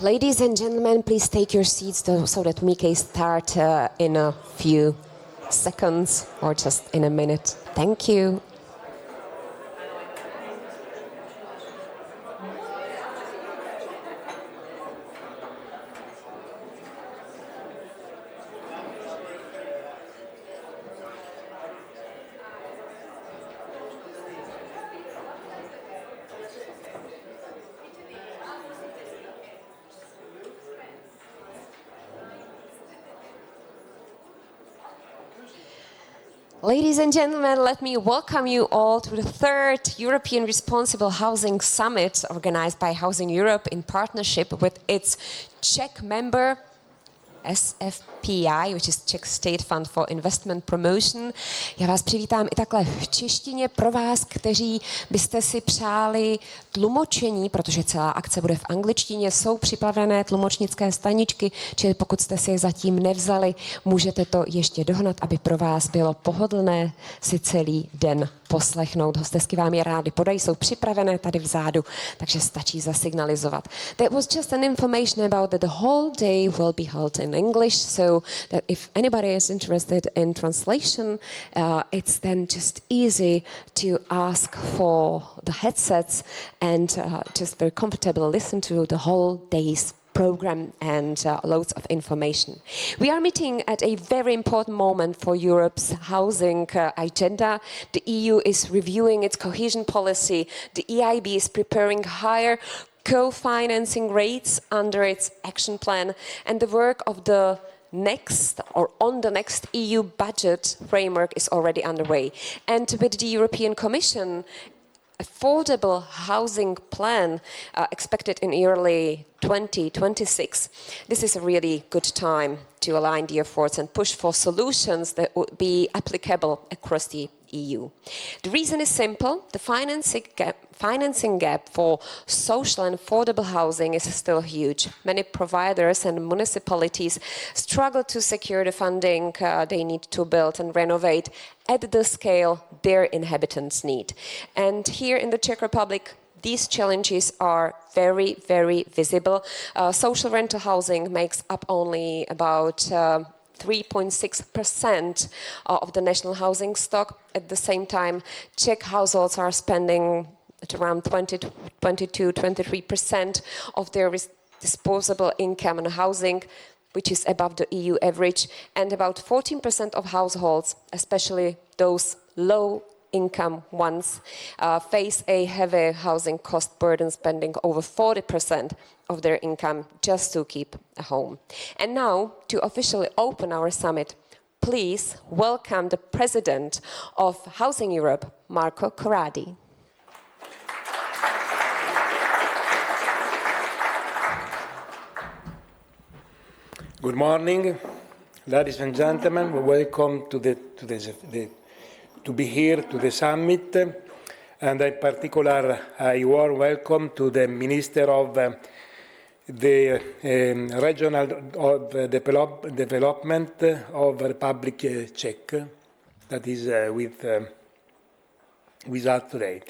Ladies and gentlemen, please take your seats so that we can start in a few seconds or just in a minute. Thank you. Ladies and gentlemen, let me welcome you all to the third European Responsible Housing Summit organized by Housing Europe in partnership with its Czech member SFPI, which is Czech State Fund for Investment Promotion. Já vás přivítám i takhle v češtině pro vás, kteří byste si přáli tlumočení, protože celá akce bude v angličtině, jsou připravené tlumočnické staničky, čili pokud jste si je zatím nevzali, můžete to ještě dohnat, aby pro vás bylo pohodlné si celý den poslechnout. Hostesky vám je rádi podají, jsou připravené tady vzadu, takže stačí zasignalizovat. That was just an information about that the whole day will be held in in English, so that if anybody is interested in translation, it's then just easy to ask for the headsets and just very comfortable listen to the whole day's program and loads of information. We are meeting at a very important moment for Europe's housing agenda. The EU is reviewing its cohesion policy. The EIB is preparing higher co-financing rates under its action plan, and the work of the next or on the next EU budget framework is already underway. And with the European Commission affordable housing plan expected in early 2026. This is a really good time to align the efforts and push for solutions that would be applicable across the EU. The reason is simple. The financing gap for social and affordable housing is still huge. Many providers and municipalities struggle to secure the funding they need to build and renovate at the scale their inhabitants need. And here in the Czech Republic, these challenges are very, very visible. Social rental housing makes up only about 3.6% of the national housing stock. At the same time, Czech households are spending at around 23% of their disposable income on housing, which is above the EU average, and about 14% of households, especially those low-income ones, face a heavy housing cost burden, spending over 40% of their income just to keep a home. And now, to officially open our summit, please welcome the President of Housing Europe, Marco Corradi. Good morning, ladies and gentlemen. Welcome to be here to the summit, and in particular, a warm welcome to the Minister of the Regional Development of Republic Czech, that is with us today.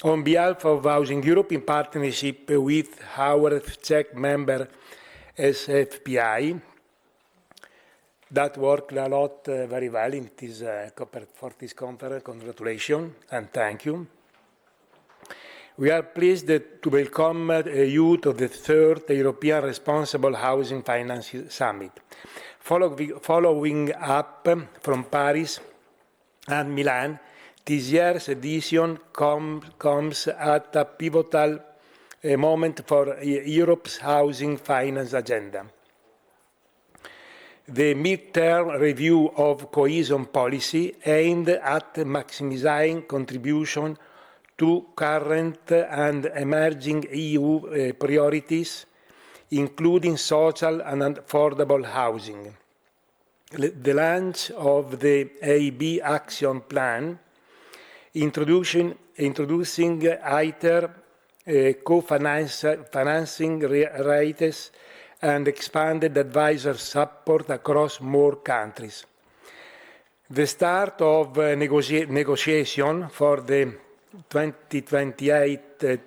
On behalf of Housing Europe, in partnership with our Czech member SFPI, that worked a lot very well in this, for this conference. Congratulations and thank you. We are pleased to welcome you to the third European Responsible Housing Finance Summit. Following up from Paris and Milan, this year's edition comes at a pivotal moment for Europe's housing finance agenda. The mid-term review of cohesion policy aimed at maximizing contribution to current and emerging EU priorities, including social and affordable housing. The launch of the EIB Action Plan, introducing ITER co-financing rates and expanded advisor support across more countries. The start of negotiation for the 2028 to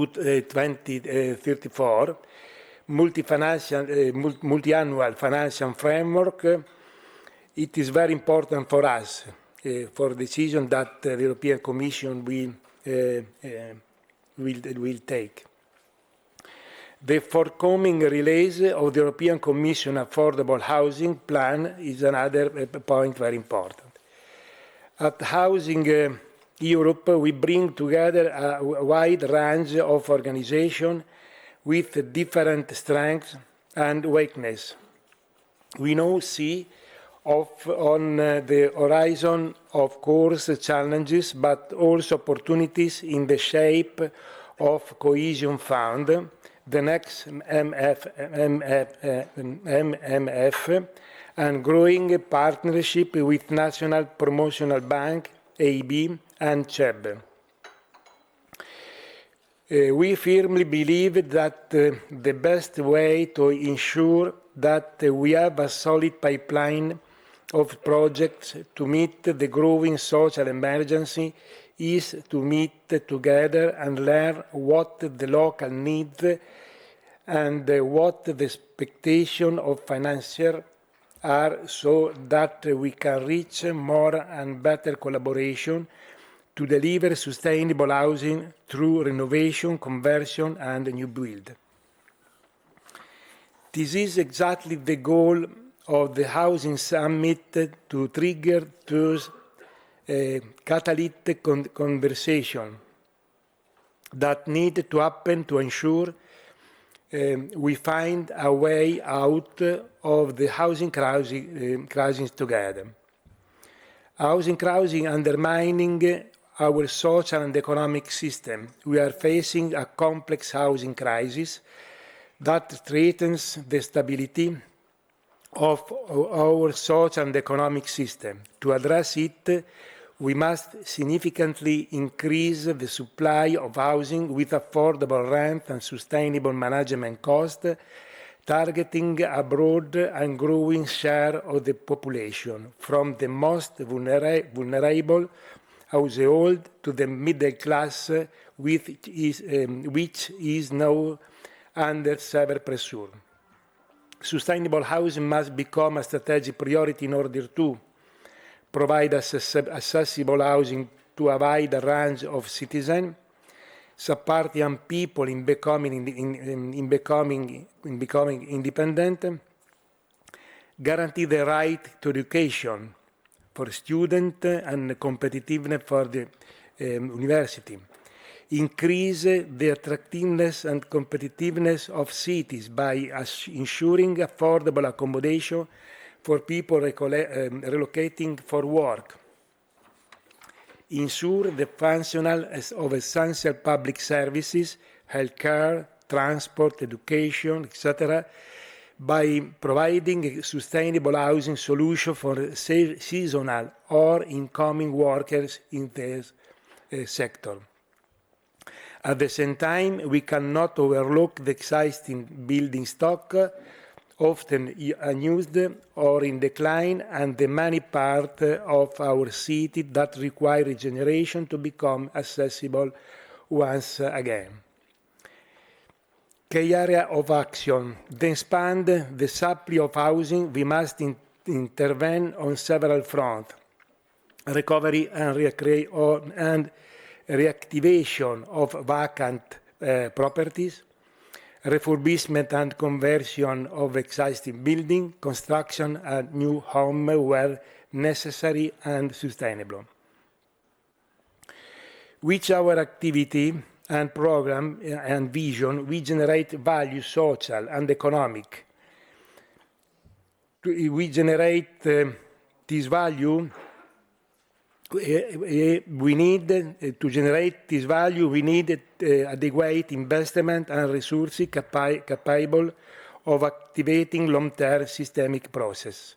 2034 multi-annual financial framework, it is very important for us, for decision that the European Commission will take. The forthcoming release of the European Commission Affordable Housing Plan is another point very important. At Housing Europe, we bring together a wide range of organizations with different strengths and weaknesses. We now see on the horizon, of course, challenges, but also opportunities in the shape of Cohesion Fund, the next MMF, and growing partnership with National Promotional Bank, EIB, and CEB. We firmly believe that the best way to ensure that we have a solid pipeline of projects to meet the growing social emergency is to meet together and learn what the local needs and what the expectation of financiers are, so that we can reach more and better collaboration to deliver sustainable housing through renovation, conversion, and new build. This is exactly the goal of the Housing Summit, to trigger those catalytic conversation that need to happen to ensure we find a way out of the housing crisis together. Housing crisis undermining our social and economic system. We are facing a complex housing crisis that threatens the stability of our social and economic system. To address it, we must significantly increase the supply of housing with affordable rent and sustainable management costs, targeting a broad and growing share of the population, from the most vulnerable household to the middle class, which is now under severe pressure. Sustainable housing must become a strategic priority in order to provide accessible housing to a wide range of citizens, support young people in becoming independent, guarantee the right to education for students and competitiveness for the university, increase the attractiveness and competitiveness of cities by ensuring affordable accommodation for people relocating for work, ensure the functional of essential public services, healthcare, transport, education, etc., by providing a sustainable housing solution for seasonal or incoming workers in this sector. At the same time, we cannot overlook the existing building stock, often unused or in decline, and the many parts of our city that require regeneration to become accessible once again. Key area of action. To expand the supply of housing, we must intervene on several fronts: recovery and reactivation of vacant properties, refurbishment and conversion of existing buildings, construction of new homes where necessary and sustainable. With our activity and program and vision, we generate value, social and economic. We generate this value. We need to generate this value. We need adequate investment and resources capable of activating long-term systemic process.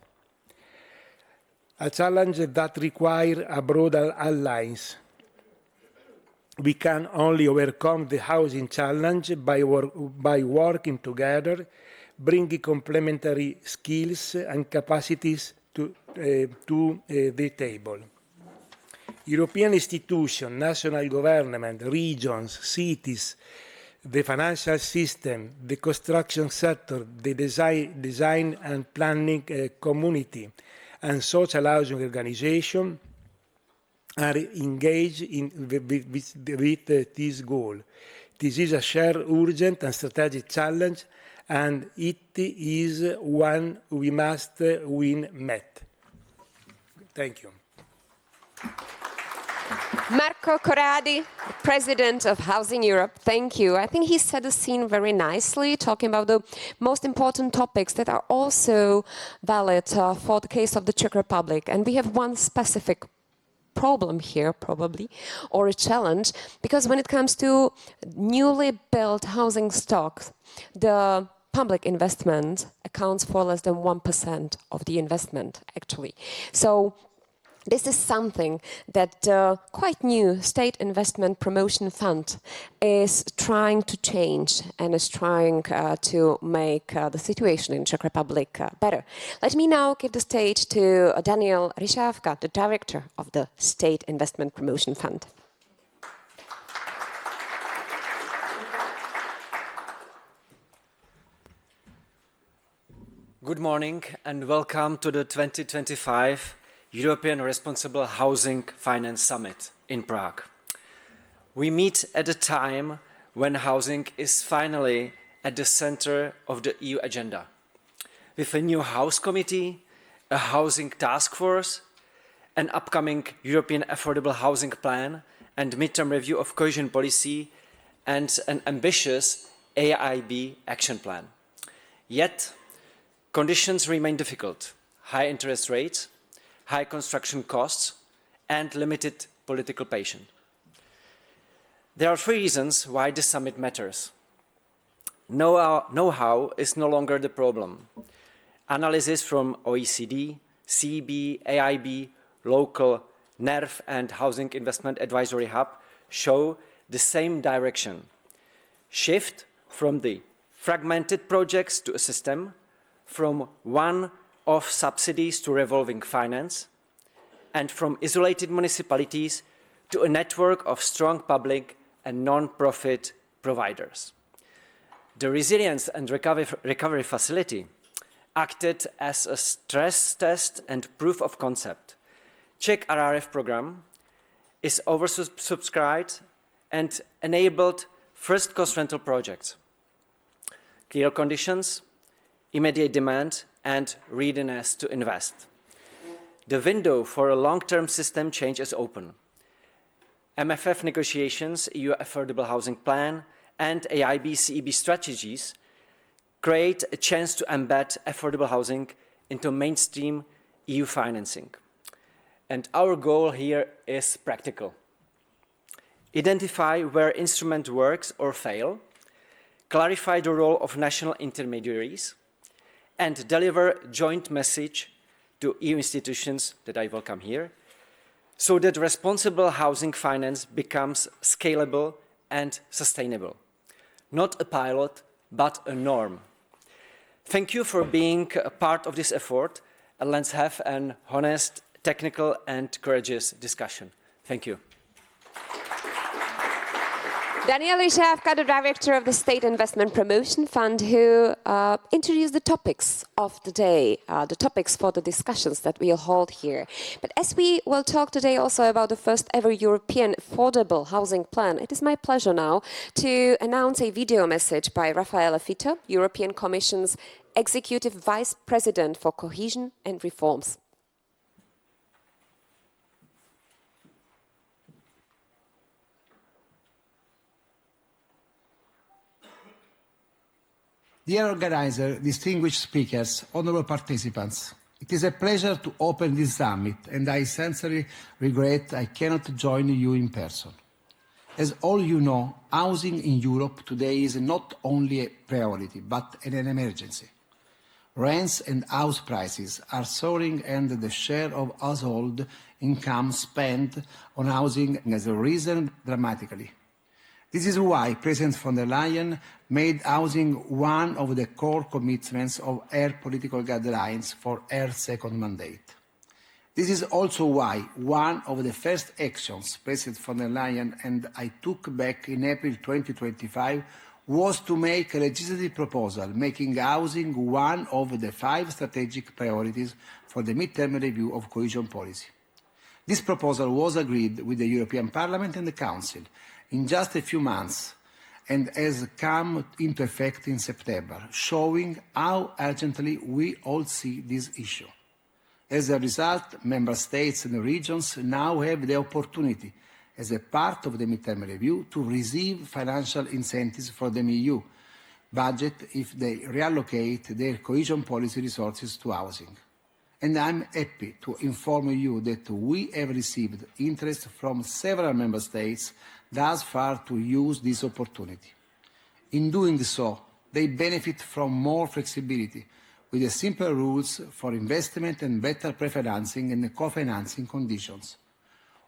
A challenge that requires a broader alliance. We can only overcome the housing challenge by working together, bringing complementary skills and capacities to the table. European institutions, national government, regions, cities, the financial system, the construction sector, the design and planning community, and social housing organizations are engaged with this goal. This is a shared, urgent, and strategic challenge, and it is one we must win met. Thank you. Marco Corradi, President of Housing Europe, thank you. I think he set the scene very nicely, talking about the most important topics that are also valid for the case of the Czech Republic. And we have one specific problem here, probably, or a challenge, because when it comes to newly built housing stocks, the public investment accounts for less than 1% of the investment, actually. So this is something that the quite new State Investment Promotion Fund is trying to change and is trying to make the situation in Czech Republic better. Let me now give the stage to Daniel Ryšávka, the director of the State Investment Promotion Fund. Good morning and welcome to the 2025 European Responsible Housing Finance Summit in Prague. We meet at a time when housing is finally at the center of the EU agenda. With a new House Committee, a housing task force, an upcoming European Affordable Housing Plan and midterm review of cohesion policy, and an ambitious AIB action plan. Yet, conditions remain difficult: high interest rates, high construction costs, and limited political patience. There are three reasons why this summit matters. Know-how is no longer the problem. Analysis from OECD, CEB, AIB, local NERV and Housing Investment Advisory Hub show the same direction. Shift from the fragmented projects to a system, from one-off subsidies to revolving finance, and from isolated municipalities to a network of strong public and non-profit providers. The Resilience and Recovery Facility acted as a stress test and proof of concept. Czech RRF program is oversubscribed and enabled first cost rental projects. Clear conditions, immediate demand, and readiness to invest. The window for a long-term system change is open. MFF negotiations, EU Affordable Housing Plan, and AIB CEB strategies create a chance to embed affordable housing into mainstream EU financing. And our goal here is practical. Identify where instrument works or fail, clarify the role of national intermediaries, and deliver joint message to EU institutions that I welcome here, so that responsible housing finance becomes scalable and sustainable. Not a pilot, but a norm. Thank you for being a part of this effort, and let's have an honest, technical, and courageous discussion. Thank you. Daniel Ryšávka, the director of the State Investment Promotion Fund, who introduced the topics of the day, the topics for the discussions that we'll hold here. But as we will talk today also about the first ever European Affordable Housing Plan, it is my pleasure now to announce a video message by Raffaele Fitto, European Commission's Executive Vice President for Cohesion and Reforms. Dear organizer, distinguished speakers, honorable participants, it is a pleasure to open this summit, and I sincerely regret I cannot join you in person. As all you know, housing in Europe today is not only a priority, but an emergency. Rents and house prices are soaring, and the share of household income spent on housing has risen dramatically. This is why President von der Leyen made housing one of the core commitments of her political guidelines for her second mandate. This is also why one of the first actions President von der Leyen and I took back in April 2025 was to make a legislative proposal making housing one of the 5 strategic priorities for the midterm review of cohesion policy. This proposal was agreed with the European Parliament and the Council in just a few months and has come into effect in September, showing how urgently we all see this issue. As a result, Member States and regions now have the opportunity, as a part of the midterm review, to receive financial incentives from the EU budget if they reallocate their cohesion policy resources to housing. And I'm happy to inform you that we have received interest from several Member States thus far to use this opportunity. In doing so, they benefit from more flexibility, with simpler rules for investment and better pre-financing and co-financing conditions.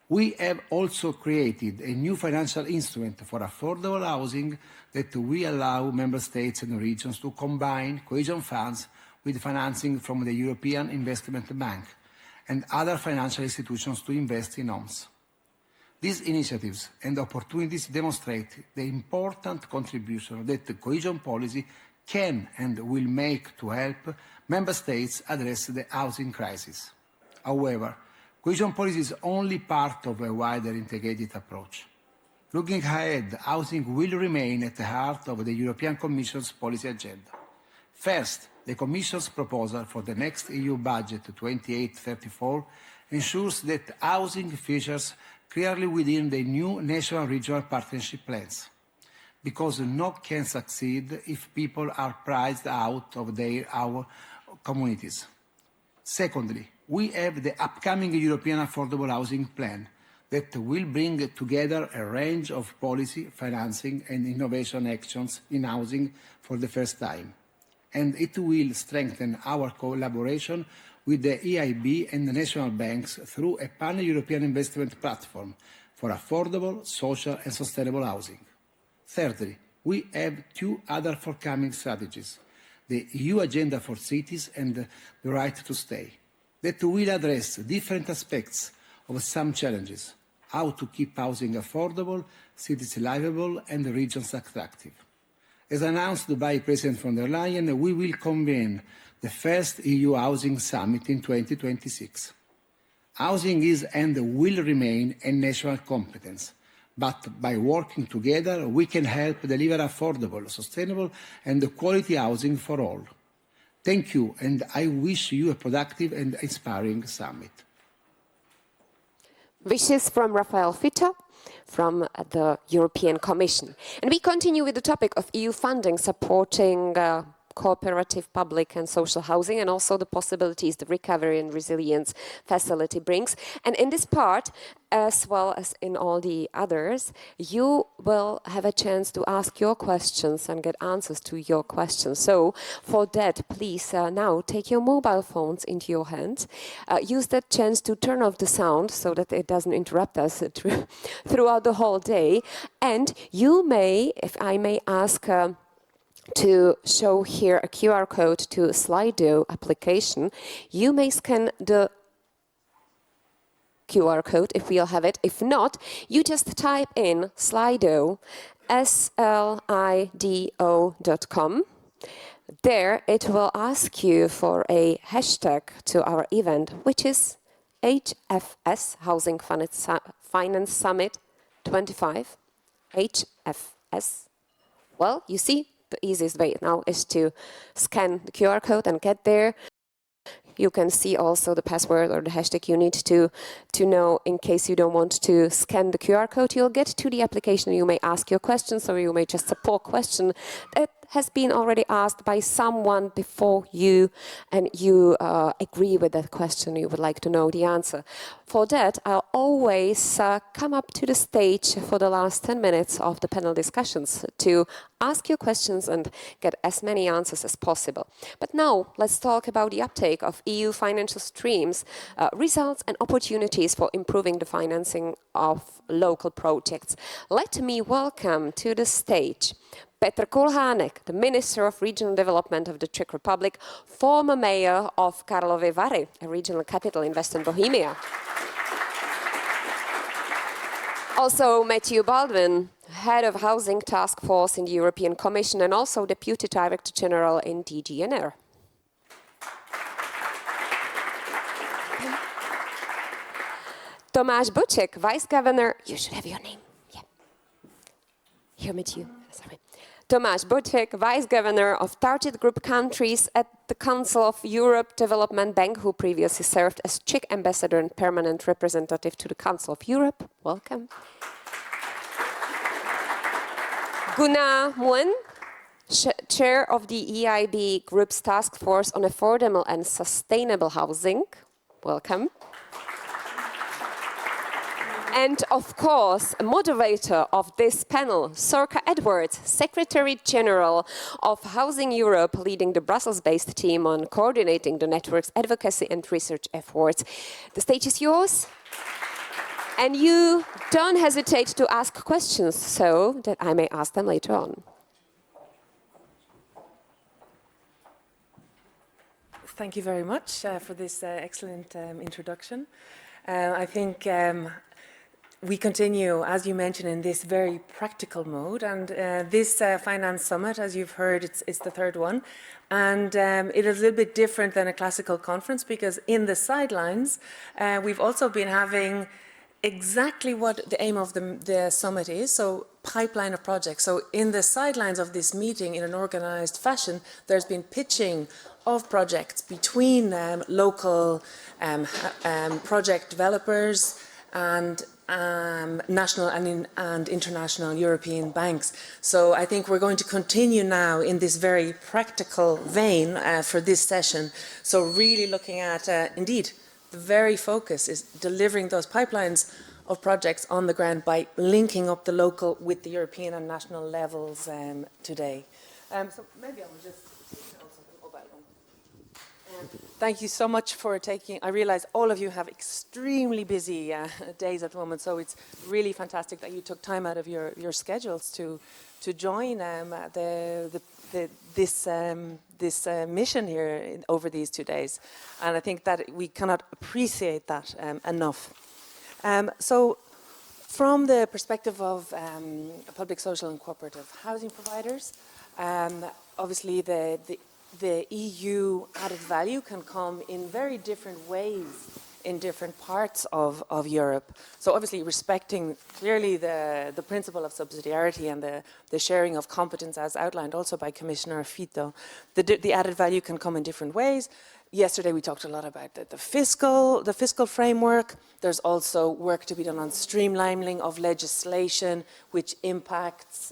We have also created a new financial instrument for affordable housing that will allow Member States and regions to combine cohesion funds with financing from the European Investment Bank and other financial institutions to invest in homes. These initiatives and opportunities demonstrate the important contribution that the cohesion policy can and will make to help member states address the housing crisis. However, cohesion policy is only part of a wider integrated approach. Looking ahead, housing will remain at the heart of the European Commission's policy agenda. First, the Commission's proposal for the next EU budget 28-34 ensures that housing features clearly within the new national regional partnership plans, because no can succeed if people are priced out of our communities. Secondly, we have the upcoming European Affordable Housing Plan that will bring together a range of policy, financing and innovation actions in housing for the first time. And it will strengthen our collaboration with the EIB and the national banks through a pan-European investment platform for affordable, social and sustainable housing. Thirdly, we have two other forthcoming strategies: the EU Agenda for Cities and the Right to Stay, that will address different aspects of some challenges: how to keep housing affordable, cities livable and regions attractive. As announced by President von der Leyen, we will convene the first EU Housing Summit in 2026. Housing is and will remain a national competence, but by working together, we can help deliver affordable, sustainable and quality housing for all. Thank you, and I wish you a productive and inspiring summit. Wishes from Rafael Fitter from the European Commission. And we continue with the topic of EU funding supporting cooperative public and social housing, and also the possibilities the Recovery and Resilience Facility brings. And in this part, as well as in all the others, you will have a chance to ask your questions and get answers to your questions. So for that, please now take your mobile phones into your hands. Use that chance to turn off the sound so that it doesn't interrupt us throughout the whole day. And you may, if I may ask, to show here a QR code to a Slido application. You may scan the QR code if we'll have it. If not, you just type in Slido, slido.com. There it will ask you for a hashtag to our event, which is HFS, Housing Finance Summit 25, HFS. Well, you see, the easiest way now is to scan the QR code and get there. You can see also the password or the hashtag you need to know in case you don't want to scan the QR code. You'll get to the application. You may ask your questions, or you may just support question that has been already asked by someone before you, and you agree with that question. You would like to know the answer. For that, I'll always come up to the stage for the last 10 minutes of the panel discussions to ask your questions and get as many answers as possible. But now, let's talk about the uptake of EU financial streams, results and opportunities for improving the financing of local projects. Let me welcome to the stage Petr Kulhánek, the Minister of Regional Development of the Czech Republic, former mayor of Karlovy Vary, a regional capital in Western Bohemia. Also Matthew Baldwin, Head of Housing Task Force in the European Commission and also Deputy Director General in DGNR. Tomáš Boček, Vice Governor, you should have your name. Yeah. Here, Matthew, sorry. Tomáš Boček, Vice Governor of Target Group countries at the Council of Europe Development Bank, who previously served as Czech Ambassador and Permanent Representative to the Council of Europe. Welcome. Gunnar Moen, Chair of the EIB Group's Task Force on Affordable and Sustainable Housing. Welcome. And of course, a moderator of this panel, Sorka Edwards, Secretary General of Housing Europe, leading the Brussels-based team on coordinating the network's advocacy and research efforts. The stage is yours. And you don't hesitate to ask questions so that I may ask them later on. Thank you very much for this excellent introduction. I think we continue, as you mentioned, in this very practical mode. And this Finance Summit, as you've heard, it's the third one. And it is a little bit different than a classical conference because in the sidelines, we've also been having exactly what the aim of the summit is, so pipeline of projects. So in the sidelines of this meeting, in an organized fashion, there's been pitching of projects between local project developers and national and international European banks. So I think we're going to continue now in this very practical vein for this session. So really looking at, indeed, the very focus is delivering those pipelines of projects on the ground by linking up the local with the European and national levels today. So maybe I will just also the mobile one. Thank you so much for taking, I realize all of you have extremely busy days at the moment, so it's really fantastic that you took time out of your schedules to join this mission here over these 2 days. And I think that we cannot appreciate that enough. So from the perspective of public, social and cooperative housing providers, obviously the EU added value can come in very different ways in different parts of Europe. So obviously respecting clearly the principle of subsidiarity and the sharing of competence as outlined also by Commissioner Fito. The added value can come in different ways. Yesterday we talked a lot about the fiscal framework. There's also work to be done on streamlining of legislation which impacts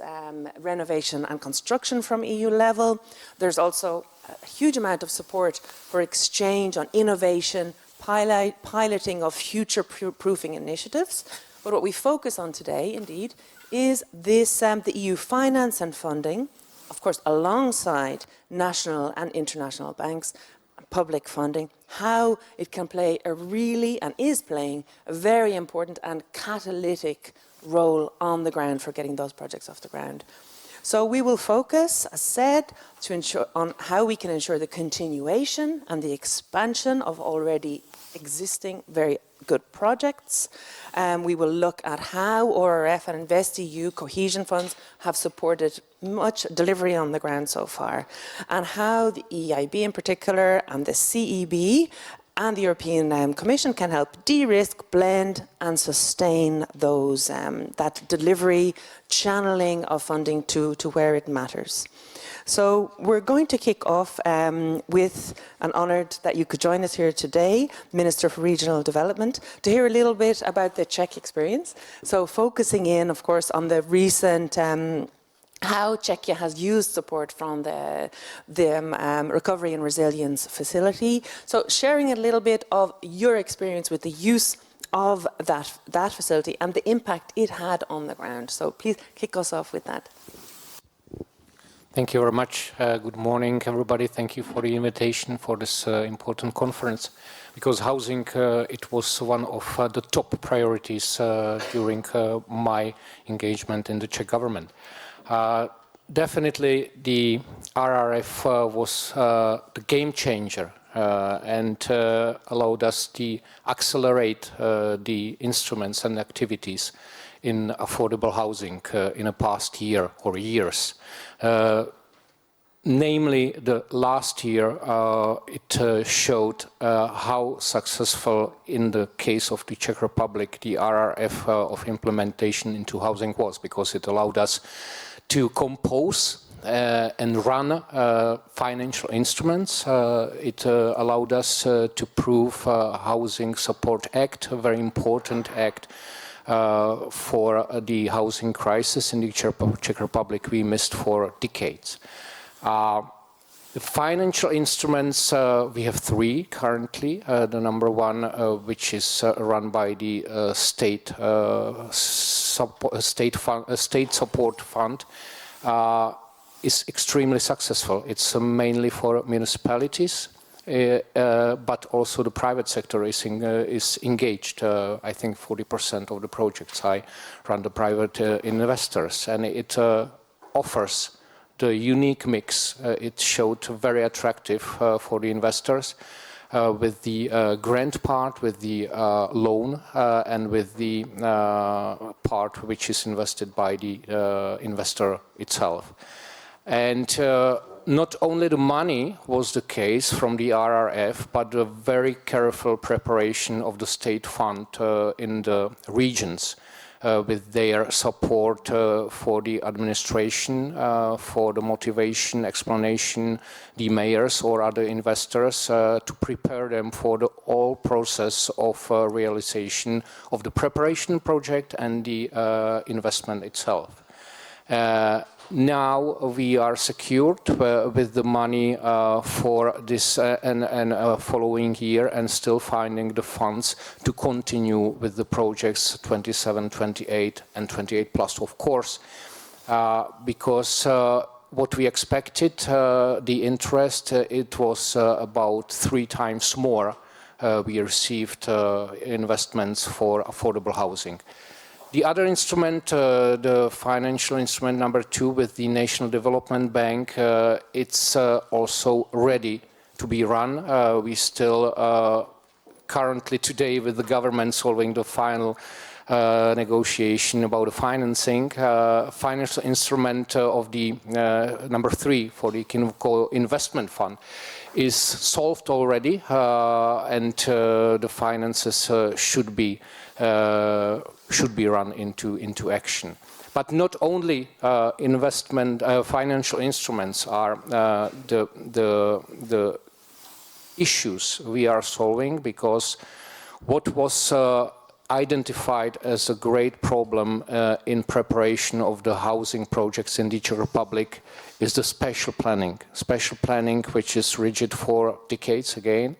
renovation and construction from EU level. There's also a huge amount of support for exchange on innovation, piloting of future-proofing initiatives. But what we focus on today, indeed, is this, the EU finance and funding, of course, alongside national and international banks, public funding, how it can play a really, and is playing, a very important and catalytic role on the ground for getting those projects off the ground. So we will focus, as said, to ensure on how we can ensure the continuation and the expansion of already existing very good projects. We will look at how ORF and InvestEU cohesion funds have supported much delivery on the ground so far, and how the EIB in particular and the CEB and the European Commission can help de-risk, blend and sustain those that delivery, channeling of funding to where it matters. So we're going to kick off with, and honoured that you could join us here today, Minister for Regional Development, to hear a little bit about the Czech experience. So focusing in, of course, on the recent how Czechia has used support from the Recovery and Resilience Facility. So sharing a little bit of your experience with the use of that facility and the impact it had on the ground. So please kick us off with that. Thank you very much. Good morning, everybody. Thank you for the invitation for this important conference, because housing, it was one of the top priorities during my engagement in the Czech government. Definitely the RRF was the game changer and allowed us to accelerate the instruments and activities in affordable housing in the past year or years. Namely, the last year, it showed how successful, in the case of the Czech Republic, the RRF of implementation into housing was, because it allowed us to compose and run financial instruments. It allowed us to prove Housing Support Act, a very important act for the housing crisis in the Czech Republic we missed for decades. The financial instruments, we have three currently. The number one, which is run by the state support fund, is extremely successful. It's mainly for municipalities, but also the private sector is engaged. I think 40% of the projects I run the private investors, and it offers the unique mix. It showed very attractive for the investors. with the grant part, with the loan, and with the part which is invested by the investor itself. And not only the money was the case from the RRF, but the very careful preparation of the state fund in the regions with their support for the administration, for the motivation, explanation, the mayors or other investors to prepare them for the whole process of realization of the preparation project and the investment itself. Now we are secured with the money for this and following year, and still finding the funds to continue with the projects 27, 28 and 28 plus, of course, because what we expected, the interest, it was about 3 times more we received investments for affordable housing. The other instrument, the financial instrument number 2 with the National Development Bank, it's also ready to be run. We still currently today with the government solving the final negotiation about the financing. Financial instrument of the number 3 for the investment fund is solved already, and the finances should be run into action. But not only investment financial instruments are the issues we are solving, because what was identified as a great problem in preparation of the housing projects in the Czech Republic is the spatial planning which is rigid for decades again.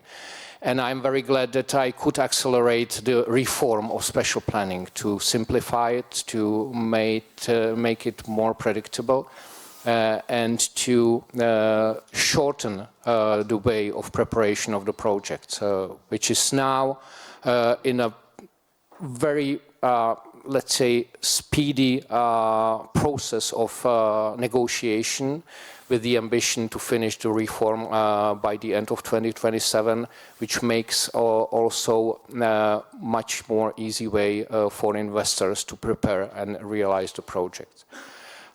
And I'm very glad that I could accelerate the reform of spatial planning to simplify it, to make it more predictable, and to shorten the way of preparation of the project, which is now in a very, let's say, speedy process of negotiation, with the ambition to finish the reform by the end of 2027, which makes also much more easy way for investors to prepare and realize the project.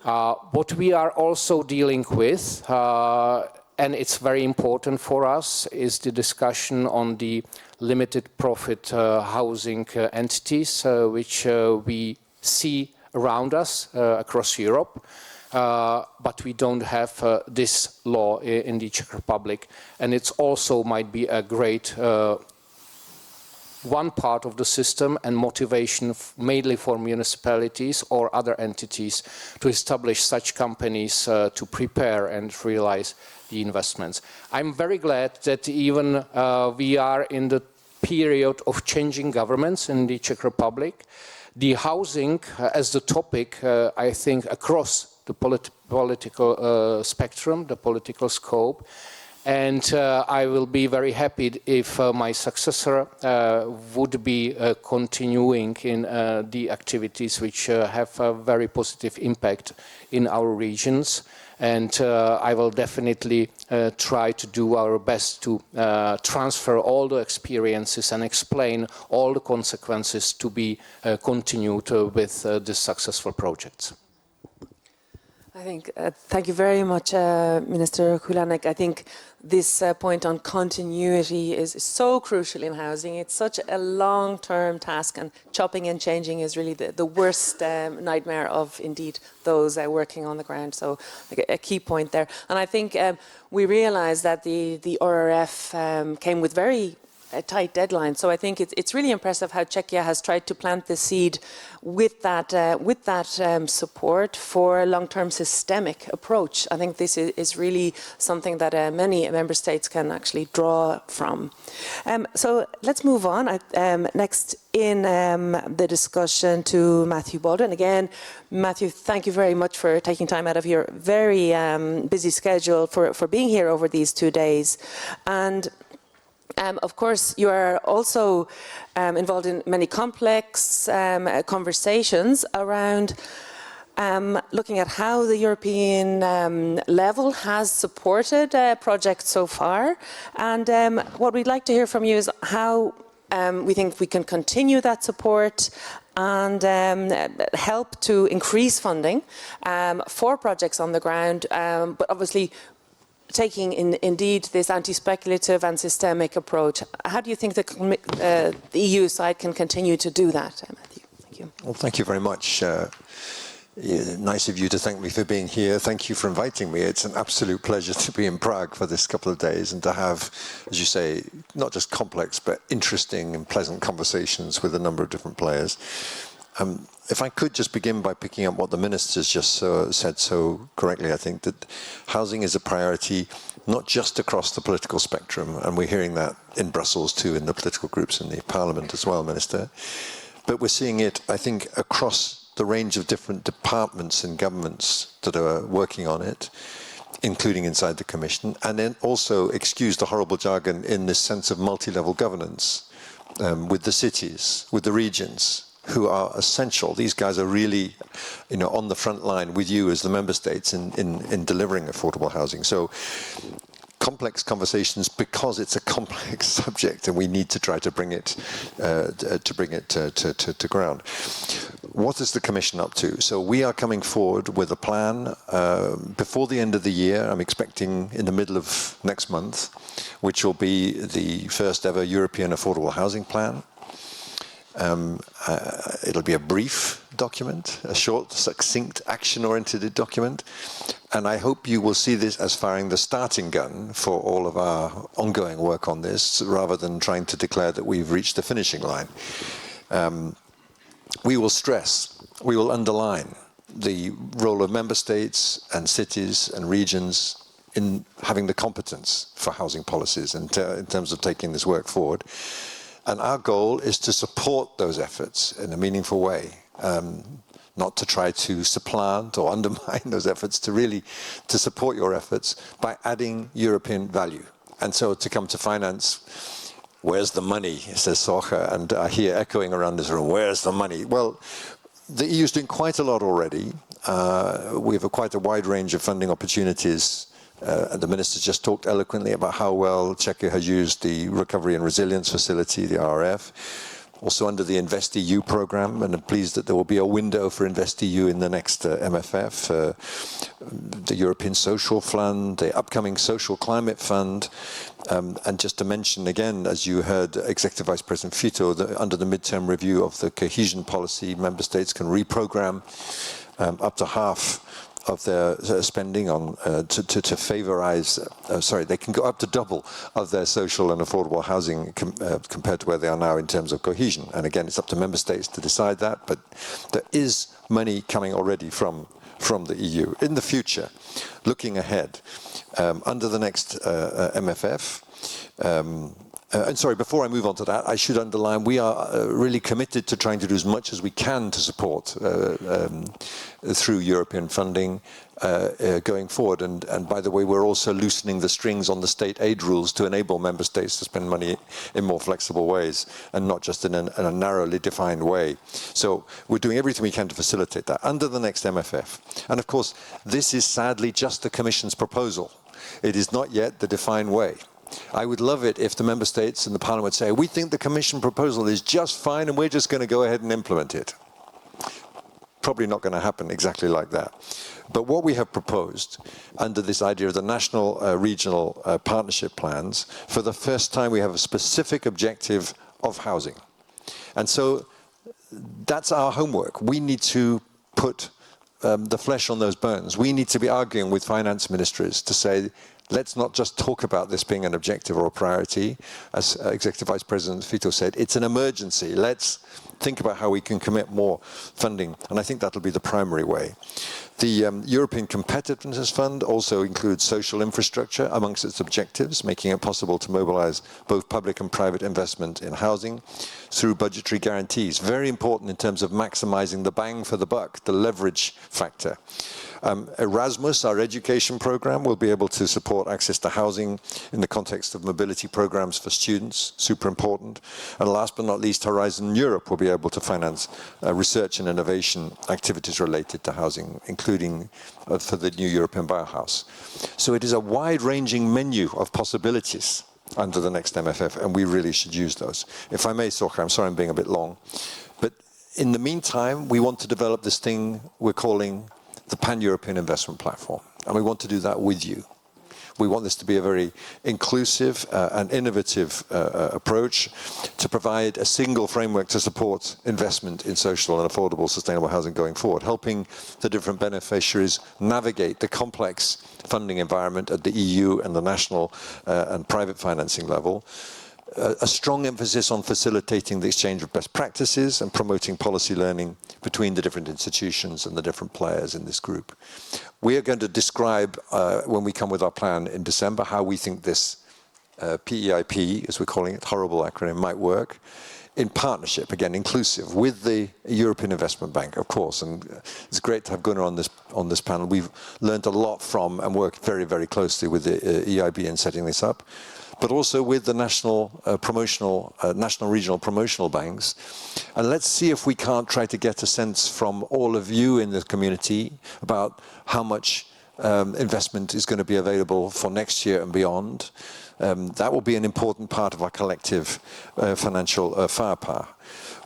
What we are also dealing with, and it's very important for us, is the discussion on the limited profit housing entities, which we see around us across Europe. But we don't have this law in the Czech Republic, and it's also might be a great one part of the system and motivation mainly for municipalities or other entities to establish such companies to prepare and realize the investments. I'm very glad that even we are in the period of changing governments in the Czech Republic. The housing as the topic, I think, across the political spectrum, the political scope. And I will be very happy if my successor would be continuing in the activities which have a very positive impact in our regions. And I will definitely try to do our best to transfer all the experiences and explain all the consequences to be continued with this successful projects. I think, thank you very much, Minister Kulanek. I think this point on continuity is so crucial in housing. It's such a long-term task, and chopping and changing is really the worst nightmare of, indeed, those working on the ground. So a key point there. And I think we realised that the RRF came with very a tight deadline. So I think it's really impressive how Czechia has tried to plant the seed with that support for a long-term systemic approach. I think this is really something that many member states can actually draw from. So let's move on. Next in the discussion to Matthew Baldwin. Again, Matthew, thank you very much for taking time out of your very busy schedule for being here over these 2 days. And of course, you are also involved in many complex conversations around looking at how the European level has supported projects so far. And what we'd like to hear from you is how we think we can continue that support and help to increase funding for projects on the ground, but obviously taking indeed this anti-speculative and systemic approach. How do you think the EU side can continue to do that, Matthew? Thank you. Well, thank you very much. Nice of you to thank me for being here. Thank you for inviting me. It's an absolute pleasure to be in Prague for this couple of days and to have, as you say, not just complex, but interesting and pleasant conversations with a number of different players. If I could just begin by picking up what the ministers just said so correctly, I think that housing is a priority not just across the political spectrum, and we're hearing that in Brussels too, in the political groups in the Parliament as well, Minister, but we're seeing it, I think, across the range of different departments and governments that are working on it, including inside the Commission, and then also, excuse the horrible jargon, in this sense of multi-level governance with the cities, with the regions, who are essential. These guys are really, on the front line with you as the member states in delivering affordable housing. So complex conversations because it's a complex subject and we need to try to bring it to ground. What is the Commission up to? So we are coming forward with a plan before the end of the year. I'm expecting in the middle of next month, which will be the first ever European Affordable Housing Plan. It'll be a brief document, a short, succinct, action-oriented document, and I hope you will see this as firing the starting gun for all of our ongoing work on this, rather than trying to declare that we've reached the finishing line. We will stress, we will underline the role of member states and cities and regions in having the competence for housing policies in terms of taking this work forward. And our goal is to support those efforts in a meaningful way, not to try to supplant or undermine those efforts, to support your efforts by adding European value. And so to come to finance, where's the money, says Socha, and I hear echoing around this room, where's the money? Well, the EU is doing quite a lot already. We have quite a wide range of funding opportunities. The Minister just talked eloquently about how well Czechia has used the Recovery and Resilience Facility, the RRF, also under the InvestEU program, and I'm pleased that there will be a window for InvestEU in the next MFF, the European Social Fund, the upcoming Social Climate Fund, and just to mention again, as you heard Executive Vice President Fito, under the midterm review of the cohesion policy, member states can reprogram up to half of their spending on to favorize, they can go up to double of their social and affordable housing compared to where they are now in terms of cohesion. And again, it's up to member states to decide that, but there is money coming already from the EU. In the future, looking ahead, under the next MFF, and sorry, before I move on to that, I should underline we are really committed to trying to do as much as we can to support through European funding going forward. And by the way, we're also loosening the strings on the state aid rules to enable member states to spend money in more flexible ways and not just in a narrowly defined way. So we're doing everything we can to facilitate that under the next MFF. And of course, this is sadly just the Commission's proposal. It is not yet the defined way. I would love it if the member states and the Parliament would say, we think the Commission proposal is just fine and we're just going to go ahead and implement it. Probably not going to happen exactly like that. But what we have proposed under this idea of the national regional partnership plans, for the first time we have a specific objective of housing. And so that's our homework. We need to put the flesh on those bones. We need to be arguing with finance ministries to say, let's not just talk about this being an objective or a priority. As Executive Vice President Fito said, it's an emergency. Let's think about how we can commit more funding. And I think that'll be the primary way. The European Competitiveness Fund also includes social infrastructure amongst its objectives, making it possible to mobilize both public and private investment in housing through budgetary guarantees. Very important in terms of maximizing the bang for the buck, the leverage factor. Erasmus, our education program, will be able to support access to housing in the context of mobility programs for students, super important. And last but not least, Horizon Europe will be able to finance research and innovation activities related to housing, including for the new European Bauhaus. So it is a wide-ranging menu of possibilities under the next MFF, and we really should use those. If I may, Sorcha, I'm sorry I'm being a bit long, but in the meantime, we want to develop this thing we're calling the Pan-European Investment Platform, and we want to do that with you. We want this to be a very inclusive and innovative approach to provide a single framework to support investment in social and affordable sustainable housing going forward, helping the different beneficiaries navigate the complex funding environment at the EU and the national and private financing level. A strong emphasis on facilitating the exchange of best practices and promoting policy learning between the different institutions and the different players in this group. We are going to describe, when we come with our plan in December, how we think this PEIP, as we're calling it, horrible acronym, might work in partnership, again, inclusive, with the European Investment Bank, of course. And it's great to have Gunnar on this panel. We've learned a lot from and worked very, very closely with the EIB in setting this up, but also with the national regional promotional banks. And let's see if we can't try to get a sense from all of you in the community about how much investment is going to be available for next year and beyond. That will be an important part of our collective financial firepower.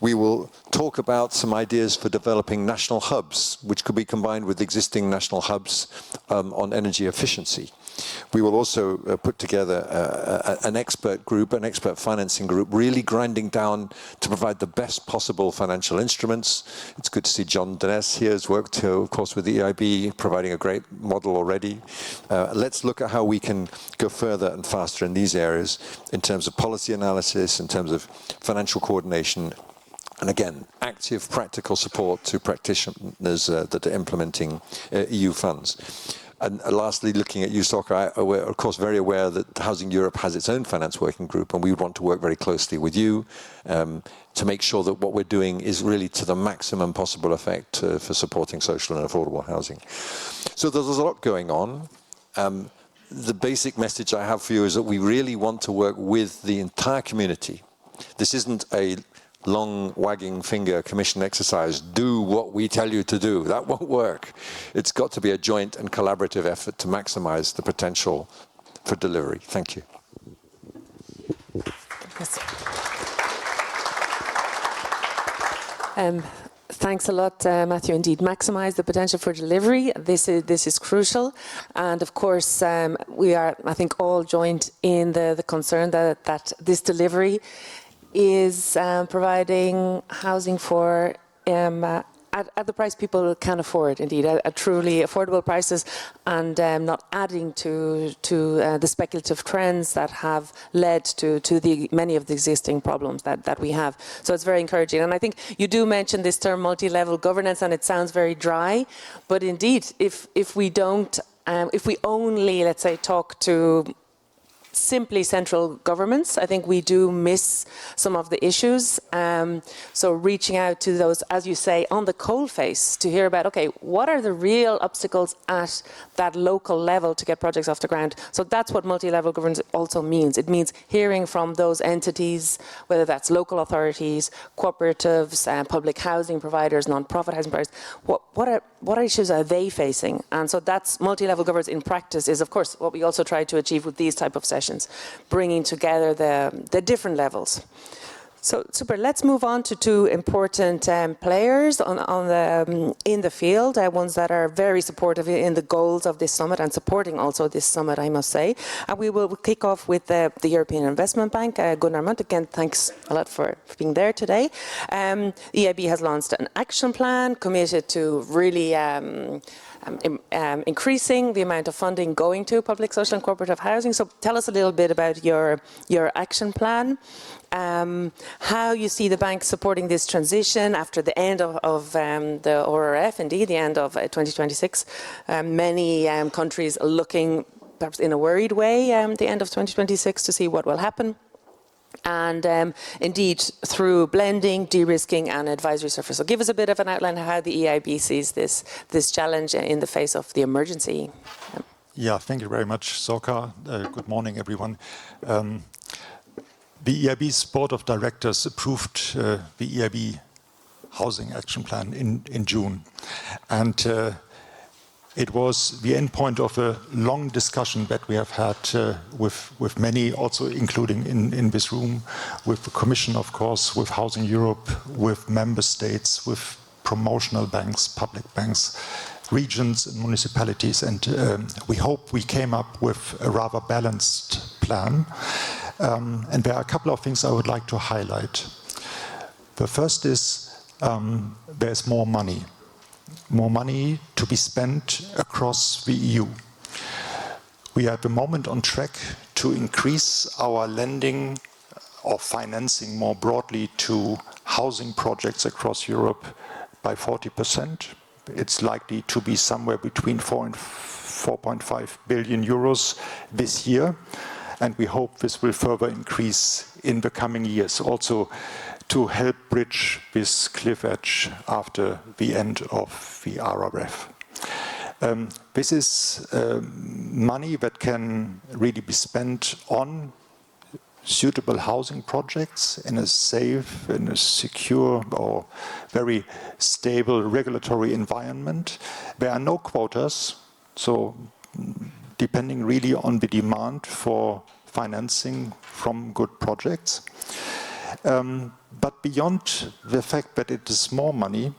We will talk about some ideas for developing national hubs, which could be combined with existing national hubs on energy efficiency. We will also put together an expert group, an expert financing group, really grinding down to provide the best possible financial instruments. It's good to see John Dines here has worked, of course, with the EIB, providing a great model already. Let's look at how we can go further and faster in these areas in terms of policy analysis, in terms of financial coordination, and again, active practical support to practitioners that are implementing EU funds. And lastly, looking at you, Sorcha, we're of course very aware that Housing Europe has its own finance working group, and we want to work very closely with you to make sure that what we're doing is really to the maximum possible effect for supporting social and affordable housing. So there's a lot going on. The basic message I have for you is that we really want to work with the entire community. This isn't a long wagging finger commission exercise, do what we tell you to do. That won't work. It's got to be a joint and collaborative effort to maximize the potential for delivery. Thank you. Yes. Thanks a lot, Matthew. Indeed, maximize the potential for delivery. This is crucial, and of course, we are, I think, all joined in the concern that this delivery is providing housing for at the price people can afford, indeed, at truly affordable prices, and not adding to the speculative trends that have led to many of the existing problems that we have. So it's very encouraging. And I think you do mention this term multi-level governance, and it sounds very dry, but indeed, if we don't, if we only, let's say, talk to simply central governments, I think we do miss some of the issues. So reaching out to those, as you say, on the coalface to hear about, okay, what are the real obstacles at that local level to get projects off the ground? So that's what multi-level governance also means. It means hearing from those entities, whether that's local authorities, cooperatives, public housing providers, non-profit housing providers. What issues are they facing? And so that's multi-level governance in practice is, of course, what we also try to achieve with these type of sessions, bringing together the different levels. So super. Let's move on to two important players in the field, ones that are very supportive in the goals of this summit and supporting also this summit, I must say. And we will kick off with the European Investment Bank. Gunnar Munt, again, thanks a lot for being there today. EIB has launched an action plan committed to really increasing the amount of funding going to public, social and cooperative housing. So tell us a little bit about your action plan, how you see the bank supporting this transition after the end of the ORF, indeed, the end of 2026. Many countries looking perhaps in a worried way the end of 2026 to see what will happen. and indeed through blending, de-risking and advisory services. So give us a bit of an outline of how the EIB sees this challenge in the face of the emergency. Yeah, thank you very much, Sorka. Good morning, everyone. The EIB's Board of Directors approved the EIB Housing Action Plan in June. And it was the end point of a long discussion that we have had with many, also including in this room, with the Commission, of course, with Housing Europe, with member states, with promotional banks, public banks, regions and municipalities. And we hope we came up with a rather balanced plan. And there are a couple of things I would like to highlight. The first is there's more money to be spent across the EU. We are at the moment on track to increase our lending or financing more broadly to housing projects across Europe by 40%. It's likely to be somewhere between 4 and 4.5 billion euros this year. And we hope this will further increase in the coming years, also to help bridge this cliff edge after the end of the RRF. This is money that can really be spent on suitable housing projects in a safe, in a secure or very stable regulatory environment. There are no quotas, so depending really on the demand for financing from good projects. But beyond the fact that it is more money,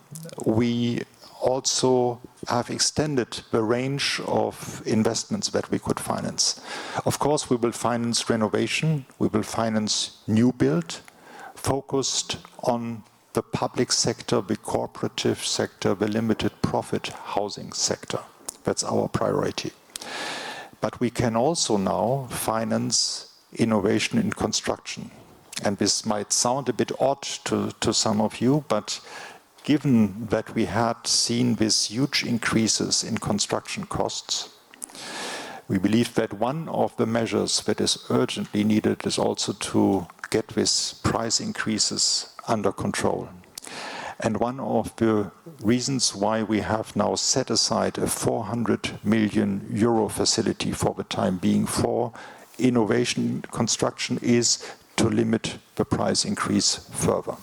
we also have extended the range of investments that we could finance. Of course, we will finance renovation, we will finance new build, focused on the public sector, the cooperative sector, the limited profit housing sector. That's our priority. But we can also now finance innovation in construction. And this might sound a bit odd to some of you, but given that we had seen these huge increases in construction costs, we believe that one of the measures that is urgently needed is also to get these price increases under control. And one of the reasons why we have now set aside a 400 million euro facility for the time being for innovation construction is to limit the price increase further.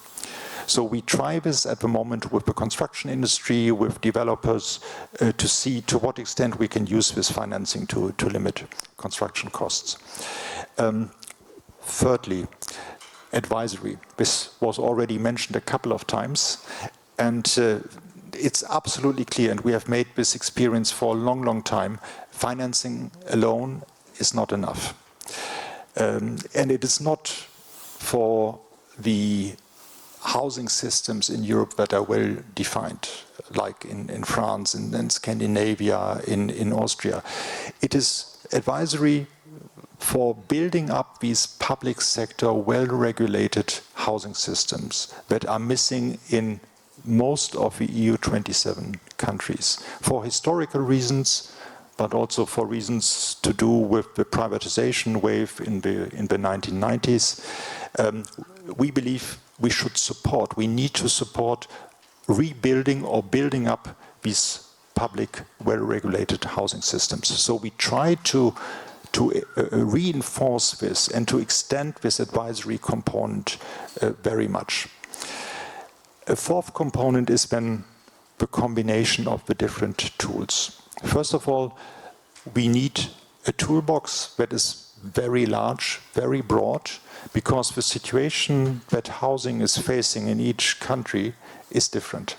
So we try this at the moment with the construction industry, with developers, to see to what extent we can use this financing to limit construction costs. Thirdly, advisory. This was already mentioned a couple of times, and it's absolutely clear, and we have made this experience for a long, long time, financing alone is not enough. And it is not for the housing systems in Europe that are well defined, like in France, in Scandinavia, in Austria. It is advisory for building up these public sector well-regulated housing systems that are missing in most of the EU 27 countries for historical reasons, but also for reasons to do with the privatization wave in the 1990s. We believe we should support, we need to support rebuilding or building up these public, well-regulated housing systems. So we try to reinforce this and to extend this advisory component very much. A fourth component is then the combination of the different tools. First of all, we need a toolbox that is very large, very broad, because the situation that housing is facing in each country is different.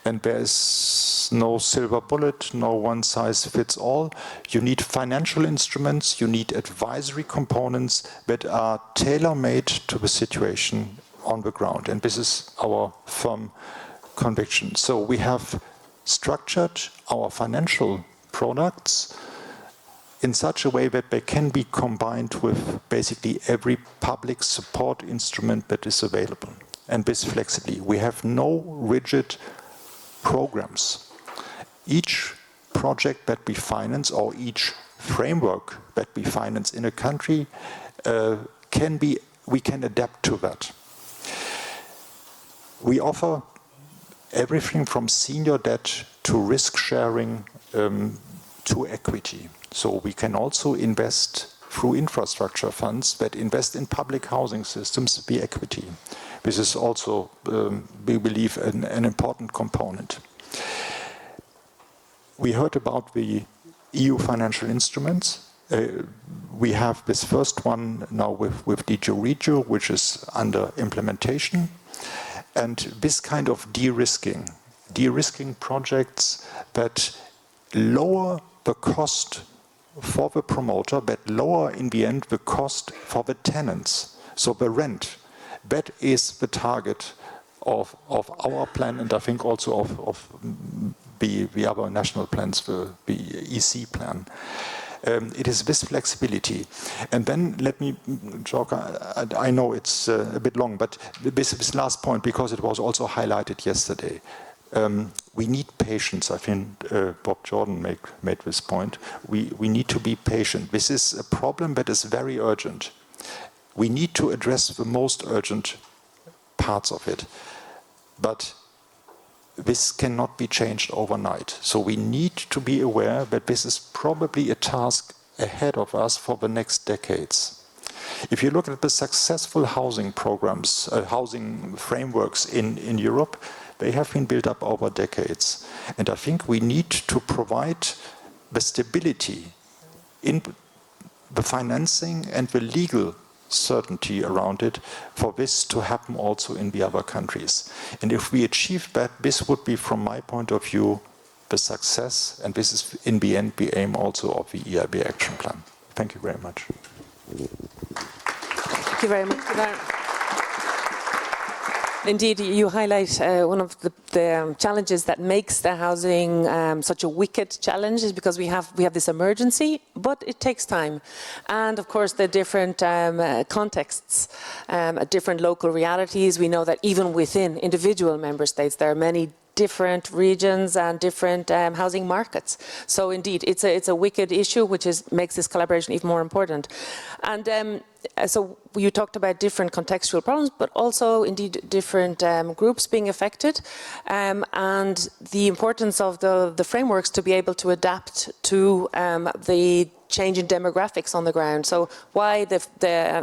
And there is no silver bullet, no one size fits all. You need financial instruments, you need advisory components that are tailor-made to the situation on the ground. And this is our firm conviction. So we have structured our financial products in such a way that they can be combined with basically every public support instrument that is available. And this flexibly. We have no rigid programs. Each project that we finance or each framework that we finance in a country can be we can adapt to that. We offer everything from senior debt to risk sharing to equity. So we can also invest through infrastructure funds that invest in public housing systems via equity. This is also, we believe, an important component. We heard about the EU financial instruments. We have this first one now with DG Regio, which is under implementation. And this kind of de-risking projects that lower the cost for the promoter, but lower in the end the cost for the tenants, so the rent. That is the target of our plan, and I think also of the other national plans, the EC plan. It is this flexibility. And then let me talk, I know it's a bit long, but this last point, because it was also highlighted yesterday. We need patience. I think Bob Jordan made this point. We need to be patient. This is a problem that is very urgent. We need to address the most urgent parts of it. But this cannot be changed overnight. So we need to be aware that this is probably a task ahead of us for the next decades. If you look at the successful housing programs, housing frameworks in Europe, they have been built up over decades. And I think we need to provide the stability in the financing and the legal certainty around it for this to happen also in the other countries. And if we achieve that, this would be, from my point of view, the success, and this is in the end the aim also of the EIB action plan. Thank you very much. Thank you very much for that. Indeed, you highlight one of the challenges that makes the housing such a wicked challenge is because we have this emergency, but it takes time. And of course, the different contexts, different local realities. We know that even within individual member states, there are many different regions and different housing markets. So indeed, it's a wicked issue, which makes this collaboration even more important. And so you talked about different contextual problems, but also indeed different groups being affected, and the importance of the frameworks to be able to adapt to the change in demographics on the ground. So why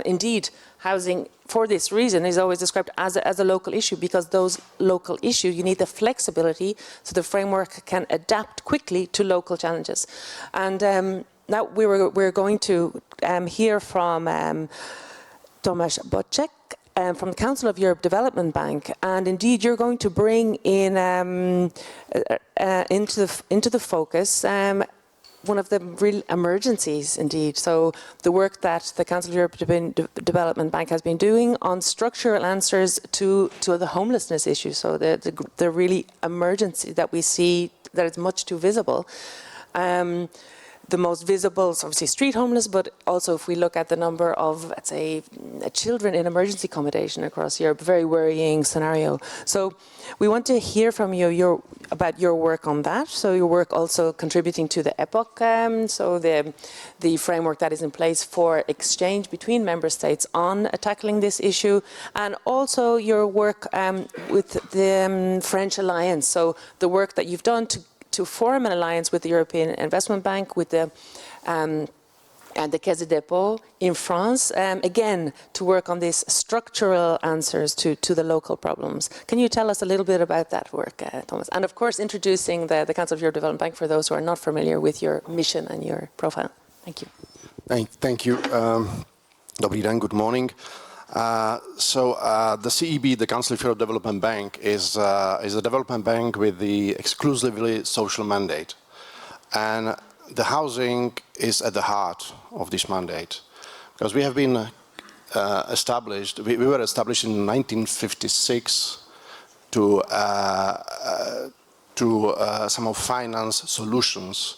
indeed housing, for this reason, is always described as a local issue, because those local issues, you need the flexibility so the framework can adapt quickly to local challenges. And now we're going to hear from Tomasz Bocek from the Council of Europe Development Bank, and indeed you're going to bring in into the focus one of the real emergencies, indeed. So the work that the Council of Europe Development Bank has been doing on structural answers to the homelessness issue. So the really emergency that we see that is much too visible. The most visible is obviously street homeless, but also if we look at the number of, let's say, children in emergency accommodation across Europe, very worrying scenario. So we want to hear from you about your work on that. So your work also contributing to the EPOC, so the framework that is in place for exchange between member states on tackling this issue, and also your work with the French Alliance. So the work that you've done to form an alliance with the European Investment Bank, with the and the Caisse de dépôt in France, again, to work on these structural answers to the local problems. Can you tell us a little bit about that work, Thomas? And of course, introducing the Council of Europe Development Bank for those who are not familiar with your mission and your profile. Thank you. Thank you. Dobrý den, good morning. The CEB, the Council of Europe Development Bank, is a development bank with the exclusively social mandate. And the housing is at the heart of this mandate. Because we have been established, we were established in 1956 to somehow finance solutions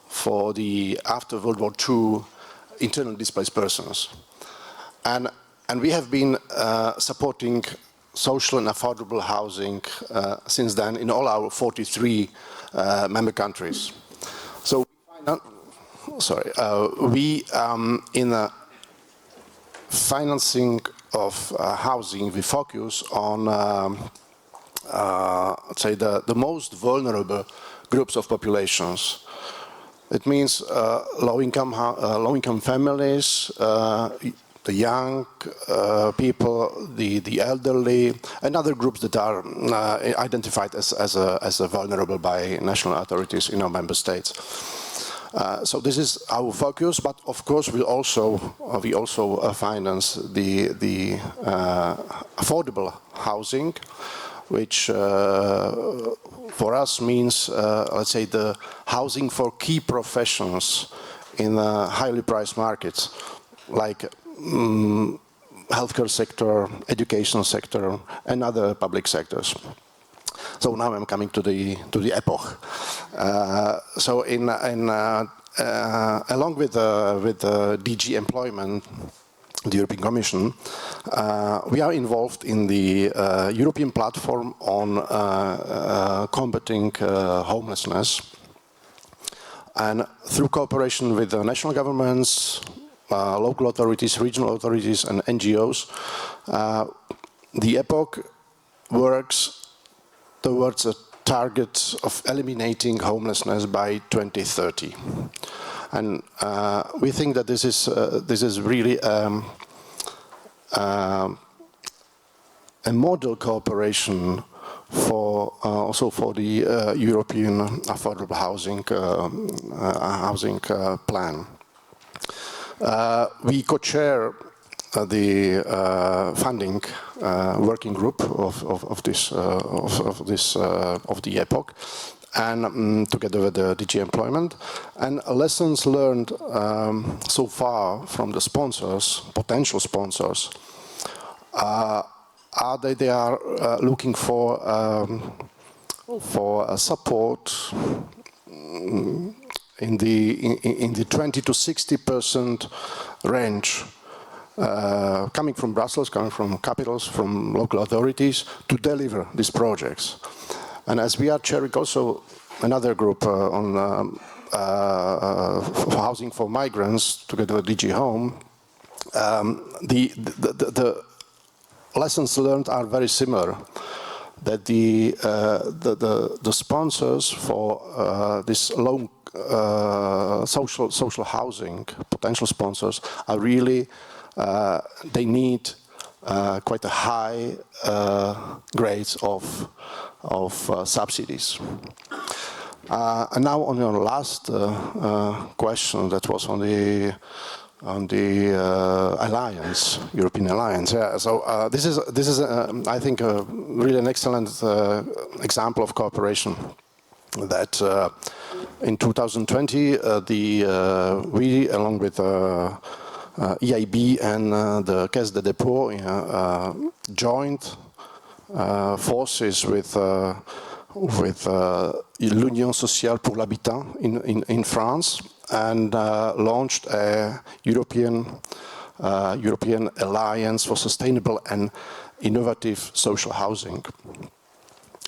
for the, after World War II, internally displaced persons. And we have been supporting social and affordable housing since then in all our 43 member countries. So, in financing of housing, we focus on, let's say, the most vulnerable groups of populations. It means low-income families, the young people, the elderly, and other groups that are identified as vulnerable by national authorities in our member states. So this is our focus, but of course we also finance the affordable housing, which for us means, let's say, the housing for key professions in highly priced markets, like healthcare sector, education sector, and other public sectors. So now I'm coming to the epoch. So along with DG Employment, the European Commission, we are involved in the European platform on combating homelessness. And through cooperation with the national governments, local authorities, regional authorities, and NGOs, the EPOC works towards a target of eliminating homelessness by 2030. And we think that this is really a model cooperation for also for the European affordable housing plan. We co-chair the funding working group of the EPOC, and together with the DG Employment, and lessons learned so far from the sponsors, potential sponsors, are they are looking for support in the 20 to 60% range, coming from Brussels, coming from capitals, from local authorities, to deliver these projects. And as we are chairing also another group on for housing for migrants, together with DG Home, the lessons learned are very similar. That the sponsors for this low social housing, potential sponsors, are really they need quite a high grades of subsidies. And now on your last question, that was on the alliance, European alliance. Yeah. So this is I think really an excellent example of cooperation. That in 2020 we, along with EIB and the Caisse de Dépôt, joined forces with l'Union Sociale pour l'Habitat in France, and launched a European Alliance for Sustainable and Innovative Social Housing.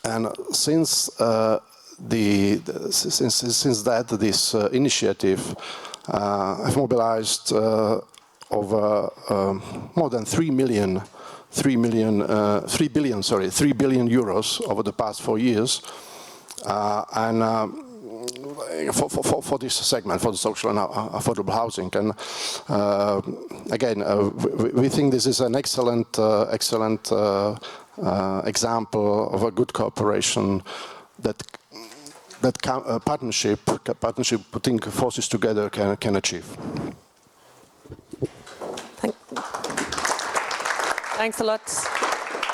And since that, this initiative have mobilized over more than 3 billion euros over the past 4 years, and for this segment, for the social and affordable housing. And again, we think this is an excellent example of a good cooperation that partnership putting forces together can achieve. Thanks a lot.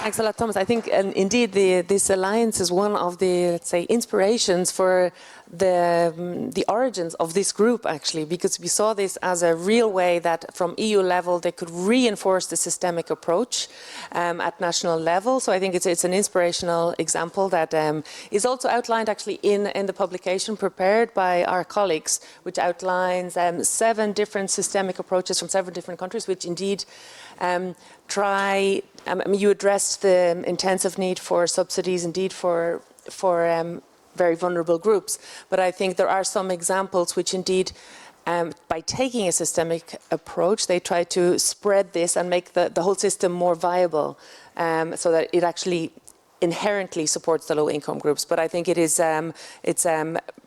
Thanks a lot, Thomas. I think, and indeed, this alliance is one of the, let's say, inspirations for the origins of this group, actually, because we saw this as a real way that from EU level they could reinforce the systemic approach at national level. So I think it's an inspirational example that is also outlined actually in the publication prepared by our colleagues, which outlines 7 different systemic approaches from 7 different countries, which indeed you addressed the intensive need for subsidies, indeed for very vulnerable groups. But I think there are some examples which indeed by taking a systemic approach, they try to spread this and make the whole system more viable, so that it actually inherently supports the low-income groups. But I think it is,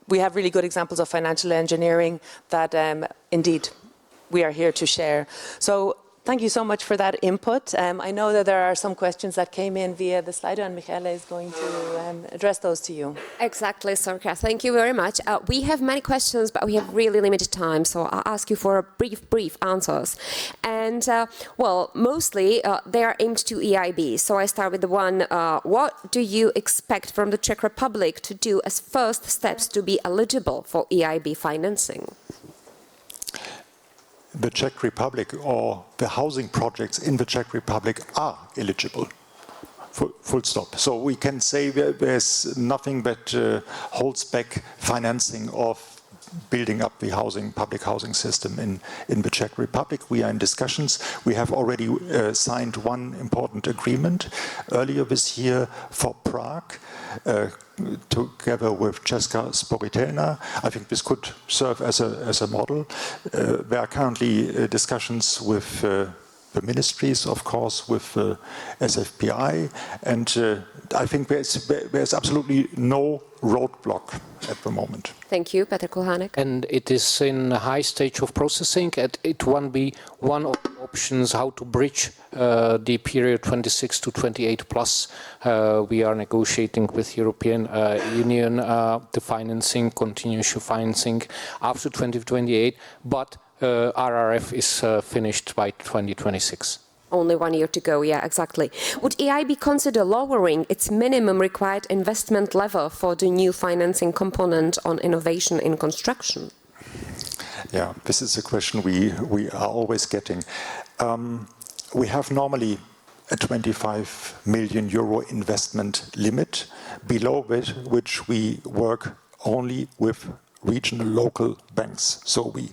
we have really good examples of financial engineering that indeed we are here to share. So thank you so much for that input. I know that there are some questions that came in via the Slido, and Michele is going to address those to you. Exactly, Sorka. Thank you very much. We have many questions, but we have really limited time, so I'll ask you for brief answers. And, well, mostly they are aimed to EIB. So I start with the one, what do you expect from the Czech Republic to do as first steps to be eligible for EIB financing? The Czech Republic or the housing projects in the Czech Republic are eligible. Full stop. So we can say there's nothing that holds back financing of building up the public housing system in the Czech Republic. We are in discussions. We have already signed one important agreement earlier this year for Prague, together with Česká sporitelna. I think this could serve as a model. There are currently discussions with the ministries, of course, with SFPI, and I think there's absolutely no roadblock at the moment. Thank you, Petr Kulhánek. And it is in a high stage of processing, and it will be one of the options how to bridge the period 26 to 28 plus. We are negotiating with European Union the financing, continuous financing after 2028, but RRF is finished by 2026. Only 1 year to go, yeah, exactly. Would EIB consider lowering its minimum required investment level for the new financing component on innovation in construction? Yeah, this is a question we are always getting. We have normally a 25 million euro investment limit, below which we work only with regional local banks. So we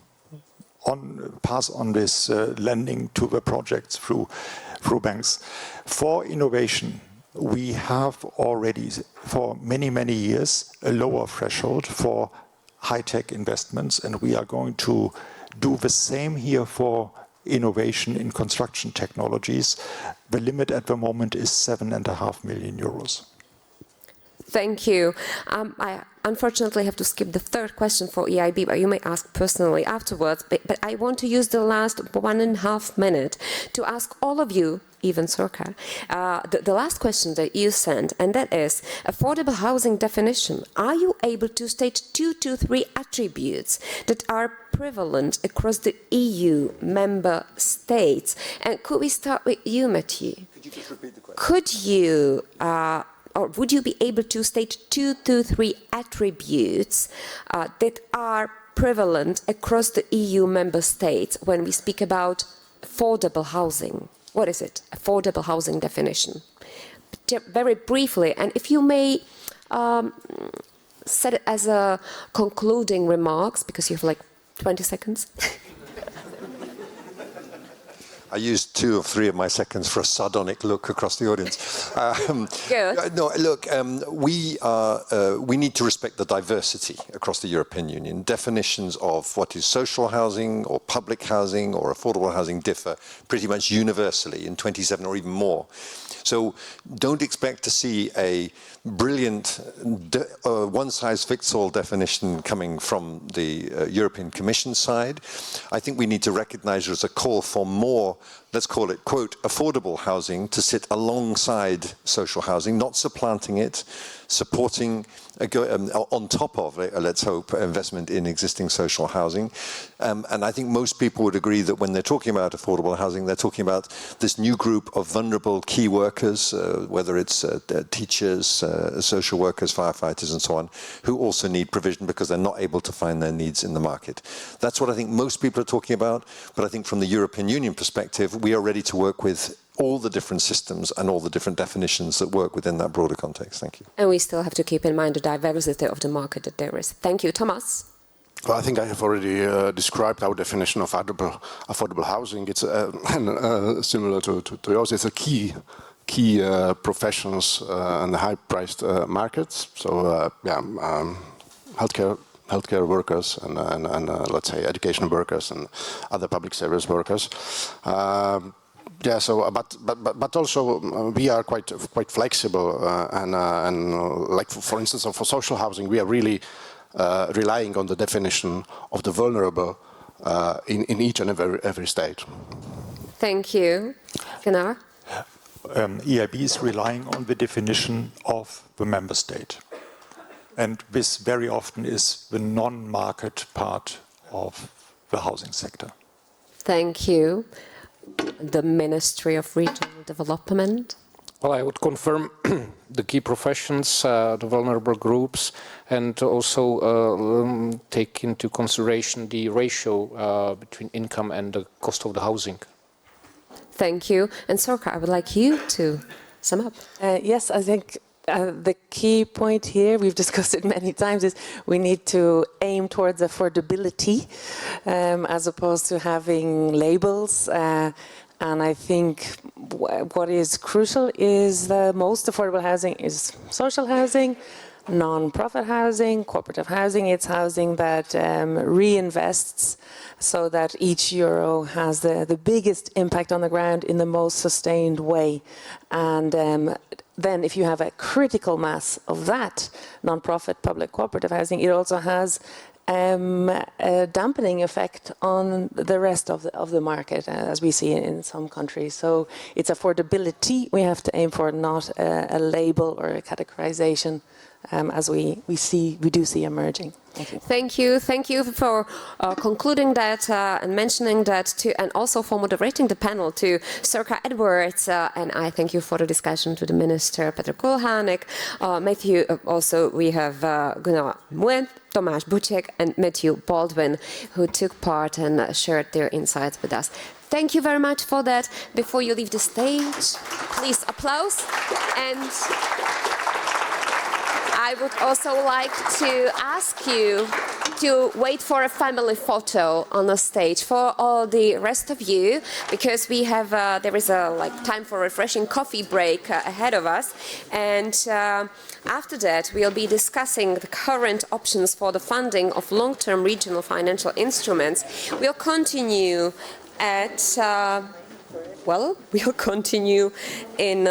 pass on this lending to the projects through banks. For innovation, we have already, for many years, a lower threshold for high-tech investments, and we are going to do the same here for innovation in construction technologies. The limit at the moment is 7.5 million euros. Thank you. I unfortunately have to skip the third question for EIB, but you may ask personally afterwards. But I want to use the last 1.5 minutes to ask all of you, even Sorka, the last question that you sent, and that is affordable housing definition. Are you able to state 2 to 3 attributes that are prevalent across the EU member states? And could we start with you, Mathieu? Could you just repeat the question? Could you or would you be able to state 2 to 3 attributes that are prevalent across the EU member states when we speak about affordable housing? What is it? Affordable housing definition. Very briefly, and if you may set it as a concluding remarks, because you have like 20 seconds. I used 2 or 3 of my seconds for a sardonic look across the audience. Good. No, look, we need to respect the diversity across the European Union. Definitions of what is social housing or public housing or affordable housing differ pretty much universally in 27 or even more. So don't expect to see a brilliant one-size-fits-all definition coming from the European Commission side. I think we need to recognize there's a call for more, let's call it, quote, affordable housing to sit alongside social housing, not supplanting it, supporting, on top of, let's hope, investment in existing social housing. And I think most people would agree that when they're talking about affordable housing, they're talking about this new group of vulnerable key workers, whether it's teachers, social workers, firefighters, and so on, who also need provision because they're not able to find their needs in the market. That's what I think most people are talking about. But I think from the European Union perspective, we are ready to work with all the different systems and all the different definitions that work within that broader context. Thank you. And we still have to keep in mind the diversity of the market that there is. Thank you, Thomas. Well, I think I have already described our definition of affordable housing. It's similar to yours. It's a key professions and high-priced markets. So, healthcare healthcare workers and let's say education workers and other public service workers. Yeah, so but also we are quite flexible and like for instance for social housing we are really relying on the definition of the vulnerable in each and every state. Thank you. Gunnar? EIB is relying on the definition of the member state. And this very often is the non-market part of the housing sector. Thank you. The Ministry of Regional Development. Well, I would confirm the key professions, the vulnerable groups, and also take into consideration the ratio between income and the cost of the housing. Thank you. And Sorka, I would like you to sum up. Yes, I think the key point here, we've discussed it many times, is we need to aim towards affordability as opposed to having labels. And I think what is crucial is the most affordable housing is social housing, non-profit housing, cooperative housing. It's housing that reinvests so that each euro has the biggest impact on the ground in the most sustained way. And then if you have a critical mass of that non-profit, public, cooperative housing, it also has a dampening effect on the rest of the market, as we see in some countries. So it's affordability we have to aim for, not a label or a categorization, as we do see emerging. Thank you. Thank you for concluding that and mentioning that too, and also for moderating the panel to Sorka Edwards, and I thank you for the discussion to the Minister Petr Kulhánek, Matthew. Also, we have Gunnar Muen, Tomáš Buček, and Matthew Baldwin, who took part and shared their insights with us. Thank you very much for that. Before you leave the stage, please applause. And I would also like to ask you to wait for a family photo on the stage for all the rest of you, because we have there is a time for refreshing coffee break ahead of us, and after that we'll be discussing the current options for the funding of long-term regional financial instruments. We'll continue at we'll continue in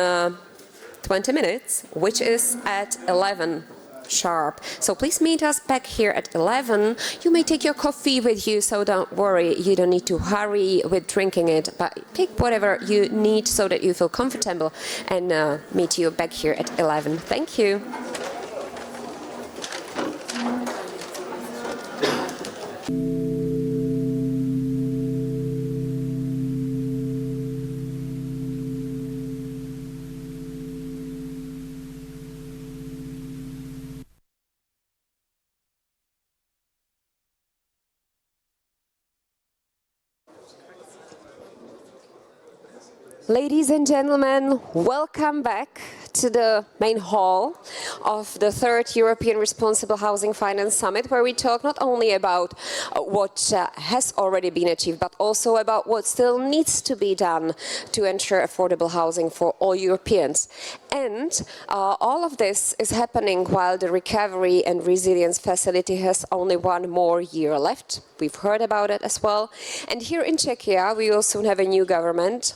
20 minutes, which is at 11 sharp. So please meet us back here at 11. You may take your coffee with you, so don't worry. You don't need to hurry with drinking it, but take whatever you need so that you feel comfortable, and meet you back here at 11. Thank you. Ladies and gentlemen, welcome back to the main hall of the third European Responsible Housing Finance Summit, where we talk not only about what has already been achieved, but also about what still needs to be done to ensure affordable housing for all Europeans. And all of this is happening while the Recovery and Resilience Facility has only one more year left. We've heard about it as well. And here in Czechia, we will soon have a new government.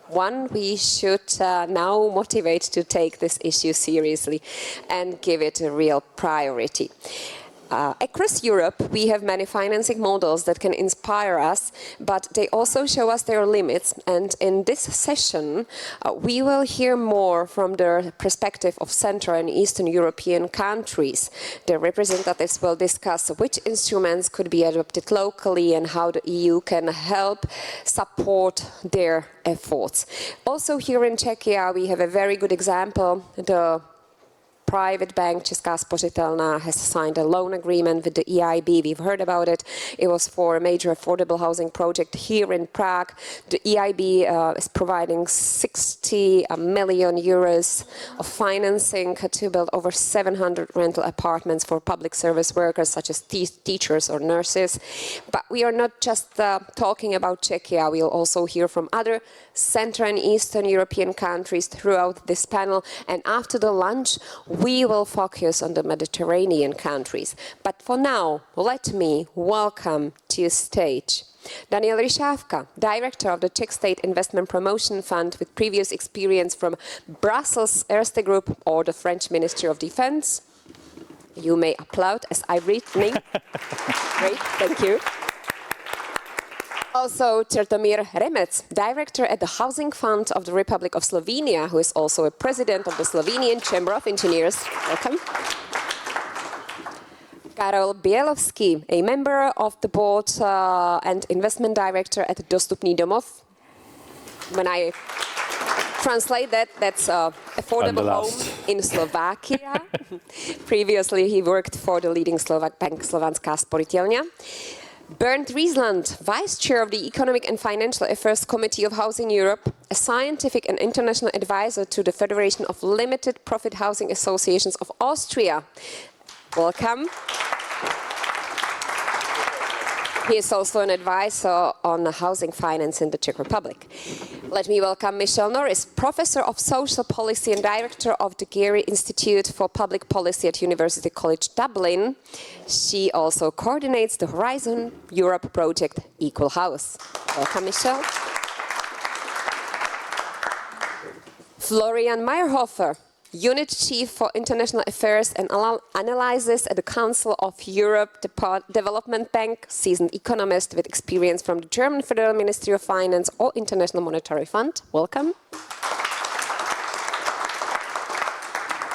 One we should now motivate to take this issue seriously and give it a real priority. Across Europe, we have many financing models that can inspire us, but they also show us their limits. And in this session, we will hear more from the perspective of Central and Eastern European countries. The representatives will discuss which instruments could be adopted locally and how the EU can help support their efforts. Also here in Czechia, we have a very good example. The private bank Česká spořitelna has signed a loan agreement with the EIB. We've heard about it. It was for a major affordable housing project here in Prague. The EIB is providing 60 million euros of financing to build over 700 rental apartments for public service workers such as teachers or nurses. But we are not just talking about Czechia. We'll also hear from other Central and Eastern European countries throughout this panel. And after the lunch, we will focus on the Mediterranean countries. But for now, let me welcome to the stage Daniel Ryszawka, Director of the Czech State Investment Promotion Fund with previous experience from Brussels Erste Group or the French Ministry of Defense. You may applaud as I read name. Great, thank you. Also, Čertomír Remec, Director at the Housing Fund of the Republic of Slovenia, who is also a President of the Slovenian Chamber of Engineers. Welcome. Karol Bielovský, a member of the board and investment director at Dostupný domov. When I translate that, that's affordable home in Slovakia. Previously, he worked for the leading Slovak bank, Slovanská sporiteľňa. Bernd Riesland, Vice Chair of the Economic and Financial Affairs Committee of Housing Europe, a scientific and international advisor to the Federation of Limited Profit Housing Associations of Austria. Welcome. He is also an advisor on housing finance in the Czech Republic. Let me welcome Michelle Norris, Professor of Social Policy and Director of the Geary Institute for Public Policy at University College Dublin. She also coordinates the Horizon Europe project Equal House. Welcome, Michelle. Florian Meyerhofer, Unit Chief for International Affairs and Analysis at the Council of Europe Development Bank, seasoned economist with experience from the German Federal Ministry of Finance or International Monetary Fund. Welcome.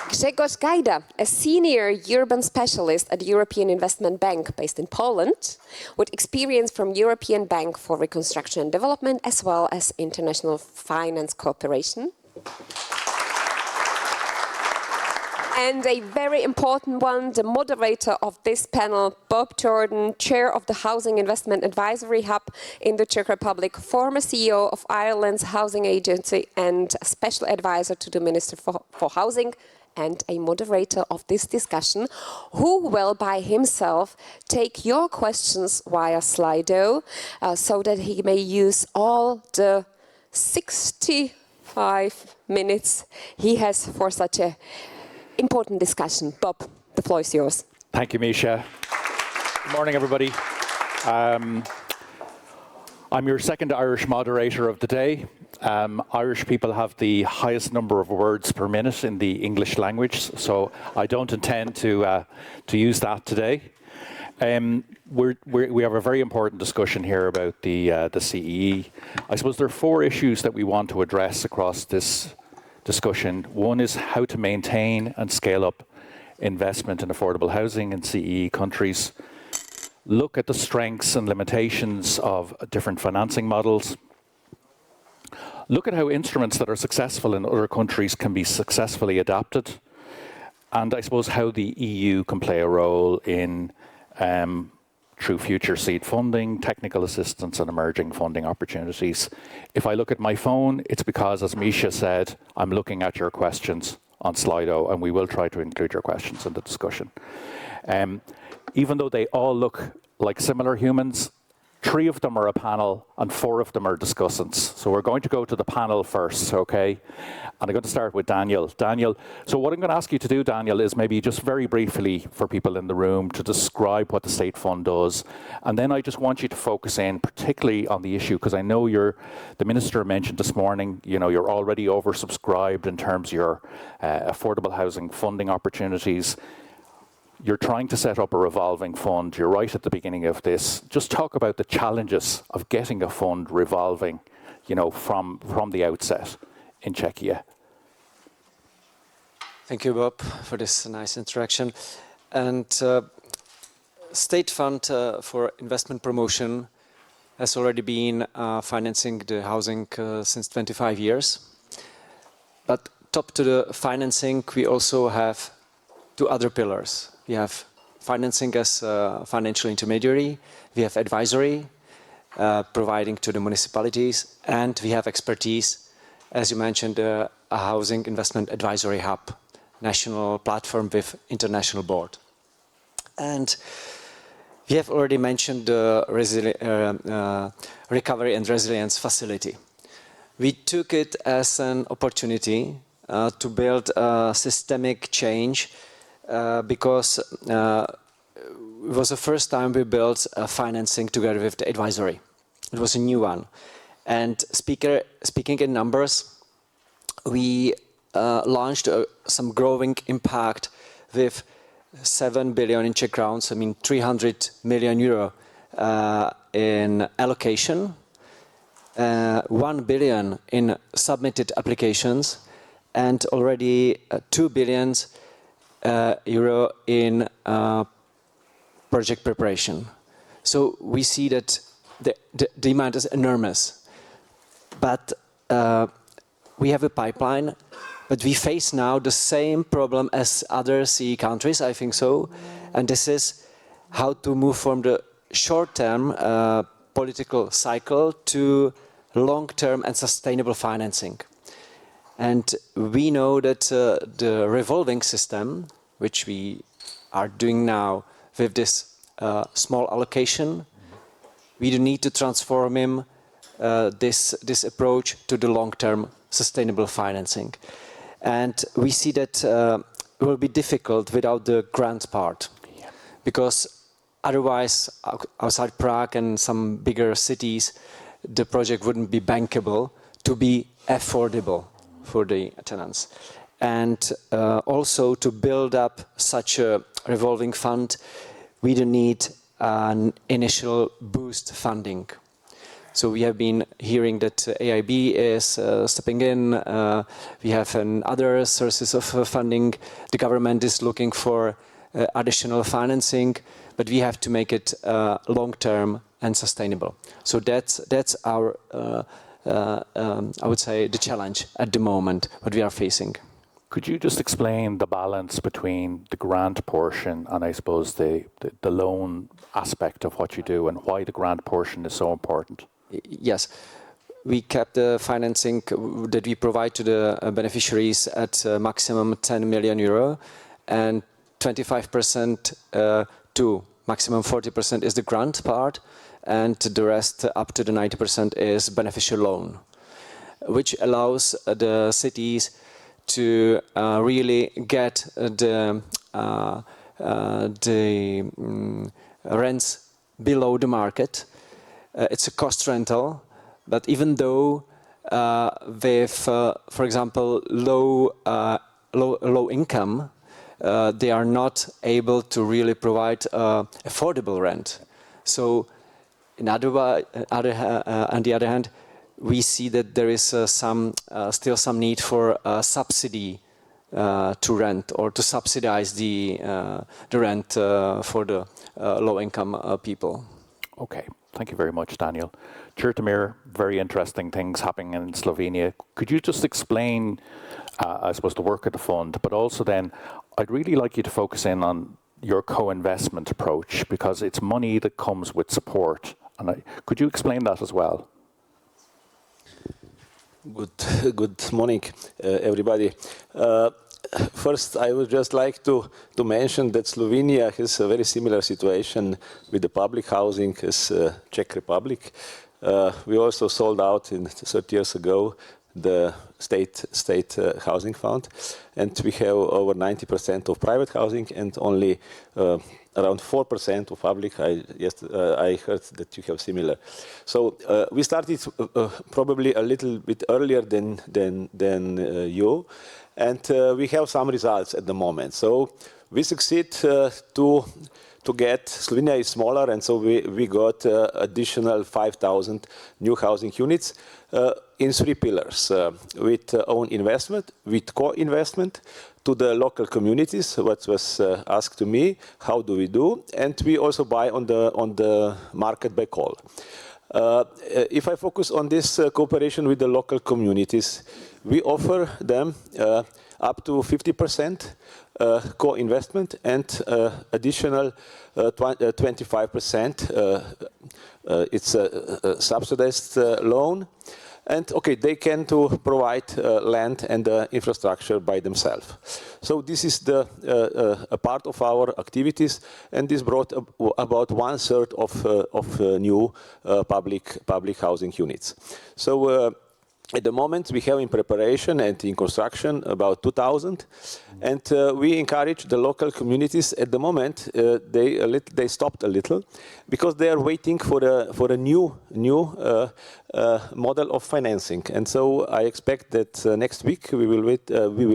Grzegorz Gajda, a senior urban specialist at the European Investment Bank based in Poland, with experience from European Bank for Reconstruction and Development as well as International Finance Cooperation. And a very important one, the moderator of this panel, Bob Jordan, Chair of the Housing Investment Advisory Hub in the Czech Republic, former CEO of Ireland's Housing Agency and Special Advisor to the Minister for Housing, and a moderator of this discussion, who will by himself take your questions via Slido so that he may use all the 65 minutes he has for such a important discussion. Bob, the floor is yours. Thank you, Misha. Good morning, everybody. I'm your second Irish moderator of the day. Irish people have the highest number of words per minute in the English language, so I don't intend to use that today. We have a very important discussion here about the CEE. I suppose there are four issues that we want to address across this discussion. One is how to maintain and scale up investment in affordable housing in CEE countries. Look at the strengths and limitations of different financing models. Look at how instruments that are successful in other countries can be successfully adapted. And I suppose how the EU can play a role in through future seed funding, technical assistance and emerging funding opportunities. If I look at my phone, it's because, as Misha said, I'm looking at your questions on Slido, and we will try to include your questions in the discussion. Even though they all look like similar humans, 3 of them are a panel and 4 of them are discussants. So we're going to go to the panel first, okay? And I'm going to start with Daniel. Daniel, so what I'm going to ask you to do, Daniel, is maybe just very briefly for people in the room to describe what the State Fund does. And then I just want you to focus in particularly on the issue, because I know the Minister mentioned this morning, you know, you're already oversubscribed in terms of your affordable housing funding opportunities. You're trying to set up a revolving fund. You're right at the beginning of this. Just talk about the challenges of getting a fund revolving, you know, from the outset in Czechia. Thank you, Bob, for this nice introduction. And State Fund for Investment Promotion has already been financing the housing since 25 years. But top to the financing, we also have 2 other pillars. We have financing as a financial intermediary, we have advisory, providing to the municipalities, and we have expertise, as you mentioned, a housing investment advisory hub, national platform with international board. And we have already mentioned the recovery and resilience facility. We took it as an opportunity to build a systemic change because it was the first time we built financing together with the advisory. It was a new one. And speaking in numbers, we launched some growing impact with 7 billion in Czech crowns, 300 million euro in allocation, 1 billion in submitted applications, and already 2 billion euro in project preparation. So we see that the demand is enormous. But we have a pipeline, but we face now the same problem as other CE countries, I think so. And this is how to move from the short-term political cycle to long-term and sustainable financing. And we know that the revolving system, which we are doing now with this small allocation, we do need to transform him this approach to the long-term sustainable financing. And we see that it will be difficult without the grant part, because otherwise, outside Prague and some bigger cities, the project wouldn't be bankable to be affordable for the tenants. And also to build up such a revolving fund, we do need an initial boost funding. So we have been hearing that AIB is stepping in. We have other sources of funding. The government is looking for additional financing, but we have to make it long-term and sustainable. So that's our, I would say, the challenge at the moment, what we are facing. Could you just explain the balance between the grant portion and I suppose the loan aspect of what you do and why the grant portion is so important? Yes, we kept the financing that we provide to the beneficiaries at maximum 10 million euro, and 25% to maximum 40% is the grant part, and the rest up to the 90% is beneficial loan, which allows the cities to really get the rents below the market. It's a cost rental, but even though with, for example, low income, they are not able to really provide affordable rent. So, on the other hand, we see that there is still some need for subsidy to rent or to subsidize the rent for the low-income people. Okay, thank you very much, Daniel. Chertomir, very interesting things happening in Slovenia. Could you just explain, I suppose, the work of the fund, but also then, I'd really like you to focus in on your co-investment approach, because it's money that comes with support. And could you explain that as well? Good morning, everybody. First, I would just like to mention that Slovenia has a very similar situation with the public housing as Czech Republic. We also sold out 30 years ago the state housing fund, and we have over 90% of private housing and only around 4% of public. I heard that you have similar. So we started probably a little bit earlier than you, and we have some results at the moment. So we succeed to get, Slovenia is smaller, and so we got additional 5,000 new housing units in 3 pillars, with own investment, with co-investment, to the local communities, what was asked to me, how do we do, and we also buy on the market by call. If I focus on this cooperation with the local communities, we offer them up to 50% co-investment and additional 25%. It's a subsidized loan. And okay, they can to provide land and infrastructure by themselves. So this is a part of our activities, and this brought about 1/3 of new public housing units. So At the moment, we have in preparation and in construction about 2,000, and we encourage the local communities. At the moment, they stopped a little because they are waiting for a new model of financing. And so I expect that next week we will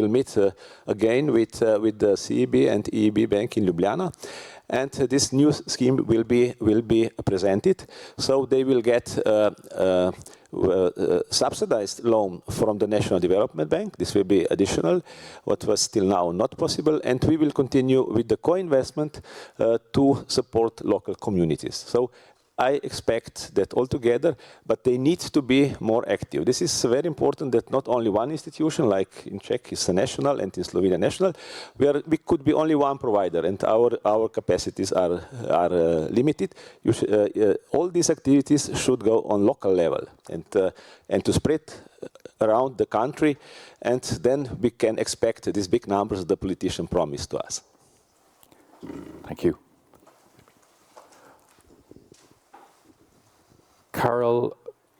meet again with the CEB and EIB Bank in Ljubljana. And this new scheme will be presented, so they will get subsidized loan from the National Development Bank. This will be additional, what was till now not possible, and we will continue with the co-investment to support local communities. So I expect that altogether, but they need to be more active. This is very important that not only one institution, like in Czech is a national and in Slovenia national, we could be only one provider, and our capacities are limited. All these activities should go on local level and to spread around the country, and then we can expect these big numbers the politician promised to us. Thank you. Carol,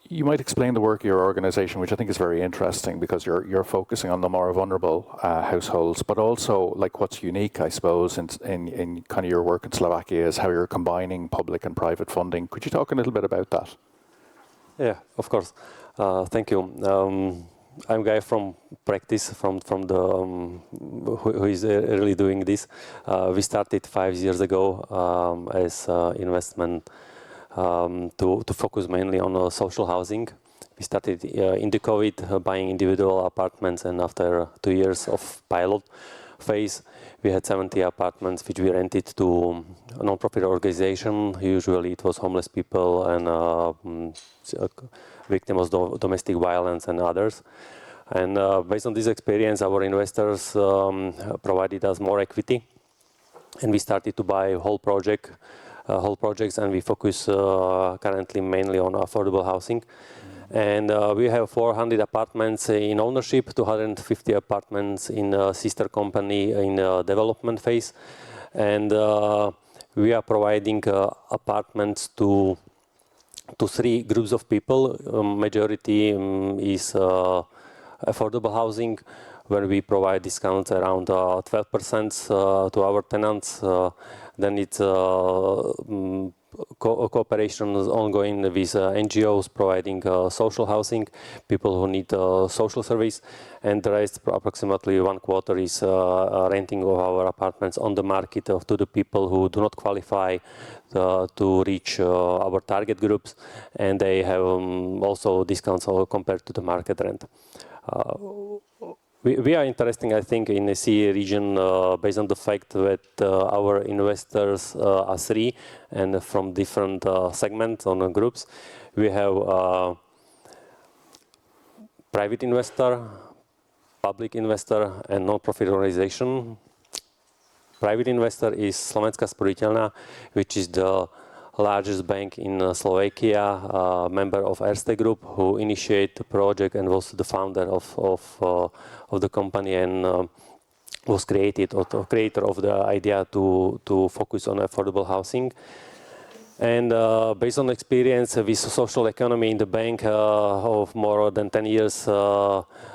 you might explain the work of your organization, which I think is very interesting because you're focusing on the more vulnerable households, but also like what's unique, I suppose, in kind of your work in Slovakia is how you're combining public and private funding. Could you talk a little bit about that? Yeah, of course. Thank you. I'm a guy from practice, from the who is really doing this. We started 5 years ago as investment. To focus mainly on social housing. We started in the COVID buying individual apartments, and after 2 years of pilot phase, we had 70 apartments which we rented to a non-profit organization. Usually it was homeless people and victims of domestic violence and others. And based on this experience, our investors provided us more equity, and we started to buy whole projects, and we focus currently mainly on affordable housing. And we have 400 apartments in ownership, 250 apartments in a sister company in development phase. And we are providing apartments to 3 groups of people. Majority is affordable housing, where we provide discounts around 12% to our tenants. Then it's cooperation is ongoing with NGOs providing social housing, people who need social service, and the rest, approximately 1/4, is renting of our apartments on the market to the people who do not qualify to reach our target groups, and they have also discounts compared to the market rent. We are interesting, I think, in the CEE region based on the fact that our investors are 3 and from different segments on groups. We have private investor, public investor, and non-profit organization. Private investor is Slovenská sporiteľňa, which is the largest bank in Slovakia, member of Erste Group, who initiated the project and was the founder of the company and was creator of the idea to focus on affordable housing. And based on experience with social economy in the bank of more than 10 years,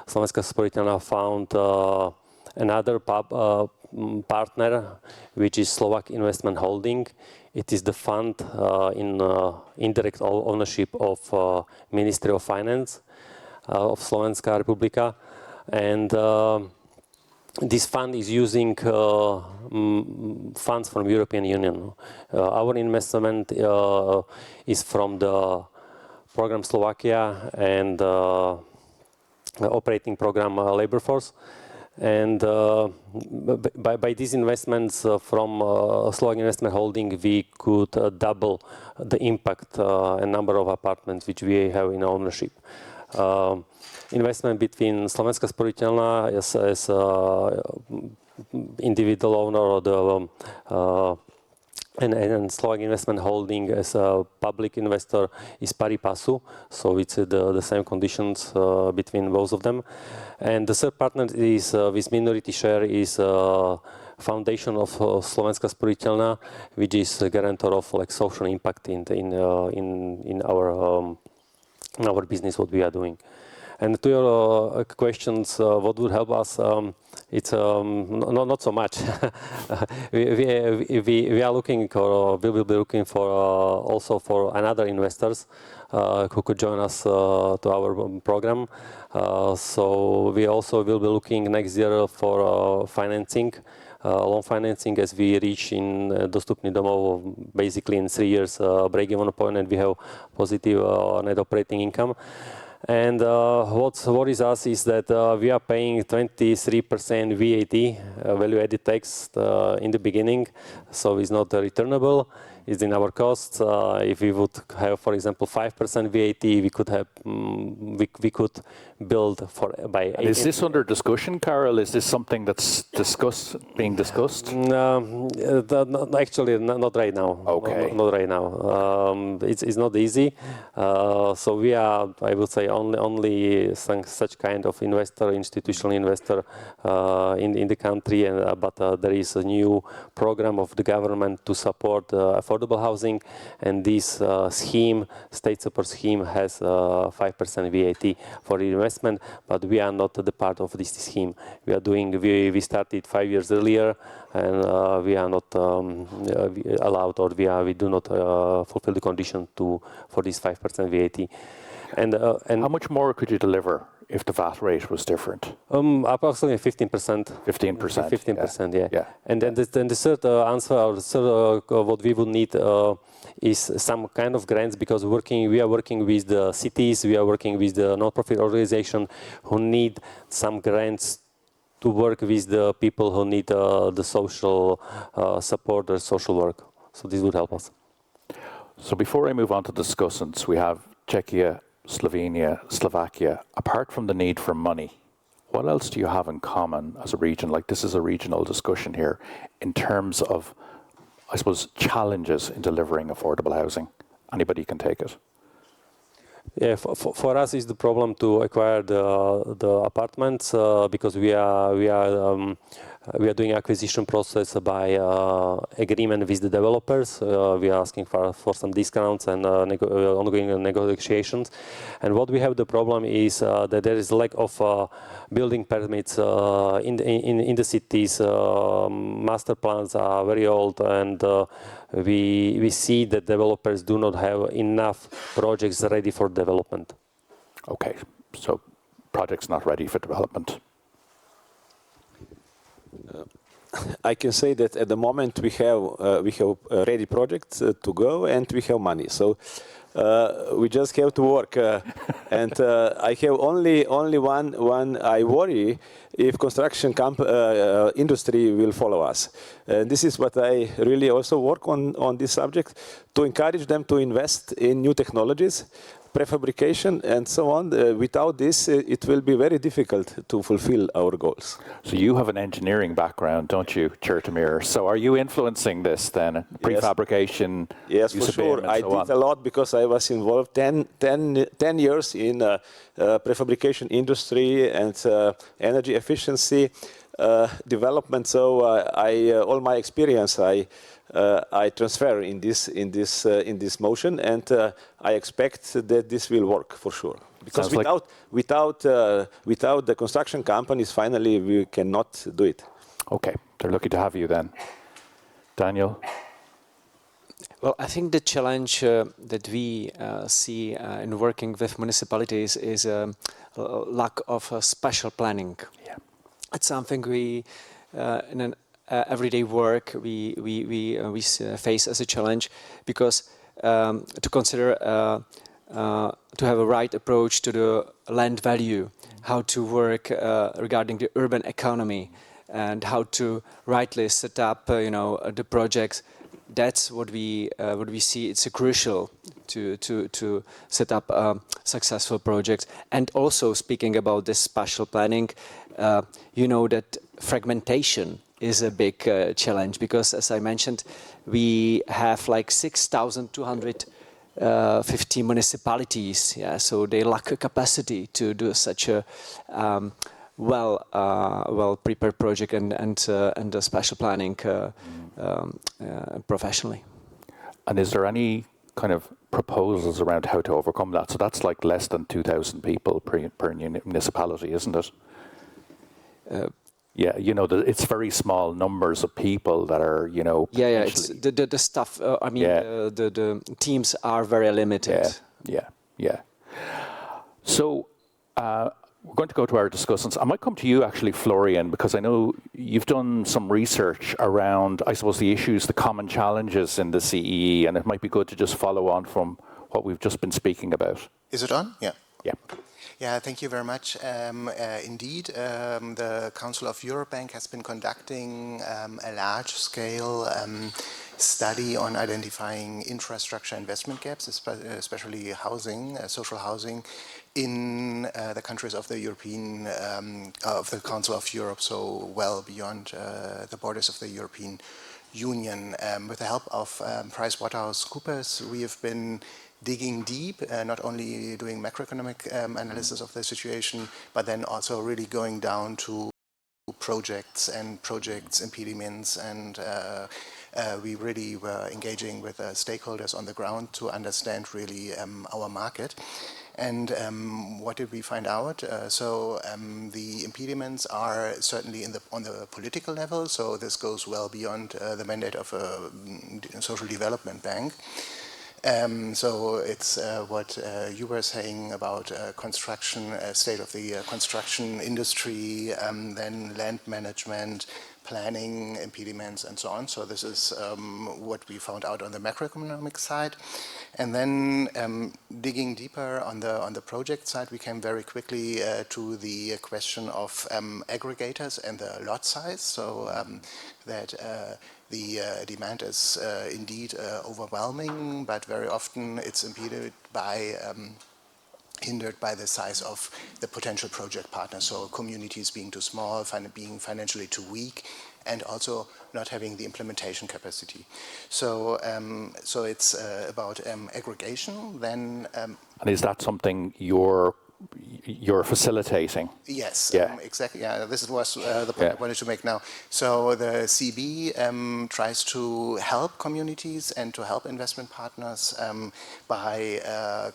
Slovenská sporiteľňa found another partner, which is Slovak Investment Holding. It is the fund in indirect ownership of Ministry of Finance of Slovenská republika. And this fund is using funds from European Union. Our investment is from the program Slovakia and operating program Labor Force. And by these investments from Slovak Investment Holding, we could double the impact and number of apartments which we have in ownership. Investment between Slovenská sporiteľňa as individual owner and Slovak Investment Holding as a public investor is pari passu, so it's the same conditions between both of them. And the third partner is with minority share is foundation of Slovenská sporiteľňa, which is a guarantor of like social impact in our business what we are doing. And to your questions, what would help us? It's not so much. we are looking, or we will be looking for also for another investors who could join us to our program. So we also will be looking next year for financing. Loan financing, as we reach in Dostupný domov basically in 3 years break-even point, and we have positive net operating income. And what worries us is that we are paying 23% VAT, value-added tax, in the beginning, so it's not returnable. It's in our costs. If we would have, for example, 5% VAT, we could have we could build for by. And is this under discussion, Karol? Is this something that's being discussed? Actually, not right now. Okay. Not right now. It's not easy. So we are, I would say, only such kind of investor, institutional investor in the country. And but there is a new program of the government to support affordable housing, and this scheme, state support scheme, has 5% VAT for investment. But we are not the part of this scheme. We started 5 years earlier, and we are not allowed, or we do not fulfill the condition for this 5% VAT. And how much more could you deliver if the VAT rate was different? Approximately 15%. 15%. 15%, yeah. Yeah. And then the third answer, or the third, what we would need is some kind of grants, because we are working with the cities, we are working with the non-profit organization who need some grants to work with the people who need the social support or social work. So this would help us. So before I move on to discussants, we have Czechia, Slovenia, Slovakia. Apart from the need for money, what else do you have in common as a region? Like, this is a regional discussion here in terms of, I suppose, challenges in delivering affordable housing. Anybody can take it. Yeah, for us is the problem to acquire the apartments because we are doing acquisition process by agreement with the developers. We are asking for some discounts and ongoing negotiations. And what we have the problem is that there is lack of building permits in the cities. Master plans are very old, and we see that developers do not have enough projects ready for development. Okay, so projects not ready for development. I can say that at the moment we have ready projects to go, and we have money. So we just have to work. And I have only one I worry if construction industry will follow us. This is what I really also work on this subject, to encourage them to invest in new technologies, prefabrication and so on. Without this, it will be very difficult to fulfill our goals. So you have an engineering background, don't you, Chertomir? So are you influencing this then? Prefabrication? Yes, for sure. I did a lot because I was involved 10 years in prefabrication industry and energy efficiency development. So all my experience I transfer in this motion, and I expect that this will work for sure. Because without the construction companies, finally we cannot do it. Okay, they're lucky to have you then, Daniel. Well, I think the challenge that we see in working with municipalities is a lack of special planning. Yeah. It's something we in an everyday work we face as a challenge, because to consider to have a right approach to the land value, how to work regarding the urban economy, and how to rightly set up the projects. That's what we see. It's crucial to set up successful projects. And also, speaking about this spatial planning, that fragmentation is a big challenge, because, as I mentioned, we have like 6,250 municipalities. Yeah, so they lack a capacity to do such a well prepared project and spatial planning professionally. And is there any kind of proposals around how to overcome that. So that's like less than 2,000 people per municipality, isn't it? Yeah, you know, it's very small numbers of people that are, you know. Yeah, it's the stuff. I mean, the teams are very limited. Yeah. So we're going to go to our discussants. I might come to you actually, Florian, because I know you've done some research around, I suppose, the issues, the common challenges in the CEE, and it might be good to just follow on from what we've just been speaking about. Is it on? Yeah. Yeah. Yeah, thank you very much. Indeed, the Council of Europe Bank has been conducting a large-scale study on identifying infrastructure investment gaps, especially housing, social housing, in the countries of the European, of the Council of Europe, so well beyond the borders of the European Union. With the help of PricewaterhouseCoopers, we have been digging deep, not only doing macroeconomic analysis of the situation, but then also really going down to projects impediments, and we really were engaging with stakeholders on the ground to understand really our market. And what did we find out? The impediments are certainly on the political level, so this goes well beyond the mandate of a social development bank. So it's what you were saying about construction, state of the construction industry, then land management, planning impediments, and so on. So this is what we found out on the macroeconomic side. And then digging deeper on the project side, we came very quickly to the question of aggregators and the lot size. So that the demand is indeed overwhelming, but very often it's impeded by hindered by the size of the potential project partner. So communities being too small, being financially too weak, and also not having the implementation capacity. So so it's about aggregation. Then and is that something you're facilitating? Yes, yeah. Exactly. Yeah, this was the point I wanted to make now. So the CB tries to help communities and to help investment partners by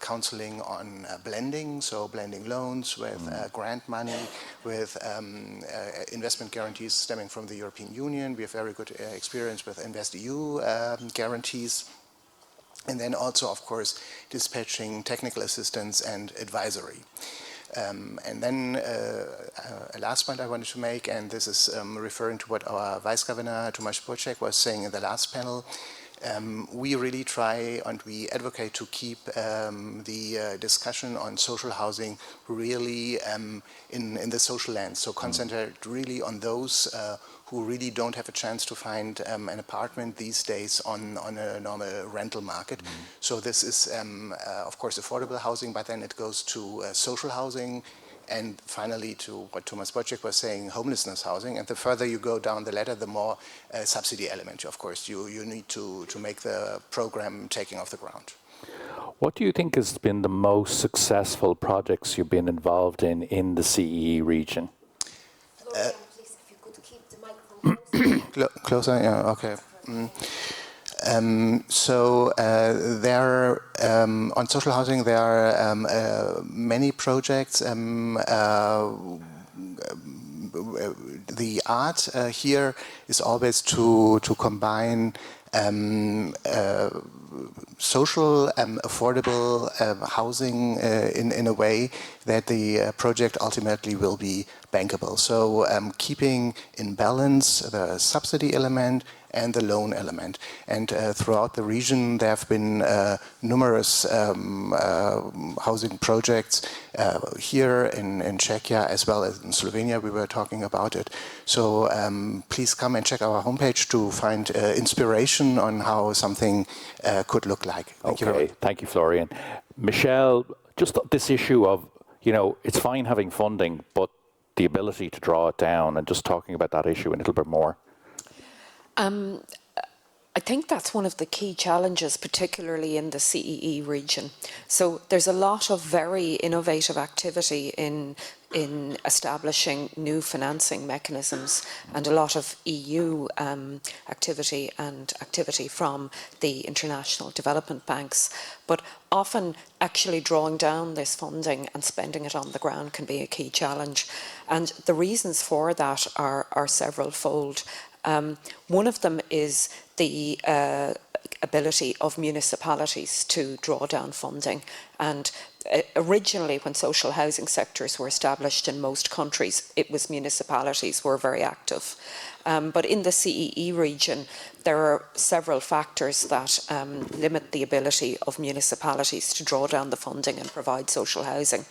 counseling on blending, so blending loans with grant money, with investment guarantees stemming from the European Union. We have very good experience with InvestEU guarantees. And then also, of course, dispatching technical assistance and advisory. And then a last point I wanted to make, and this is referring to what our Vice Governor Tomáš Polčák was saying in the last panel. We really try and we advocate to keep the discussion on social housing really in the social lens, so concentrate really on those who really don't have a chance to find an apartment these days on a normal rental market. So this is, of course, affordable housing, but then it goes to social housing, and finally to what Tomáš Polčák was saying, homelessness housing. And the further you go down the ladder, the more subsidy element, of course, you need to make the program taking off the ground. What do you think has been the most successful projects you've been involved in the CEE region? Closer, yeah, okay. So there, on social housing, there are many projects. The art here is always to combine social, affordable housing in a way that the project ultimately will be bankable. So keeping in balance the subsidy element and the loan element. And throughout the region, there have been numerous housing projects here in Czechia as well as in Slovenia. We were talking about it. So please come and check our homepage to find inspiration on how something could look like. Thank you. Thank you, Florian. Michelle, just this issue of, you know, it's fine having funding, but the ability to draw it down, and just talking about that issue a little bit more. I think that's one of the key challenges, particularly in the CEE region. So there's a lot of very innovative activity in in establishing new financing mechanisms and a lot of EU activity and activity from the international development banks. But often actually drawing down this funding and spending it on the ground can be a key challenge. And the reasons for that are several-fold. One of them is the ability of municipalities to draw down funding. And originally, when social housing sectors were established in most countries, it was municipalities were very active. But in the CEE region, there are several factors that limit the ability of municipalities to draw down the funding and provide social housing.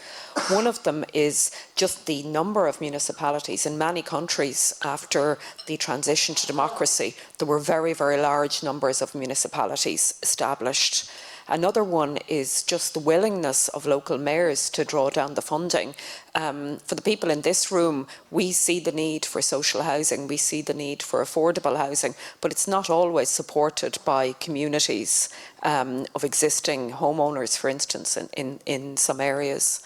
One of them is just the number of municipalities. In many countries, after the transition to democracy, there were very, very large numbers of municipalities established. Another one is just the willingness of local mayors to draw down the funding. For the people in this room, we see the need for social housing, we see the need for affordable housing, but it's not always supported by communities of existing homeowners, for instance, in some areas.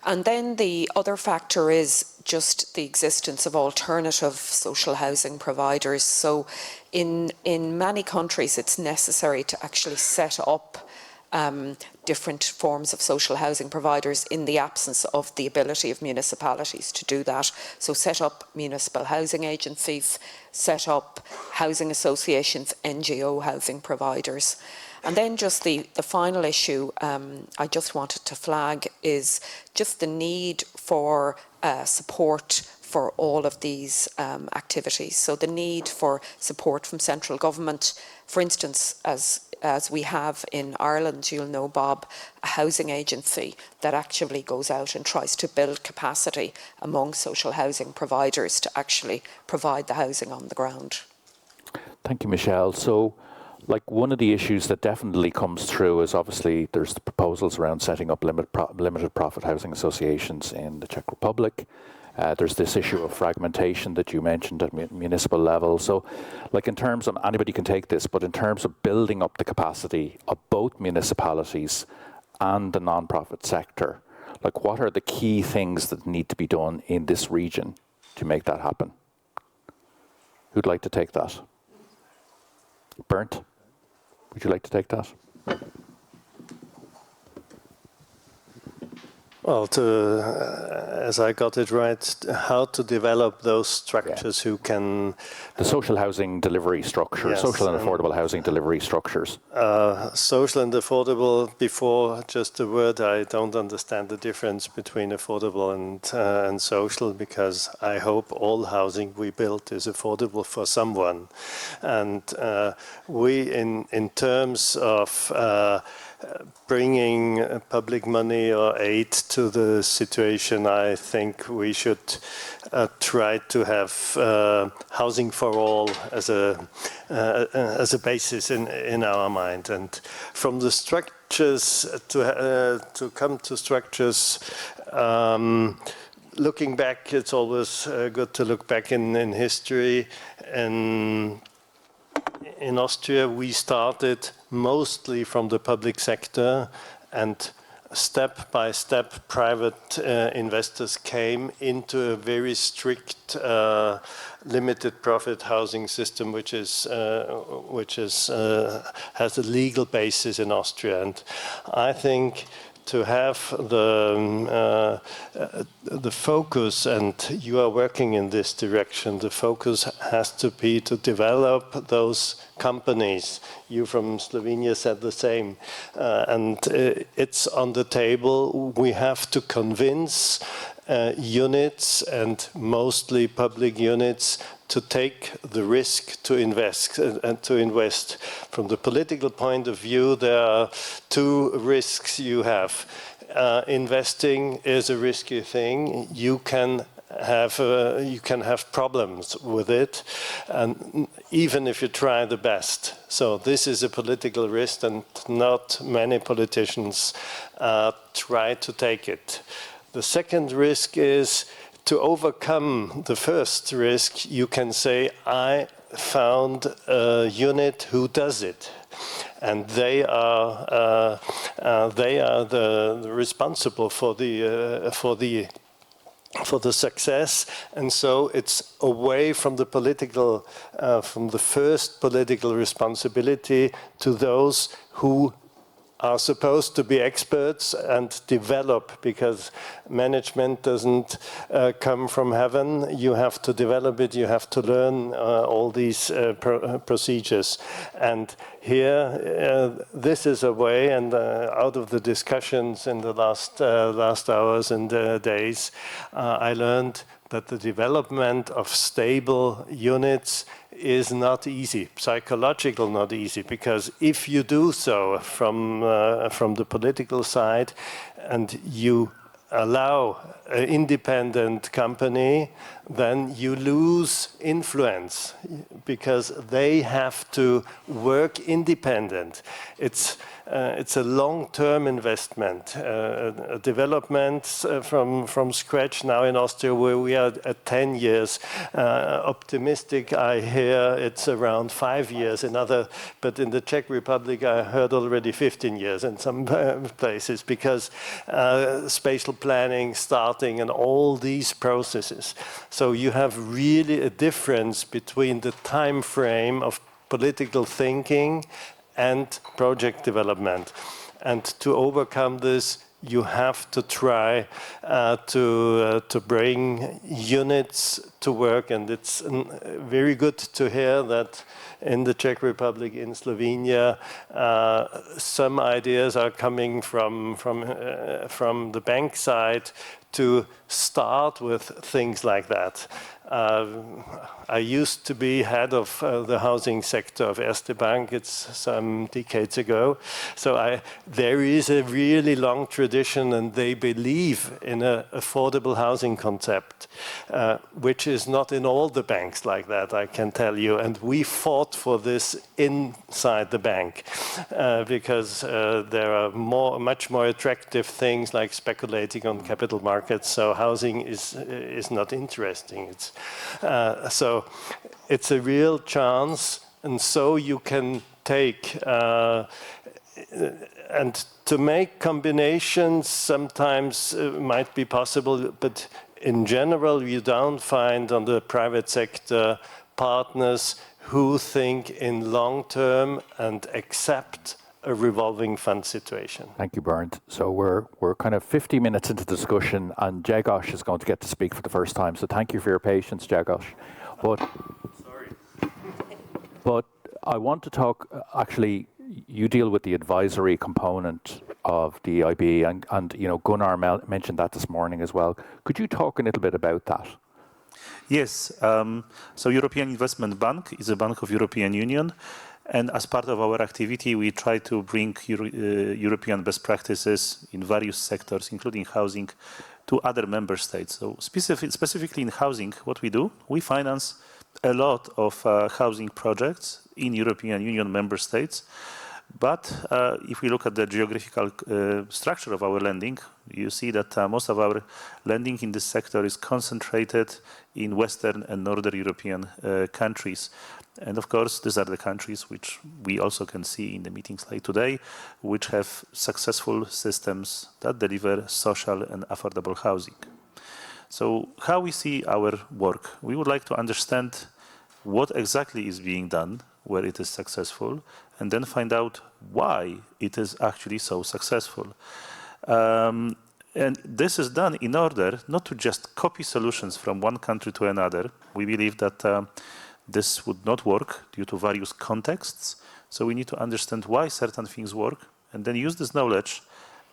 And then the other factor is just the existence of alternative social housing providers. So in many countries, it's necessary to actually set up different forms of social housing providers in the absence of the ability of municipalities to do that. So set up municipal housing agencies, set up housing associations, NGO housing providers. And then just the final issue I just wanted to flag is just the need for support for all of these activities. So the need for support from central government, for instance, as we have in Ireland, you'll know, Bob, a housing agency that actually goes out and tries to build capacity among social housing providers to actually provide the housing on the ground. Thank you, Michelle. So, like, one of the issues that definitely comes through is obviously there's the proposals around setting up limited profit housing associations in the Czech Republic. There's this issue of fragmentation that you mentioned at municipal level. So, like, in terms of, anybody can take this, but in terms of building up the capacity of both municipalities and the non-profit sector, like, what are the key things that need to be done in this region to make that happen? Who'd like to take that? Bernd, would you like to take that? Well, as I got it right, how to develop those structures who can... The social housing delivery structure, yes, social and affordable housing delivery structures. Social and affordable, before just a word, I don't understand the difference between affordable and social, because I hope all housing we build is affordable for someone. And we, in terms of bringing public money or aid to the situation, I think we should try to have housing for all as a basis in our mind. And from the structures to come to structures, looking back, it's always good to look back in history. And in Austria, we started mostly from the public sector, and step by step, private investors came into a very strict limited profit housing system, which has a legal basis in Austria. And I think to have the focus, and you are working in this direction, the focus has to be to develop those companies. You from Slovenia said the same. And it's on the table. We have to convince units, and mostly public units, to take the risk to invest and to invest. From the political point of view, there are two risks you have. Investing is a risky thing. You can have problems with it, and even if you try the best. So this is a political risk, and not many politicians try to take it. The second risk is to overcome the first risk. You can say, I found a unit who does it, and they are the responsible for the for the success, and so it's away from the political, from the first political responsibility to those who are supposed to be experts and develop, because management doesn't come from heaven. You have to develop it, you have to learn all these procedures. And here, this is a way, and out of the discussions in the last hours and days, I learned that the development of stable units is not easy, psychological not easy, because if you do so from the political side and you allow an independent company, then you lose influence because they have to work independent. It's a long-term investment, development from scratch now in Austria, where we are at 10 years. Optimistic, I hear it's around 5 years. But in the Czech Republic, I heard already 15 years in some places, because spatial planning, starting, and all these processes. So you have really a difference between the time frame of political thinking and project development. And to overcome this, you have to try to bring units to work. And it's very good to hear that in the Czech Republic, in Slovenia, some ideas are coming from the bank side to start with things like that. I used to be head of the housing sector of Erste Bank. It's some decades ago. So there is a really long tradition, and they believe in an affordable housing concept, which is not in all the banks like that, I can tell you. And we fought for this inside the bank because there are much more attractive things like speculating on capital markets. So housing is not interesting. So it's a real chance, and so you can take and to make combinations sometimes might be possible, but in general you don't find on the private sector partners who think in long term and accept a revolving fund situation. Thank you, Bernd. So we're kind of 50 minutes into the discussion, and Jagos is going to get to speak for the first time. So thank you for your patience, Jagos. But I want to talk, actually, you deal with the advisory component of the EIB, and you know, Gunnar mentioned that this morning as well. Could you talk a little bit about that? Yes. So European Investment Bank is a bank of European Union. And as part of our activity, we try to bring European best practices in various sectors, including housing, to other member states. So specifically in housing, what we do, we finance a lot of housing projects in European Union member states. But if we look at the geographical structure of our lending, you see that most of our lending in this sector is concentrated in Western and Northern European countries. And of course, these are the countries which we also can see in the meetings like today, which have successful systems that deliver social and affordable housing. So how we see our work? We would like to understand what exactly is being done where it is successful, and then find out why it is actually so successful. And this is done in order not to just copy solutions from one country to another. We believe that this would not work due to various contexts. So we need to understand why certain things work, and then use this knowledge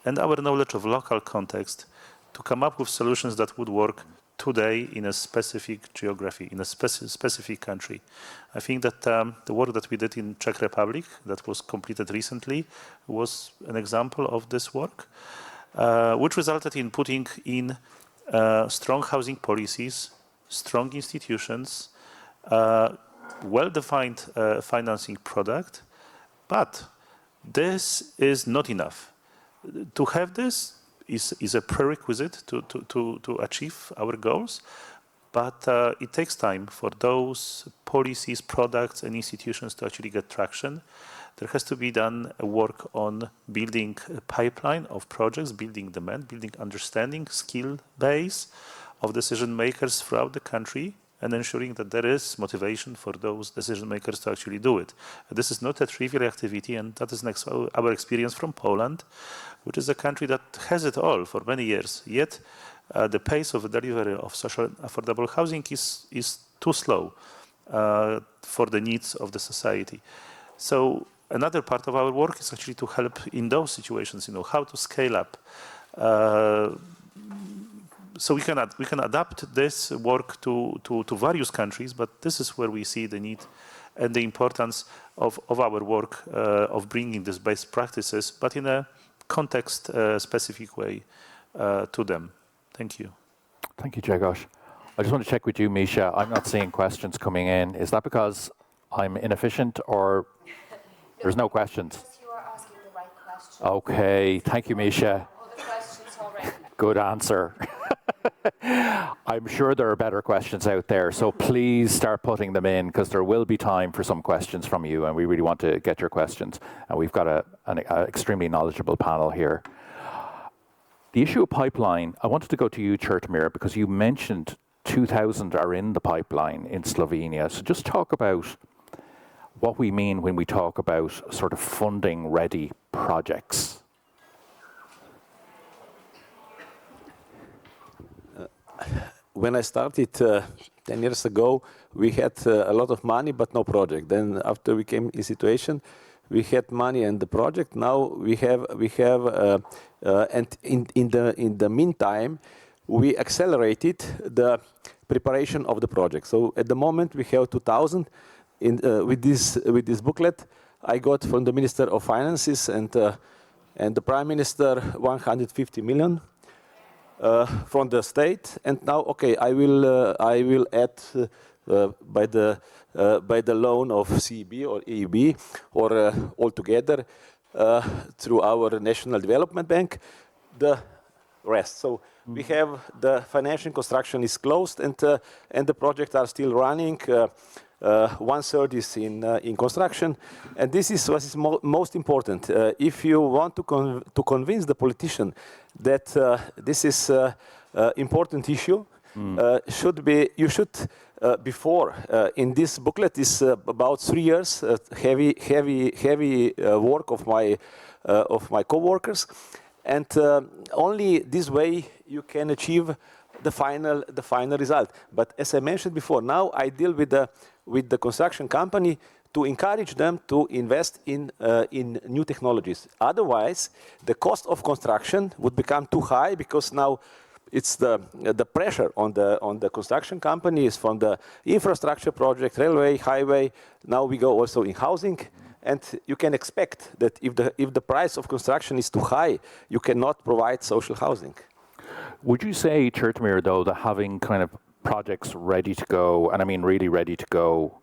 and our knowledge of local context to come up with solutions that would work today in a specific geography, in a specific country. I think that the work that we did in Czech Republic, that was completed recently, was an example of this work, which resulted in putting in strong housing policies, strong institutions, well-defined financing product, but this is not enough. To have this is a prerequisite to achieve our goals, but it takes time for those policies, products, and institutions to actually get traction. There has to be done work on building a pipeline of projects, building demand, building understanding, skill base of decision makers throughout the country and ensuring that there is motivation for those decision makers to actually do it. This is not a trivial activity, and that is our experience from Poland, which is a country that has it all for many years. Yet the pace of the delivery of social affordable housing is too slow for the needs of the society. So another part of our work is actually to help in those situations, how to scale up. So we can adapt this work to various countries, but this is where we see the need and the importance of our work of bringing these best practices, but in a context-specific way to them. Thank you. Thank you, Grzegorz. I just want to check with you, Misha. I'm not seeing questions coming in. Is that because I'm inefficient or there's no questions? You are asking the right question. Okay, thank you, Misha. All the questions already. Good answer. I'm sure there are better questions out there, so please start putting them in because there will be time for some questions from you, and we really want to get your questions. And we've got an extremely knowledgeable panel here. The issue of pipeline, I wanted to go to you, Chertomir, because you mentioned 2,000 are in the pipeline in Slovenia. So just talk about what we mean when we talk about sort of funding-ready projects. When I started 10 years ago, we had a lot of money but no project. Then after we came in situation, we had money and the project. Now we have, and in the meantime, we accelerated the preparation of the project. So at the moment we have 2,000. With this booklet, I got from the Minister of Finances and the Prime Minister 150 million. From the state, and now I will add by the loan of CEB or EIB or altogether through our National Development Bank the rest. So we have the financial construction is closed and the projects are still running. 1/3 is in construction, and this is what is most important. If you want to convince the politician that this is important issue, you should before in this booklet is about 3 years heavy work of my co-workers, and only this way you can achieve the final result. But as I mentioned before, now I deal with the construction company to encourage them to invest in new technologies. Otherwise, the cost of construction would become too high because now it's the pressure on the construction companies from the infrastructure project, railway, highway. Now we go also in housing, and you can expect that if the price of construction is too high, you cannot provide social housing. Would you say, Chertomir, though, that having kind of projects ready to go, and I mean really ready to go,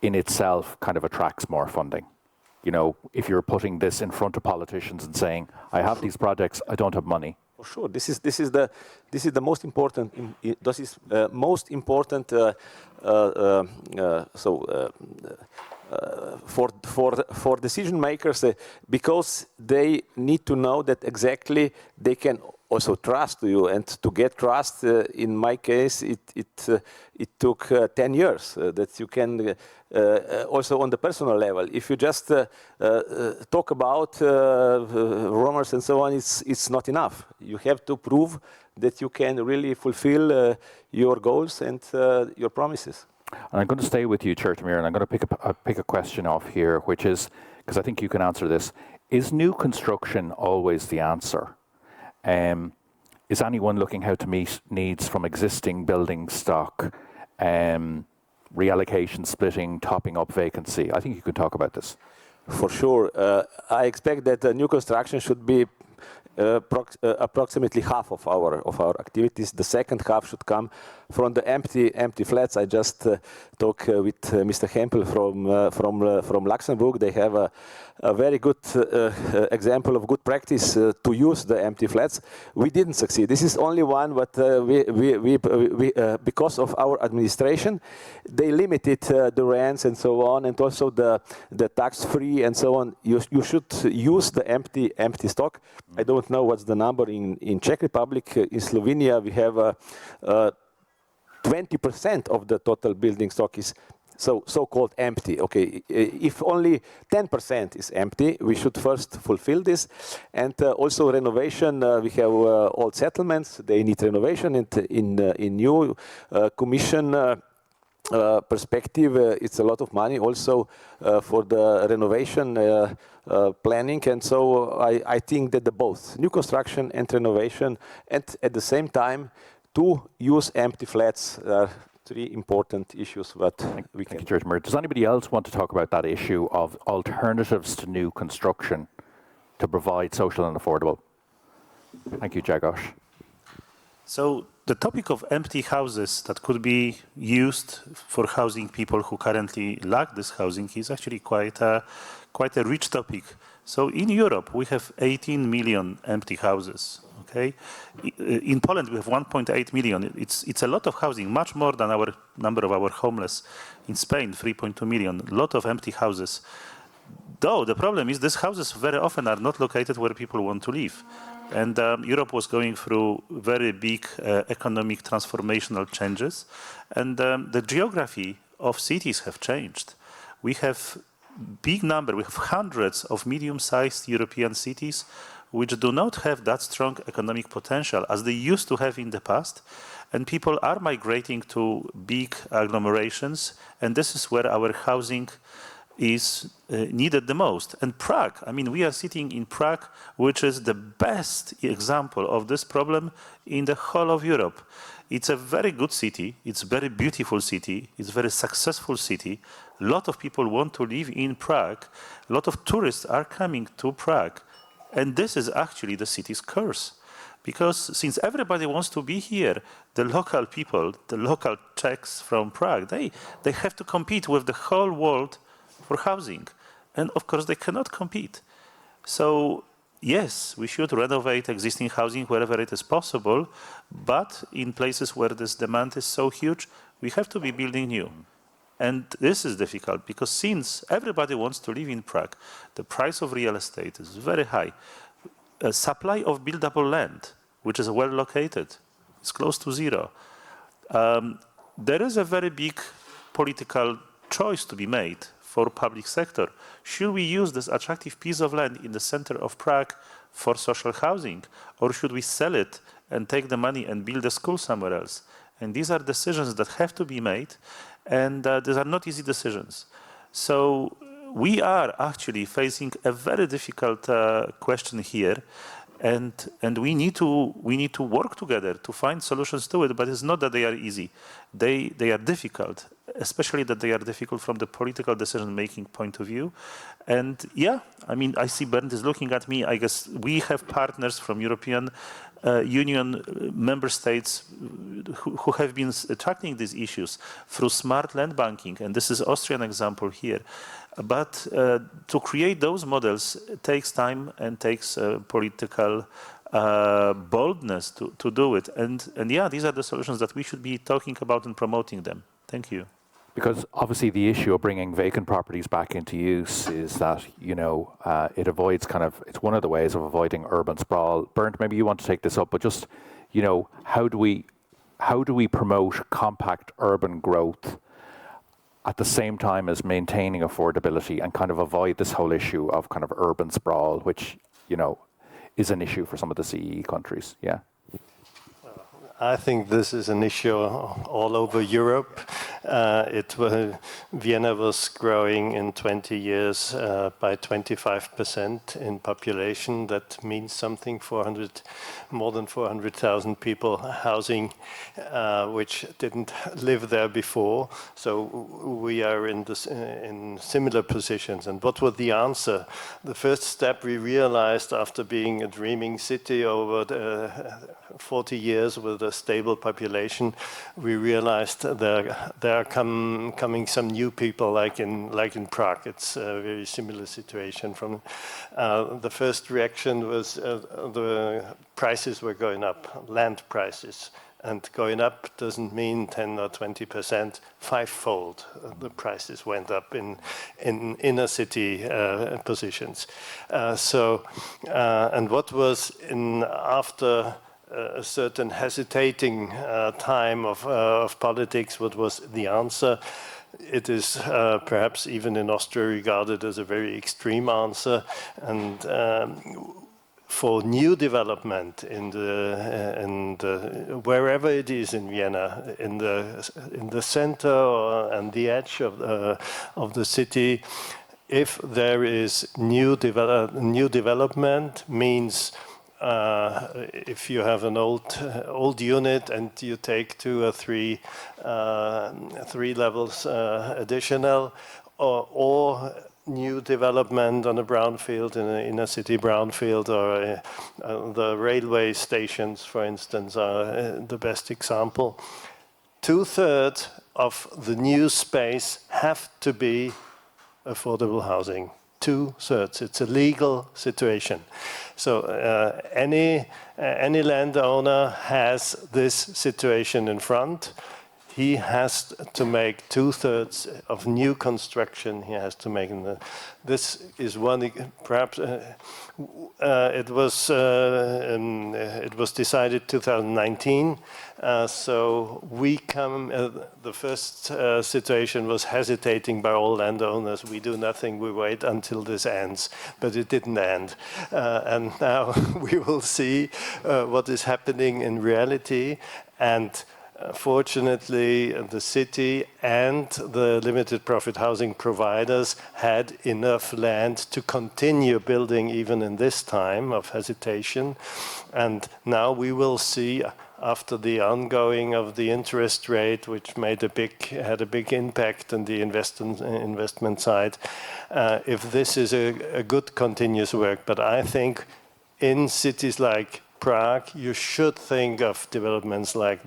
in itself kind of attracts more funding? You know, if you're putting this in front of politicians and saying, I have these projects, I don't have money. For sure, this is the most important. This is most important. For decision makers, because they need to know that exactly they can also trust you, and to get trust, in my case, it took 10 years. That you can also on the personal level. If you just talk about rumors and so on, it's not enough. You have to prove that you can really fulfill your goals and your promises. And I'm going to stay with you, Chertomir, and I'm going to pick a question off here, which is, because I think you can answer this, is new construction always the answer? Is anyone looking how to meet needs from existing building stock, reallocation, splitting, topping up vacancy? I think you can talk about this. For sure. I expect that new construction should be approximately half of our activities. The second half should come from the empty flats. I just talked with Mr. Hempel from Luxembourg. They have a very good example of good practice to use the empty flats. We didn't succeed. This is only one, but we because of our administration, they limited the rents and so on, and also the tax-free and so on. You should use the empty stock. I don't don't know what's the number in Czech Republic. In Slovenia, we have 20% of the total building stock is so-called empty. Okay, if only 10% is empty, we should first fulfill this. And also renovation, we have old settlements, they need renovation. And in new commission perspective, it's a lot of money also for the renovation planning. And so I think that the both new construction and renovation, and at the same time to use empty flats are three important issues that we can. Thank you, George. Does anybody else want to talk about that issue of alternatives to new construction to provide social and affordable? Thank you, Jagos. So the topic of empty houses that could be used for housing people who currently lack this housing is actually quite a rich topic. So in Europe, we have 18 million empty houses. Okay, in Poland we have 1.8 million. It's a lot of housing, much more than our number of our homeless. In Spain, 3.2 million. A lot of empty houses. Though the problem is, these houses very often are not located where people want to live. And Europe was going through very big economic transformational changes, and the geography of cities have changed. We have big number. We have hundreds of medium-sized European cities which do not have that strong economic potential as they used to have in the past. And people are migrating to big agglomerations, and this is where our housing is needed the most. And Prague, I mean, we are sitting in Prague, which is the best example of this problem in the whole of Europe. It's a very good city, it's a very beautiful city, it's a very successful city. A lot of people want to live in Prague. A lot of tourists are coming to Prague. And this is actually the city's curse. Because since everybody wants to be here, the local people, the local Czechs from Prague, they have to compete with the whole world for housing. And of course, they cannot compete. So yes, we should renovate existing housing wherever it is possible. But in places where this demand is so huge, we have to be building new. And this is difficult because since everybody wants to live in Prague, the price of real estate is very high. A supply of buildable land, which is well located, is close to zero. There is a very big political choice to be made for public sector. Should we use this attractive piece of land in the center of Prague for social housing, or should we sell it and take the money and build a school somewhere else? And these are decisions that have to be made. And these are not easy decisions. So we are actually facing a very difficult question here, and we need to work together to find solutions to it. But it's not that they are easy; they are difficult, especially that they are difficult from the political decision-making point of view. And yeah, I mean, I see Bernd is looking at me. I guess we have partners from European Union member states who have been tackling these issues through smart land banking, and this is Austrian example here. But to create those models takes time and takes political boldness to do it. And yeah, these are the solutions that we should be talking about and promoting them. Thank you. Because obviously the issue of bringing vacant properties back into use is that, you know, it avoids it's one of the ways of avoiding urban sprawl. Bernd, maybe you want to take this up, but just, you know, how do we promote compact urban growth at the same time as maintaining affordability and kind of avoid this whole issue of kind of urban sprawl, which, you know, is an issue for some of the CEE countries? Yeah. I think this is an issue all over Europe. Vienna was growing in 20 years by 25% in population. That means something, more than 400,000 people housing, which didn't live there before. So we are in similar positions. And what was the answer? The first step we realized after being a dreaming city over 40 years with a stable population, we realized there are coming some new people like in Prague. It's a very similar situation. From the first reaction was the prices were going up, land prices, And going up doesn't mean 10 or 20%, fivefold. The prices went up in inner city positions. And what was after a certain hesitating time of politics, what was the answer? It is perhaps even in Austria regarded as a very extreme answer, and for new development wherever it is in Vienna, in the center and the edge of the city, if there is new development, means if you have an old unit and you take 2 or 3 levels additional, or new development on a brownfield, in an inner city brownfield, or the railway stations, for instance, are the best example. 2/3 of the new space have to be affordable housing. 2/3. It's a legal situation. So any landowner has this situation in front. He has to make 2/3 of new construction. He has to make. This is one. Perhaps it was decided 2019. So we come. The first situation was hesitating by all landowners. We do nothing. We wait until this ends, but it didn't end. And now we will see what is happening in reality. And fortunately, the city and the limited profit housing providers had enough land to continue building even in this time of hesitation. And now we will see, after the ongoing of the interest rate, which had a big impact on the investment side, if this is a good continuous work. But I think in cities like Prague, you should think of developments like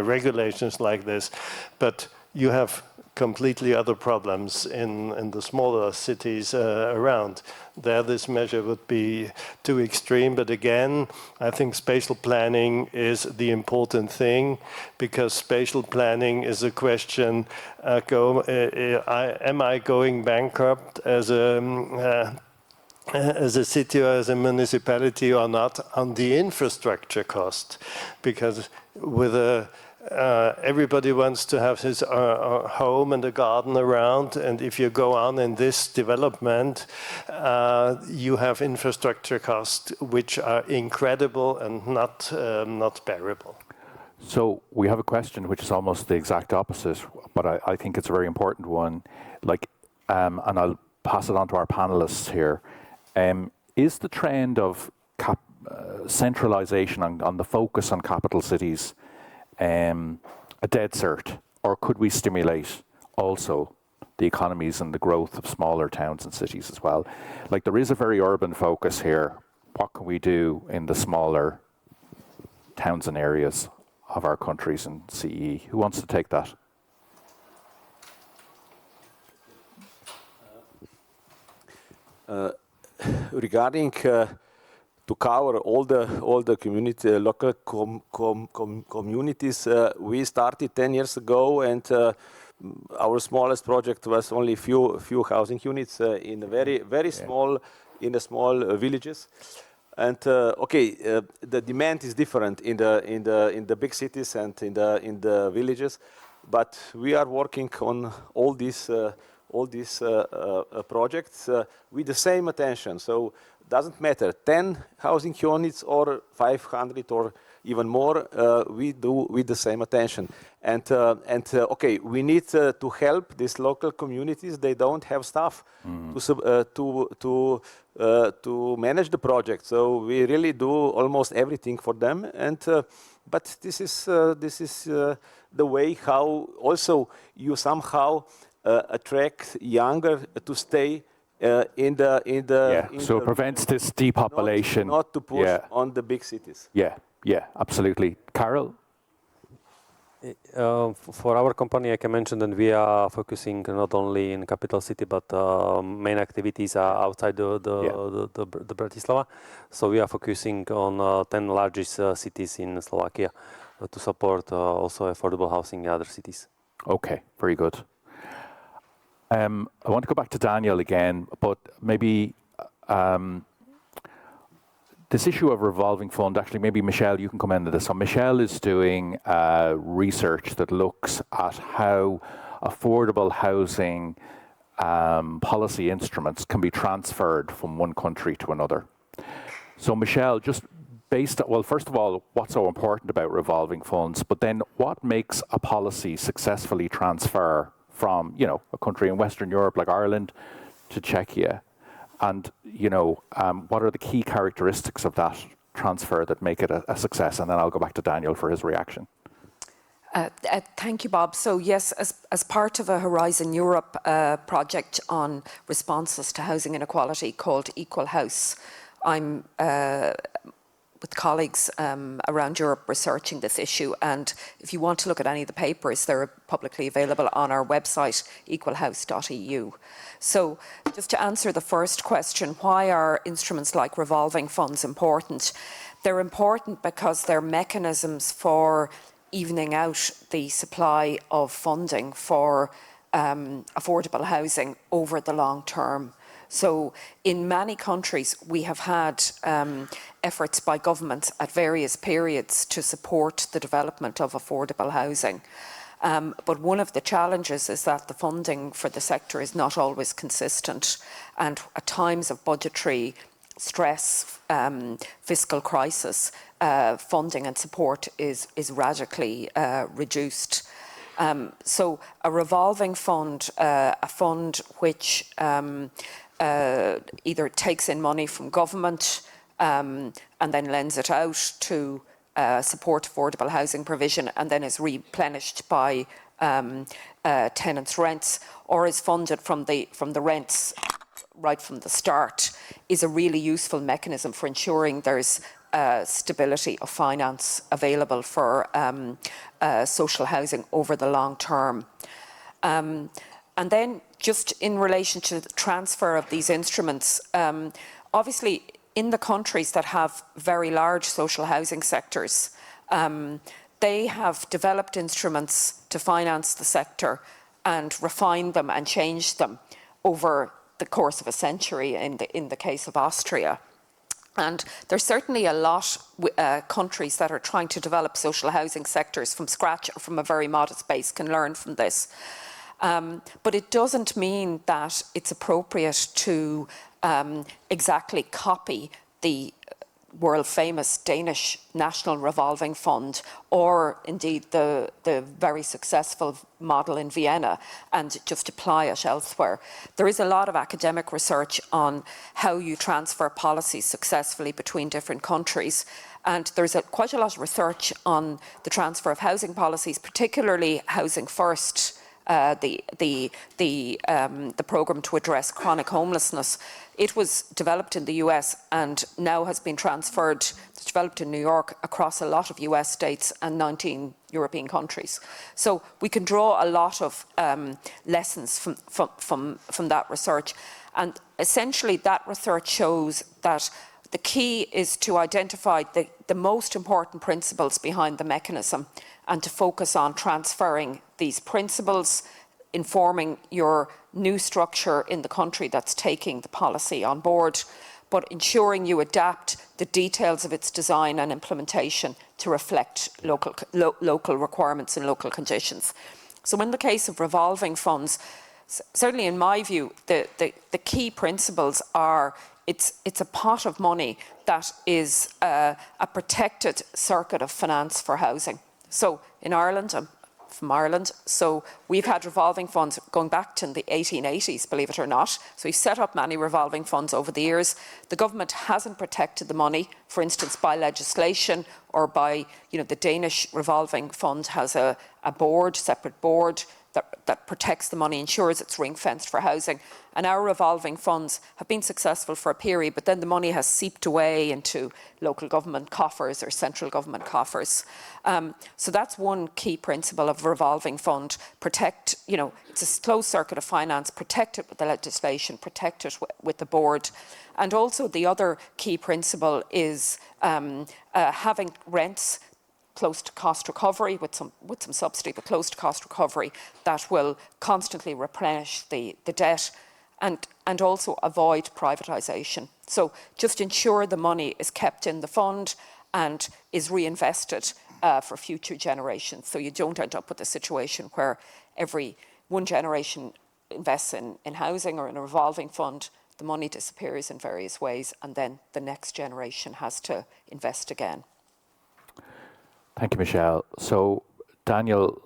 regulations like this, but you have completely other problems in the smaller cities around. There, this measure would be too extreme. But again, I think spatial planning is the important thing, because spatial planning is a question: am I going bankrupt as a city or as a municipality or not, on the infrastructure cost? Because everybody wants to have his home and a garden around, and if you go on in this development, you have infrastructure costs which are incredible and not bearable. So we have a question which is almost the exact opposite, but I think it's a very important one. And I'll pass it on to our panelists here. Is the trend of centralization on the focus on capital cities a dead cert, or could we stimulate also the economies and the growth of smaller towns and cities as well? Like, there is a very urban focus here. What can we do in the smaller towns and areas of our countries in CEE? Who wants to take that? Regarding to cover all the community, local communities, we started 10 years ago, and our smallest project was only few housing units in very small villages. And the demand is different in the big cities and in the villages, but we are working on all these projects with the same attention. So it doesn't matter 10 housing units or 500 or even more, we do with the same attention. And we need to help these local communities. They don't have staff to manage the project. So we really do almost everything for them. And but this is the way how also you somehow attract younger to stay in the so it prevents this depopulation. Not to push on the big cities. Yeah, absolutely. Carol? For our company, I can mention that we are focusing not only in capital city, but main activities are outside the Bratislava. So we are focusing on 10 largest cities in Slovakia to support also affordable housing in other cities. Okay, very good. I want to go back to Daniel again, but maybe this issue of revolving fund, actually, maybe Michelle, you can come into this. So Michelle is doing research that looks at how affordable housing policy instruments can be transferred from one country to another. So Michelle, just based on, well, first of all, what's so important about revolving funds, but then what makes a policy successfully transfer from, you know, a country in Western Europe like Ireland to Czechia? And, you know, what are the key characteristics of that transfer that make it a success? And then I'll go back to Daniel for his reaction. Thank you, Bob. So yes, as part of a Horizon Europe project on responses to housing inequality called Equal House, I'm with colleagues around Europe researching this issue. And if you want to look at any of the papers, they're publicly available on our website, equalhouse.eu. So just to answer the first question, why are instruments like revolving funds important? They're important because they're mechanisms for evening out the supply of funding for affordable housing over the long term. So in many countries, we have had efforts by governments at various periods to support the development of affordable housing. But one of the challenges is that the funding for the sector is not always consistent, and at times of budgetary stress, fiscal crisis, funding and support is radically reduced. So a revolving fund, a fund which either takes in money from government and then lends it out to support affordable housing provision and then is replenished by tenants' rents, or is funded from the rents right from the start, is a really useful mechanism for ensuring there's stability of finance available for social housing over the long term. And then just in relation to the transfer of these instruments, obviously in the countries that have very large social housing sectors, they have developed instruments to finance the sector and refine them and change them over the course of a century in the case of Austria. And there's certainly a lot of countries that are trying to develop social housing sectors from scratch or from a very modest base can learn from this. But it doesn't mean that it's appropriate to exactly copy the world-famous Danish National Revolving Fund, or indeed the very successful model in Vienna, and just apply it elsewhere. There is a lot of academic research on how you transfer policies successfully between different countries, and there's quite a lot of research on the transfer of housing policies, particularly Housing First, the program to address chronic homelessness. It was developed in the US and now has been transferred, developed in New York, across a lot of US states and 19 European countries. So we can draw a lot of lessons from that research. And essentially that research shows that the key is to identify the most important principles behind the mechanism and to focus on transferring these principles, informing your new structure in the country that's taking the policy on board, but ensuring you adapt the details of its design and implementation to reflect local requirements and local conditions. So in the case of revolving funds, certainly in my view, the key principles are it's a pot of money that is a protected circuit of finance for housing. So in Ireland, I'm from Ireland, so we've had revolving funds going back to the 1880s, believe it or not. So we've set up many revolving funds over the years. The government hasn't protected the money, for instance, by legislation or by, the Danish revolving fund has a board, separate board that protects the money, ensures it's ring-fenced for housing. And our revolving funds have been successful for a period, but then the money has seeped away into local government coffers or central government coffers. So that's one key principle of revolving fund. Protect, it's a closed circuit of finance, protect it with the legislation, protect it with the board. And also the other key principle is having rents close to cost recovery with some subsidy, but close to cost recovery that will constantly replenish the debt and also avoid privatisation. So just ensure the money is kept in the fund and is reinvested for future generations. So you don't end up with a situation where every one generation invests in housing or in a revolving fund, the money disappears in various ways, and then the next generation has to invest again. Thank you, Michelle. So, Daniel,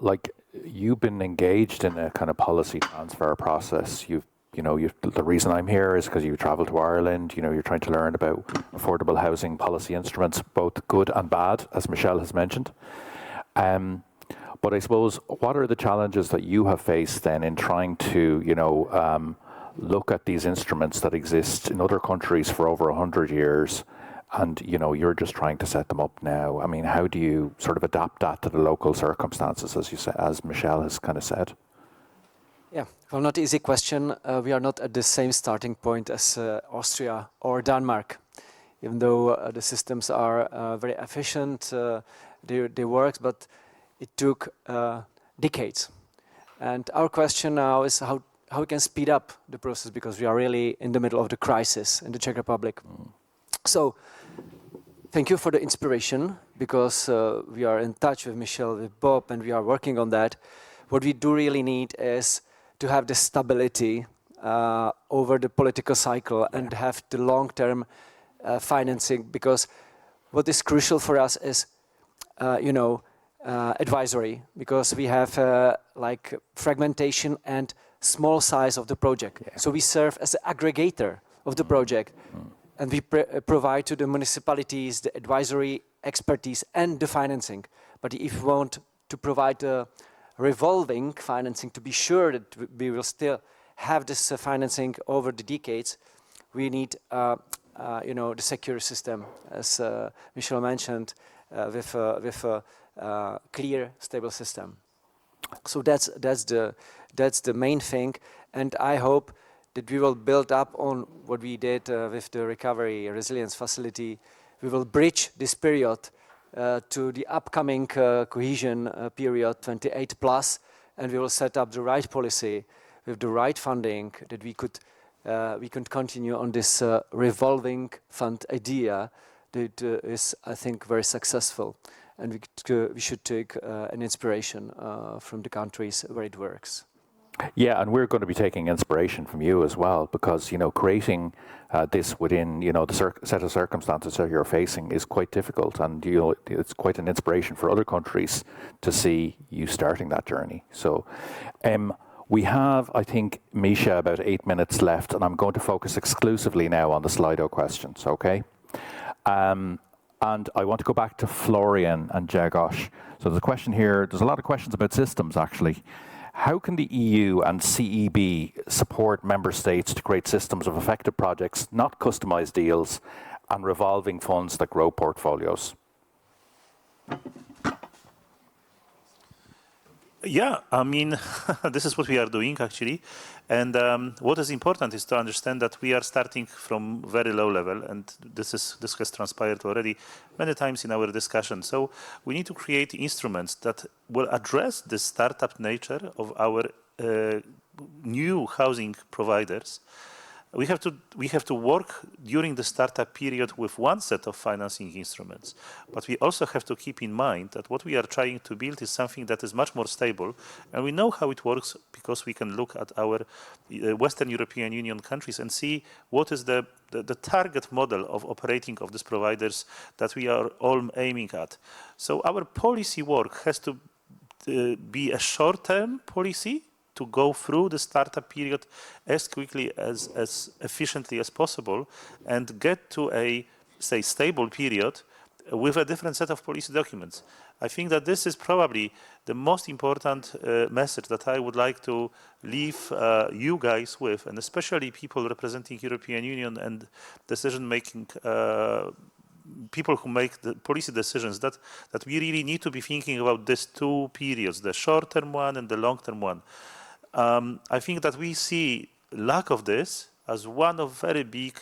you've been engaged in a kind of policy transfer process. The reason I'm here is because you travel to Ireland. You're trying to learn about affordable housing policy instruments, both good and bad, as Michelle has mentioned. But I suppose, what are the challenges that you have faced then in trying to, look at these instruments that exist in other countries for over 100 years? And, you're just trying to set them up now. I mean, how do you sort of adapt that to the local circumstances, as Michelle has kind of said? Yeah, well, not an easy question. We are not at the same starting point as Austria or Denmark. Even though the systems are very efficient, they work, but it took decades. And our question now is how we can speed up the process, because we are really in the middle of the crisis in the Czech Republic. So, thank you for the inspiration, because we are in touch with Michelle, with Bob, and we are working on that. What we do really need is to have the stability over the political cycle and have the long-term financing, because what is crucial for us is, advisory, because we have fragmentation and small size of the project. Yeah. So we serve as an aggregator of the project. And we provide to the municipalities the advisory expertise and the financing. But if we want to provide the revolving financing to be sure that we will still have this financing over the decades, we need, the secure system, as Michelle mentioned, with a clear, stable system. So that's the main thing, and I hope that we will build up on what we did with the Recovery Resilience Facility. We will bridge this period to the upcoming cohesion period 28 plus, and we will set up the right policy with the right funding that we could continue on this revolving fund idea that is, I think, very successful. And we should take an inspiration from the countries where it works. Yeah, and we're going to be taking inspiration from you as well, because, creating this within, the set of circumstances that you're facing is quite difficult, and, it's quite an inspiration for other countries to see you starting that journey. So we have, I think, Misha, about 8 minutes left, and I'm going to focus exclusively now on the Slido questions, okay? And I want to go back to Florian and Jagosh. So there's a question here, there's a lot of questions about systems, actually. How can the EU and CEB support member states to create systems of effective projects, not customized deals, and revolving funds that grow portfolios? Yeah, I mean, this is what we are doing, actually. And what is important is to understand that we are starting from very low level, and this has transpired already many times in our discussion. So we need to create instruments that will address the startup nature of our new housing providers. We have to work during the startup period with one set of financing instruments, but we also have to keep in mind that what we are trying to build is something that is much more stable, and we know how it works because we can look at our Western European Union countries and see what is the target model of operating of these providers that we are all aiming at. So our policy work has to be a short-term policy to go through the startup period as quickly, as efficiently as possible, and get to a, say, stable period with a different set of policy documents. I think that this is probably the most important message that I would like to leave you guys with, and especially people representing European Union and decision-making people who make the policy decisions, that we really need to be thinking about these two periods, the short-term one and the long-term one. I think that we see lack of this as one of very big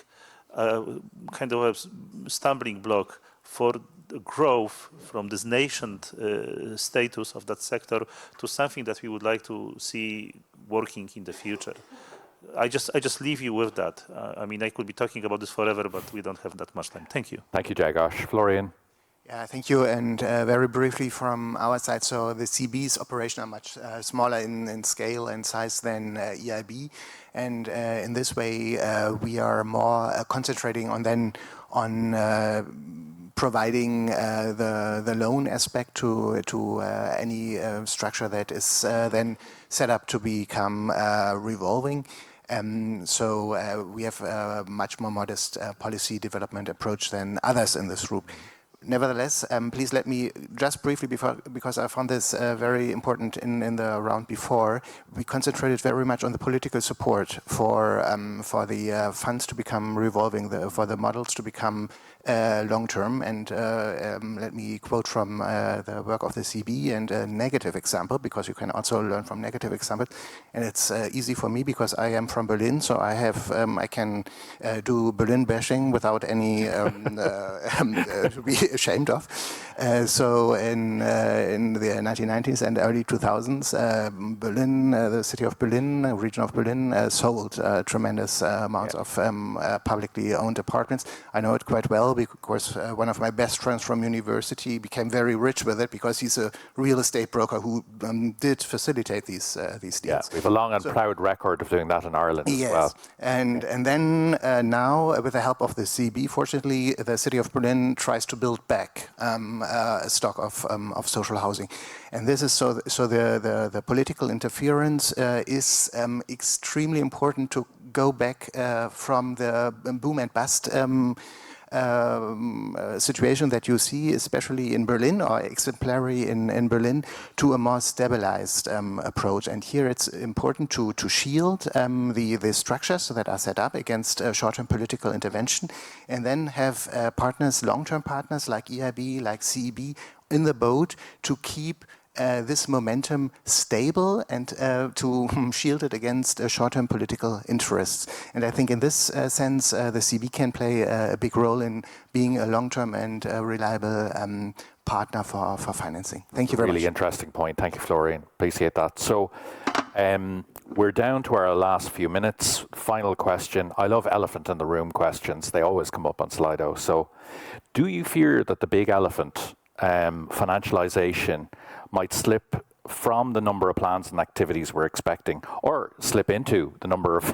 kind of a stumbling block for the growth from this nascent status of that sector to something that we would like to see working in the future. I just leave you with that. I mean, I could be talking about this forever, but we don't have that much time. Thank you. Thank you, Jagosh. Florian? Yeah, thank you. And very briefly from our side, so the CB's operation are much smaller in scale and size than EIB. And in this way, we are more concentrating on providing the loan aspect to any structure that is then set up to become revolving. So we have a much more modest policy development approach than others in this group. Nevertheless, please let me just briefly, because I found this very important in the round before, we concentrated very much on the political support for the funds to become revolving, for the models to become long-term. And let me quote from the work of the CB and a negative example, because you can also learn from negative examples. And it's easy for me because I am from Berlin, so I can do Berlin bashing without any to be ashamed of. So in the 1990s and early 2000s, Berlin, the city of Berlin, region of Berlin, sold tremendous amounts of publicly owned apartments. I know it quite well because one of my best friends from university became very rich with it because he's a real estate broker who did facilitate these deals. Yeah, we have a long and proud record of doing that in Ireland as well. And then now, with the help of the CB, fortunately, the city of Berlin tries to build back a stock of social housing. And this is so the political interference is extremely important to go back from the boom and bust situation that you see, especially in Berlin, or exemplary in Berlin, to a more stabilized approach. And here it's important to shield the structures that are set up against short-term political intervention, and then have partners, long-term partners like EIB, like CEB, in the boat to keep this momentum stable and to shield it against short-term political interests. And I think in this sense, the CB can play a big role in being a long-term and reliable partner for financing. Thank you very much. Really interesting point. Thank you, Florian. Appreciate that. So we're down to our last few minutes. Final question. I love elephant in the room questions. They always come up on Slido. So do you fear that the big elephant, financialization, might slip from the number of plans and activities we're expecting, or slip into the number of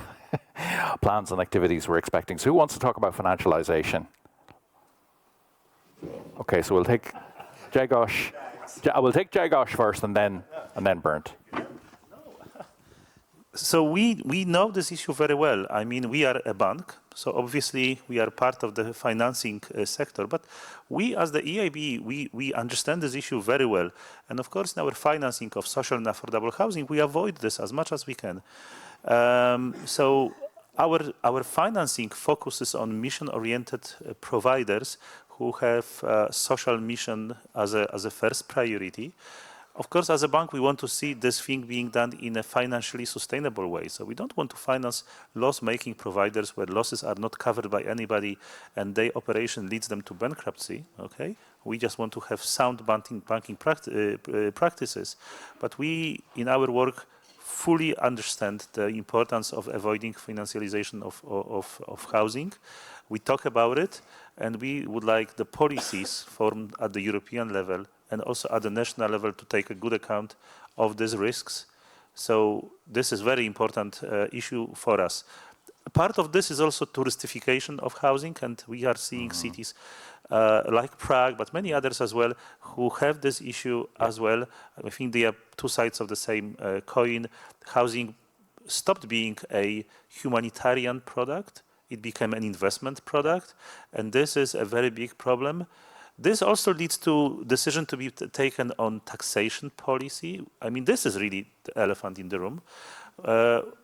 plans and activities we're expecting? So who wants to talk about financialization? Okay, so we'll take Jagosh. I will take Jagosh first and then Bernd. So we know this issue very well. I mean, we are a bank, so obviously we are part of the financing sector. But we, as the EIB, we understand this issue very well. And of course, in our financing of social and affordable housing, we avoid this as much as we can. So our financing focuses on mission-oriented providers who have social mission as a first priority. Of course, as a bank, we want to see this thing being done in a financially sustainable way. So we don't want to finance loss-making providers where losses are not covered by anybody and their operation leads them to bankruptcy. Okay, we just want to have sound banking practices. But we, in our work, fully understand the importance of avoiding financialization of housing. We talk about it, and we would like the policies formed at the European level and also at the national level to take a good account of these risks. So this is very important issue for us. Part of this is also touristification of housing, and we are seeing cities like Prague, but many others as well, who have this issue as well. I think they are two sides of the same coin. Housing stopped being a humanitarian product. It became an investment product, and this is a very big problem. This also leads to decision to be taken on taxation policy. I mean, this is really the elephant in the room.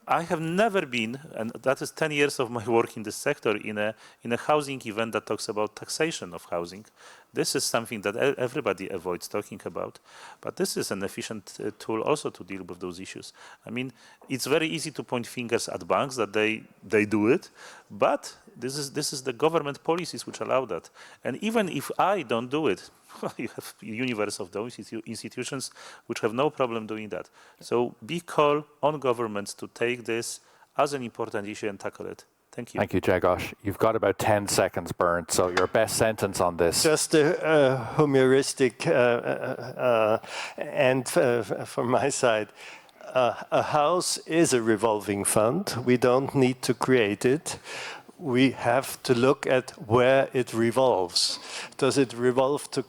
I have never been, and that is 10 years of my work in this sector, in a housing event that talks about taxation of housing. This is something that everybody avoids talking about, but this is an efficient tool also to deal with those issues. I mean, it's very easy to point fingers at banks that they do it, but this is the government policies which allow that. And even if I don't do it, you have a universe of those institutions which have no problem doing that. So big call on governments to take this as an important issue and tackle it. Thank you. Thank you, Grzegorz. You've got about 10 seconds, Bernd, so your best sentence on this. Just a humoristic and from my side. A house is a revolving fund. We don't need to create it. We have to look at where it revolves. Does it revolve to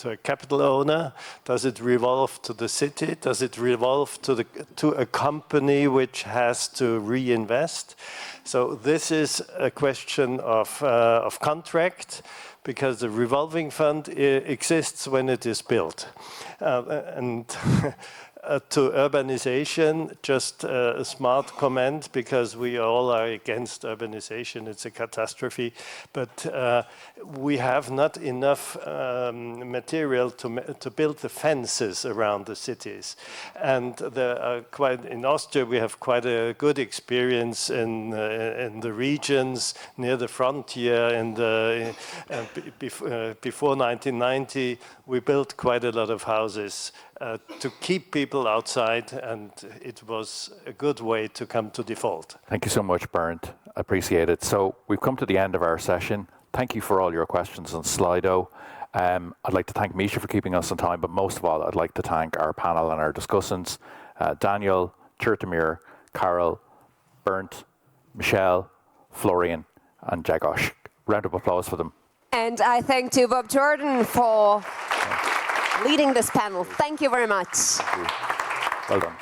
a capital owner? Does it revolve to the city? Does it revolve to a company which has to reinvest? So this is a question of contract, because the revolving fund exists when it is built. To urbanization, just a smart comment, because we all are against urbanization. It's a catastrophe, but we have not enough material to build the fences around the cities. And there are in Austria, we have quite a good experience in the regions near the frontier. And before 1990, we built quite a lot of houses to keep people outside, and it was a good way to come to default. Thank you so much, Bernd. I appreciate it. So we've come to the end of our session. Thank you for all your questions on Slido. I'd like to thank Misha for keeping us on time, but most of all, I'd like to thank our panel and our discussants, Daniel, Chertomir, Carol, Bernd, Michelle, Florian, and Grzegorz. Round of applause for them. And I thank you, Bob Jordan, for leading this panel. Thank you very much. Well done.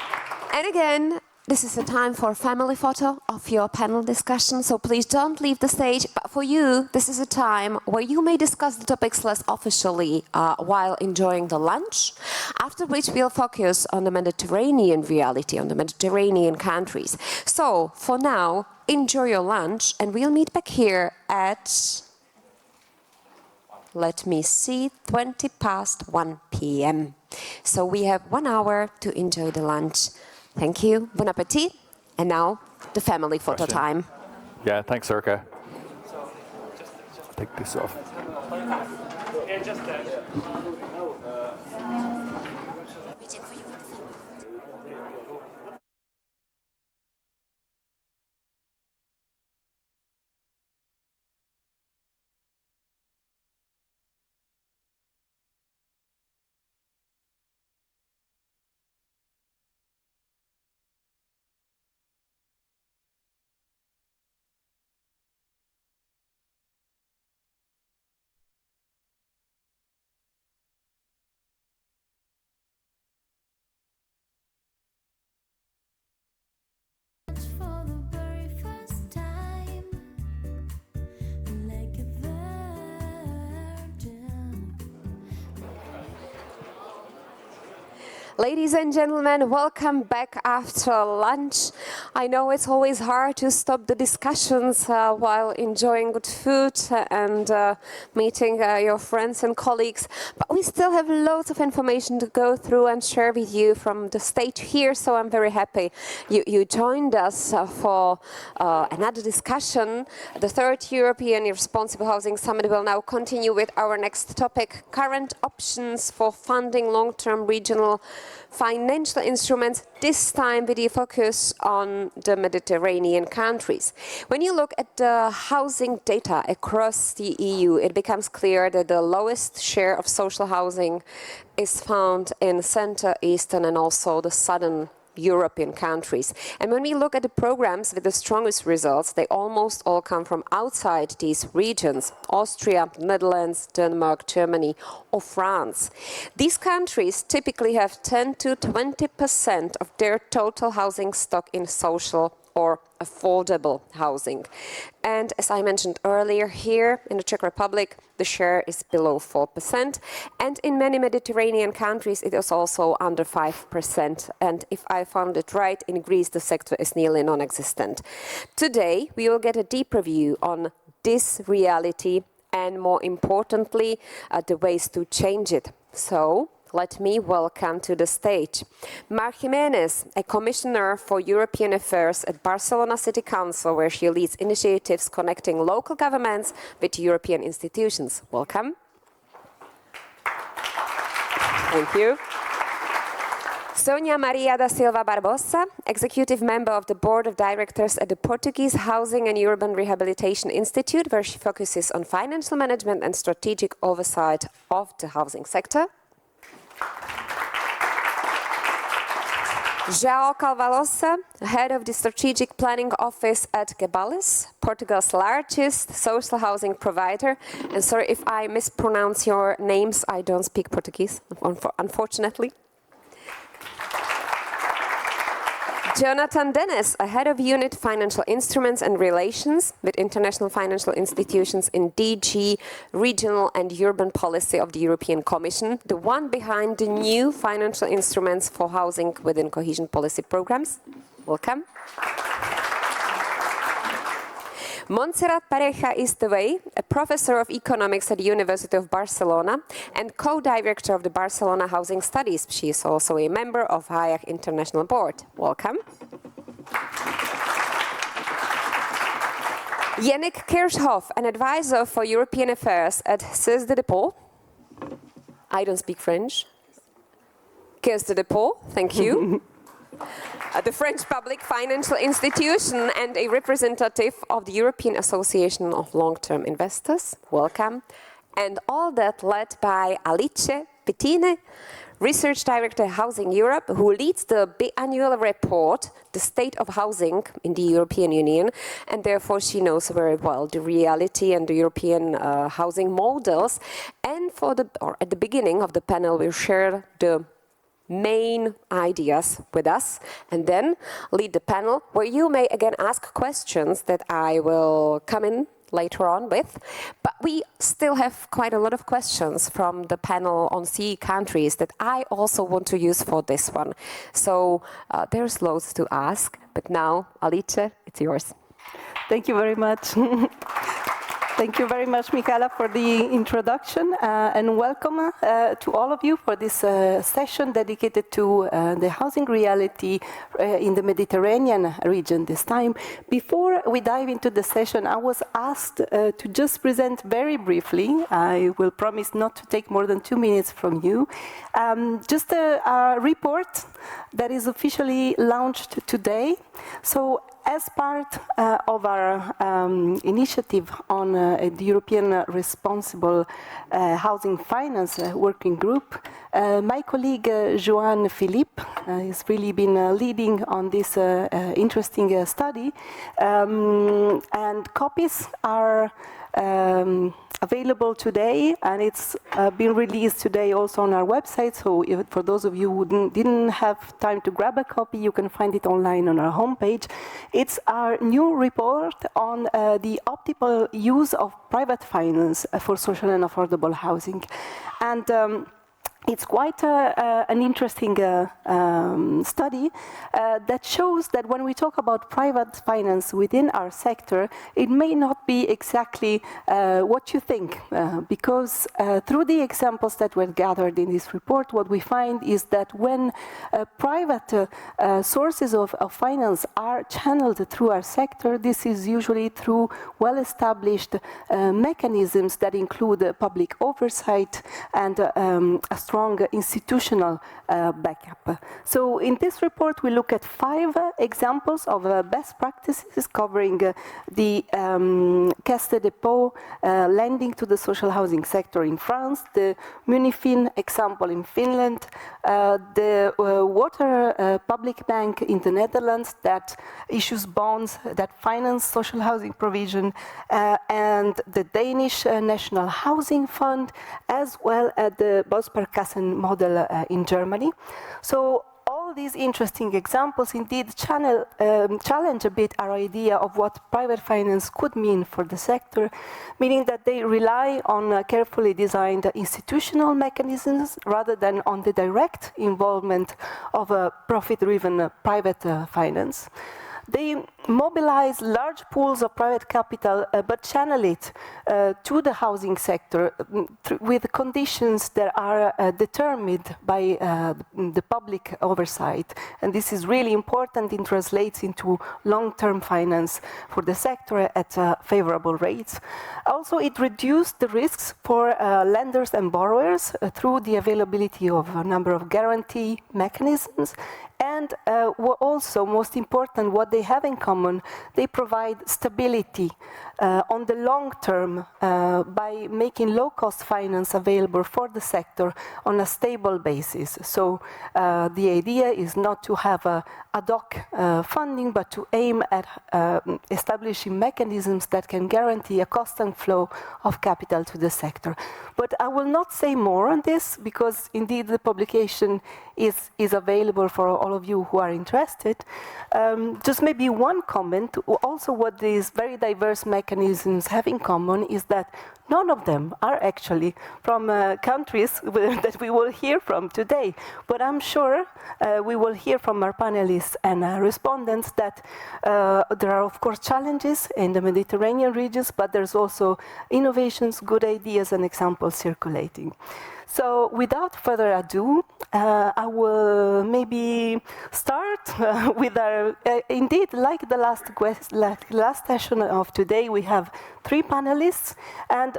And again, this is a time for a family photo of your panel discussion, so please don't leave the stage. But for you, this is a time where you may discuss the topics less officially while enjoying the lunch, after which we'll focus on the Mediterranean reality, on the Mediterranean countries. So for now, enjoy your lunch, and we'll meet back here at, let me see, 1 p.m. So we have 1 hour to enjoy the lunch. Thank you, bon appetit, and now the family photo time. Yeah, thanks, Circa. Take this off. Ladies and gentlemen, welcome back after lunch. I know it's always hard to stop the discussions while enjoying good food and meeting your friends and colleagues, but we still have loads of information to go through and share with you from the stage here, so I'm very happy you joined us for another discussion. The third European Responsible Housing Summit will now continue with our next topic, current options for funding long-term regional financial instruments, this time with the focus on the Mediterranean countries. When you look at the housing data across the EU, it becomes clear that the lowest share of social housing is found in Central, Eastern and also the Southern European countries. And when we look at the programs with the strongest results, they almost all come from outside these regions: Austria, Netherlands, Denmark, Germany or France. These countries typically have 10 to 20% of their total housing stock in social or affordable housing. And as I mentioned earlier, here in the Czech Republic, the share is below 4%. And in many Mediterranean countries, it is also under 5%. And if I found it right, in Greece, the sector is nearly non-existent. Today, we will get a deeper view on this reality and, more importantly, the ways to change it. So, let me welcome to the stage Mar Jimenez, a commissioner for European affairs at Barcelona City Council, where she leads initiatives connecting local governments with European institutions. Welcome. Thank you. Sonia Maria da Silva Barbosa, executive member of the board of directors at the Portuguese Housing and Urban Rehabilitation Institute, where she focuses on financial management and strategic oversight of the housing sector. João Calvalosa, head of the strategic planning office at Gebales, Portugal's largest social housing provider. And sorry if I mispronounce your names, I don't speak Portuguese, unfortunately. Jonathan Dennis, a head of unit financial instruments and relations with international financial institutions in DG, regional and urban policy of the European Commission, the one behind the new financial instruments for housing within cohesion policy programs. Welcome. Montserrat Pareja Istevay, a professor of economics at the University of Barcelona and co-director of the Barcelona Housing Studies. She is also a member of HIAC International Board. Welcome. Yannick Kirchhoff, an advisor for European affairs at Caisse de dépôt. I don't speak French. Caisse de dépôt, thank you. The French public financial institution and a representative of the European Association of Long-Term Investors. Welcome. And all that led by Alice Pettine, Research Director Housing Europe, who leads the biannual report, The State of Housing in the European Union, and therefore she knows very well the reality and the European housing models. And at the beginning of the panel, we'll share the main ideas with us, and then lead the panel where you may again ask questions that I will come in later on with. But we still have quite a lot of questions from the panel on CE countries that I also want to use for this one. So there's loads to ask, but now, Alice, it's yours. Thank you very much. Thank you very much, Michaela, for the introduction, and welcome to all of you for this session dedicated to the housing reality in the Mediterranean region this time. Before we dive into the session, I was asked to just present very briefly, I will promise not to take more than 2 minutes from you, just a report that is officially launched today. So, as part of our initiative on the European Responsible Housing Finance Working Group, my colleague Joanne Philippe has really been leading on this interesting study, and copies are available today, and it's been released today also on our website. So for those of you who didn't have time to grab a copy, you can find it online on our homepage. It's our new report on the optimal use of private finance for social and affordable housing. And it's quite an interesting study that shows that when we talk about private finance within our sector, it may not be exactly what you think, because through the examples that were gathered in this report, what we find is that when private sources of finance are channeled through our sector, this is usually through well-established mechanisms that include public oversight and a strong institutional backup. So in this report, we look at 5 examples of best practices covering the Caisse de dépôt lending to the social housing sector in France, the Munifin example in Finland, the Water Public Bank in the Netherlands that issues bonds that finance social housing provision, and the Danish National Housing Fund, as well as the Bausparkassen model in Germany. So all all these interesting examples indeed challenge a bit our idea of what private finance could mean for the sector, meaning that they rely on carefully designed institutional mechanisms rather than on the direct involvement of a profit-driven private finance. They mobilize large pools of private capital, but channel it to the housing sector with conditions that are determined by the public oversight. And this is really important. It translates into long-term finance for the sector at favorable rates. Also, it reduced the risks for lenders and borrowers through the availability of a number of guarantee mechanisms. And also, most important, what they have in common, they provide stability on the long term by making low-cost finance available for the sector on a stable basis. So the idea is not to have a ad hoc funding, but to aim at establishing mechanisms that can guarantee a constant flow of capital to the sector. But I will not say more on this, because indeed the publication is available for all of you who are interested. Just maybe one comment. Also, what these very diverse mechanisms have in common is that none of them are actually from countries that we will hear from today. But I'm sure we will hear from our panelists and respondents that there are, of course, challenges in the Mediterranean regions, but there's also innovations, good ideas, and examples circulating. So without further ado, I will maybe start with our, indeed, like the last session of today, we have 3 panelists and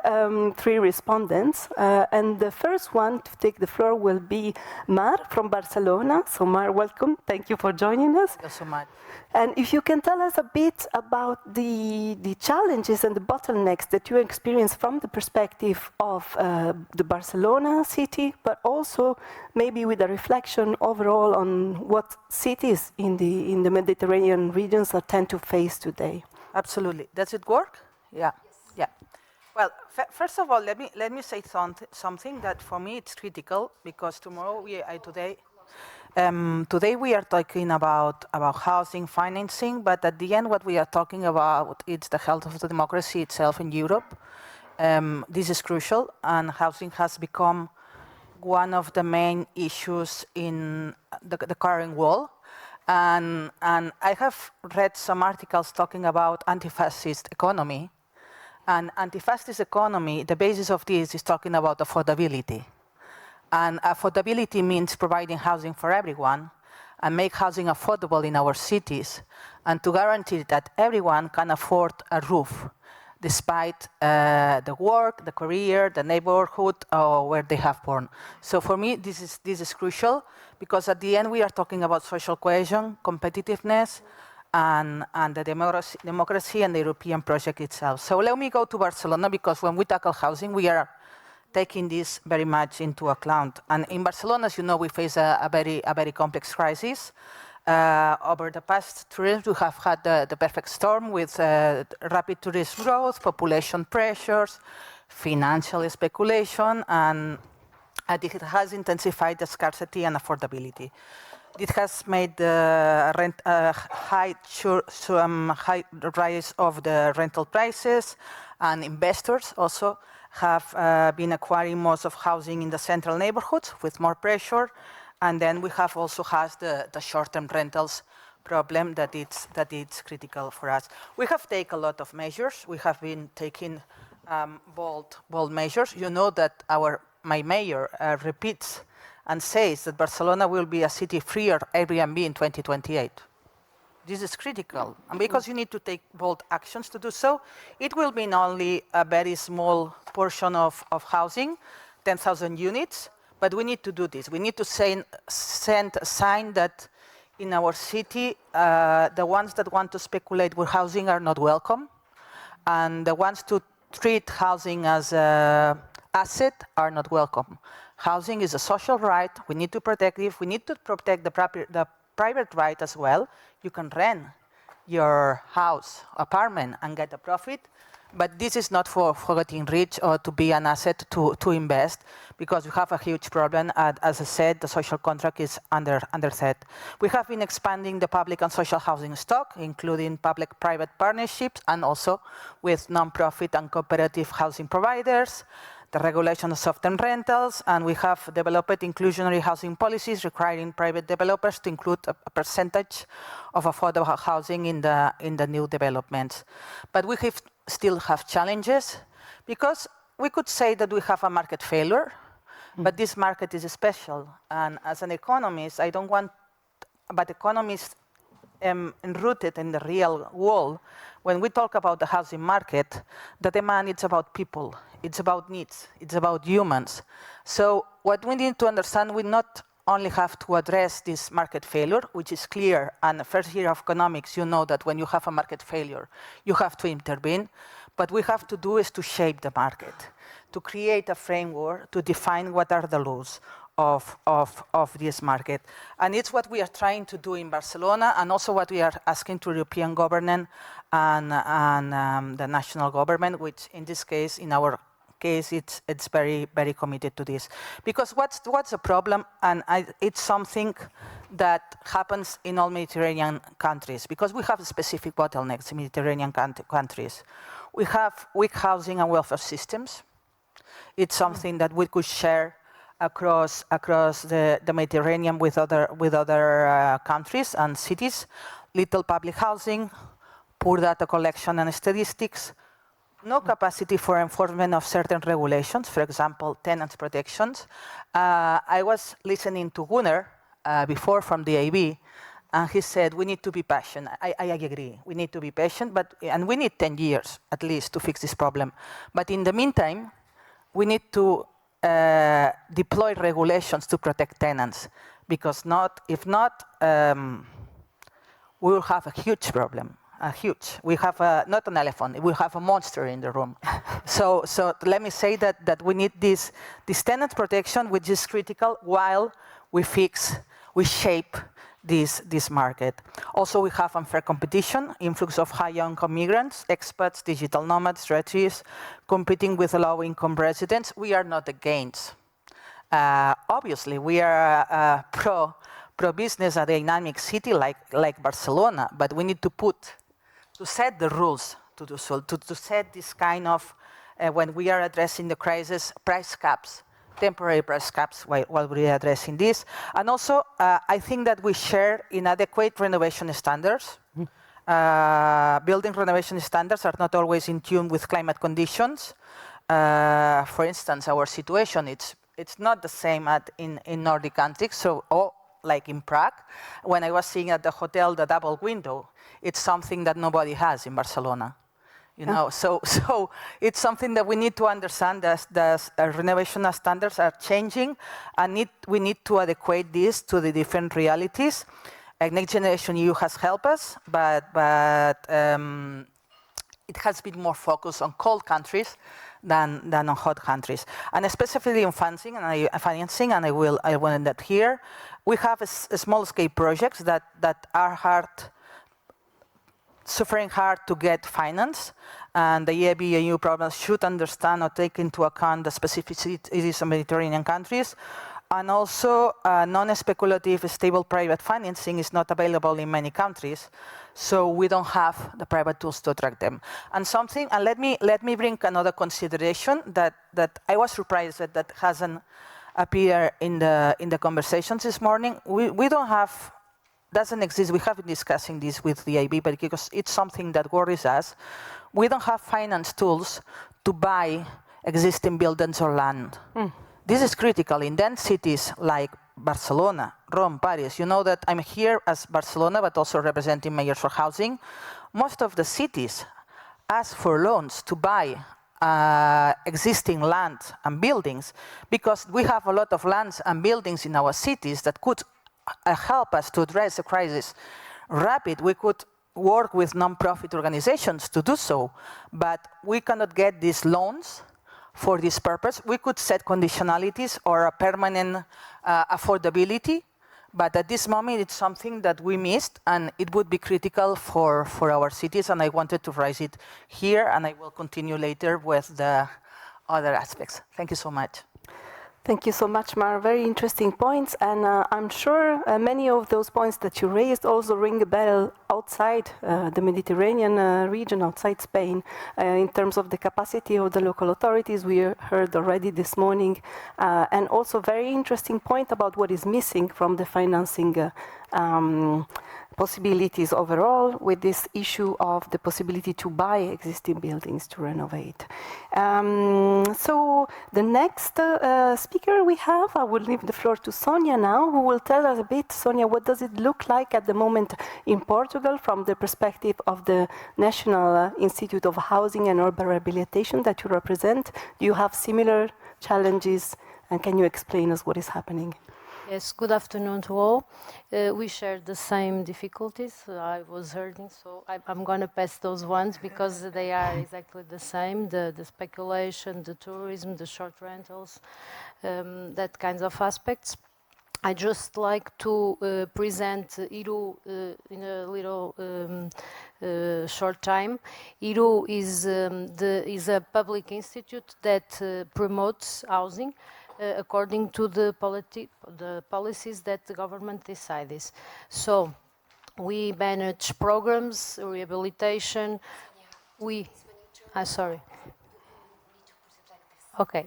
3 respondents. And the first one to take the floor will be Mar from Barcelona. So Mar, welcome. Thank you for joining us. Thank you so much. And if you can tell us a bit about the challenges and the bottlenecks that you experience from the perspective of the Barcelona city, but also maybe with a reflection overall on what cities in the Mediterranean regions tend to face today. Absolutely. Does it work? Yeah. Yeah. Well, first of all, let me say something that for me it's critical, because today we are talking about housing financing, but at the end what we are talking about is the health of the democracy itself in Europe. This is crucial, and housing has become one of the main issues in the current world. And I have read some articles talking about anti-fascist economy. And anti-fascist economy, the basis of this is talking about affordability. And affordability means providing housing for everyone and make housing affordable in our cities, and to guarantee that everyone can afford a roof, despite the work, the career, the neighborhood, or where they have born. So for me, this is crucial, because at the end we are talking about social cohesion, competitiveness, and the democracy and the European project itself. So let me go to Barcelona, because when we tackle housing, we are taking this very much into account. And in Barcelona, as you know, we face a very complex crisis. Over the past 3 years, we have had the perfect storm with rapid tourist growth, population pressures, financial speculation, and it has intensified the scarcity and affordability. It has made the high rise of the rental prices, and investors also have been acquiring most of housing in the central neighborhoods with more pressure. And then we have also had the short-term rentals problem that it's critical for us. We have taken a lot of measures. We have been taking bold measures. You know that my mayor repeats and says that Barcelona will be a city free of Airbnb in 2028. This is critical, and because you need to take bold actions to do so, it will be only a very small portion of housing, 10,000 units, but we need to do this. We need to send a sign that in our city, the ones that want to speculate with housing are not welcome, and the ones to treat housing as an asset are not welcome. Housing is a social right. We need to protect it. We need to protect the private right as well. You can rent your house, apartment, and get a profit, But this is not for getting rich or to be an asset to invest, because we have a huge problem. As I said, the social contract is under threat. We have been expanding the public and social housing stock, including public-private partnerships, and also with non-profit and cooperative housing providers, the regulation of short-term rentals, and we have developed inclusionary housing policies requiring private developers to include a percentage of affordable housing in the new developments. But we still have challenges, because we could say that we have a market failure, but this market is special. And as an economist, I don't want, but economists rooted in the real world, when we talk about the housing market, the demand is about people, it's about needs, it's about humans. So what we need to understand, we not only have to address this market failure, which is clear, and the first year of economics, you know that when you have a market failure, you have to intervene. But we have to do is to shape the market, to create a framework, to define what are the rules of this market. And it's what we are trying to do in Barcelona, and also what we are asking to European government and the national government, which in this case, in our case, it's very, very committed to this. Because what's the problem? And it's something that happens in all Mediterranean countries, because we have specific bottlenecks in Mediterranean countries. We have weak housing and welfare systems. It's something that we could share across the Mediterranean with other countries and cities. Little public housing, poor data collection and statistics, no capacity for enforcement of certain regulations, for example, tenants' protections. I was listening to Gunnar before from the EIB, and he said we need to be patient. I agree, we need to be patient, and we need 10 years at least to fix this problem. But in the meantime, we need to deploy regulations to protect tenants, because if not, we will have a huge problem. We have not an elephant, we have a monster in the room. So let me say that we need this tenant protection, which is critical, while we shape this market. Also, we have unfair competition, influx of high-income migrants, expats, digital nomads, refugees, competing with low-income residents. We are not against. Obviously, we are pro-business, a dynamic city like Barcelona, but we need to set the rules to do so, to set this kind of, when we are addressing the crisis, price caps, temporary price caps while we are addressing this. And also, I think that we share inadequate renovation standards. Building renovation standards are not always in tune with climate conditions. For instance, our situation, it's not the same in Nordic countries, like in Prague. When I was seeing at the hotel the double window, it's something that nobody has in Barcelona. You know, so it's something that we need to understand, that renovation standards are changing, and we need to adequate this to the different realities. Next Generation EU has helped us, but it has been more focused on cold countries than on hot countries, and especially in financing. And I will end that here. We have small-scale projects that are suffering hard to get finance, and the EIB and EU programs should understand or take into account the specificities of Mediterranean countries. And also, non-speculative, stable private financing is not available in many countries, so we don't have the private tools to attract them. And let me bring another consideration that I was surprised that hasn't appeared in the conversations this morning. We don't have. Doesn't exist. We have been discussing this with the EIB, but because it's something that worries us, we don't have finance tools to buy existing buildings or land. This is critical in dense cities like Barcelona, Rome, Paris. You know that I'm here as Barcelona, but also representing mayors for housing. Most of the cities ask for loans to buy existing land and buildings, because we have a lot of lands and buildings in our cities that could help us to address the crisis rapid. We could work with non-profit organizations to do so, but we cannot get these loans for this purpose. We could set conditionalities or a permanent affordability, But at this moment, it's something that we missed, and it would be critical for our cities, and I wanted to raise it here, and I will continue later with the other aspects. Thank you so much. Thank you so much, Mar. Very interesting points, and I'm sure many of those points that you raised also ring a bell outside the Mediterranean region, outside Spain, in terms of the capacity of the local authorities. We heard already this morning, and also very interesting point about what is missing from the financing possibilities overall, with this issue of the possibility to buy existing buildings to renovate. So the next speaker we have, I will leave the floor to Sonia now, who will tell us a bit, Sonia, what does it look like at the moment in Portugal from the perspective of the National Institute of Housing and Urban Rehabilitation that you represent? Do you have similar challenges, and can you explain us what is happening? Yes, good afternoon to all. We share the same difficulties I was hearing, so I'm going to pass those ones because they are exactly the same, the speculation, the tourism, the short rentals, that kinds of aspects. I just like to present IRU in a little short time. IRU is a public institute that promotes housing according to the policies that the government decides. So we manage programs, rehabilitation. Sorry. Okay.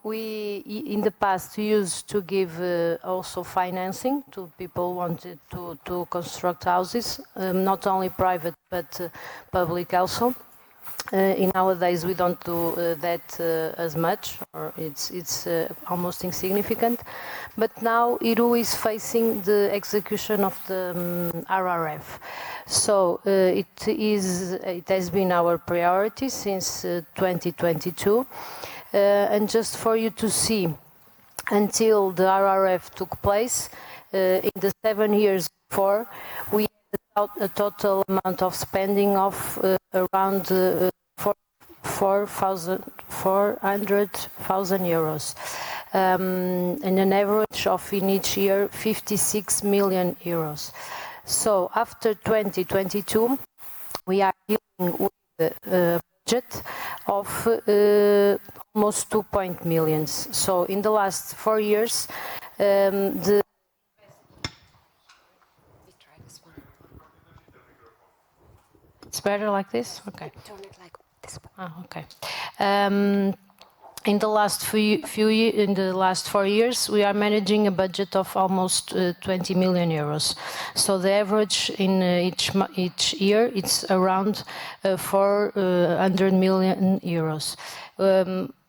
We, in the past, used to give also financing to people wanted to construct houses, not only private but public also. Nowadays we don't do that as much, or it's almost insignificant. But now IRU is facing the execution of the RRF. So it has been our priority since 2022. And just for you to see, until the RRF took place, in the 7 years before, we had a total amount of spending of around 400,000 euros, and an average of in each year 56 million euros. So after 2022, we are dealing with a budget of almost 2 million. So in the last 4 years, It's better like this? Okay. Turn it like this one. Oh, okay. In the last in the last 4 years, we are managing a budget of almost 20 million euros. So the average in each year, it's around 400 million euros.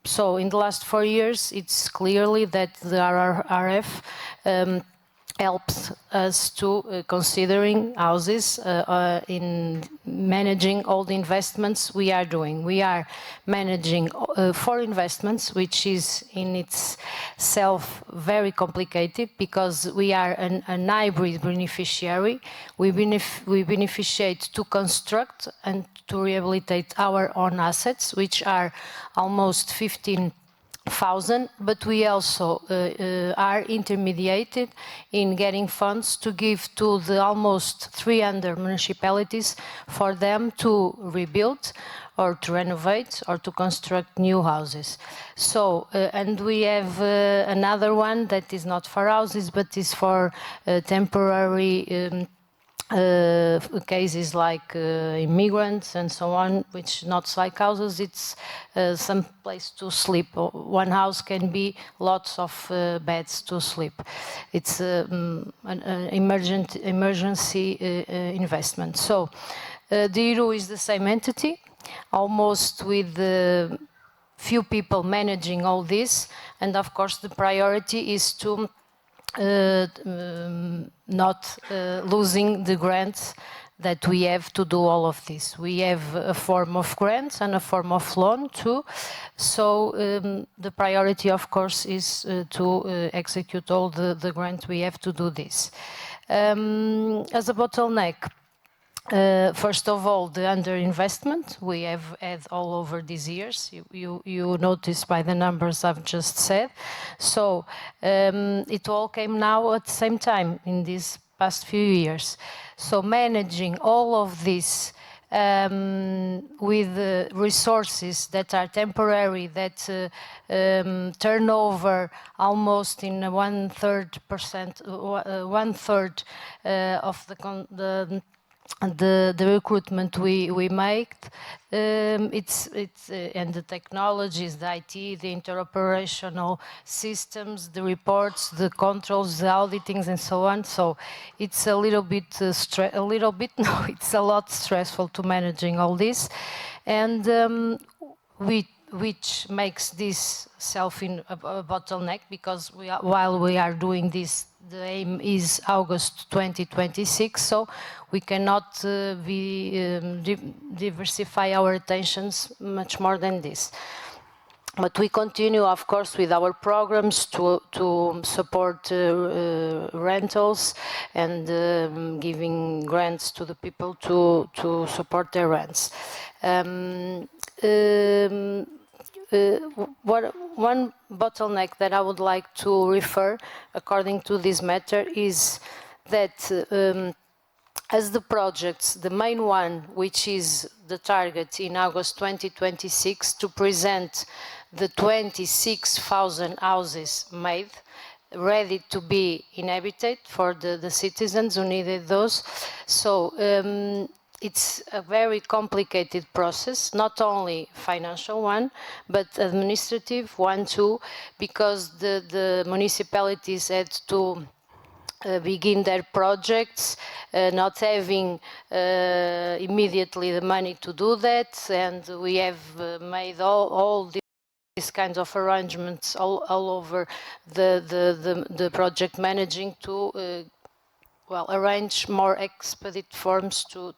So in the last 4 years, it's clearly that the RRF helps us to considering houses in managing all the investments we are doing. We are managing 4 investments, which is in itself very complicated because we are an hybrid beneficiary. We beneficiate to construct and to rehabilitate our own assets, which are almost 15,000, but we also are intermediated in getting funds to give to the almost 300 municipalities for them to rebuild or to renovate or to construct new houses. So, and we have another one that is not for houses, but is for temporary cases like immigrants and so on, which not like houses, it's some place to sleep. One house can be lots of beds to sleep. It's an emergency investment. So the IRU is the same entity, almost with few people managing all this, and of course the priority is to not losing the grants that we have to do all of this. We have a form of grants and a form of loan too. So the priority, of course, is to execute all the grant we have to do this. As a bottleneck, First of all, the underinvestment we have had all over these years. You notice by the numbers I've just said. So it all came now at the same time in these past few years. So managing all of this with resources that are temporary, that turn over almost in 1/3 of the recruitment we make, and the technologies, the IT, the interoperational systems, the reports, the controls, the auditings, and so on. So it's a little bit, no, it's a lot stressful to managing all this, and which makes this a bottleneck, because while we are doing this, the aim is August 2026, so we cannot diversify our attentions much more than this. But we continue, of course, with our programs to support rentals and giving grants to the people to support their rents. One bottleneck that I would like to refer, according to this matter, is that as the projects, the main one, which is the target in August 2026, to present the 26,000 houses made, ready to be inhabited for the citizens who needed those. So it's a very complicated process, not only financial one, but administrative one too, because the municipalities had to begin their projects, not having immediately the money to do that, and we have made all these kinds of arrangements all over the project managing to arrange more expedite forms to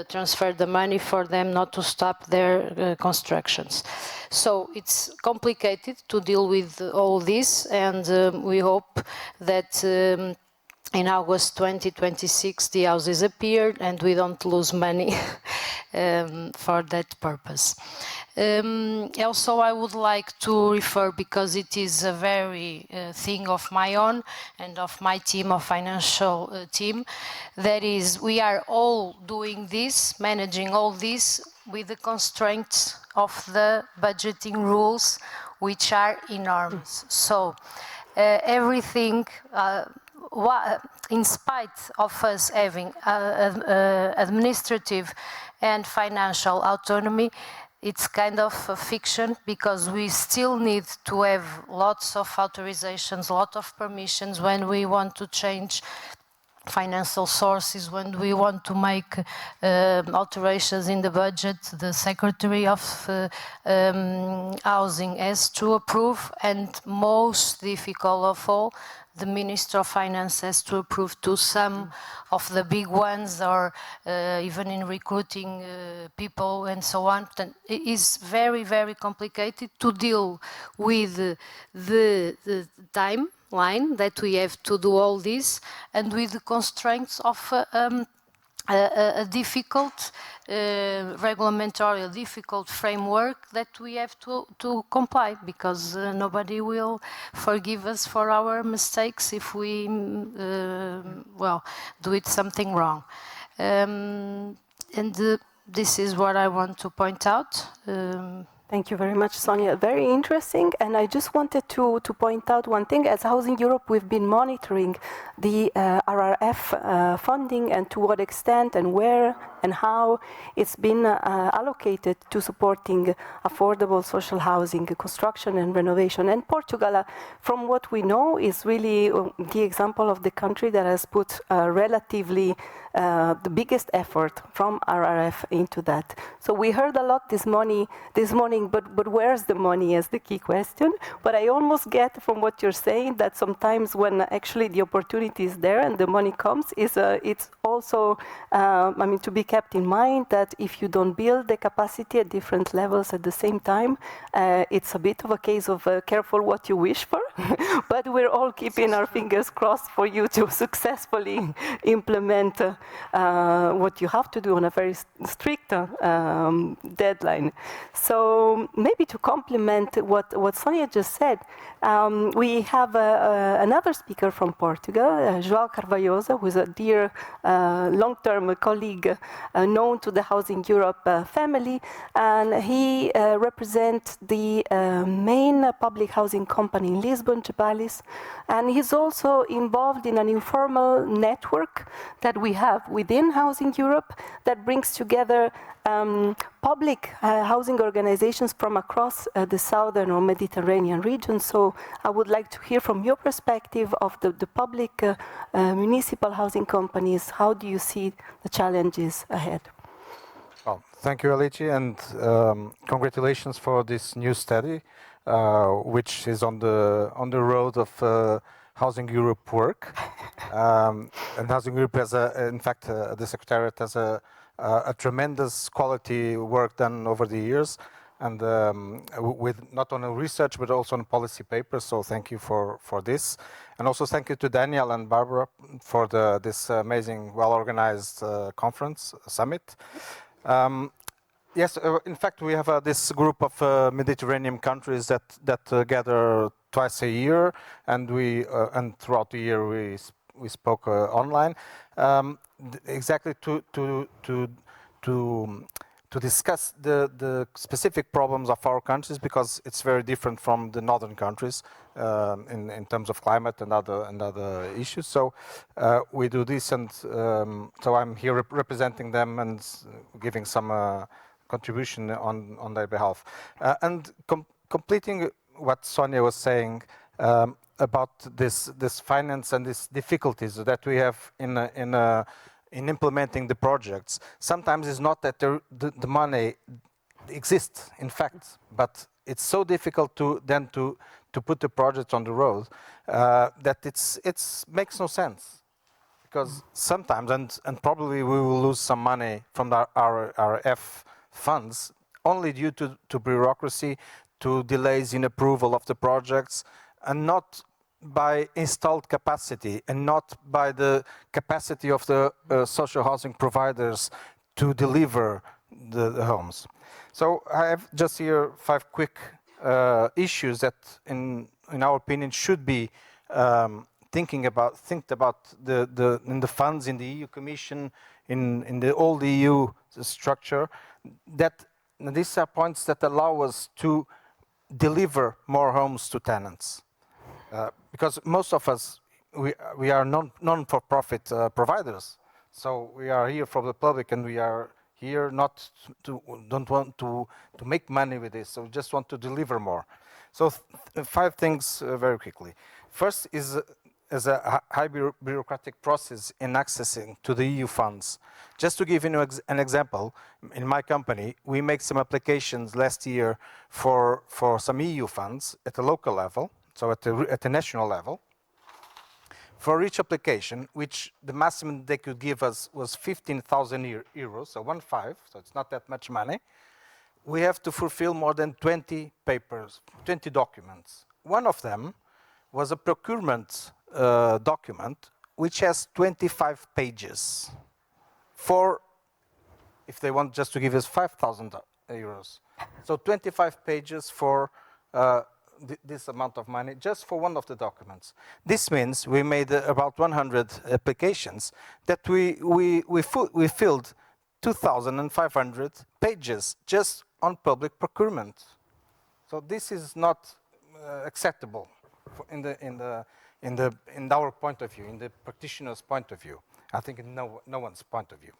transfer the money for them not to stop their constructions. So it's complicated to deal with all this, and we hope that in August 2026 the houses appear and we don't lose money for that purpose. Also, I would like to refer, because it is a very thing of my own and of my team, of financial team, that is, we are all doing this, managing all this with the constraints of the budgeting rules, which are enormous. So everything, in spite of us having administrative and financial autonomy, it's kind of a fiction, because we still need to have lots of authorizations, a lot of permissions when we want to change financial sources, when we want to make alterations in the budget. The Secretary of Housing has to approve, and most difficult of all, the Minister of Finance has to approve to some of the big ones, or even in recruiting people and so on. It is very, very complicated to deal with the timeline that we have to do all this, and with the constraints of a difficult regulatory, difficult framework that we have to comply, because nobody will forgive us for our mistakes if we do it something wrong. This is what I want to point out. Thank you very much, Sonia. Very interesting. And I just wanted to point out one thing. As Housing Europe, we've been monitoring the RRF funding, and to what extent and where and how it's been allocated to supporting affordable social housing construction and renovation. And Portugal, from what we know, is really the example of the country that has put relatively the biggest effort from RRF into that. So we heard a lot this morning, but where's the money is the key question. But I almost get from what you're saying that sometimes when actually the opportunity is there and the money comes, it's also, to be kept in mind that if you don't build the capacity at different levels at the same time, it's a bit of a case of careful what you wish for. but we're all keeping our fingers crossed for you to successfully implement what you have to do on a very strict deadline. So maybe to complement what Sonia just said, we have another speaker from Portugal, João Carvalhosa, who is a dear long-term colleague known to the Housing Europe family, and he represents the main public housing company in Lisbon, Gebalis, and he's also involved in an informal network that we have within Housing Europe that brings together public housing organizations from across the southern or Mediterranean region. So I would like to hear from your perspective of the public municipal housing companies. How do you see the challenges ahead? Well, thank you, Alici, and congratulations for this new study, which is on the road of Housing Europe work. And Housing Europe has, in fact, the Secretariat has a tremendous quality work done over the years, and with not only research but also on policy papers. So thank you for this, and also thank you to Daniel and Barbara for this amazing, well-organized conference summit. Yes, in fact, we have this group of Mediterranean countries that gather twice a year, and and throughout the year we spoke online, exactly to discuss the specific problems of our countries, because it's very different from the northern countries in terms of climate and other issues. So we do this, and so I'm here representing them and giving some contribution on their behalf. And completing what Sonia was saying about this finance and these difficulties that we have in implementing the projects. Sometimes it's not that the money exists, in fact, but it's so difficult to put the project on the road that it makes no sense. Because sometimes, and probably we will lose some money from our F funds only due to bureaucracy, to delays in approval of the projects, and not by installed capacity, and not by the capacity of the social housing providers to deliver the homes. So I have just here 5 quick issues that, in our opinion, should be think about in the funds, in the EU Commission, in the old EU structure. That these are points that allow us to deliver more homes to tenants. Because most of us, we are non-for-profit providers, so we are here for the public, and we are here don't want to make money with this, so we just want to deliver more. So 5 things very quickly. First is as a high bureaucratic process in accessing to the EU funds. Just to give you an example, in my company, we make some applications last year for some EU funds at the local level, so at the national level. For each application, which the maximum they could give us was 15,000 euros, so 1.5, so it's not that much money. We have to fulfill more than 20 papers, 20 documents. One of them was a procurement document, which has 25 pages if they want just to give us 5,000 euros. So 25 pages for this amount of money, just for one of the documents. This means we made about 100 applications that we filled 2,500 pages just on public procurement. So this is not acceptable in our point of view, in the practitioner's point of view. I think in no one's point of view.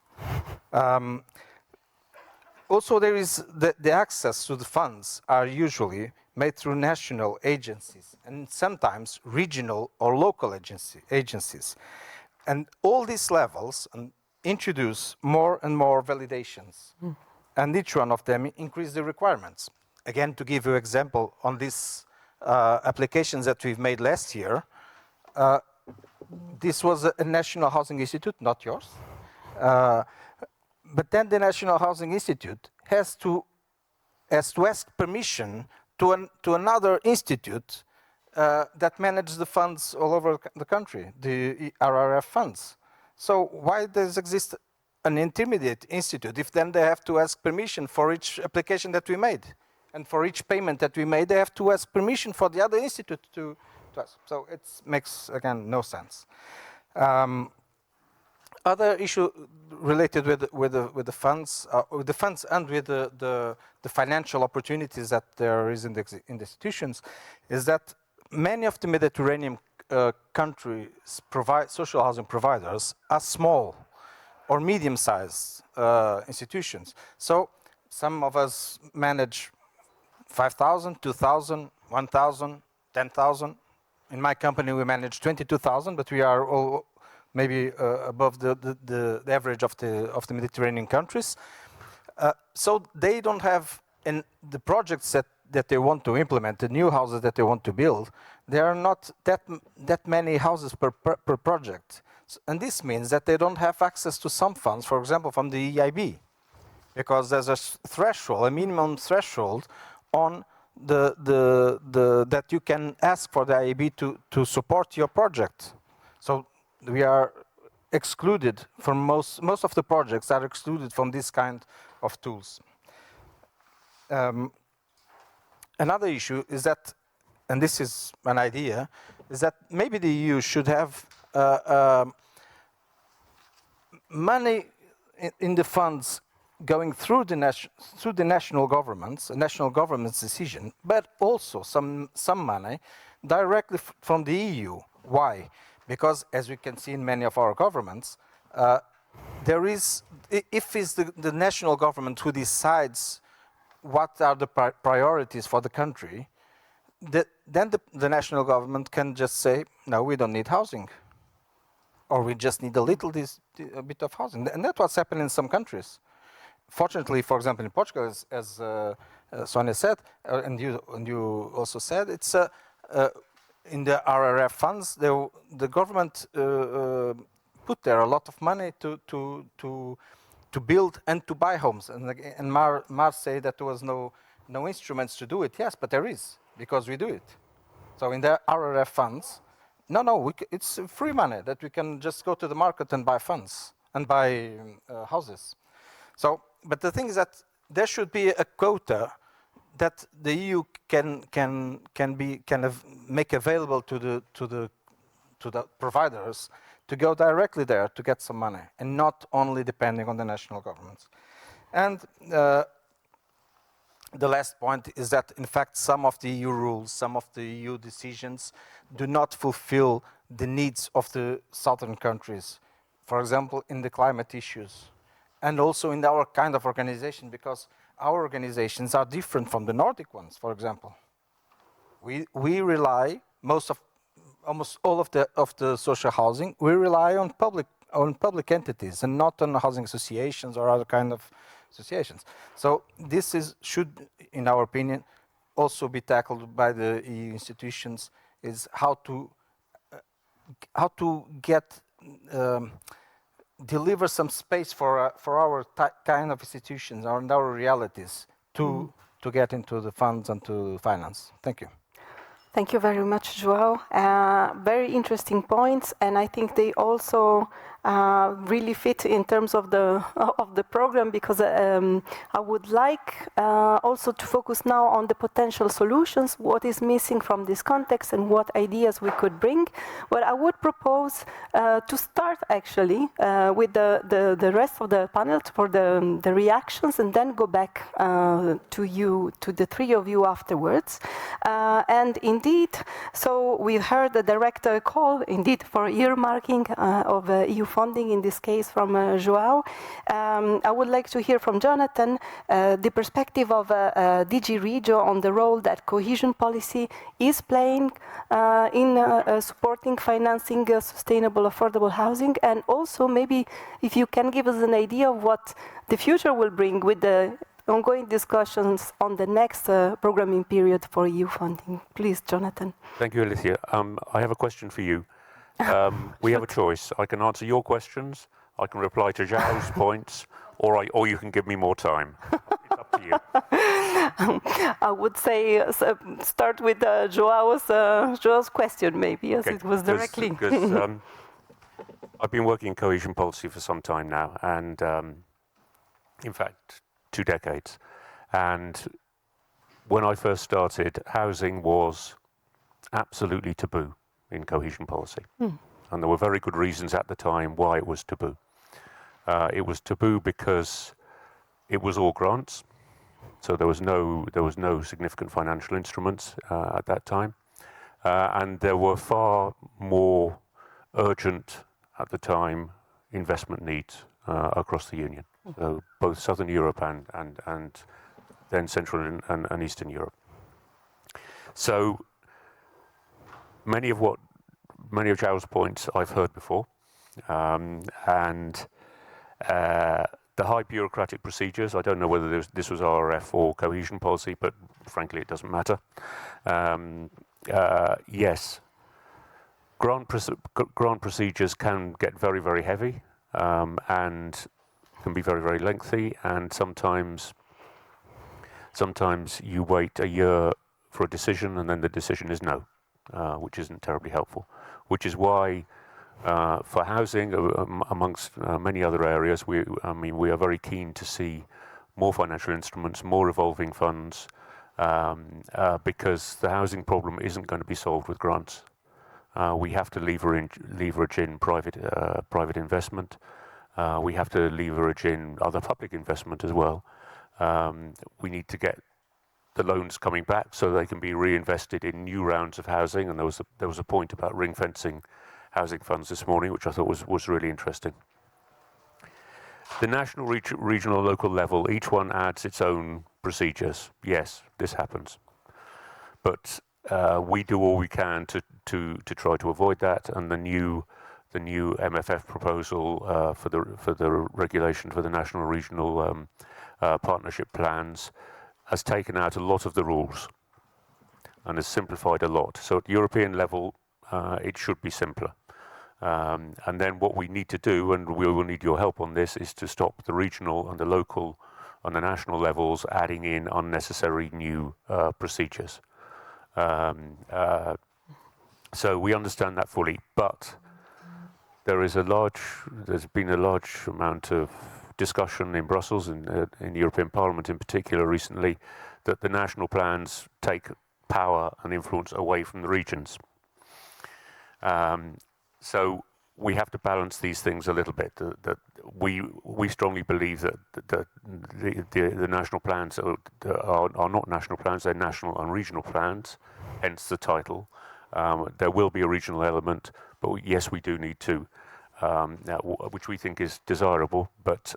Also, there is the access to the funds are usually made through national agencies and sometimes regional or local agencies. And all these levels introduce more and more validations. And each one of them increase the requirements. Again, to give you an example on these applications that we've made last year, this was a National Housing Institute, not yours. But then the National Housing Institute has to ask permission to another institute that manage the funds all over the country, the RRF funds. So why does exist an intermediate institute if then they have to ask permission for each application that we made? And for each payment that we made, they have to ask permission for the other institute to ask. So it makes, again, no sense. Other issue related with the funds and with the financial opportunities that there is in the institutions is that many of the Mediterranean countries social housing providers are small or medium-sized institutions. So some of us manage 5,000, 2,000, 1,000, 10,000. In my company, we manage 22,000, but we are all maybe above the average of the Mediterranean countries. So they don't have, in the projects that they want to implement, the new houses that they want to build, there are not that many houses per project. And this means that they don't have access to some funds, for example, from the EIB, because there's a threshold, a minimum threshold on that you can ask for the EIB to support your project. So we are excluded from most of the projects are excluded from this kind of tools. Another issue is that, and this is an idea, is that maybe the EU should have money in the funds going through the national governments, a national government's decision, but also some money directly from the EU. Why? Because, as we can see in many of our governments, there is, if it's the national government who decides what are the priorities for the country, then the national government can just say, no, we don't need housing. Or we just need a bit of housing. And that's what's happening in some countries. Fortunately, for example, in Portugal, as Sonia said, and you also said, it's in the RRF funds, the government put there a lot of money to build and to buy homes. And Mar said that there was no instruments to do it. Yes, but there is, because we do it. So in the RRF funds, it's free money that we can just go to the market and buy funds and buy houses. So, but the thing is that there should be a quota that the EU can make available to the providers to go directly there to get some money, and not only depending on the national governments. And the last point is that, in fact, some of the EU rules, some of the EU decisions do not fulfill the needs of the southern countries. For example, in the climate issues, and also in our kind of organization, because our organizations are different from the Nordic ones, for example. We rely, almost all of the social housing, we rely on public entities and not on housing associations or other kind of associations. So this should, in our opinion, also be tackled by the EU institutions, is how to deliver some space for our kind of institutions and our realities to get into the funds and to finance. Thank you. Thank you very much, João. Very interesting points, and I think they also really fit in terms of the program, because I would like also to focus now on the potential solutions, what is missing from this context and what ideas we could bring. What I would propose to start actually with the rest of the panel for the reactions, and then go back to you, to the three of you afterwards. And indeed, so we heard the direct call indeed for earmarking of EU funding, in this case from João. I would like to hear from Jonathan the perspective of DG Regio on the role that cohesion policy is playing in supporting financing sustainable, affordable housing, and also maybe if you can give us an idea of what the future will bring with the ongoing discussions on the next programming period for EU funding. Please, Jonathan. Thank you, Alicia. I have a question for you. We have a choice. I can answer your questions, I can reply to João's points, or you can give me more time. It's up to to you. I would say start with Joao's question, maybe, as it was directly. Because I've been working in cohesion policy for some time now, and in fact, 2 decades. And when I first started, housing was absolutely taboo in cohesion policy. And there were very good reasons at the time why it was taboo. It was taboo because it was all grants, so there was no significant financial instruments at that time, and there were far more urgent at the time investment needs across the Union, so both Southern Europe and then Central and Eastern Europe. So many of Zhao's points I've heard before, and the high bureaucratic procedures, I don't know whether this was RRF or cohesion policy, but frankly it doesn't matter. Yes, grant procedures can get very, very heavy and can be very, very lengthy, and sometimes you wait a year for a decision and then the decision is no, which isn't terribly helpful, which is why for housing, amongst many other areas, we are very keen to see more financial instruments, more revolving funds, because the housing problem isn't going to be solved with grants. We have to leverage in private investment. We have to leverage in other public investment as well. We need to get the loans coming back so they can be reinvested in new rounds of housing. And there was a point about ring fencing housing funds this morning, which I thought was really interesting. The national, regional, local level, each one adds its own procedures. Yes, this happens, but we do all we can to try to avoid that. And the new MFF proposal for the regulation for the national, regional partnership plans has taken out a lot of the rules and has simplified a lot. So at European level, it should be simpler. And then what we need to do, and we will need your help on this, is to stop the regional and the local and the national levels adding in unnecessary new procedures. So we understand that fully, but there's been a large amount of discussion in Brussels and in the European Parliament in particular recently, that the national plans take power and influence away from the regions. So we have to balance these things a little bit. That we strongly believe that the national plans are not national plans; they're national and regional plans. Hence the title. There will be a regional element, but yes, we do need to, which we think is desirable. But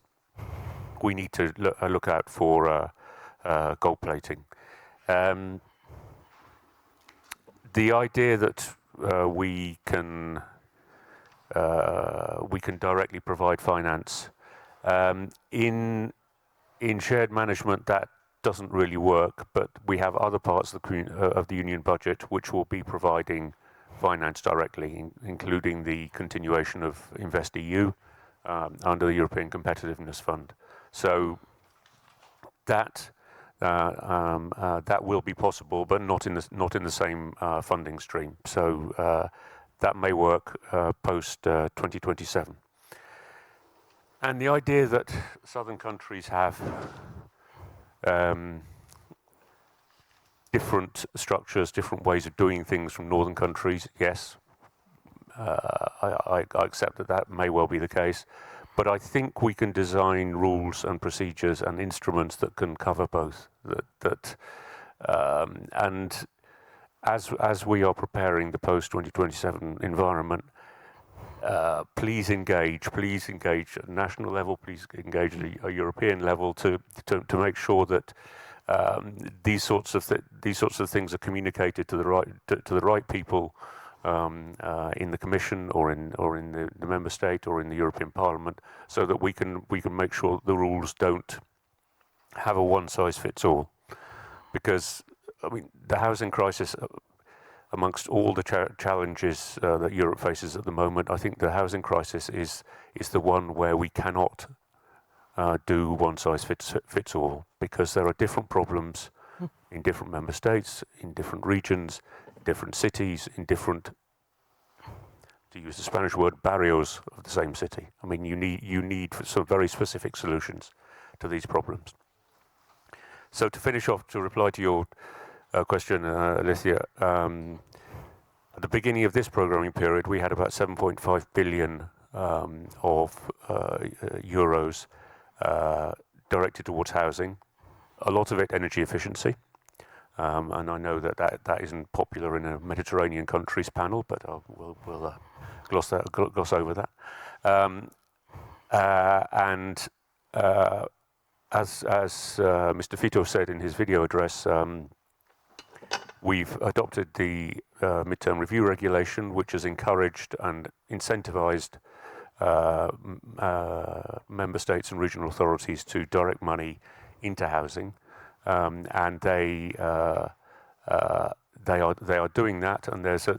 we need to look out for gold plating. The idea that we can directly provide finance in shared management, that doesn't really work, but we have other parts of the union budget which will be providing finance directly, including the continuation of InvestEU under the European Competitiveness Fund. So that will be possible, but not in the same funding stream. So that may work post 2027. And the idea that southern countries have different structures, different ways of doing things from northern countries, yes, I accept that may well be the case. But I think we can design rules and procedures and instruments that can cover both. And as we are preparing the post-2027 environment, please engage at national level, please engage at a European level to make sure that these sorts of things are communicated to the right people in the Commission or in the member state or in the European Parliament, so that we can make sure the rules don't have a one-size-fits-all. Because I mean, the housing crisis, amongst all the challenges that Europe faces at the moment, I think the housing crisis is the one where we cannot do one size fits all, because there are different problems in different member states, in different regions, different cities, in different, to use the Spanish word, barrios of the same city. I mean, you need some very specific solutions to these problems. So to finish off, to reply to your question, Alicia, at the beginning of this programming period, we had about 7.5 billion of euros directed towards housing, a lot of it energy efficiency. And I know that isn't popular in a Mediterranean countries panel, but we'll gloss over that. As Mr. Fito said in his video address, we've adopted the midterm review regulation, which has encouraged and incentivized member states and regional authorities to direct money into housing, and they are doing that. And there's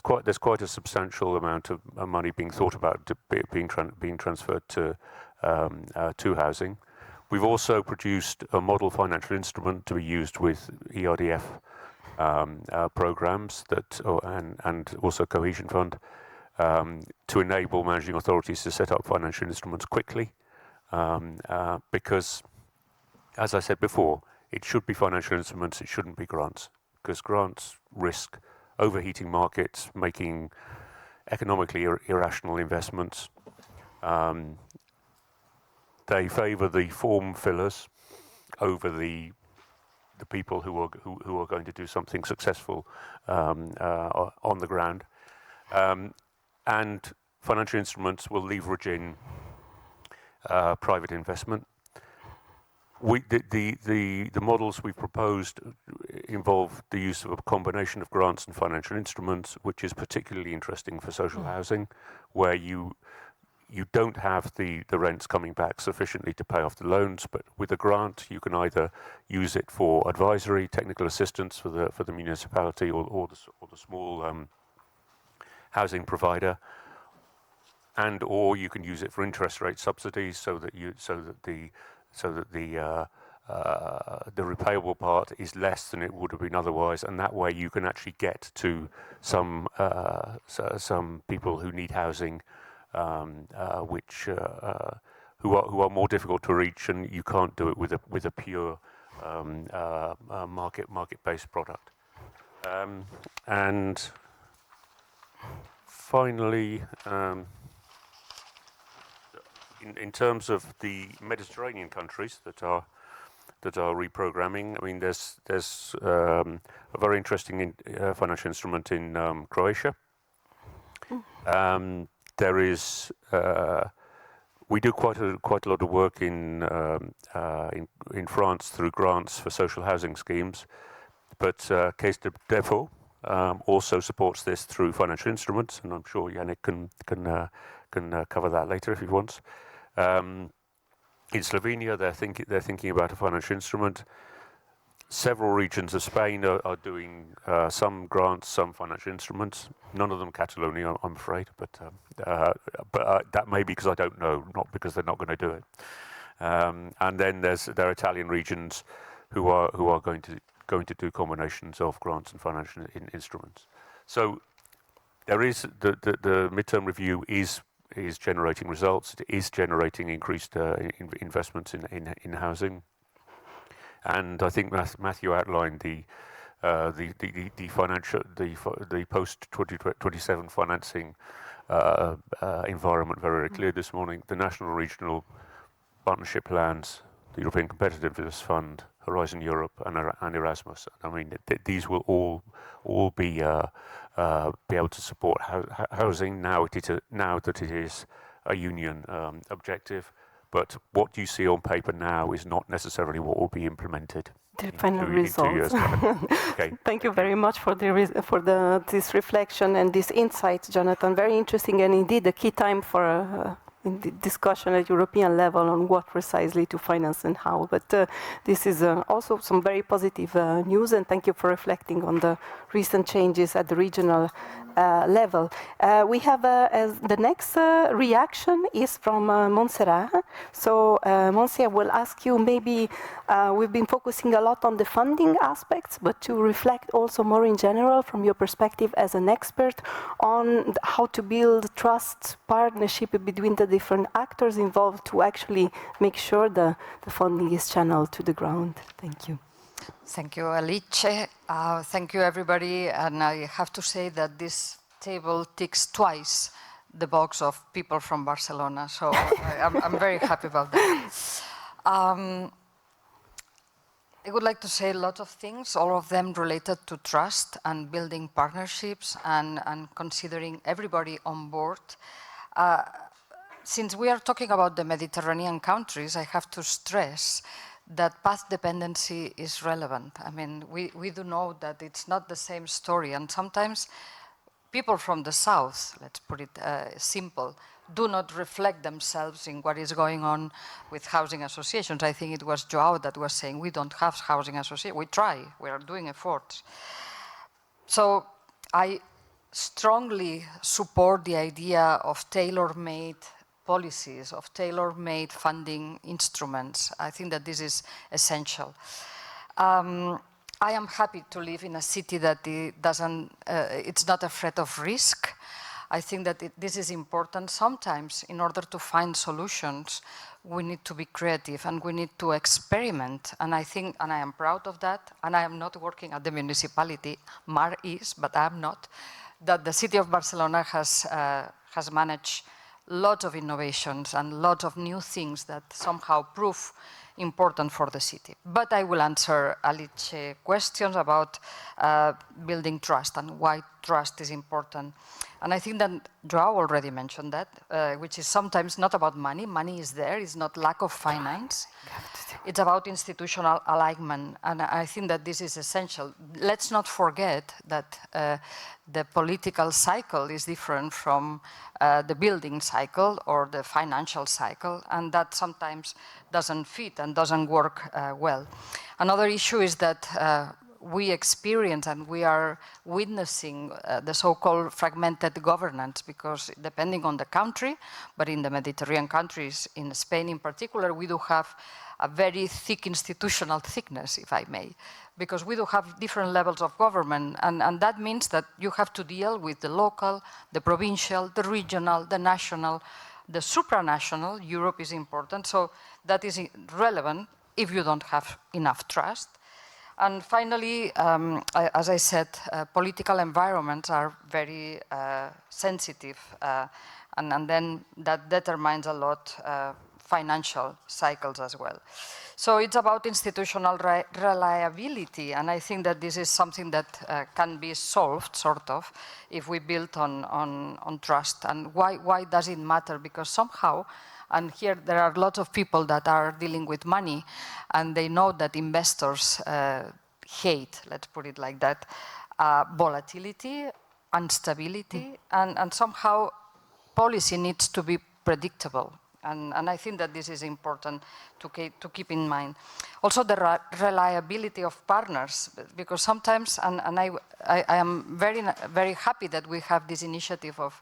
quite a substantial amount of money being thought about being transferred to housing. We've also produced a model financial instrument to be used with ERDF programs and also Cohesion Fund to enable managing authorities to set up financial instruments quickly, because, as I said before, it should be financial instruments, it shouldn't be grants, because grants risk overheating markets, making economically irrational investments. They favour the form fillers over the people who are going to do something successful on the ground, and financial instruments will leverage in private investment. The models we've proposed involve the use of a combination of grants and financial instruments, which is particularly interesting for social housing, where you don't have the rents coming back sufficiently to pay off the loans, but with a grant you can either use it for advisory, technical assistance for the municipality or the small housing provider, or you can use it for interest rate subsidies, so that the repayable part is less than it would have been otherwise, and that way you can actually get to some people who need housing, who are more difficult to reach, and you can't do it with a pure market-based product. And finally, in terms of the Mediterranean countries that are reprogramming, I mean, there's a very interesting financial instrument in Croatia. There is we do quite a lot of work in France through grants for social housing schemes, but Caisse de Dépôt also supports this through financial instruments, and I'm sure Yannick can cover that later if he wants. In Slovenia, they're thinking about a financial instrument. Several regions of Spain are doing some grants, some financial instruments. None of them Catalonia, I'm afraid, but that may be because I don't know, not because they're not going to do it. And then there are Italian regions who are going to do combinations of grants and financial instruments. So there is the midterm review is generating results. It is generating increased investments in housing. And I think Matthew outlined the post 2027 financing environment very clear this morning. The national regional partnership plans, the European Competitiveness Fund, Horizon Europe, and Erasmus. I mean, these will all be able to support housing now that it is a union objective. But what you see on paper now is not necessarily what will be implemented the final results. In 2 years' time. Okay. Thank you very much for this reflection and this insight, Jonathan. Very interesting, and indeed a key time for in the discussion at European level on what precisely to finance and how. But this is also some very positive news, and thank you for reflecting on the recent changes at the regional level. We have the next reaction is from Montserrat. So Montserrat, will ask you maybe, we've been focusing a lot on the funding aspects, but to reflect also more in general from your perspective as an expert on how to build trust, partnership between the different actors involved to actually make sure the funding is channeled to the ground. Thank you. Thank you, Alice. Thank you, everybody. And I have to say that this table ticks twice the box of people from Barcelona. So I'm very happy about that. I would like to say a lot of things, all of them related to trust and building partnerships and considering everybody on board. Since we are talking about the Mediterranean countries, I have to stress that path dependency is relevant. I mean, we do know that it's not the same story, and sometimes people from the south, let's put it simple, do not reflect themselves in what is going on with housing associations. I think it was Joao that was saying we don't have housing associations. We try, we are doing efforts. So I strongly support the idea of tailor-made policies, of tailor-made funding instruments. I think that this is essential. I am happy to live in a city that it's not afraid of risk. I think that this is important. Sometimes, in order to find solutions, we need to be creative and we need to experiment. And I think, and I am proud of that, and I am not working at the municipality, Mar is, but I am not, that the city of Barcelona has managed lots of innovations and lots of new things that somehow prove important for the city. But I will answer Alice's questions about building trust and why trust is important. And I think that Joao already mentioned that, which is sometimes not about money. Money is there, it's not lack of finance. It's about institutional alignment, and I think that this is essential. Let's not forget that the political cycle is different from the building cycle or the financial cycle, and that sometimes doesn't fit and doesn't work well. Another issue is that we experience and we are witnessing the so-called fragmented governance, because depending on the country, but in the Mediterranean countries, in Spain in particular, we do have a very thick institutional thickness, if I may, because we do have different levels of government, and that means that you have to deal with the local, the provincial, the regional, the national, the supranational. Europe is important, so that is relevant if you don't have enough trust. And finally, as I said, political environments are very sensitive, and then that determines a lot financial cycles as well. So it's about institutional reliability, and I think that this is something that can be solved, sort of, if we build on trust. And why does it matter? Because somehow, and here there are lots of people that are dealing with money, and they know that investors hate, let's put it like that, volatility, instability, and somehow policy needs to be predictable. And I think that this is important to keep in mind. Also the reliability of partners, because sometimes, and I am very happy that we have this initiative of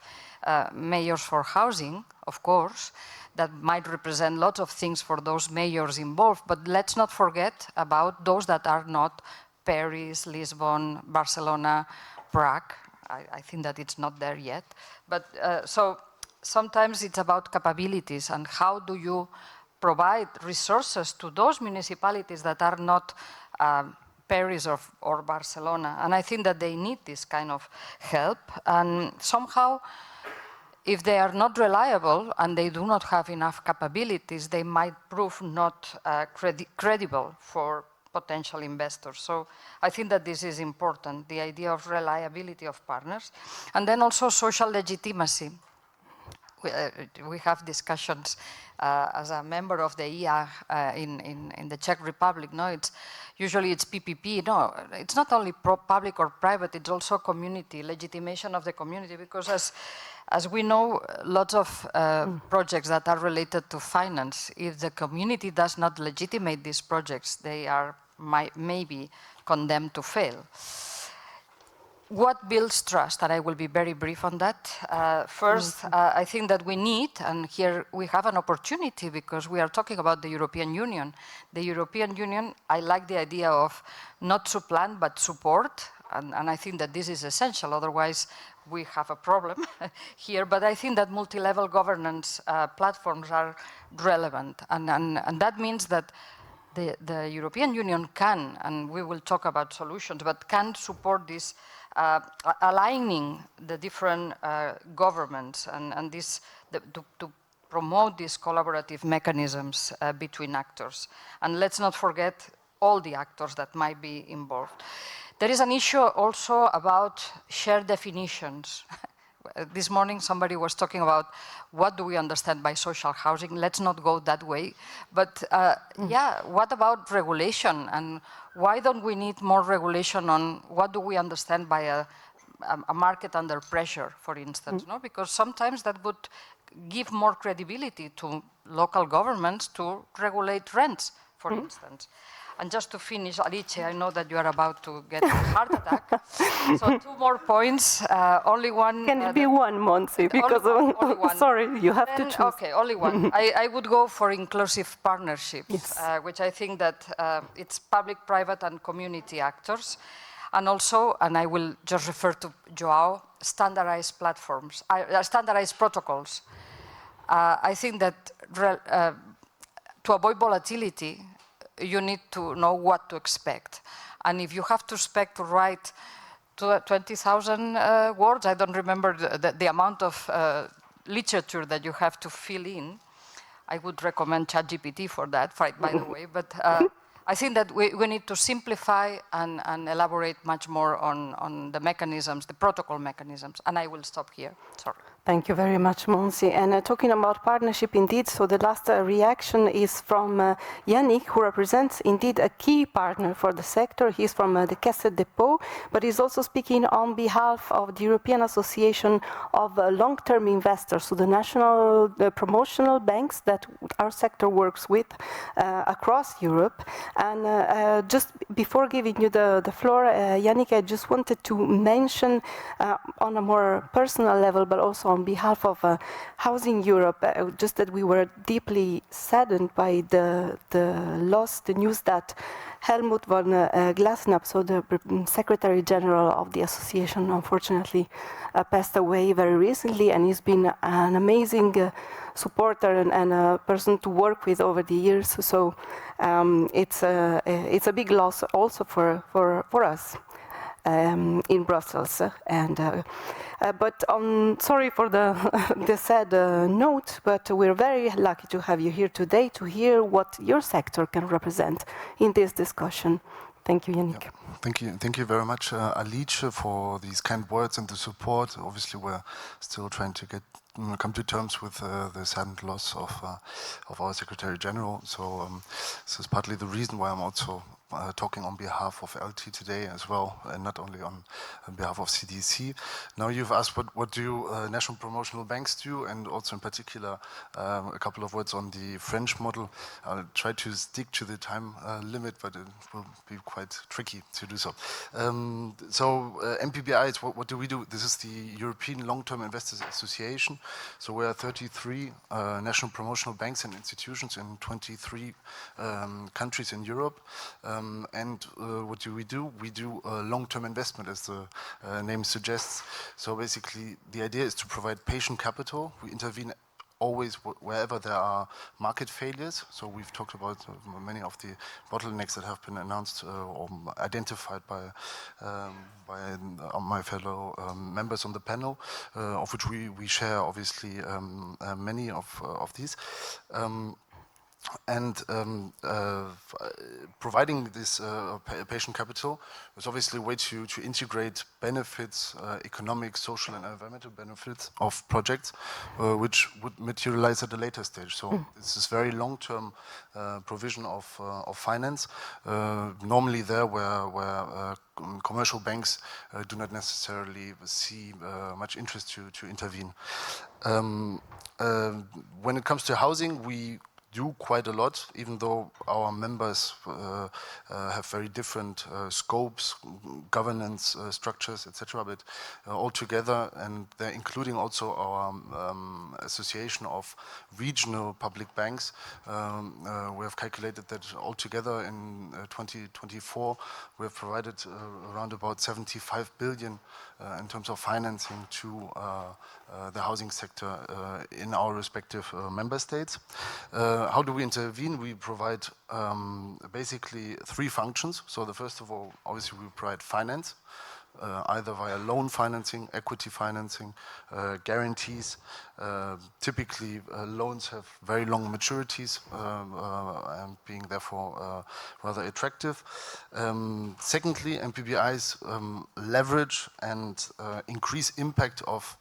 mayors for housing, of course, that might represent lots of things for those mayors involved, but let's not forget about those that are not Paris, Lisbon, Barcelona, Prague. I think that it's not there yet. But so sometimes it's about capabilities and how do you provide resources to those municipalities that are not Paris or Barcelona. And I think that they need this kind of help. And somehow, if they are not reliable and they do not have enough capabilities, they might prove not credible for potential investors. So I think that this is important, the idea of reliability of partners. And then also social legitimacy. we have discussions as a member of the EA in the Czech Republic. No, usually it's PPP. No, it's not only public or private, it's also community, legitimation of the community, because as we know, lots of projects that are related to finance, if the community does not legitimate these projects, they are maybe condemned to fail. What builds trust? And I will be very brief on that. First, I think that we need, and here we have an opportunity because we are talking about the European Union. The European Union, I like the idea of not supplant but support, and I think that this is essential, otherwise we have a problem here. But I think that multi-level governance platforms are relevant, and that means that the European Union can, and we will talk about solutions, but can support this aligning the different governments and this to promote these collaborative mechanisms between actors. And let's not forget all the actors that might be involved. There is an issue also about shared definitions. This morning somebody was talking about what do we understand by social housing. Let's not go that way. But yeah, what about regulation? And why don't we need more regulation on what do we understand by a market under pressure, for instance? No? Because sometimes that would give more credibility to local governments to regulate rents, for instance. And just to finish, Alice, I know that you are about to get a heart attack. So 2 more points, only one. Can it be one, Monsi? Because only one. Sorry, you have to choose. Okay, only one. I would go for inclusive partnerships, which I think that it's public, private, and community actors. And also, and I will just refer to Joao, standardized platforms, standardized protocols. I think that to avoid volatility, you need to know what to expect. And if you have to expect to write 20,000 words, I don't remember the amount of literature that you have to fill in. I would recommend ChatGPT for that, by the way. But I think that we need to simplify and elaborate much more on the mechanisms, the protocol mechanisms. And I will stop here. Sorry. Thank you very much, Monsi. And talking about partnership, indeed, so the last reaction is from Yannick, who represents indeed a key partner for the sector. He's from the Caisse de Dépôt, but he's also speaking on behalf of the European Association of Long-Term Investors, so the national promotional banks that our sector works with across Europe. And just before giving you the floor, Yannick, I just wanted to mention on a more personal level, but also on behalf of Housing Europe, just that we were deeply saddened by the news that Helmut von Glasnap, so the Secretary General of the association, unfortunately passed away very recently, and he's been an amazing supporter and a person to work with over the years. So it's a big loss also for us. In Brussels, but sorry for the sad note, but we're very lucky to have you here today to hear what your sector can represent in this discussion. Thank you, Yannick. Yeah, thank you very much, Alice, for these kind words and the support. Obviously, we're still trying to come to terms with the saddened loss of our Secretary General. So this is partly the reason why I'm also talking on behalf of LT today as well, and not only on behalf of CDC. Now you've asked what do national promotional banks do, and also in particular a couple of words on the French model. I'll try to stick to the time limit, but it will be quite tricky to do so. MPBI, what do we do? This is the European Long-Term Investors Association. So we are 33 national promotional banks and institutions in 23 countries in Europe. And what do? We do long-term investment, as the name suggests. So basically, the idea is to provide patient capital. We intervene always wherever there are market failures. So we've talked about many of the bottlenecks that have been announced or identified by my fellow members on the panel, of which we share obviously many of these. And providing this patient capital is obviously a way to integrate benefits, economic, social, and environmental benefits of projects, which would materialize at a later stage. So this is very long-term provision of finance, normally there where commercial banks do not necessarily see much interest to intervene. When it comes to housing, we do quite a lot, even though our members have very different scopes, governance structures, etc. But all together, and they're including also our association of regional public banks. We have calculated that altogether in 2024, we have provided around about 75 billion in terms of financing to the housing sector in our respective member states. How do we intervene? We provide basically three functions. So the first of all, obviously we provide finance, either via loan financing, equity financing, guarantees. Typically, loans have very long maturities and being therefore rather attractive. Secondly, MPBIs leverage and increase impact of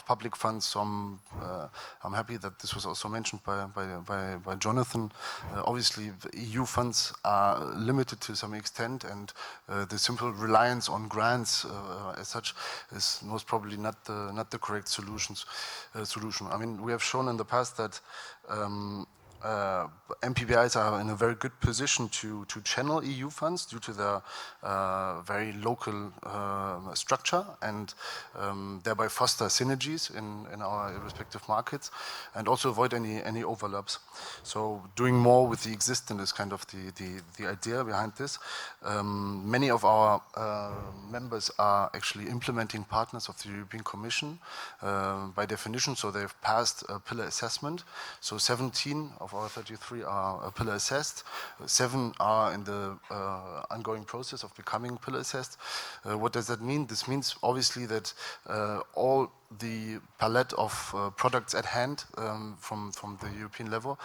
public funds. So I'm happy that this was also mentioned by Jonathan. Obviously, the EU funds are limited to some extent, and the simple reliance on grants as such is most probably not the correct solution. I mean, we have shown in the past that MPBIs are in a very good position to channel EU funds due to their very local structure and thereby foster synergies in our respective markets and also avoid any overlaps. So doing more with the existing is kind of the idea behind this. Many of our members are actually implementing partners of the European Commission by definition, so they've passed a pillar assessment. So 17 of our 33 are pillar assessed. 7 are in the ongoing process of becoming pillar assessed. What does that mean? This means obviously that all the palette of products at hand from the European level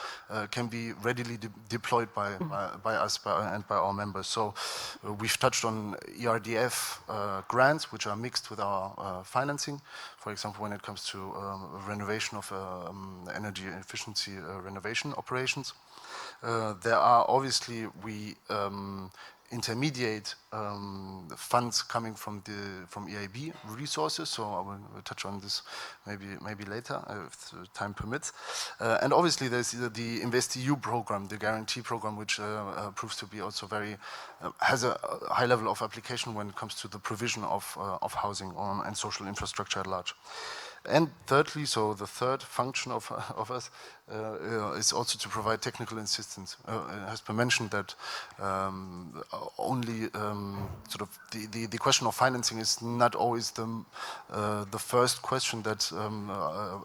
can be readily deployed by us and by our members. So we've touched on ERDF grants, which are mixed with our financing. For example, when it comes to renovation of energy efficiency renovation operations. There are obviously, we intermediate funds coming from EIB resources, so I will touch on this maybe later if time permits. And obviously there's the InvestEU program, the guarantee program, which proves to be also very has a high level of application when it comes to the provision of housing and social infrastructure at large. And thirdly, so the third function of us is also to provide technical assistance. It has been mentioned that only sort of the question of financing is not always the first question that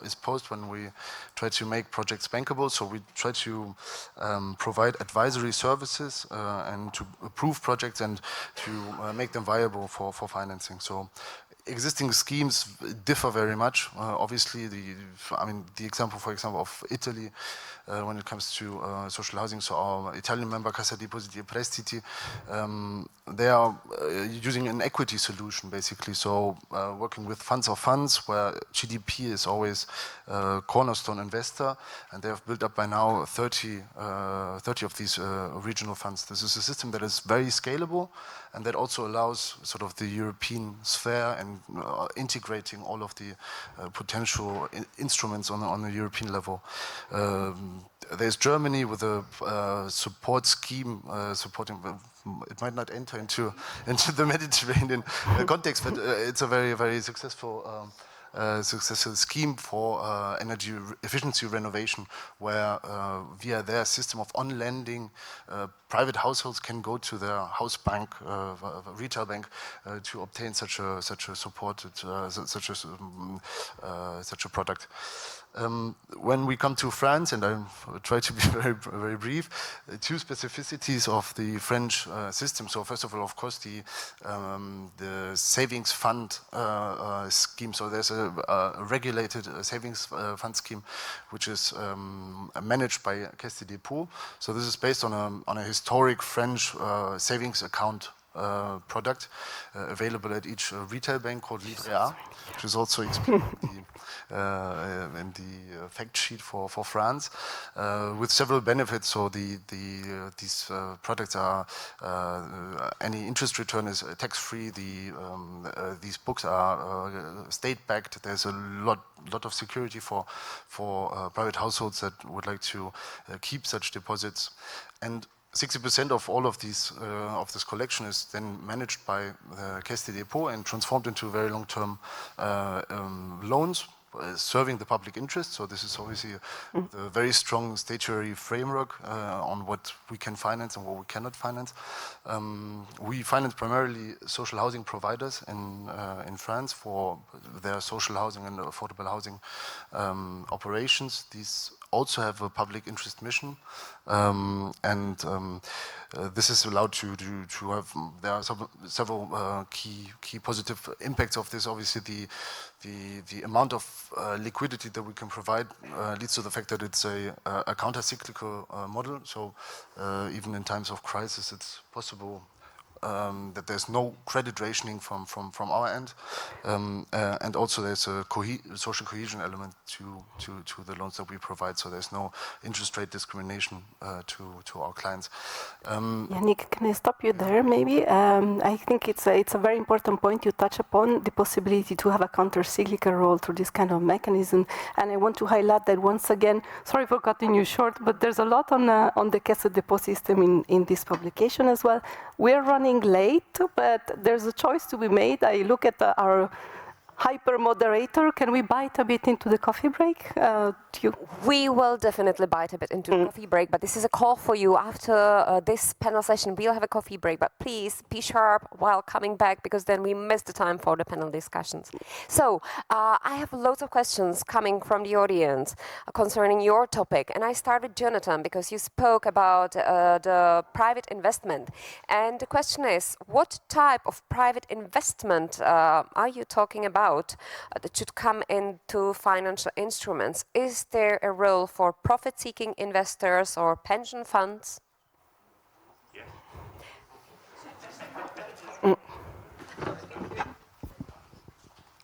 is posed when we try to make projects bankable. So we try to provide advisory services and to approve projects and to make them viable for financing. So existing schemes differ very much. Obviously, the example, for example, of Italy when it comes to social housing. So our Italian member, Cassa Depositi e Prestiti, they are using an equity solution, basically. So working with funds of funds, where GDP is always a cornerstone investor, and they have built up by now 30 of these regional funds. This is a system that is very scalable, and that also allows sort of the European sphere and integrating all of the potential instruments on a European level. There's Germany with a support scheme supporting. It might not enter into the Mediterranean context, but it's a very, very successful scheme for energy efficiency renovation, where via their system of on-lending, private households can go to their house bank, retail bank, to obtain such a support, such a product. When we come to France, and I try to be very, very brief, two specificities of the French system. So first of all, of course, the savings fund scheme. So there's a regulated savings fund scheme, which is managed by Caisse des Dépôts. So this is based on a historic French savings account product available at each retail bank called Livret A, which is also explained in the fact sheet for France, with several benefits. So these products are any interest return is tax-free. These books are state-backed. There's a lot of security for private households that would like to keep such deposits, and 60% of all of these of this collection is then managed by the Caisse des Dépôts and transformed into very long-term loans, serving the public interest. So this is obviously a very strong statutory framework on what we can finance and what we cannot finance. We finance primarily social housing providers in France for their social housing and affordable housing operations. These also have a public interest mission, and this is allowed to have. There are several key positive impacts of this. Obviously, the amount of liquidity that we can provide leads to the fact that it's a counter-cyclical model. So even in times of crisis, it's possible that there's no credit rationing from our end, and also there's a social cohesion element to the loans that we provide. So there's no interest rate discrimination to our clients. Yannick, can I stop you there? Maybe I think it's a very important point you touch upon, the possibility to have a counter-cyclical role through this kind of mechanism. And I want to highlight that once again. Sorry for cutting you short, but there's a lot on the Caisse des Dépôts system in this publication as well. We're running late, but there's a choice to be made. I look at our hyper moderator. Can we bite a bit into the coffee break? We will definitely bite a bit into the coffee break, but this is a call for you. After this panel session, we'll have a coffee break, but please be sharp while coming back, because then we miss the time for the panel discussions. So I have loads of questions coming from the audience concerning your topic, and I start with Jonathan, because you spoke about the private investment. And the question is, what type of private investment are you talking about that should come into financial instruments? Is there a role for profit-seeking investors or pension funds?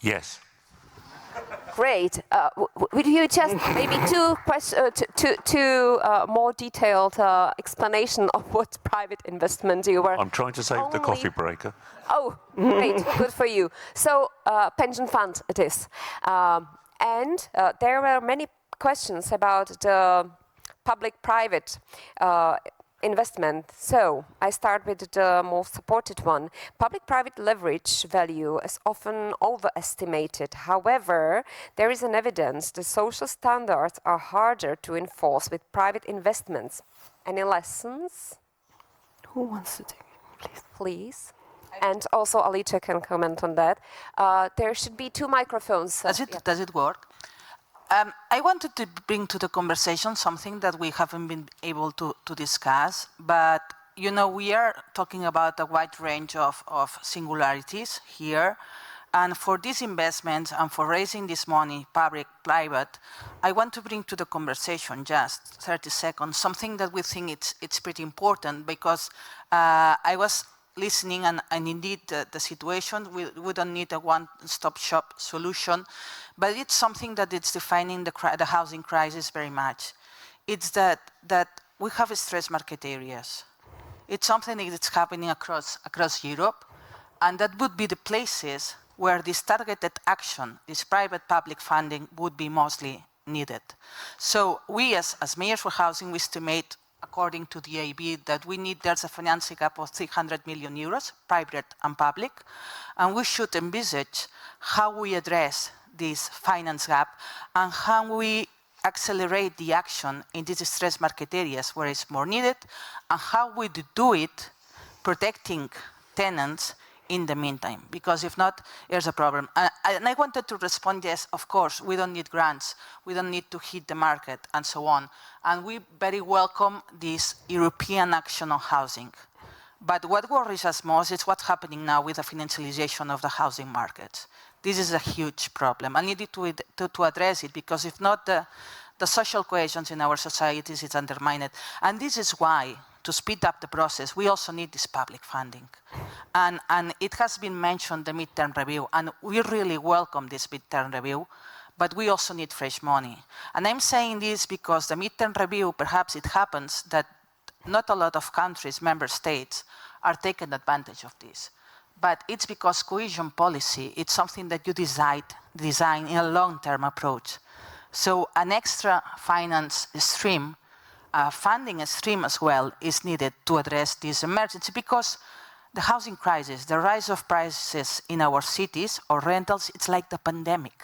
Yes. Great. Would you just maybe two more detailed explanation of what private investment you were? I'm trying to save the coffee breaker. Oh, great. Good for you. So pension fund it is. And there were many questions about the public-private investment. So I start with the most supported one. Public-private leverage value is often overestimated. However, there is an evidence the social standards are harder to enforce with private investments. Any lessons? Who wants to take it, please? Please. And also Alicia can comment on that. There should be two microphones. Does it work? I wanted to bring to the conversation something that we haven't been able to discuss, but you know, we are talking about a wide range of singularities here, and for these investments and for raising this money, public, private, I want to bring to the conversation, just 30 seconds, something that we think it's pretty important, because I was listening, and indeed the situation, we don't need a one-stop shop solution, but it's something that it's defining the housing crisis very much. It's that we have stress market areas. It's something that's happening across Europe, and that would be the places where this targeted action, this private-public funding, would be mostly needed. So we, as Mayors for Housing, we estimate, according to the EIB, that there's a financing gap of 300 million euros, private and public, and we should envisage how we address this finance gap and how we accelerate the action in these stress market areas where it's more needed, and how we do it protecting tenants in the meantime, because if not, there's a problem. I wanted to respond, yes, of course, we don't need grants, we don't need to hit the market, and so on. And we very welcome this European action on housing. But what worries us most is what's happening now with the financialization of the housing market. This is a huge problem. I needed to address it, because if not, the social cohesion in our societies is undermined. And this is why, to speed up the process, we also need this public funding. And it has been mentioned, the midterm review, and we really welcome this midterm review, but we also need fresh money. And I'm saying this because the midterm review, perhaps it happens that not a lot of countries, member states, are taking advantage of this. But it's because cohesion policy, it's something that you design in a long-term approach. So an extra finance stream, funding stream as well, is needed to address this emergency, because the housing crisis, the rise of prices in our cities or rentals, it's like the pandemic.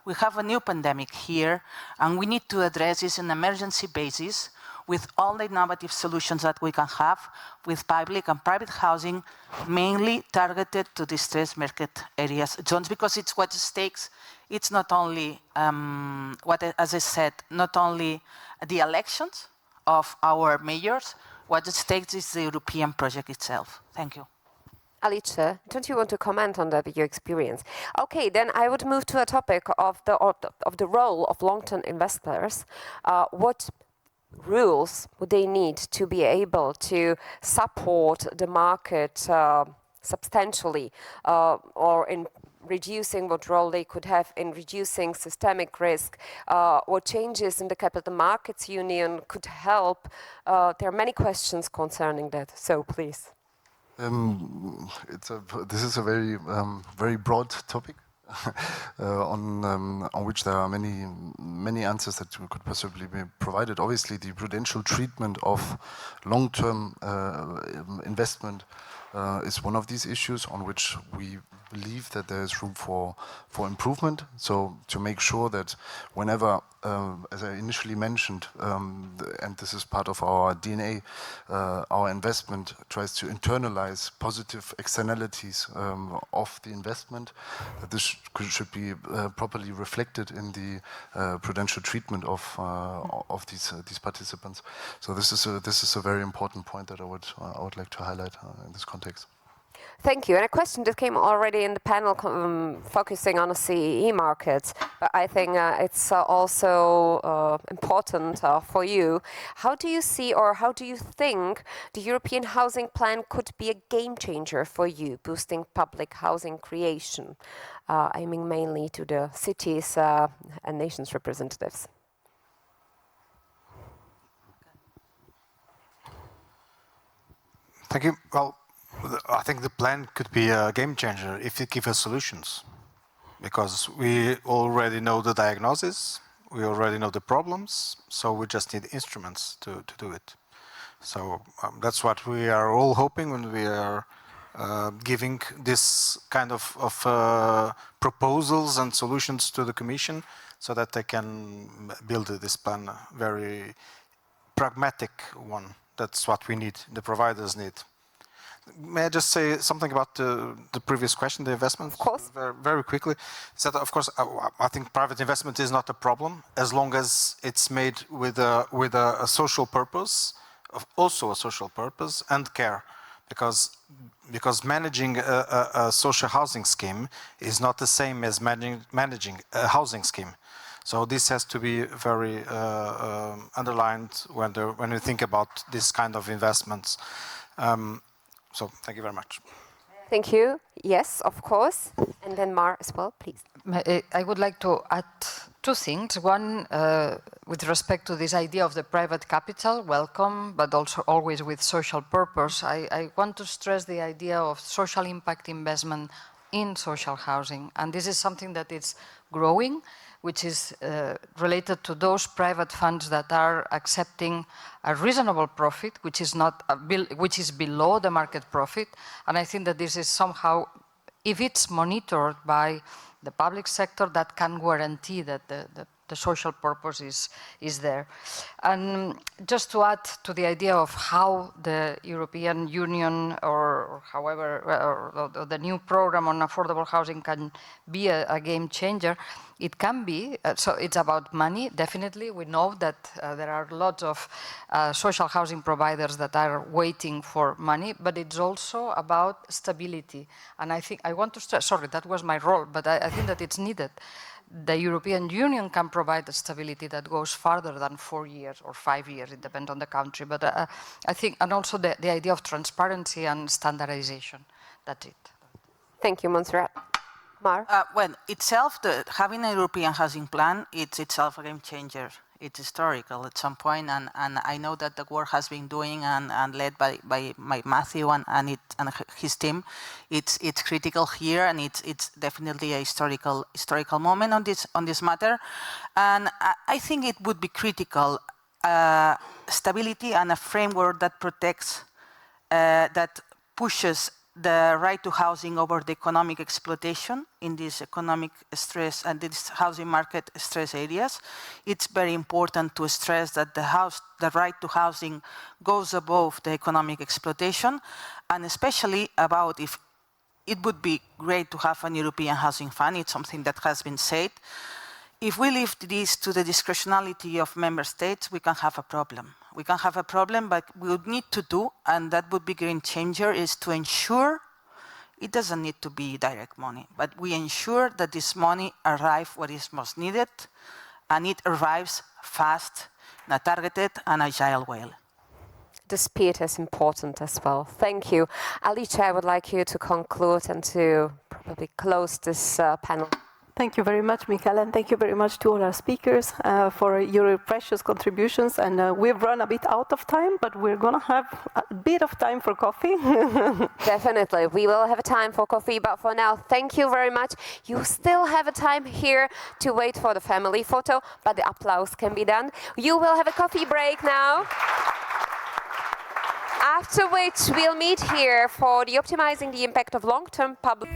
We have a new pandemic here, and we need to address this on an emergency basis with all the innovative solutions that we can have with public and private housing, mainly targeted to distressed market areas, zones, because it's what stakes. It's not only, as I said, not only the elections of our mayors, what it stakes is the European project itself. Thank you. Alice, don't you want to comment on that, your experience? Okay, then I would move to a topic of the role of long-term investors. What rules would they need to be able to support the market substantially, or in reducing what role they could have in reducing systemic risk? What changes in the Capital Markets Union could help? There are many questions concerning that, so please. This is a very broad topic on which there are many answers that could possibly be provided. Obviously, the prudential treatment of long-term investment is one of these issues on which we believe that there is room for improvement. So to make sure that whenever, as I initially mentioned, and this is part of our DNA, our investment tries to internalize positive externalities of the investment, that this should be properly reflected in the prudential treatment of these participants. So this is a very important point that I would like to highlight in this context. Thank you. And a question that came already in the panel focusing on the CEE markets, but I think it's also important for you. How do you see, or how do you think the European housing plan could be a game changer for you, boosting public housing creation, aiming mainly to the cities and nations representatives? Thank you. Well, I think the plan could be a game changer if it gives us solutions, because we already know the diagnosis, we already know the problems, so we just need instruments to do it. So that's what we are all hoping when we are giving this kind of proposals and solutions to the Commission, so that they can build this plan, a very pragmatic one. That's what we need, the providers need. May I just say something about the previous question, the investment? Of course. Very quickly. So that, of course, I think private investment is not a problem, as long as it's made with a social purpose, also a social purpose, and care. Because managing a social housing scheme is not the same as managing a housing scheme. So this has to be very underlined when we think about this kind of investments. So thank you very much. Thank you. Yes, of course. And then Mar as well, please. I would like to add two things. One, with respect to this idea of the private capital, welcome, but also always with social purpose. I want to stress the idea of social impact investment in social housing. And this is something that is growing, which is related to those private funds that are accepting a reasonable profit, which is below the market profit. And I think that this is somehow, if it's monitored by the public sector, that can guarantee that the the social purpose is there. And just to add to the idea of how the European Union or however, or the new program on affordable housing can be a game changer, it can be, so it's about money, definitely. We know that there are lots of social housing providers that are waiting for money, but it's also about stability. And I think, I want to stress, sorry, that was my role, but I think that it's needed. The European Union can provide a stability that goes farther than 4 years or 5 years, it depends on the country. But I think, and also the idea of transparency and standardization, that's it. Thank you, Montserrat. Mar? Well, itself, having a European housing plan, it's itself a game changer. It's historical at some point, and I know that the work has been doing and led by Matthew and his team. It's critical here, and it's definitely a historical moment on this matter. And I think it would be critical stability and a framework that protects, that pushes the right to housing over the economic exploitation in this economic stress and this housing market stress areas. It's very important to stress that the right to housing goes above the economic exploitation, and especially about if it would be great to have an European housing fund. It's something that has been said. If we leave this to the discretionality of member states, we can have a problem. We can have a problem, but we would need to do, and that would be a game changer, is to ensure it doesn't need to be direct money, but we ensure that this money arrives where it's most needed, and it arrives fast, in a targeted and agile way. The speed is important as well. Thank you. Alice, I would like you to conclude and to probably close this panel. Thank you very much, Michaela, and thank you very much to all our speakers for your precious contributions. And we've run a bit out of time, but we're going to have a bit of time for coffee. Definitely. We will have a time for coffee, but for now, thank you very much. You still have a time here to wait for the family photo, but the applause can be done. You will have a coffee break now. After which we'll meet here for the optimizing the impact of long-term public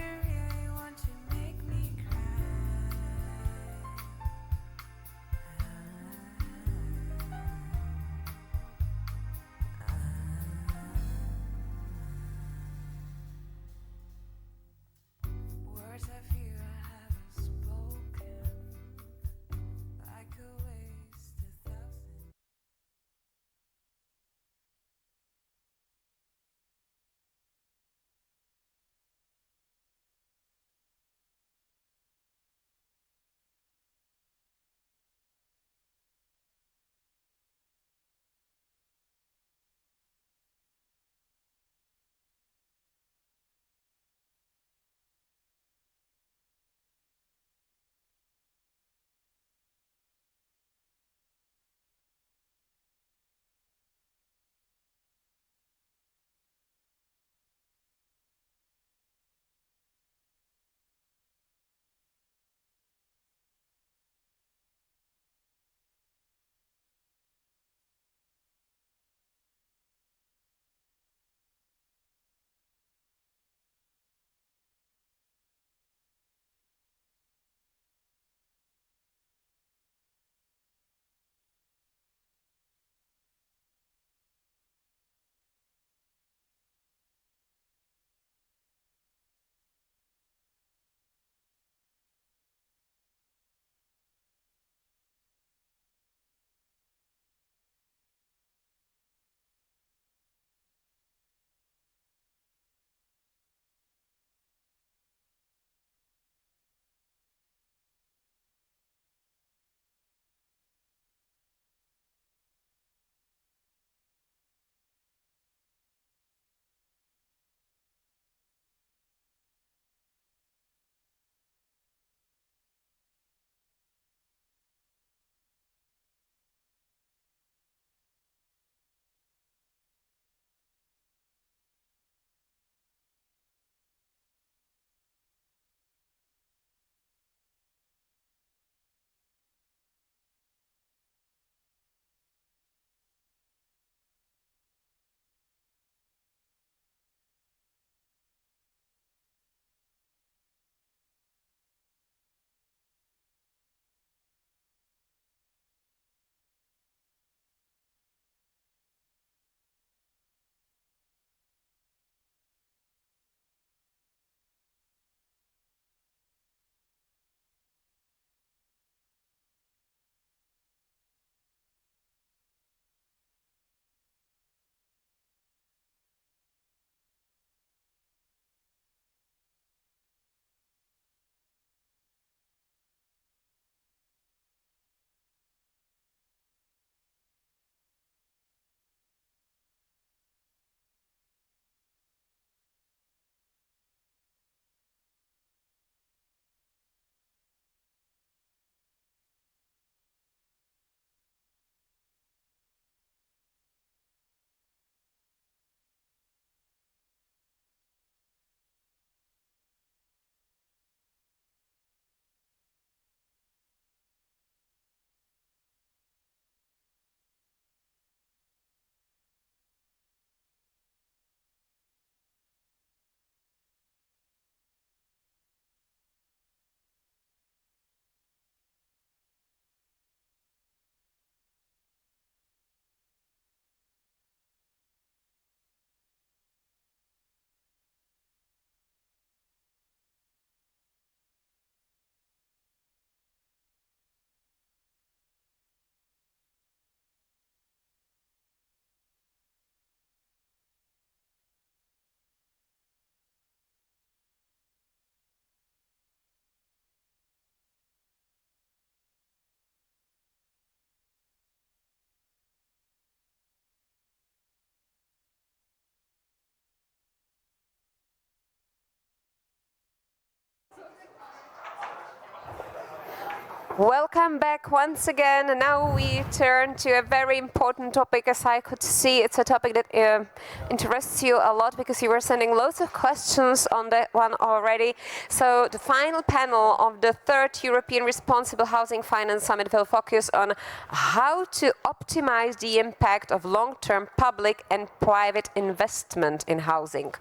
Welcome back once again. And now we turn to a very important topic. As I could see, it's a topic that interests you a lot because you were sending loads of questions on that one already. So the final panel of the third European Responsible Housing Finance Summit will focus on how to optimize the impact of long-term public and private investment in housing.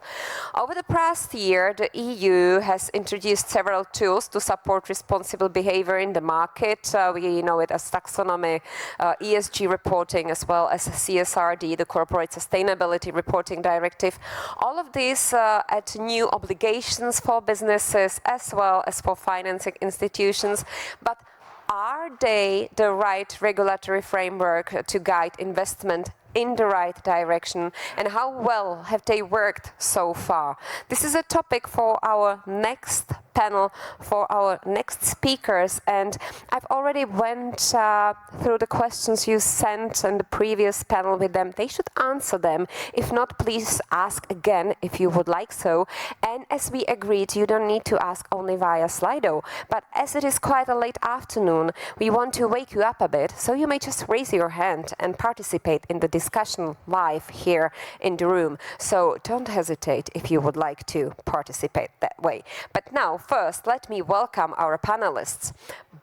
Over the past year, the EU has introduced several tools to support responsible behavior in the market. We know it as taxonomy, ESG reporting, as well as CSRD, the Corporate Sustainability Reporting Directive. All of these add new obligations for businesses as well as for financing institutions. But are they the right regulatory framework to guide investment in the right direction, and how well have they worked so far? This is a topic for our next panel, for our next speakers, and I've already went through the questions you sent in the previous panel with them. They should answer them. If not, please ask again if you would like so. And as we agreed, you don't need to ask only via Slido, but as it is quite a late afternoon, we want to wake you up a bit, so you may just raise your hand and participate in the discussion live here in the room. So don't hesitate if you would like to participate that way. But now, first, let me welcome our panelists.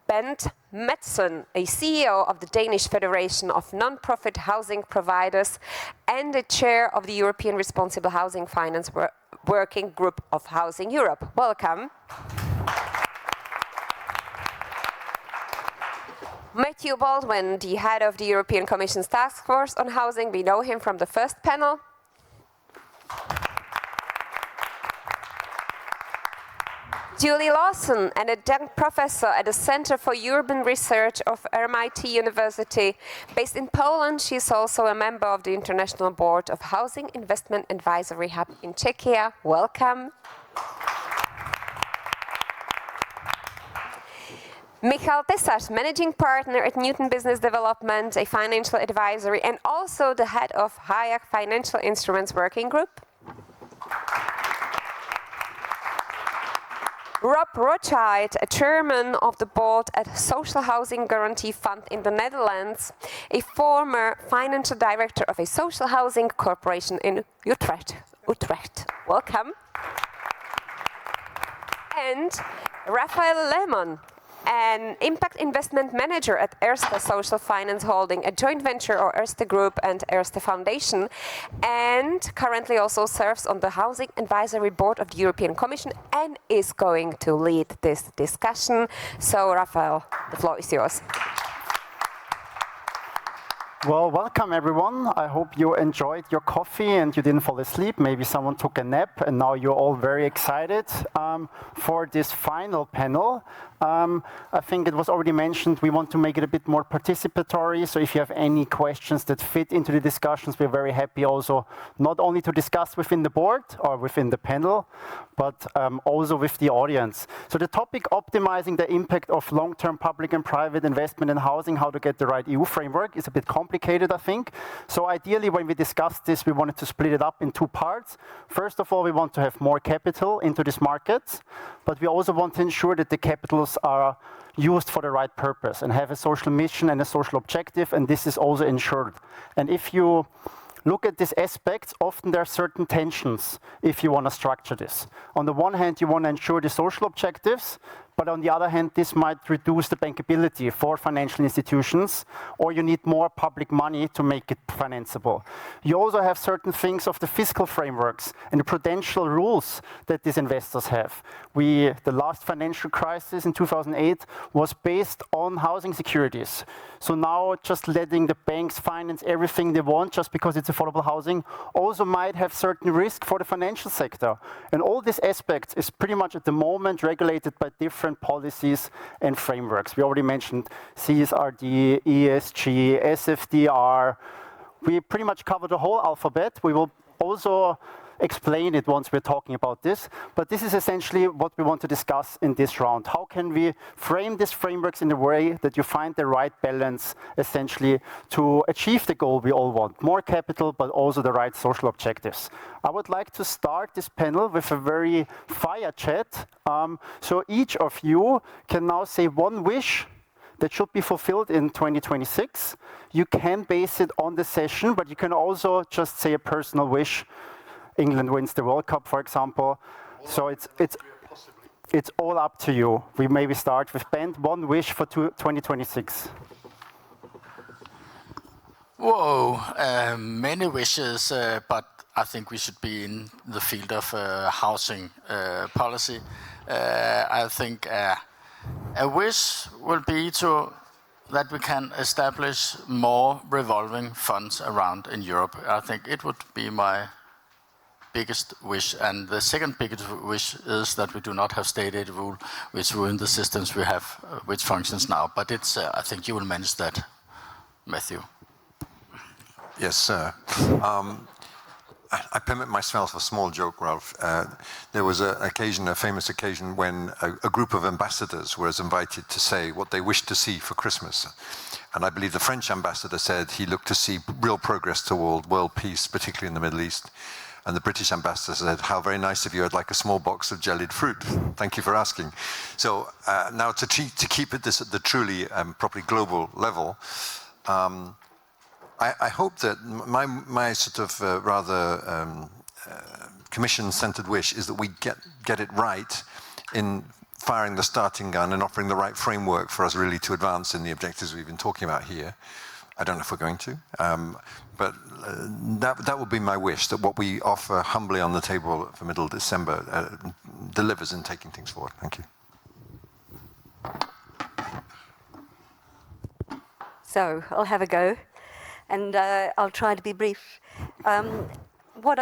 Bent Madsen, a CEO of the Danish Federation of Non-Profit Housing Providers and the chair of the European Responsible Housing Finance Working Group of Housing Europe. Welcome. Matthew Baldwin, the head of the European Commission's Task Force on Housing. We know him from the first panel. Julie Lawson, an adjunct professor at the Center for Urban Research of MIT University. Based in Poland, she's also a member of the International Board of Housing Investment Advisory Hub in Czechia. Welcome. Michal Tesař, managing partner at Newton Business Development, a financial advisory, and also the head of Hayek Financial Instruments Working Group. Rob Rothschild, a chairman of the board at Social Housing Guarantee Fund in the Netherlands, a former financial director of a social housing corporation in Utrecht. Welcome. And Raphael Lehmann, an impact investment manager at Erste Social Finance Holding, a joint venture of Erste Group and Erste Foundation, and currently also serves on the Housing Advisory Board of the European Commission and is going to lead this discussion. So, Raphael, the floor is yours. Well, welcome everyone. I hope you enjoyed your coffee and you didn't fall asleep. Maybe someone took a nap and now you're all very excited for this final panel. I think it was already mentioned, we want to make it a bit more participatory. So if you have any questions that fit into the discussions, we're very happy also not only to discuss within the board or within the panel, but also with the audience. So the topic, optimizing the impact of long-term public and private investment in housing, how to get the right EU framework, is a bit complicated, I think. So ideally, when we discussed this, we wanted to split it up in two parts. First of all, we want to have more capital into this market, but we also want to ensure that the capitals are used for the right purpose and have a social mission and a social objective, and this is also ensured. And if you look at these aspects, often there are certain tensions if you want to structure this. On the one hand, you want to ensure the social objectives, but on the other hand, this might reduce the bankability for financial institutions, or you need more public money to make it financeable. You also have certain things of the fiscal frameworks and the prudential rules that these investors have. The last financial crisis in 2008 was based on housing securities. So now just letting the banks finance everything they want just because it's affordable housing also might have certain risk for the financial sector. And all these aspects is pretty much at the moment regulated by different policies and frameworks. We already mentioned CSRD, ESG, SFDR. We pretty much cover the whole alphabet. We will also explain it once we're talking about this, but this is essentially what we want to discuss in this round. How can we frame these frameworks in a way that you find the right balance, essentially, to achieve the goal we all want, more capital, but also the right social objectives. I would like to start this panel with a very fire chat. So each of you can now say one wish that should be fulfilled in 2026. You can base it on the session, but you can also just say a personal wish. England wins the World Cup, for example. So it's all up to you. We maybe start with Bent, one wish for 2026. Whoa, many wishes, but I think we should be in the field of housing policy. I think a wish will be that we can establish more revolving funds around in Europe. I think it would be my biggest wish. And the second biggest wish is that we do not have state aid rule, which ruin the systems we have, which functions now. But it's, I think you will manage that, Matthew. Yes, sir. I permit myself a small joke, Ralph. There was a famous occasion when a group of ambassadors was invited to say what they wished to see for Christmas. And I believe the French ambassador said he looked to see real progress toward world peace, particularly in the Middle East. And the British ambassador said, how very nice of you, I'd like a small box of jellied fruit. Thank you for asking. So now to keep it this at the truly properly global level, I hope that my sort of rather commission-centered wish is that we get it right in firing the starting gun and offering the right framework for us really to advance in the objectives we've been talking about here. I don't know if we're going to, but that would be my wish, that what we offer humbly on the table for middle of December delivers in taking things forward. Thank you. So I'll have a go. And I'll try to be brief. What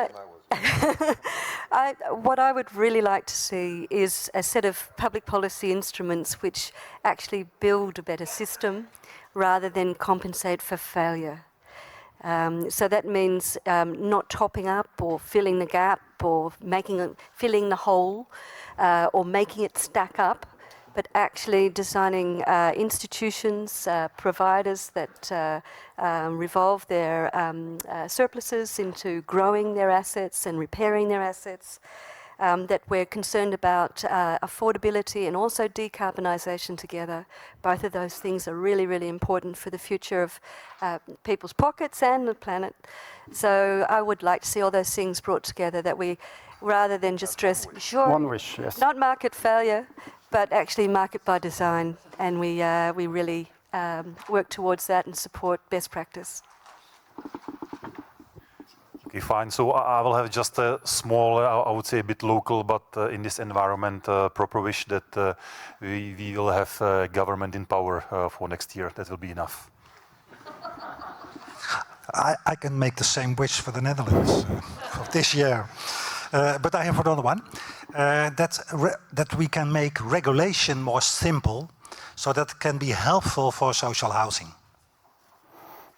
I would really like to see is a set of public policy instruments which actually build a better system rather than compensate for failure. So that means not topping up or filling the gap or filling the hole or making it stack up, but actually designing institutions, providers that revolve their surpluses into growing their assets and repairing their assets, that we're concerned about affordability and also decarbonisation together. Both of those things are really, really important for the future of people's pockets and the planet. So I would like to see all those things brought together, that we, rather than just stress, sure, one wish, yes, not market failure, but actually market by design, and we really work towards that and support best practice. Okay, fine. So I will have just a small, I would say a bit local, but in this environment, proper wish that we will have government in power for next year. That will be enough. I can make the same wish for the Netherlands of this year. But I have another one. That we can make regulation more simple, so that can be helpful for social housing.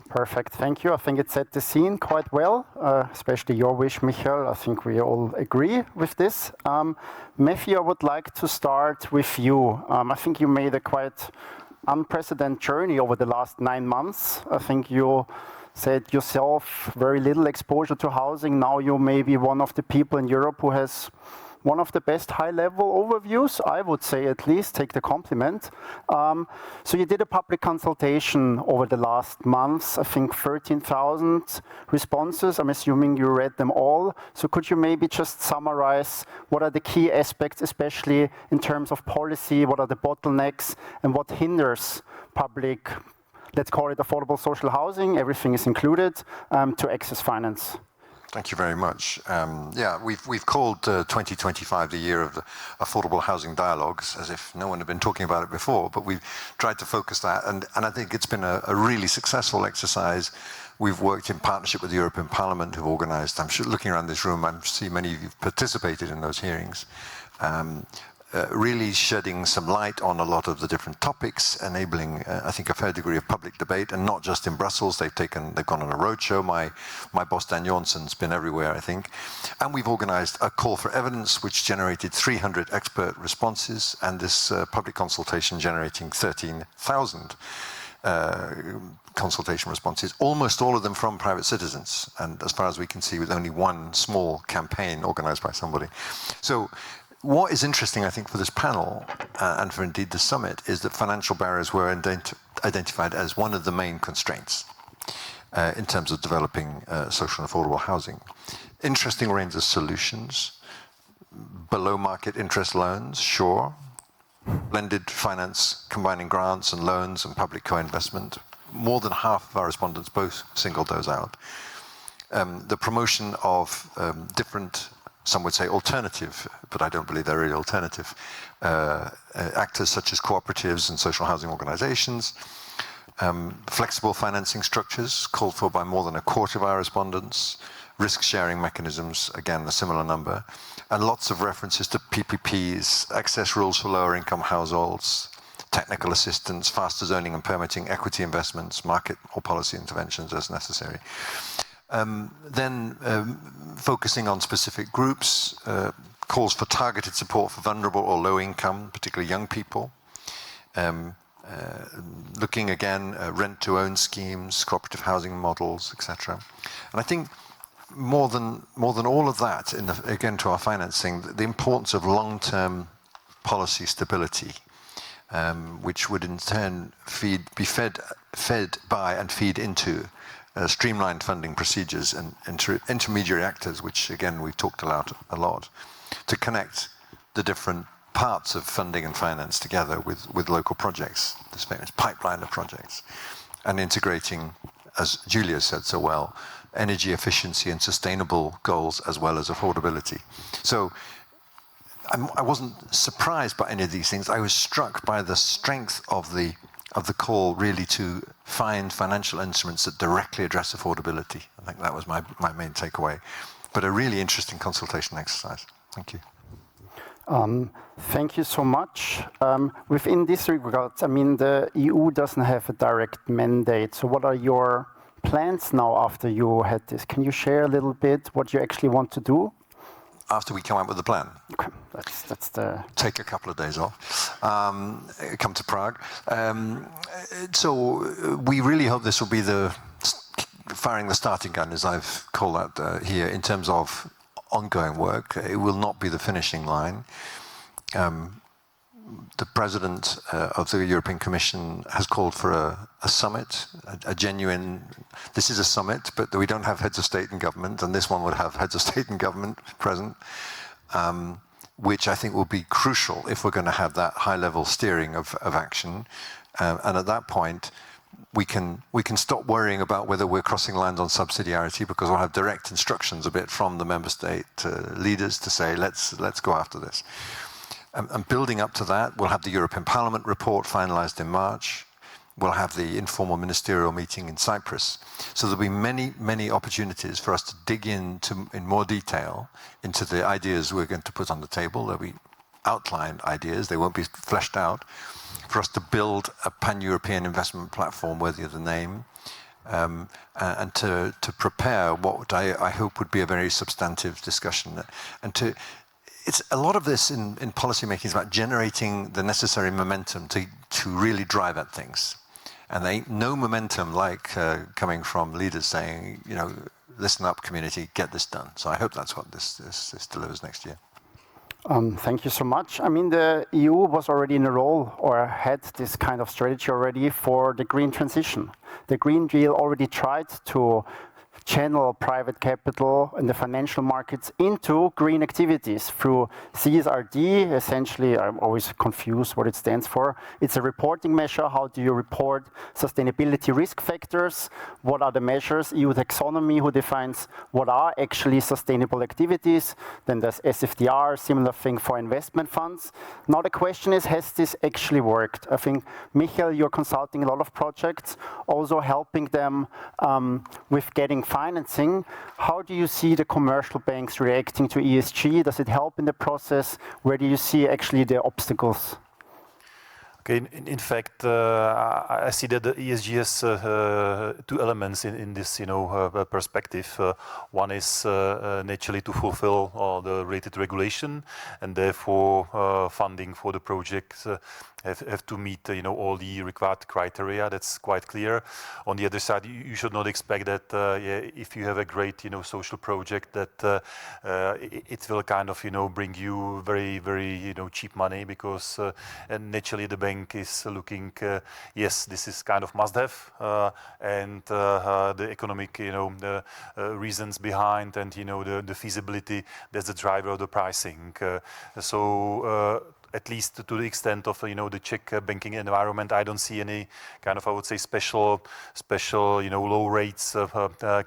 Perfect, thank you. I think it set the scene quite well, especially your wish, Michael. I think we all agree with this. Matthew, I would like to start with you. I think you made a quite unprecedented journey over the last 9 months. I think you said yourself, very little exposure to housing. Now you may be one of the people in Europe who has one of the best high-level overviews, I would say, at least, take the compliment. So you did a public consultation over the last months, I think 13,000 responses. I'm assuming you read them all. So could you maybe just summarize what are the key aspects, especially in terms of policy, what are the bottlenecks, and what hinders public, let's call it affordable social housing, everything is included, to access finance? Thank you very much. Yeah, we've called 2025 the year of the affordable housing dialogues, as if no one had been talking about it before, but we've tried to focus that, and I think it's been a really successful exercise. We've worked in partnership with the European Parliament, who've organised, I'm sure, looking around this room, I see many of you participated in those hearings, really shedding some light on a lot of the different topics, enabling, I think, a fair degree of public debate, and not just in Brussels. They've gone on a roadshow. My boss, Dan Jonsson's been everywhere, I think. And we've organised a call for evidence, which generated 300 expert responses, and this public consultation generating 13,000 consultation responses, almost all of them from private citizens, and as far as we can see, with only one small campaign organised by somebody. So what is interesting, I think, for this panel and for indeed the summit, is that financial barriers were identified as one of the main constraints in terms of developing social and affordable housing. Interesting range of solutions. Below market interest loans, sure. Blended finance, combining grants and loans and public co-investment. More than half of our respondents both singled those out. The promotion of different, some would say alternative, but I don't believe they're really alternative, actors such as cooperatives and social housing organizations. Flexible financing structures called for by more than a quarter of our respondents. Risk-sharing mechanisms, again, a similar number. And lots of references to PPPs, access rules for lower-income households, technical assistance, faster zoning and permitting, equity investments, market or policy interventions as necessary. Then focusing on specific groups, calls for targeted support for vulnerable or low-income, particularly young people. Looking again at rent-to-own schemes, cooperative housing models, etc. And I think more than all of that, again to our financing, the importance of long-term policy stability, which would in turn be fed by and feed into streamlined funding procedures and intermediary actors, which again we've talked about a lot, to connect the different parts of funding and finance together with local projects, this famous pipeline of projects, and integrating, as Julia said so well, energy efficiency and sustainable goals as well as affordability. So I wasn't surprised by any of these things. I was struck by the strength of the call really to find financial instruments that directly address affordability. I think that was my main takeaway. But a really interesting consultation exercise. Thank you. Thank you so much. Within this regard, I mean, the EU doesn't have a direct mandate. So what are your plans now after you had this? Can you share a little bit what you actually want to do? After we come up with the plan. Okay, that's the... Take a couple of days off, come to Prague. So we really hope this will be firing the starting gun, as I've called that here, in terms of ongoing work. It will not be the finishing line. The President of the European Commission has called for a summit, a genuine... This is a summit, but we don't have heads of state and government, and this one would have heads of state and government present, which I think will be crucial if we're going to have that high-level steering of action. And at that point, we can stop worrying about whether we're crossing lines on subsidiarity, because we'll have direct instructions a bit from the member state leaders to say, let's go after this. And building up to that, we'll have the European Parliament report finalized in March. We'll have the informal ministerial meeting in Cyprus. So there'll be many, many opportunities for us to dig in more detail into the ideas we're going to put on the table. There'll be outlined ideas, they won't be fleshed out, for us to build a pan-European investment platform worthy of the name, and to prepare what I hope would be a very substantive discussion. And it's a lot of this in policy making is about generating the necessary momentum to really drive at things. And there ain't no momentum like coming from leaders saying, you know, listen up, community, get this done. So I hope that's what this delivers next year. Thank you so much. I mean, the EU was already in a role or had this kind of strategy already for the green transition. The Green Deal already tried to channel private capital in the financial markets into green activities through CSRD. Essentially, I'm always confused what it stands for. It's a reporting measure. How do you report sustainability risk factors? What are the measures? EU taxonomy, who defines what are actually sustainable activities. Then there's SFDR, similar thing for investment funds. Now the question is, has this actually worked? I think, Michael, you're consulting a lot of projects, also helping them with getting financing. How do you see the commercial banks reacting to ESG? Does it help in the process? Where do you see actually the obstacles? Okay, in fact, I see that the ESG has two elements in this, perspective. One is naturally to fulfill the related regulation, and therefore funding for the projects have to meet, all the required criteria. That's quite clear. On the other side, you should not expect that if you have a great, social project, that it will kind of, bring you very, very, cheap money, because and naturally the bank is looking, yes, this is kind of must-have, and the economic, the reasons behind, and the feasibility. That's the driver of the pricing. At least to the extent of the Czech banking environment, I don't see any kind of, I would say, special low rates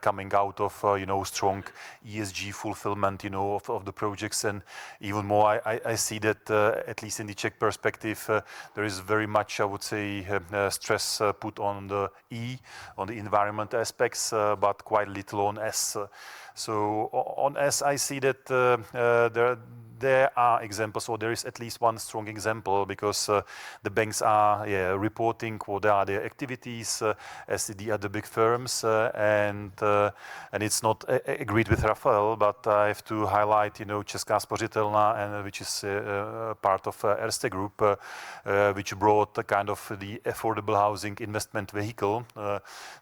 coming out of strong ESG fulfillment of the projects. And even more, I see that at least in the Czech perspective, there is very much, I would say, stress put on the E, on the environment aspects, but quite little on S. So on S, I see that there are examples, or there is at least one strong example, because the banks are reporting what are their activities as the other big firms, and it's not agreed with Rafael, but I have to highlight, Česká spořitelna, and which is part of Erste Group, which brought the kind of the affordable housing investment vehicle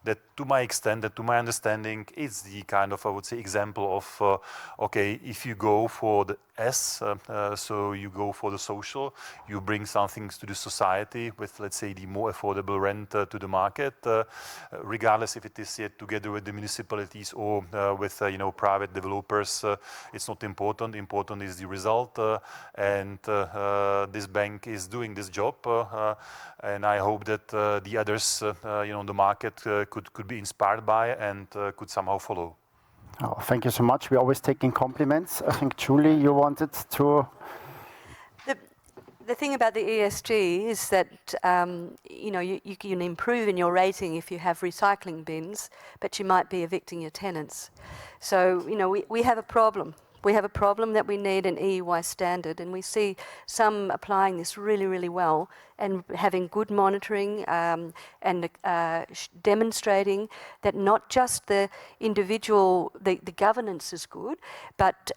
that, to my extent, that to my understanding, is the kind of, I would say, example of okay, if you go for the S, so you go for the social, you bring something to the society with, let's say, the more affordable rent to the market, regardless if it is yet together with the municipalities or with private developers. It's not important. Important is the result, and this bank is doing this job, and I hope that the others, on the market, could be inspired by and could somehow follow. Oh, thank you so much. We're always taking compliments. I think, Julie, you wanted to... The thing about the ESG is that, you can improve in your rating if you have recycling bins, but you might be evicting your tenants. So, we have a problem. We have a problem that we need an EU-wide standard, and we see some applying this really, really well and having good monitoring and demonstrating that not just the individual, the governance is good, but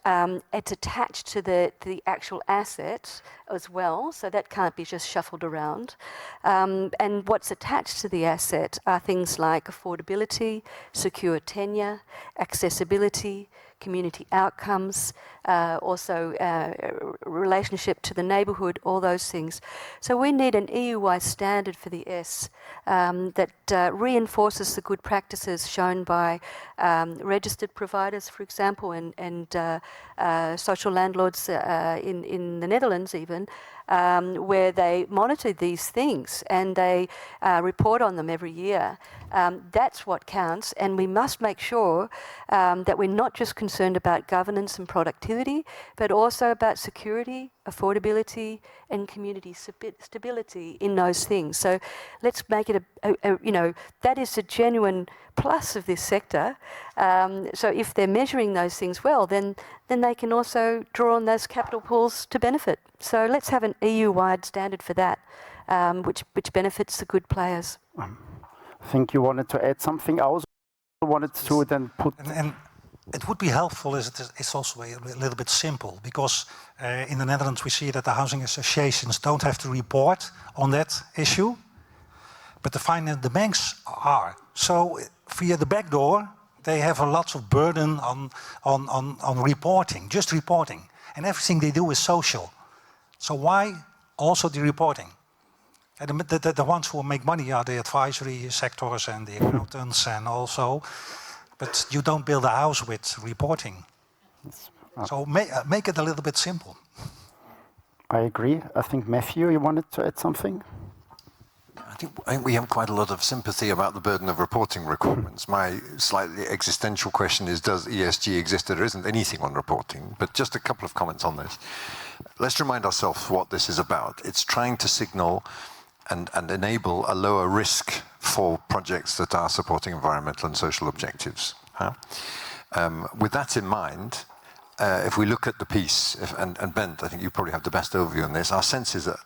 it's attached to the actual asset as well, so that can't be just shuffled around. And what's attached to the asset are things like affordability, secure tenure, accessibility, community outcomes, also relationship to the neighbourhood, all those things. So we need an EU-wide standard for the S that reinforces the good practices shown by registered providers, for example, and social landlords in the Netherlands even, where they monitor these things and they report on them every year. That's what counts, and we must make sure that we're not just concerned about governance and productivity, but also about security, affordability, and community stability in those things. So let's make it that is a genuine plus of this sector. So if they're measuring those things well, then they can also draw on those capital pools to benefit. So let's have an EU-wide standard for that, which benefits the good players. I think you wanted to add something. I also wanted to then put... And it would be helpful if it's also a little bit simple, because in the Netherlands we see that the housing associations don't have to report on that issue, but the banks are. So via the back door, they have a lot of burden on reporting, just reporting. And everything they do is social. So why also the reporting? And the ones who make money are the advisory sectors and the accountants and also, but you don't build a house with reporting. So make it a little bit simple. I agree. I think, Matthew, you wanted to add something? I think we have quite a lot of sympathy about the burden of reporting requirements. My slightly existential question is, does ESG exist? There isn't anything on reporting, but just a couple of comments on this. Let's remind ourselves what this is about. It's trying to signal and enable a lower risk for projects that are supporting environmental and social objectives. With that in mind, if we look at the piece, and Bent, I think you probably have the best overview on this, our sense is that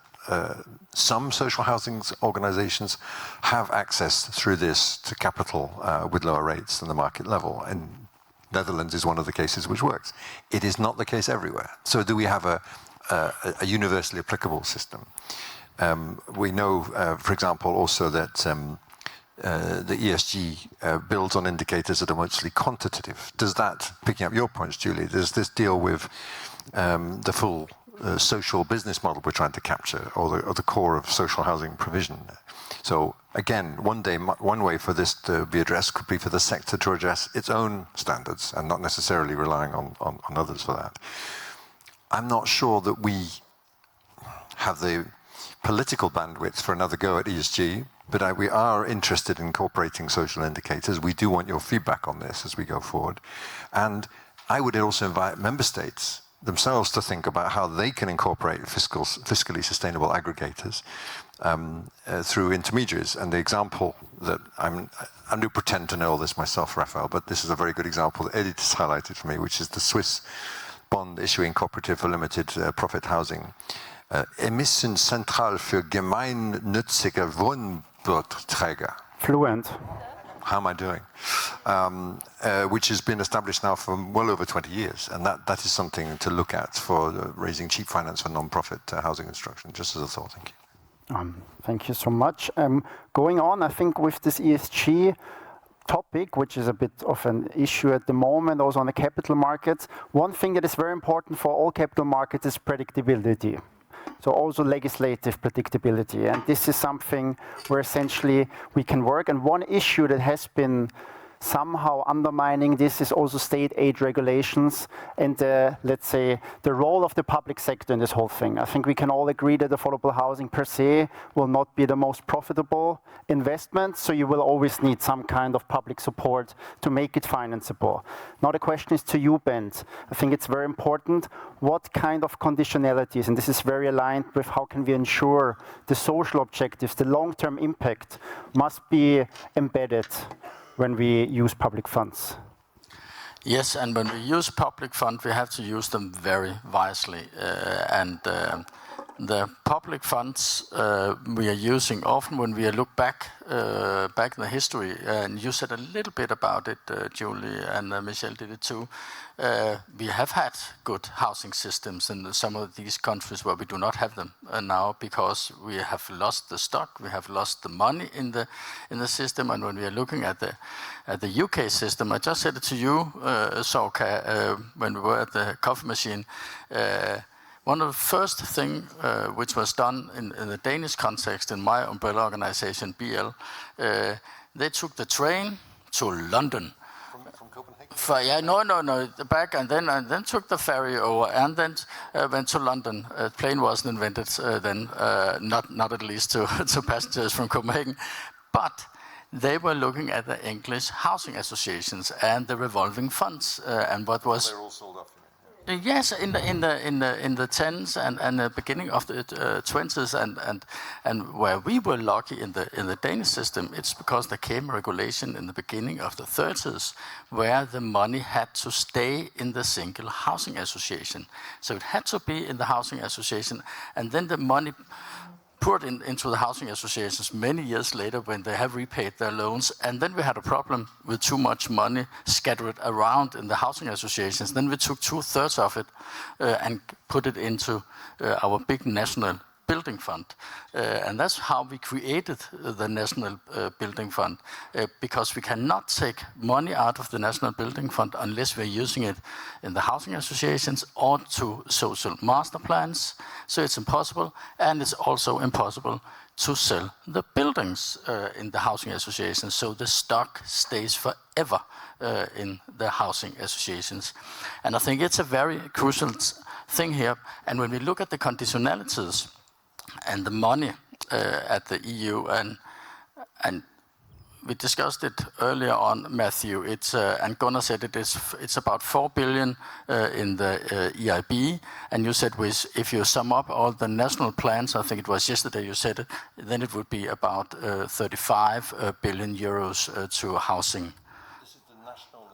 Some social housing organizations have access through this to capital with lower rates than the market level. And Netherlands is one of the cases which works. It is not the case everywhere. So do we have a universally applicable system? We know, for example, also that the ESG builds on indicators that are mostly quantitative. Does that, picking up your points, Julie, does this deal with the full social business model we're trying to capture, or the core of social housing provision? So again, one way for this to be addressed could be for the sector to address its own standards and not necessarily relying on others for that. I'm not sure that we have the political bandwidth for another go at ESG, but we are interested in incorporating social indicators. We do want your feedback on this as we go forward. And I would also invite member states themselves to think about how they can incorporate fiscally sustainable aggregators through intermediaries. And the example that I do pretend to know all this myself, Raphael, but this is a very good example that Edith has highlighted for me, which is the Swiss bond issuing cooperative for limited profit housing. Emissionszentrale für gemeinnützige Wohnbauträger. Fluent. How am I doing? Which has been established now for well over 20 years. And that is something to look at for raising cheap finance for non-profit housing construction, just as a thought. Thank you. Thank you so much. Going on, I think with this ESG topic, which is a bit of an issue at the moment, also on the capital markets, one thing that is very important for all capital markets is predictability. So also legislative predictability. And this is something where essentially we can work. And one issue that has been somehow undermining this is also state aid regulations and let's say the role of the public sector in this whole thing. I think we can all agree that affordable housing per se will not be the most profitable investment, so you will always need some kind of public support to make it financeable. Now the question is to you, Bent. I think it's very important what kind of conditionalities, and this is very aligned with how can we ensure the social objectives, the long-term impact must be embedded when we use public funds. Yes, and when we use public funds, we have to use them very wisely. The public funds we are using often when we look back in the history, and you said a little bit about it, Julie, and Michelle did it too. We have had good housing systems in some of these countries where we do not have them now because we have lost the stock, we have lost the money in the system. And when we are looking at the UK system, I just said it to you, Sorka, when we were at the coffee machine. One of the first things which was done in the Danish context in my umbrella organization, BL, they took the train to London. From Copenhagen? No, back and then took the ferry over and then went to London. A plane wasn't invented then, not at least to passengers from Copenhagen. But they were looking at the English housing associations and the revolving funds and what was. They're all sold off. Yes, in the 10s and the beginning of the 20s, and where we were lucky in the Danish system, it's because there came a regulation in the beginning of the 30s where the money had to stay in the single housing association. So it had to be in the housing association, and then the money poured into the housing associations many years later when they have repaid their loans. And then we had a problem with too much money scattered around in the housing associations. Then we took 2/3 of it and put it into our big national building fund. And that's how we created the National Building Fund, because we cannot take money out of the National Building Fund unless we're using it in the housing associations or to social master plans. So it's impossible, and it's also impossible to sell the buildings in the housing associations, so the stock stays forever in the housing associations. And I think it's a very crucial thing here. And when we look at the conditionalities, and the money at the EU, and we discussed it earlier on, Matthew. It's and Gunnar said it's about 4 billion in the EIB, and you said if you sum up all the national plans, I think it was yesterday you said it, then it would be about 35 billion euros to housing. This is the national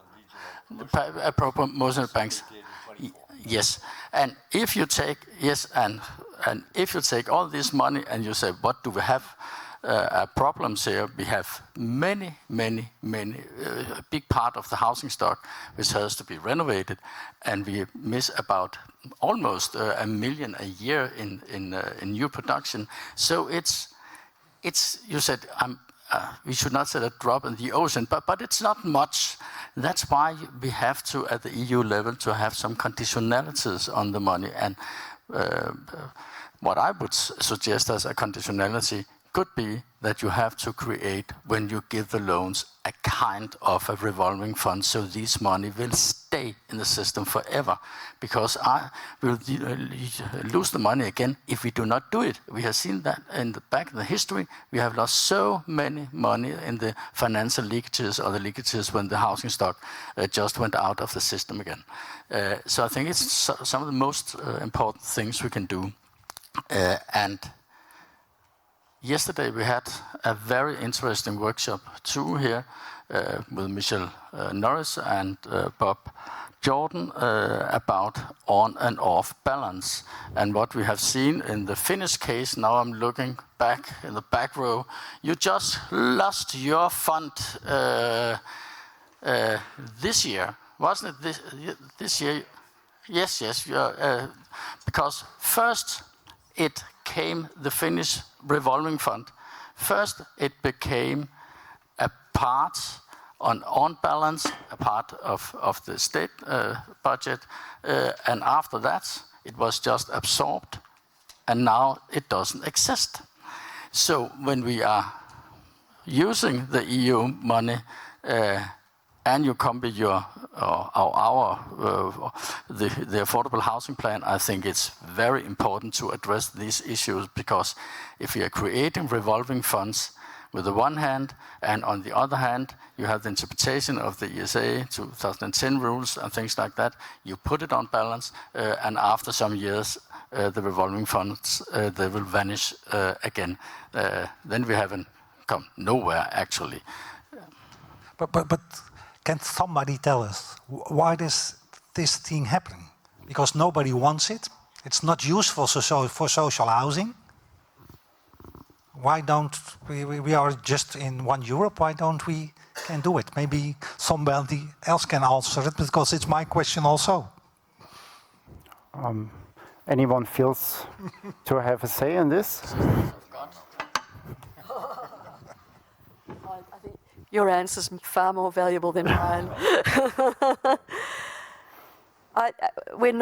and regional. Promotional banks. Yes, and if you take And if you take all this money and you say, what do we have? Problems here. We have many, a big part of the housing stock which has to be renovated, and we miss about almost 1 million a year in new production. So it's you said we should not say a drop in the ocean, but it's not much. That's why we have to, at the EU level, to have some conditionalities on the money. And what I would suggest as a conditionality could be that you have to create, when you give the loans, a kind of a revolving fund, so this money will stay in the system forever. Because I will lose the money again if we do not do it. We have seen that back in the history. We have lost so many money in the financial leakages or the leakages when the housing stock just went out of the system again. So I think it's some of the most important things we can do. And yesterday we had a very interesting workshop too here with Michelle Norris and Bob Jordan about on and off balance. And what we have seen in the Finnish case, now I'm looking back in the back row, you just lost your fund this year, wasn't it this year? Yes, because first it came the Finnish revolving fund. First, it became a part on balance, a part of the state budget, and after that, it was just absorbed, and now it doesn't exist. So when we are using the EU money, and you come with the affordable housing plan, I think it's very important to address these issues, because if we are creating revolving funds with the one hand, and on the other hand, you have the interpretation of the ESA 2010 rules and things like that, you put it on balance, and after some years, the revolving funds, they will vanish again. Then we haven't come nowhere, actually. But can somebody tell us why does this thing happen? Because nobody wants it. It's not useful for social housing. Why don't we are just in one Europe? Why don't we can do it? Maybe somebody else can answer it, because it's my question also. Anyone feels to have a say in this? Your answer's far more valuable than mine. We're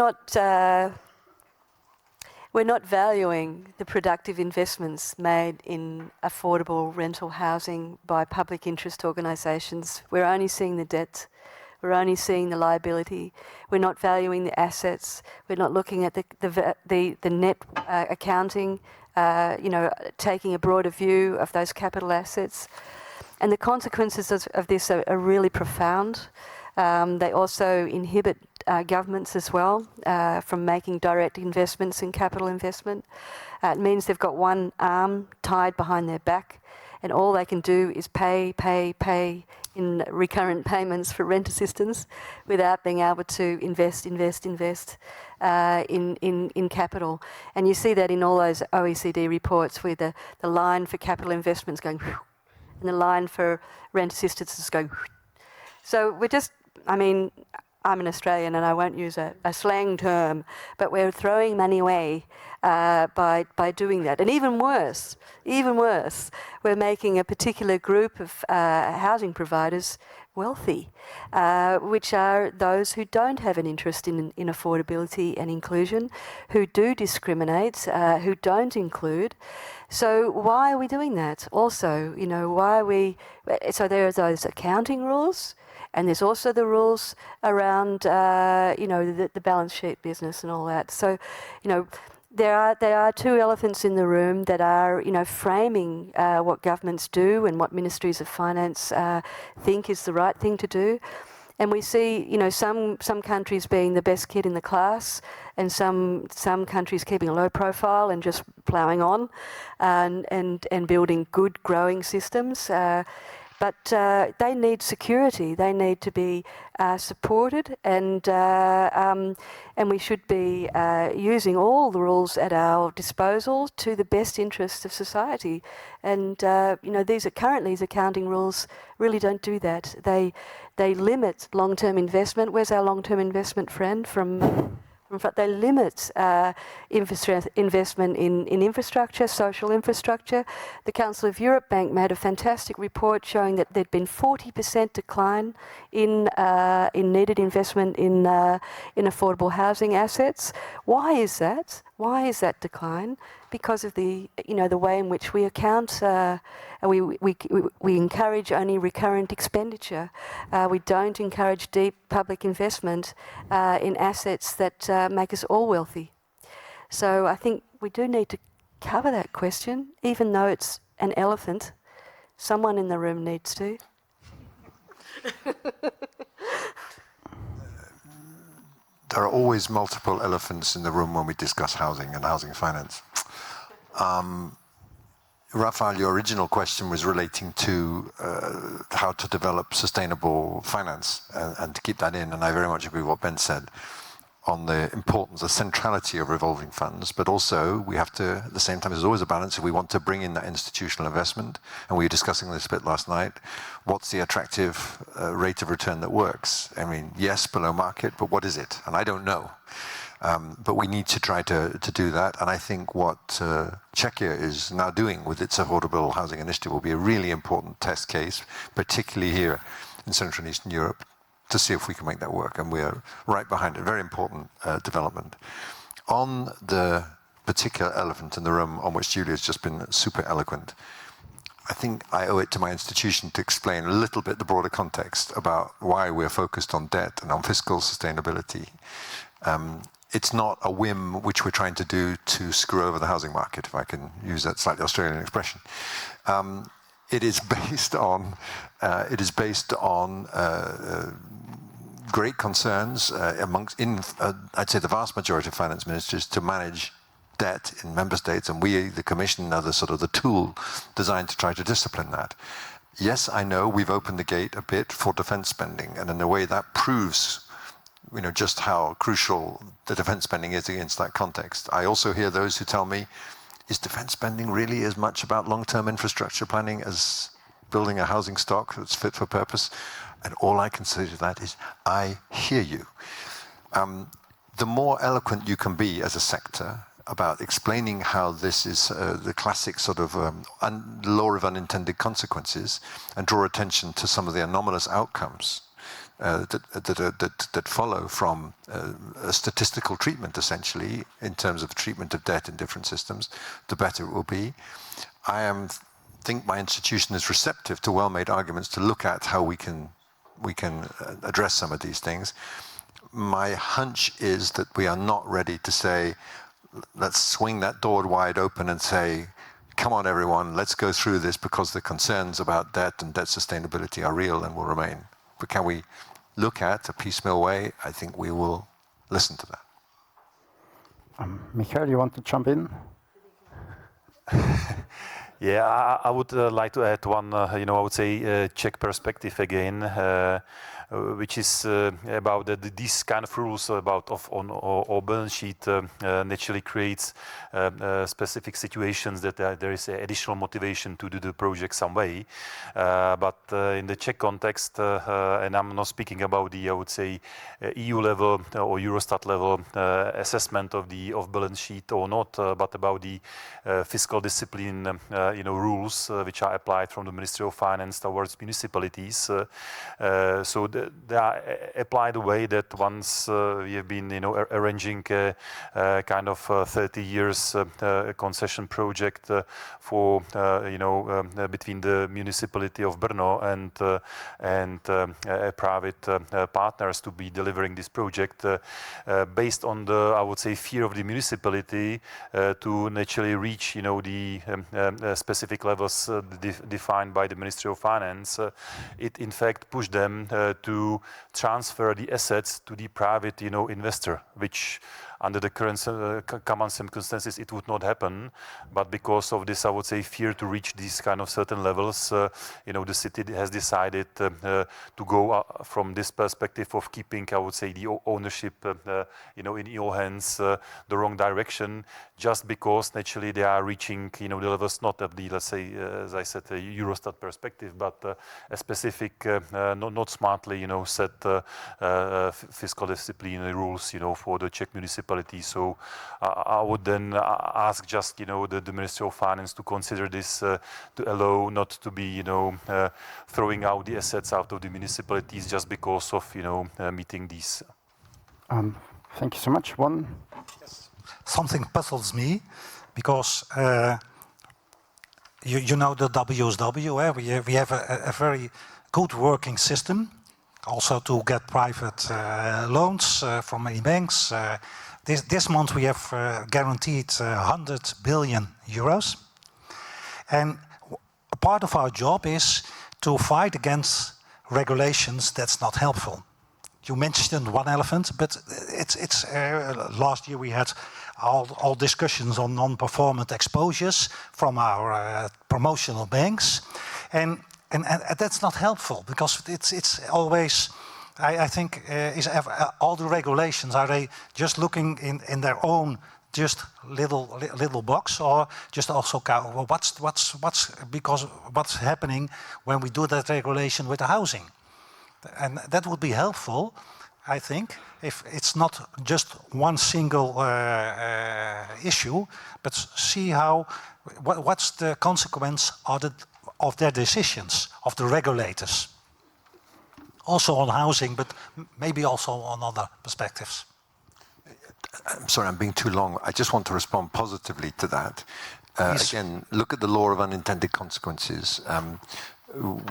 not valuing the productive investments made in affordable rental housing by public interest organisations. We're only seeing the debt. We're only seeing the liability. We're not valuing the assets. We're not looking at the net accounting. Taking a broader view of those capital assets. And the consequences of this are really profound. They also inhibit governments as well from making direct investments in capital investment. It means they've got one arm tied behind their back, and all they can do is pay in recurrent payments for rent assistance without being able to invest in capital. And you see that in all those OECD reports where the line for capital investments going and the line for rent assistance is going. So we're just, I'm an Australian and I won't use a slang term, but we're throwing money away by doing that. And even worse, we're making a particular group of housing providers wealthy, which are those who don't have an interest in affordability and inclusion, who do discriminate, who don't include. So why are we doing that? Also, why are we... So there are those accounting rules, and there's also the rules around, the balance sheet business and all that. So, there are two elephants in the room that are, framing what governments do and what ministries of finance think is the right thing to do. And we see, some countries being the best kid in the class, and some countries keeping a low profile and just ploughing on, and building good growing systems. But they need security. They need to be supported, and we should be using all the rules at our disposal to the best interests of society. And these accounting rules really don't do that. They limit long-term investment. Where's our long-term investment friend from? In fact, they limit investment in infrastructure, social infrastructure. The Council of Europe Bank made a fantastic report showing that there'd been 40% decline in needed investment in affordable housing assets. Why is that? Why is that decline? Because of the way in which we account. We encourage only recurrent expenditure. We don't encourage deep public investment in assets that make us all wealthy. So I think we do need to cover that question, even though it's an elephant. Someone in the room needs to. There are always multiple elephants in the room when we discuss housing and housing finance. Rafael, your original question was relating to how to develop sustainable finance and to keep that in, and I very much agree with what Ben said on the importance, the centrality of revolving funds, but also we have to, at the same time, there's always a balance if we want to bring in that institutional investment, and we were discussing this a bit last night, what's the attractive rate of return that works? I mean, yes, below market, but what is it? And I don't know. But we need to try to do that, and I think what Czechia is now doing with its affordable housing initiative will be a really important test case, particularly here in Central and Eastern Europe, to see if we can make that work, and we're right behind it. Very important development. On the particular elephant in the room on which Julia has just been super eloquent, I think I owe it to my institution to explain a little bit the broader context about why we're focused on debt and on fiscal sustainability. It's not a whim which we're trying to do to screw over the housing market, if I can use that slightly Australian expression. It is based on great concerns I'd say the vast majority of finance ministers to manage debt in member states, and we, the Commission, are the tool designed to try to discipline that. Yes, I know we've opened the gate a bit for defence spending, and in a way that proves just how crucial the defence spending is against that context. I also hear those who tell me, is defence spending really as much about long-term infrastructure planning as building a housing stock that's fit for purpose? And all I can say to that is, I hear you. The more eloquent you can be as a sector about explaining how this is the classic law of unintended consequences, and draw attention to some of the anomalous outcomes that follow from a statistical treatment, essentially, in terms of treatment of debt in different systems, the better it will be. I think my institution is receptive to well-made arguments to look at how we can address some of these things. My hunch is that we are not ready to say, let's swing that door wide open and say, come on everyone, let's go through this, because the concerns about debt and debt sustainability are real and will remain. But can we look at a piecemeal way? I think we will listen to that. Michael, you want to jump in? Yeah, I would like to add one, I would say Czech perspective again, which is about these kind of rules about on balance sheet naturally creates specific situations that there is additional motivation to do the project some way. But in the Czech context, and I'm not speaking about the, I would say, EU level or Eurostat level assessment of balance sheet or not, but about the fiscal discipline, rules which are applied from the Ministry of Finance towards municipalities. So they are applied the way that once we have been, arranging a kind of 30 years concession project for, between the municipality of Brno and private partners to be delivering this project based on the, I would say, fear of the municipality to naturally reach, the specific levels defined by the Ministry of Finance. It in fact pushed them to transfer the assets to the private, investor, which under the current common circumstances, it would not happen. But because of this, I would say, fear to reach these kind of certain levels, the city has decided to go from this perspective of keeping, I would say, the ownership, in your hands, the wrong direction, just because naturally they are reaching, the levels not at the, let's say, as I said, a Eurostat perspective, but a specific, not smartly, set fiscal discipline rules, for the Czech municipality. So I would then ask just, the Ministry of Finance to consider this, to allow not to be, throwing out the assets out of the municipalities just because of, meeting these. Thank you so much. Yes. Something puzzles me because you know the WSW. We have a very good working system, also to get private loans from many banks. This month we have guaranteed 100 billion euros. And a part of our job is to fight against regulations that's not helpful. You mentioned one elephant, but it's last year we had all discussions on non-performant exposures from our promotional banks, and that's not helpful because it's always. I think all the regulations, are they just looking in their own just little box, or just also what's happening when we do that regulation with the housing? And that would be helpful, I think, if it's not just one single issue, but see what's the consequence of their decisions, of the regulators. Also on housing, but maybe also on other perspectives. I'm sorry, I'm being too long. I just want to respond positively to that. Again, look at the law of unintended consequences.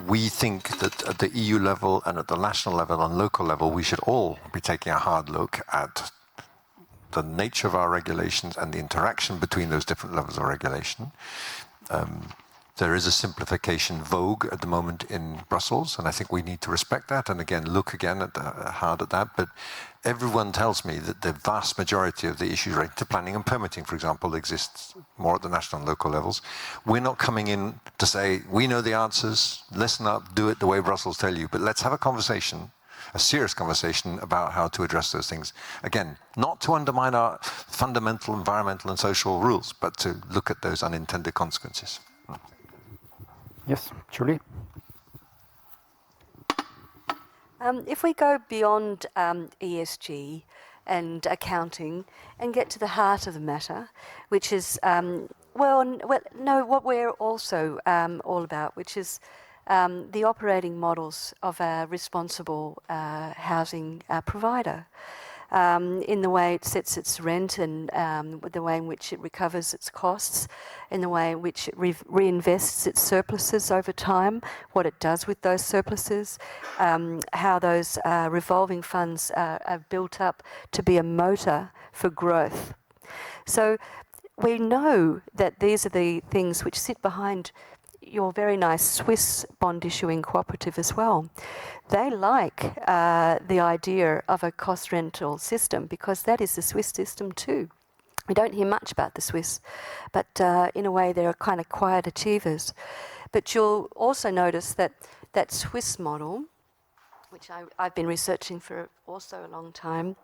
We think that at the EU level and at the national level and local level, we should all be taking a hard look at the nature of our regulations and the interaction between those different levels of regulation. There is a simplification vogue at the moment in Brussels, and I think we need to respect that and again look hard at that. But everyone tells me that the vast majority of the issues related to planning and permitting, for example, exists more at the national and local levels. We're not coming in to say, we know the answers, listen up, do it the way Brussels tell you, but let's have a conversation, a serious conversation about how to address those things. Again, not to undermine our fundamental environmental and social rules, but to look at those unintended consequences. Yes, Julie? If we go beyond ESG and accounting and get to the heart of the matter, which is, what we're also all about, which is the operating models of a responsible housing provider. In the way it sets its rent and the way in which it recovers its costs, in the way in which it reinvests its surpluses over time, what it does with those surpluses, how those revolving funds are built up to be a motor for growth. So we know that these are the things which sit behind your very nice Swiss bond issuing cooperative as well. They like the idea of a cost rental system because that is the Swiss system too. We don't hear much about the Swiss, but in a way they're kind of quiet achievers. But you'll also notice that that Swiss model, which I've been researching for also a long time,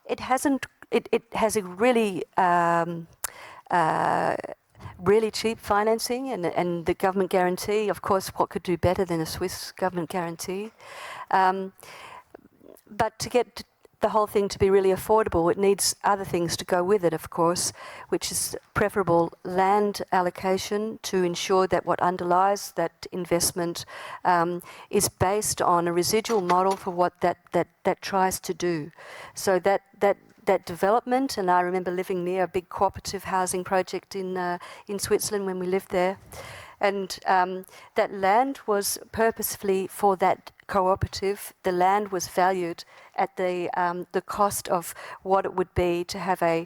it has a really cheap financing and the government guarantee. Of course, what could do better than a Swiss government guarantee? But to get the whole thing to be really affordable, it needs other things to go with it, of course, which is preferable land allocation to ensure that what underlies that investment is based on a residual model for what that tries to do. So that development, and I remember living near a big cooperative housing project in Switzerland when we lived there, and that land was purposefully for that cooperative. The land was valued at the cost of what it would be to have a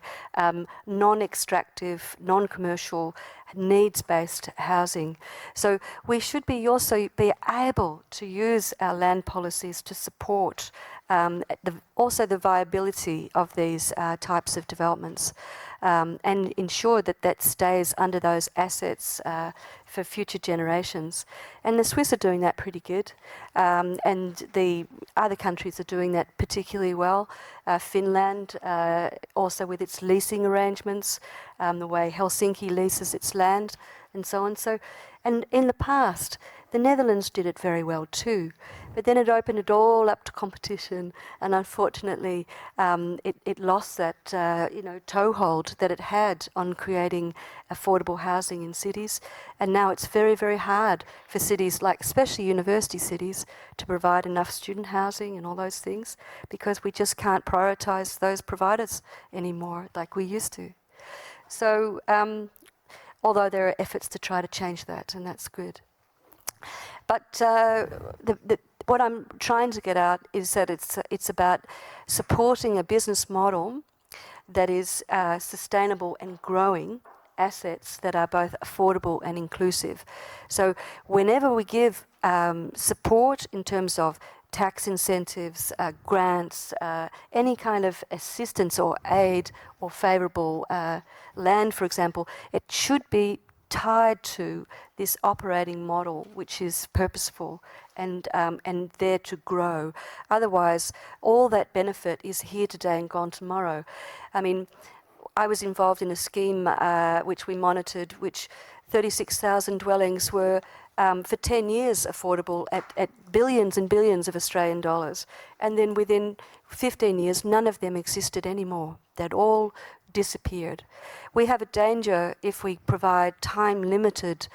non-extractive, non-commercial, needs-based housing. So we should also be able to use our land policies to support also the viability of these types of developments, and ensure that that stays under those assets for future generations. And the Swiss are doing that pretty good, and the other countries are doing that particularly well. Finland, also with its leasing arrangements, the way Helsinki leases its land, and so on. So, and in the past, the Netherlands did it very well too, but then it opened it all up to competition, and unfortunately, it lost that toehold that it had on creating affordable housing in cities, and now it's very, very hard for cities, like especially university cities, to provide enough student housing and all those things, because we just can't prioritise those providers anymore like we used to. So, although there are efforts to try to change that, and that's good. But what I'm trying to get at is that it's about supporting a business model that is sustainable and growing assets that are both affordable and inclusive. So whenever we give support in terms of tax incentives, grants, any kind of assistance or aid or favourable land, for example, it should be tied to this operating model, which is purposeful and there to grow. Otherwise, all that benefit is here today and gone tomorrow. I mean, I was involved in a scheme which we monitored, which 36,000 dwellings were for 10 years affordable at billions and billions of Australian dollars. And then within 15 years, none of them existed anymore. They'd all disappeared. We have a danger if we provide time-limited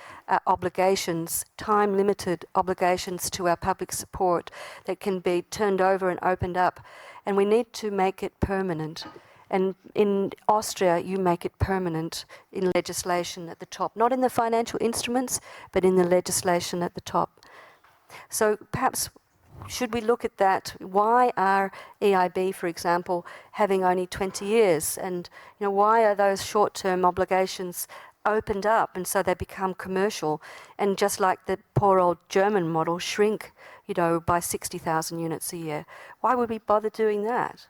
obligations to our public support that can be turned over and opened up. And we need to make it permanent. And in Austria, you make it permanent in legislation at the top, not in the financial instruments, but in the legislation at the top. So perhaps should we look at that? Why are EIB, for example, having only 20 years? And why are those short-term obligations opened up and so they become commercial? And just like the poor old German model, shrink, by 60,000 units a year. Why would we bother doing that?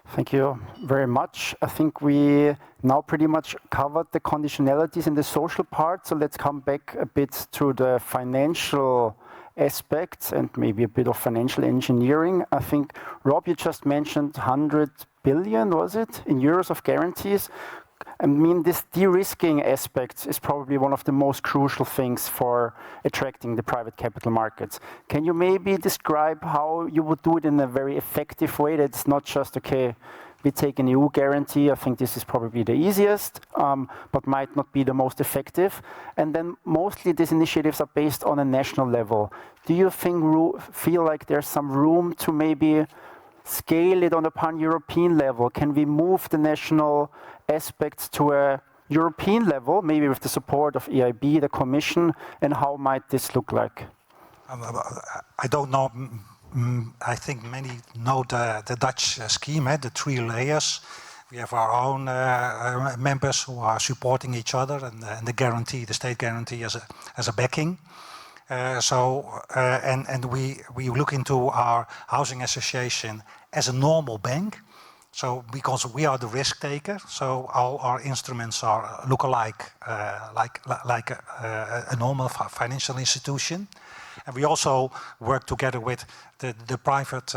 Thank you very much. I think we now pretty much covered the conditionalities in the social part. So let's come back a bit to the financial aspects and maybe a bit of financial engineering. I think, Rob, you just mentioned 100 billion, was it, in euros of guarantees? I mean, this de-risking aspect is probably one of the most crucial things for attracting the private capital markets. Can you maybe describe how you would do it in a very effective way that's not just, okay, we take an EU guarantee, I think this is probably the easiest, but might not be the most effective. And then mostly these initiatives are based on a national level. Do you feel like there's some room to maybe scale it on a pan-European level? Can we move the national aspects to a European level, maybe with the support of EIB, the Commission, and how might this look like? I don't know. I think many know the Dutch scheme, the 3 layers. We have our own members who are supporting each other, and the guarantee, the state guarantee, as a backing. And we look into our housing association as a normal bank. So because we are the risk taker, so all our instruments look alike, like a normal financial institution. And we also work together with the private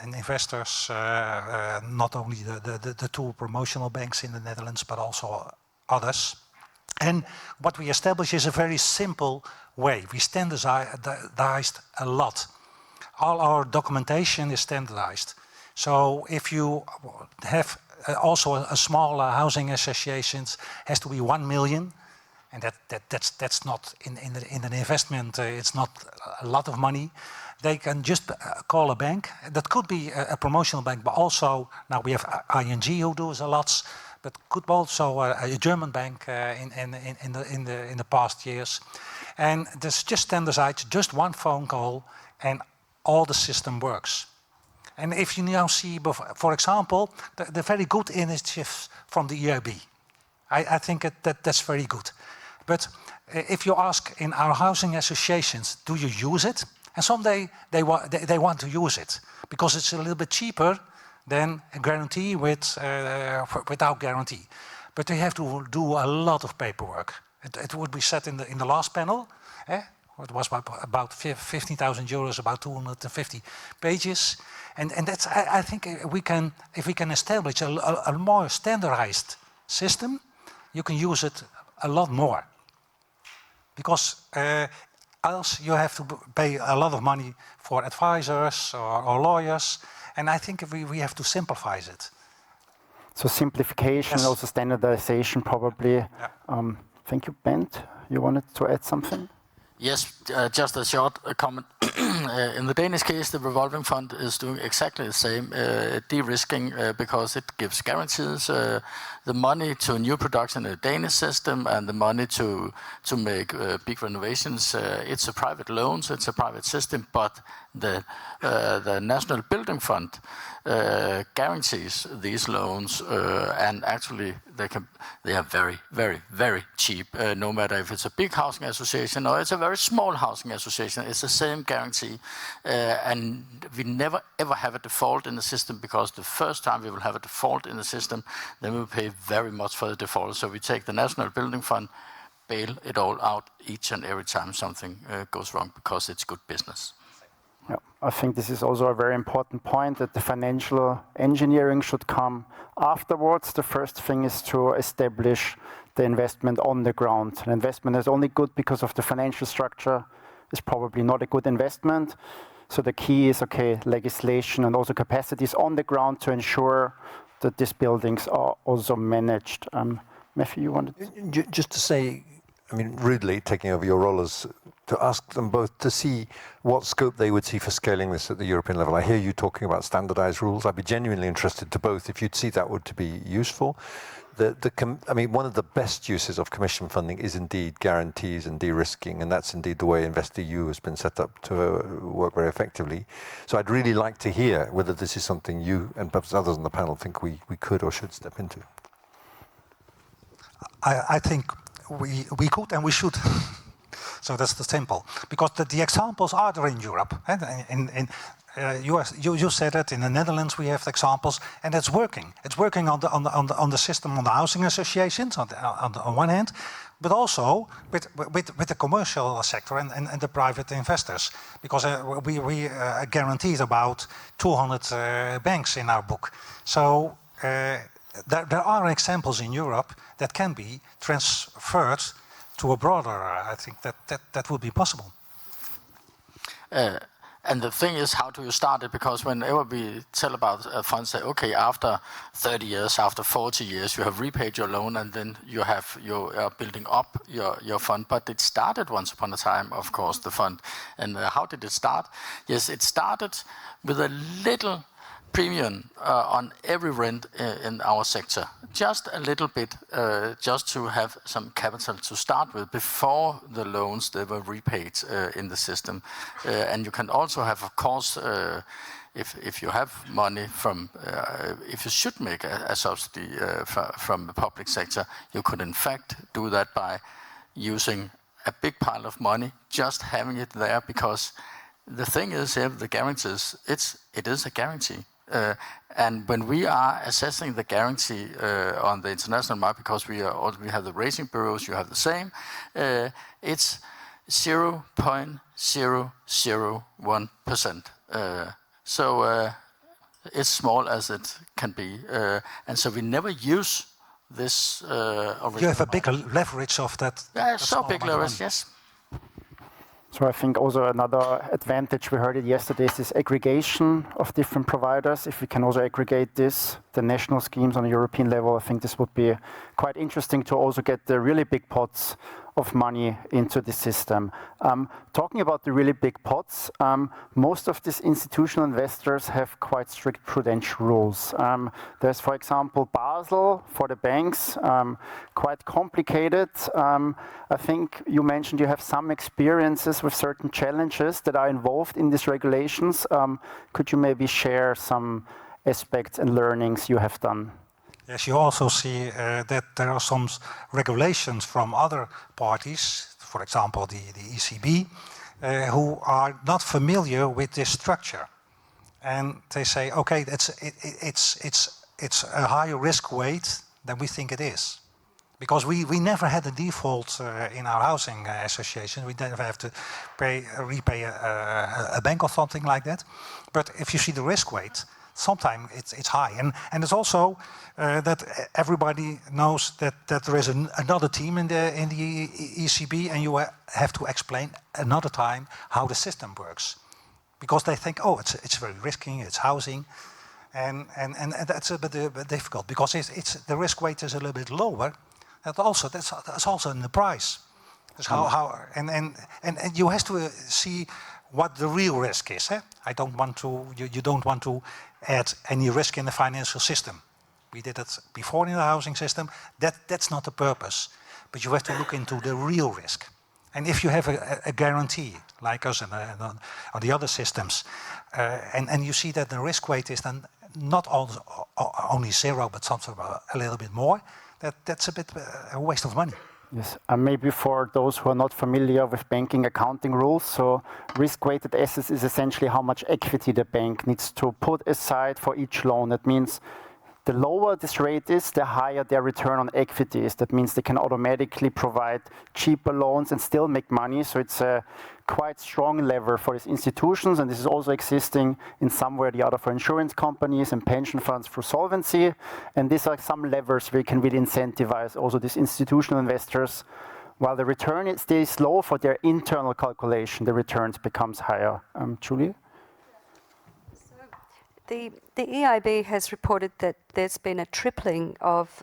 investors, not only the 2 promotional banks in the Netherlands, but also others. And what we establish is a very simple way. We standardized a lot. All our documentation is standardized. So if you have also a small housing associations, has to be 1 million. And that's not in an investment. It's not a lot of money. They can just call a bank. That could be a promotional bank, but also now we have ING who does a lot, but could also a German bank in the past years. And this just standardized, just 1 phone call, and all the system works. And if you now see, for example, the very good initiatives from the EIB, I think that's very good. But if you ask in our housing associations, do you use it? And someday they want to use it because it's a little bit cheaper than a guarantee without guarantee. But they have to do a lot of paperwork. It would be said in the last panel. It was about 15,000 euros, about 250 pages. And that's, I think if we can establish a more standardized system, you can use it a lot more. Because else you have to pay a lot of money for advisors or lawyers. And I think we have to simplify it. So simplification, also standardization probably. Yeah. Thank you, Bent. You wanted to add something? Yes, just a short comment. In the Danish case, the revolving fund is doing exactly the same, de-risking because it gives guarantees. The money to new production in the Danish system and the money to make big renovations, it's a private loan, so it's a private system, but the National Building Fund guarantees these loans, and actually they are very, very, very cheap. No matter if it's a big housing association or it's a very small housing association, it's the same guarantee. And we never ever have a default in the system, because the first time we will have a default in the system, then we will pay very much for the default. So we take the National Building Fund, bail it all out each and every time something goes wrong, because it's good business. Yeah, I think this is also a very important point, that the financial engineering should come afterwards. The first thing is to establish the investment on the ground. An investment is only good because of the financial structure. It's probably not a good investment. So the key is, legislation and also capacities on the ground to ensure that these buildings are also managed. Matthew, you wanted to... Just to say, I mean, rudely taking over your role, as to ask them both to see what scope they would see for scaling this at the European level. I hear you talking about standardized rules. I'd be genuinely interested to both if you'd see that would to be useful. I mean, one of the best uses of Commission funding is indeed guarantees and de-risking, and that's indeed the way InvestEU has been set up to work very effectively. So I'd really like to hear whether this is something you and perhaps others on the panel think we could or should step into. I think we could and we should. So that's the simple, because the examples are there in Europe. You said it, in the Netherlands we have examples, and it's working. It's working on the system, on the housing associations on one hand, but also with the commercial sector and the private investors, because we guaranteed about 200 banks in our book. So there are examples in Europe that can be transferred to a broader. I think that would be possible. And the thing is, how do you start it? Because whenever we tell about funds, say, okay, after 30 years, after 40 years, you have repaid your loan, and then you are building up your fund. But it started once upon a time, of course, the fund. And how did it start? Yes, it started with a little premium on every rent in our sector. Just a little bit, just to have some capital to start with before the loans they were repaid in the system. And you can also have, of course, if you have money from, if you should make a subsidy from the public sector, you could in fact do that by using a big pile of money, just having it there, because the thing is, the guarantees, it is a guarantee. And when we are assessing the guarantee on the international market, because we have the rating bureaus, you have the same, it's 0.001%. So it's small as it can be, and so we never use this. You have a bigger leverage of that. Yeah, so big leverage, yes. So I think also another advantage, we heard it yesterday, is this aggregation of different providers. If we can also aggregate this, the national schemes on a European level, I think this would be quite interesting to also get the really big pots of money into the system. Talking about the really big pots, most of these institutional investors have quite strict prudential rules. There's, for example, Basel for the banks, quite complicated. I think you mentioned you have some experiences with certain challenges that are involved in these regulations. Could you maybe share some aspects and learnings you have done? Yes, you also see that there are some regulations from other parties, for example, the ECB, who are not familiar with this structure. And they say, okay, it's a higher risk weight than we think it is. Because we never had a default in our housing association. We never have to repay a bank or something like that. But if you see the risk weight, sometimes it's high. And it's also that everybody knows that there is another team in the ECB, and you have to explain another time how the system works. Because they think, oh, it's very risky, it's housing. And that's a bit difficult, because the risk weight is a little bit lower. That's also in the price. That's and you have to see what the real risk is. Eh? You don't want to add any risk in the financial system. We did it before in the housing system. That's not the purpose. But you have to look into the real risk. And if you have a guarantee, like us and on the other systems, and you see that the risk weight is then not only zero, but something a little bit more, that's a bit a waste of money. Yes, and maybe for those who are not familiar with banking accounting rules, so risk-weighted assets is essentially how much equity the bank needs to put aside for each loan. That means the lower this rate is, the higher their return on equity is. That means they can automatically provide cheaper loans and still make money. So it's a quite strong lever for these institutions, and this is also existing in some way or the other for insurance companies and pension funds through solvency. And these are some levers where you can really incentivize also these institutional investors. While the return stays low for their internal calculation, the returns becomes higher. Julie? The EIB has reported that there's been a tripling of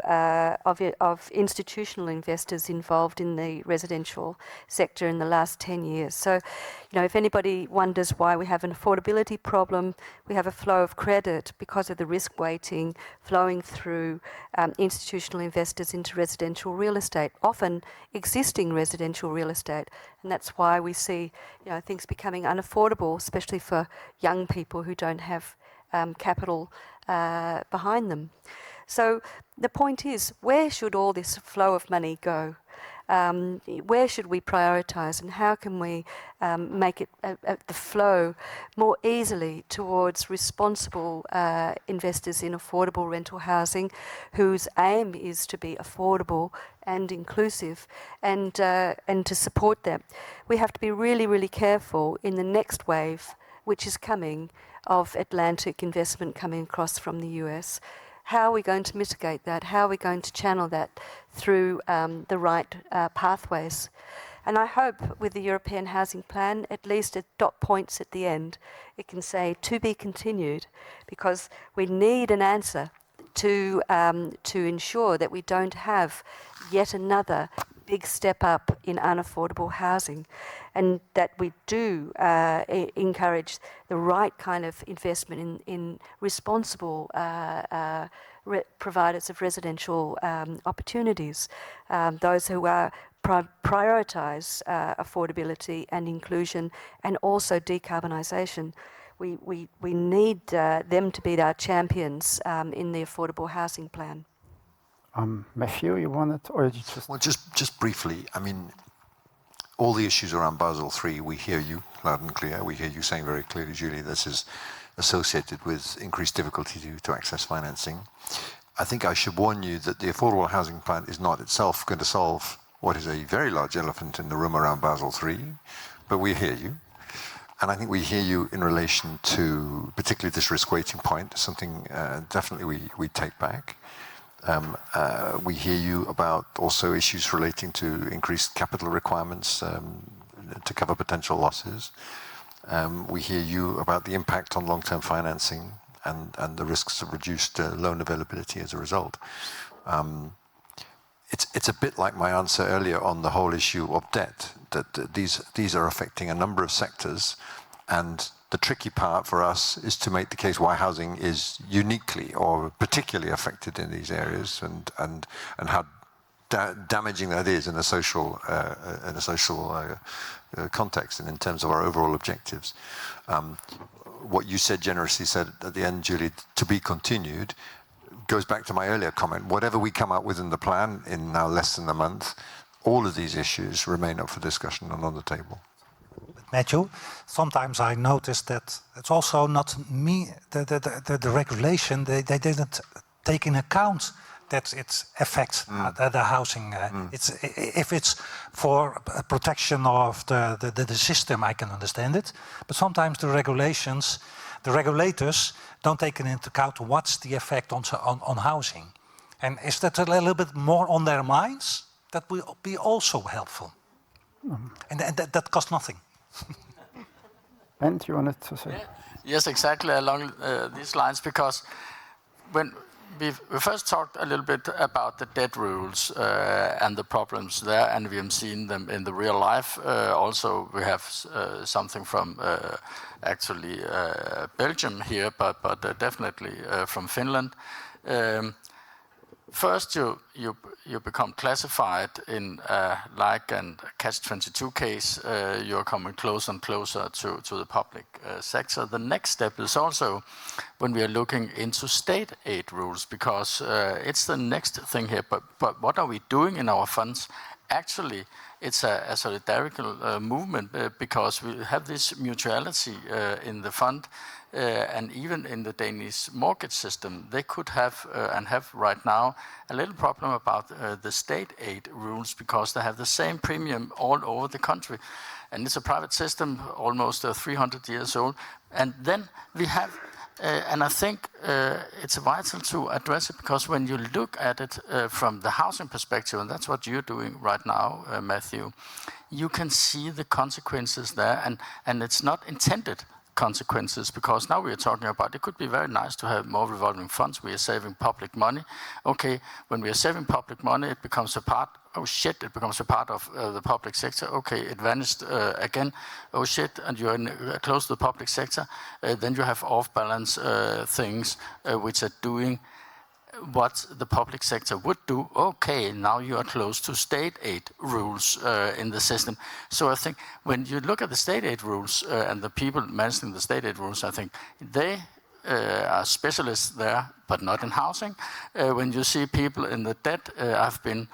institutional investors involved in the residential sector in the last 10 years. So, if anybody wonders why we have an affordability problem, we have a flow of credit because of the risk weighting flowing through institutional investors into residential real estate, often existing residential real estate. And that's why we see, things becoming unaffordable, especially for young people who don't have capital behind them. So the point is, where should all this flow of money go? Where should we prioritise, and how can we make it the flow more easily towards responsible investors in affordable rental housing, whose aim is to be affordable and inclusive, and to support them? We have to be really, really careful in the next wave, which is coming, of Atlantic investment coming across from the US. How are we going to mitigate that? How are we going to channel that through the right pathways? And I hope with the European Housing Plan, at least at dot points at the end, it can say to be continued, because we need an answer to ensure that we don't have yet another big step up in unaffordable housing, and that we do encourage the right kind of investment in responsible providers of residential opportunities, those who are prioritise affordability and inclusion, and also decarbonisation. We need them to be our champions in the affordable housing plan. Matthew, you wanted, or you just? Well, just briefly. I mean, all the issues around Basel III, we hear you loud and clear. We hear you saying very clearly, Julie, this is associated with increased difficulty to access financing. I think I should warn you that the affordable housing plan is not itself going to solve what is a very large elephant in the room around Basel III, but we hear you. And I think we hear you in relation to particularly this risk weighting point, something definitely we take back. We hear you about also issues relating to increased capital requirements to cover potential losses. We hear you about the impact on long-term financing and the risks of reduced loan availability as a result. It's a bit like my answer earlier on the whole issue of debt, that these are affecting a number of sectors, and the tricky part for us is to make the case why housing is uniquely or particularly affected in these areas, and how damaging that is in a social context and in terms of our overall objectives. What you said, generously said at the end, Julie, to be continued, goes back to my earlier comment. Whatever we come up with in the plan in now less than a month, all of these issues remain up for discussion and on the table. Matthew. Sometimes I notice that it's also not me, the regulation, they didn't take in account that it affects the housing. If it's for protection of the system, I can understand it. But sometimes the regulators don't take into account what's the effect on housing. And is that a little bit more on their minds? That will be also helpful. And that costs nothing. Ben, do you wanted to say? Yes, exactly along these lines, because when we first talked a little bit about the debt rules and the problems there, and we have seen them in the real life. Also, we have something from actually Belgium here, but definitely from Finland. First, you become classified in like a catch-22 case. You're coming closer and closer to the public sector. The next step is also when we are looking into state aid rules, because it's the next thing here. But what are we doing in our funds? Actually, it's a solidarical movement because we have this mutuality in the fund. And even in the Danish mortgage system, they could have and have right now a little problem about the state aid rules, because they have the same premium all over the country. And it's a private system, almost 300 years old. And then we have, and I think it's vital to address it, because when you look at it from the housing perspective, and that's what you're doing right now, Matthew, you can see the consequences there, and it's not intended consequences, because now we are talking about it could be very nice to have more revolving funds. We are saving public money. Okay, when we are saving public money, it becomes a part. Oh shit! It becomes a part of the public sector. Okay, it vanished again. Oh shit! And you're close to the public sector. Then you have off-balance things which are doing what the public sector would do. Okay, now you are close to state aid rules in the system. So I think when you look at the state aid rules and the people managing the state aid rules, I think they are specialists there, but not in housing. When you see people in the debt, I've been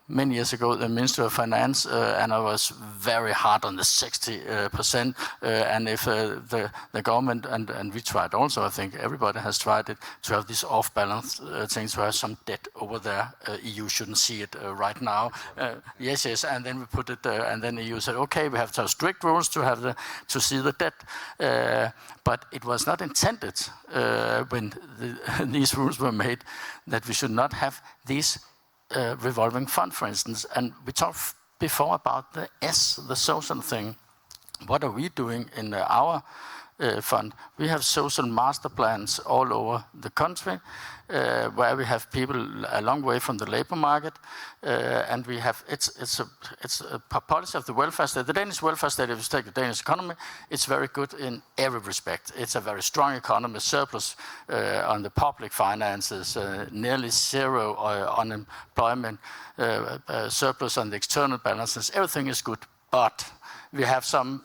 many years ago the Minister of Finance, and I was very hard on the 60%. And if the government, and we tried also, I think everybody has tried it, to have this off-balance things, to have some debt over there. EU shouldn't see it right now. Yes, and then we put it there, and then the EU said, okay, we have to have strict rules to see the debt. But it was not intended when these rules were made that we should not have these revolving fund, for instance. And we talked before about the social thing. What are we doing in our fund? We have social master plans all over the country, where we have people a long way from the labor market, and we have it's a policy of the welfare state. The Danish welfare state, if you take the Danish economy, it's very good in every respect. It's a very strong economy, surplus on the public finances, nearly zero unemployment, surplus on the external balances. Everything is good, but we have some,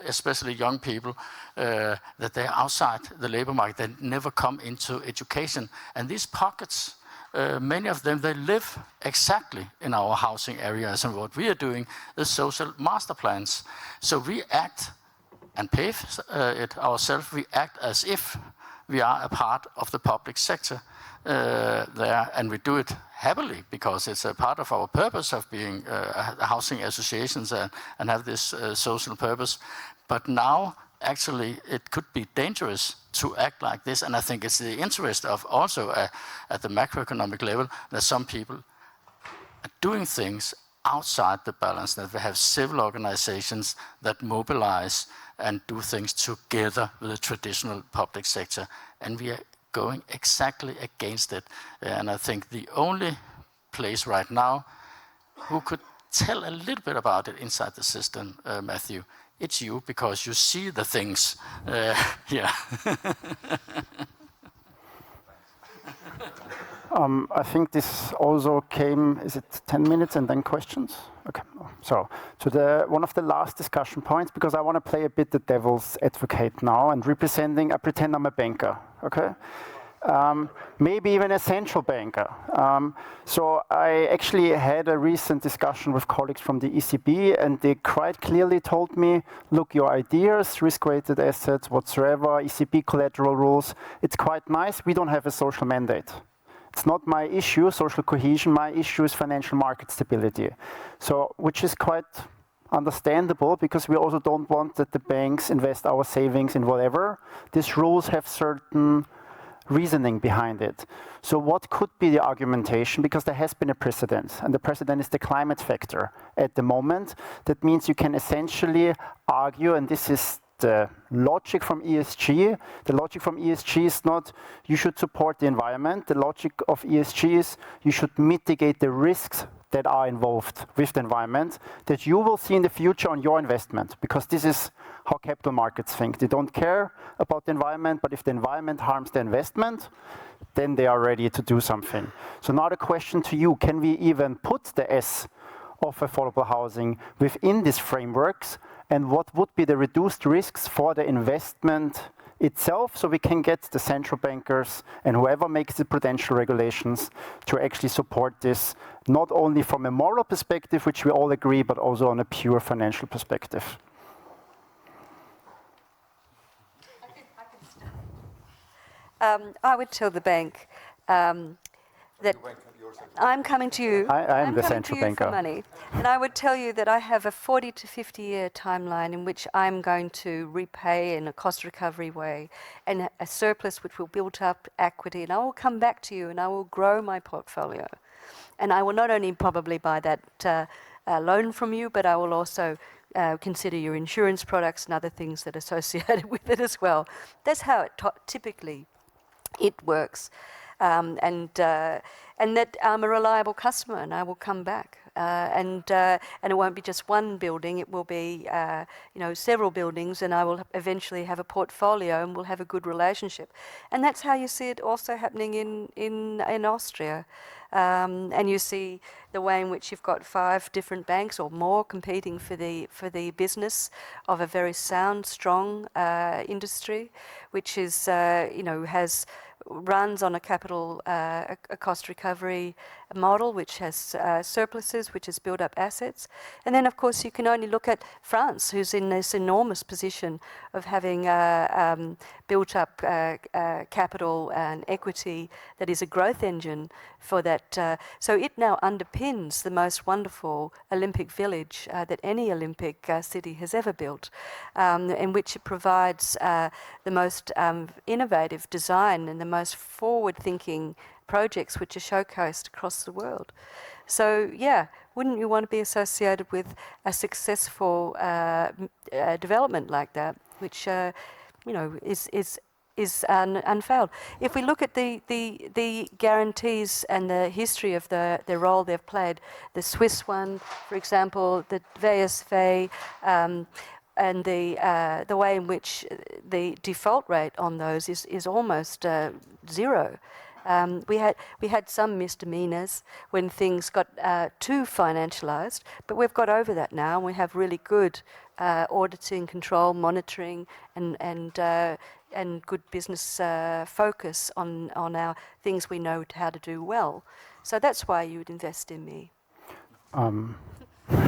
especially young people, that they're outside the labor market. They never come into education. And these pockets, many of them, they live exactly in our housing areas. And what we are doing is social master plans. So we act and pay it ourselves. We act as if we are a part of the public sector there, and we do it happily, because it's a part of our purpose of being housing associations and have this social purpose. But now, actually, it could be dangerous to act like this, and I think it's the interest of also at the macroeconomic level that some people are doing things outside the balance, that we have civil organizations that mobilize and do things together with the traditional public sector, and we are going exactly against it. And I think the only place right now who could tell a little bit about it inside the system, Matthew, it's you, because you see the things here. I think this also came, is it 10 minutes and then questions? Okay, so to one of the last discussion points, because I want to play a bit the devil's advocate now, and I pretend I'm a banker, okay? maybe even a central banker. So I actually had a recent discussion with colleagues from the ECB, and they quite clearly told me, look, your ideas, risk-weighted assets, whatsoever, ECB collateral rules, it's quite nice. We don't have a social mandate. It's not my issue, social cohesion. My issue is financial market stability. So, which is quite understandable, because we also don't want that the banks invest our savings in whatever. These rules have certain reasoning behind it. So what could be the argumentation? Because there has been a precedent, and the precedent is the climate factor at the moment. That means you can essentially argue, and this is the logic from ESG. The logic from ESG is not you should support the environment. The logic of ESG is you should mitigate the risks that are involved with the environment that you will see in the future on your investment, because this is how capital markets think. They don't care about the environment, but if the environment harms the investment, then they are ready to do something. So now the question to you, can we even put the S of affordable housing within these frameworks, and what would be the reduced risks for the investment itself, so we can get the central bankers and whoever makes the prudential regulations to actually support this, not only from a moral perspective, which we all agree, but also on a pure financial perspective. I would tell the bank that I'm coming to you. I'm the coming central to you banker. for money, and I would tell you that I have a 40 to 50 year timeline in which I'm going to repay in a cost recovery way, and a surplus which will build up equity, and I will come back to you and I will grow my portfolio, and I will not only probably buy that loan from you, but I will also consider your insurance products and other things that are associated with it as well. That's how it typically it works. And that I'm a reliable customer, and I will come back. And it won't be just one building; it will be, several buildings, and I will eventually have a portfolio, and we'll have a good relationship. And that's how you see it also happening in Austria. And you see the way in which you've got 5 different banks or more competing for the business of a very sound, strong industry, which is runs on a capital a cost recovery model, which has surpluses, which has built up assets. And then, of course, you can only look at France, who's in this enormous position of having built up capital and equity that is a growth engine for that. So it now underpins the most wonderful Olympic village that any Olympic city has ever built, in which it provides the most innovative design and the most forward-thinking projects which are showcased across the world. So yeah, wouldn't you want to be associated with a successful development like that, which is unfailed? If we look at the guarantees and the history of the role they've played, the Swiss one, for example, the VSV, and the way in which the default rate on those is almost zero. We had some misdemeanors when things got too financialized, but we've got over that now, and we have really good auditing, control, monitoring, and good business focus on our things we know how to do well. So that's why you would invest in me.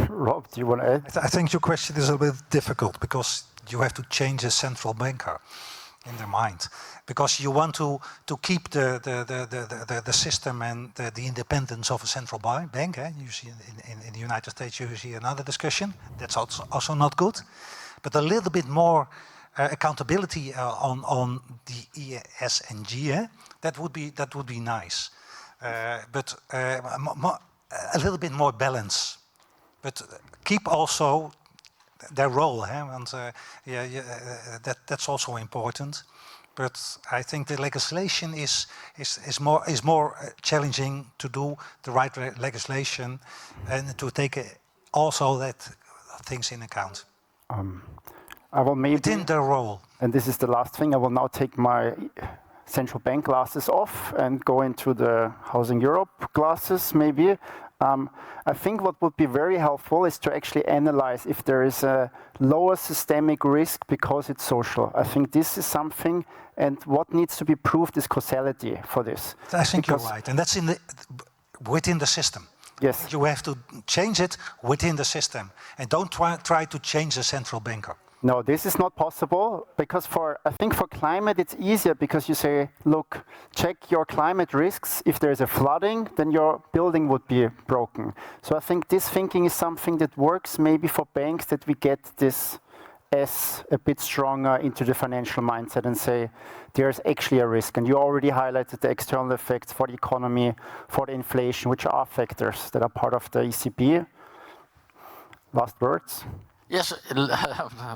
Rob, do you want to add? I think your question is a bit difficult, because you have to change a central banker in their mind, because you want to keep the system and the independence of a central bank. You see in the United States, you see another discussion. That's also not good, but a little bit more accountability on the ESG. That would be nice, but a little bit more balance. But keep also their role, and that's also important. But I think the legislation is more challenging to do the right legislation and to take also that things in account. I will maybe within their role. And this is the last thing. I will now take my central bank glasses off and go into the Housing Europe glasses, maybe. I think what would be very helpful is to actually analyze if there is a lower systemic risk because it's social. I think this is something, and what needs to be proved is causality for this. I think you're right, and that's within the system. Yes. You have to change it within the system, and don't try to change the central banker. No, this is not possible, because I think for climate it's easier, because you say, look, check your climate risks. If there's a flooding, then your building would be broken. So I think this thinking is something that works maybe for banks, that we get this S a bit stronger into the financial mindset and say, there's actually a risk. And you already highlighted the external effects for the economy, for the inflation, which are factors that are part of the ECB. Last words? Yes,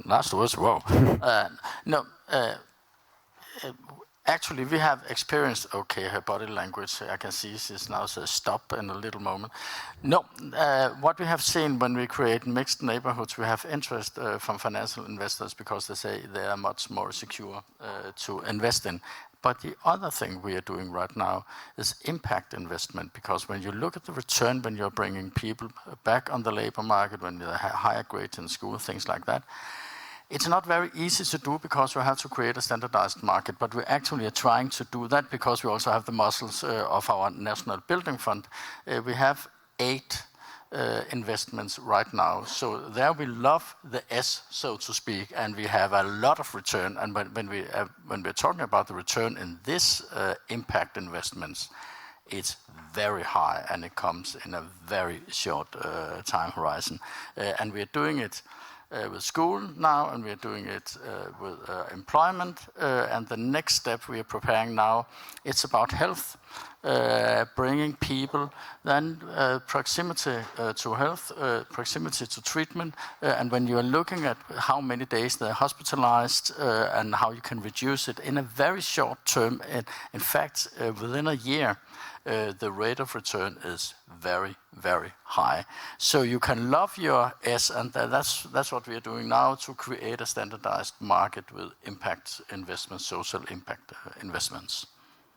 last words, wow. Actually, we have experienced, okay, her body language, I can see she's now says stop in a little moment. No, what we have seen when we create mixed neighborhoods, we have interest from financial investors, because they say they are much more secure to invest in. But the other thing we are doing right now is impact investment, because when you look at the return, when you're bringing people back on the labor market, when you have higher grades in school, things like that, it's not very easy to do, because you have to create a standardized market. But we actually are trying to do that, because we also have the muscles of our National Building Fund. We have 8 investments right now. So there we love the S, so to speak, and we have a lot of return. And when we're talking about the return in this impact investments, it's very high, and it comes in a very short time horizon. And we're doing it with school now, and we're doing it with employment. And the next step we are preparing now, it's about health. Bringing people, then proximity to health, proximity to treatment, and when you are looking at how many days they're hospitalized and how you can reduce it in a very short term, in fact, within a year, the rate of return is very, very high. So you can love your S, and that's what we are doing now, to create a standardized market with impact investments, social impact investments.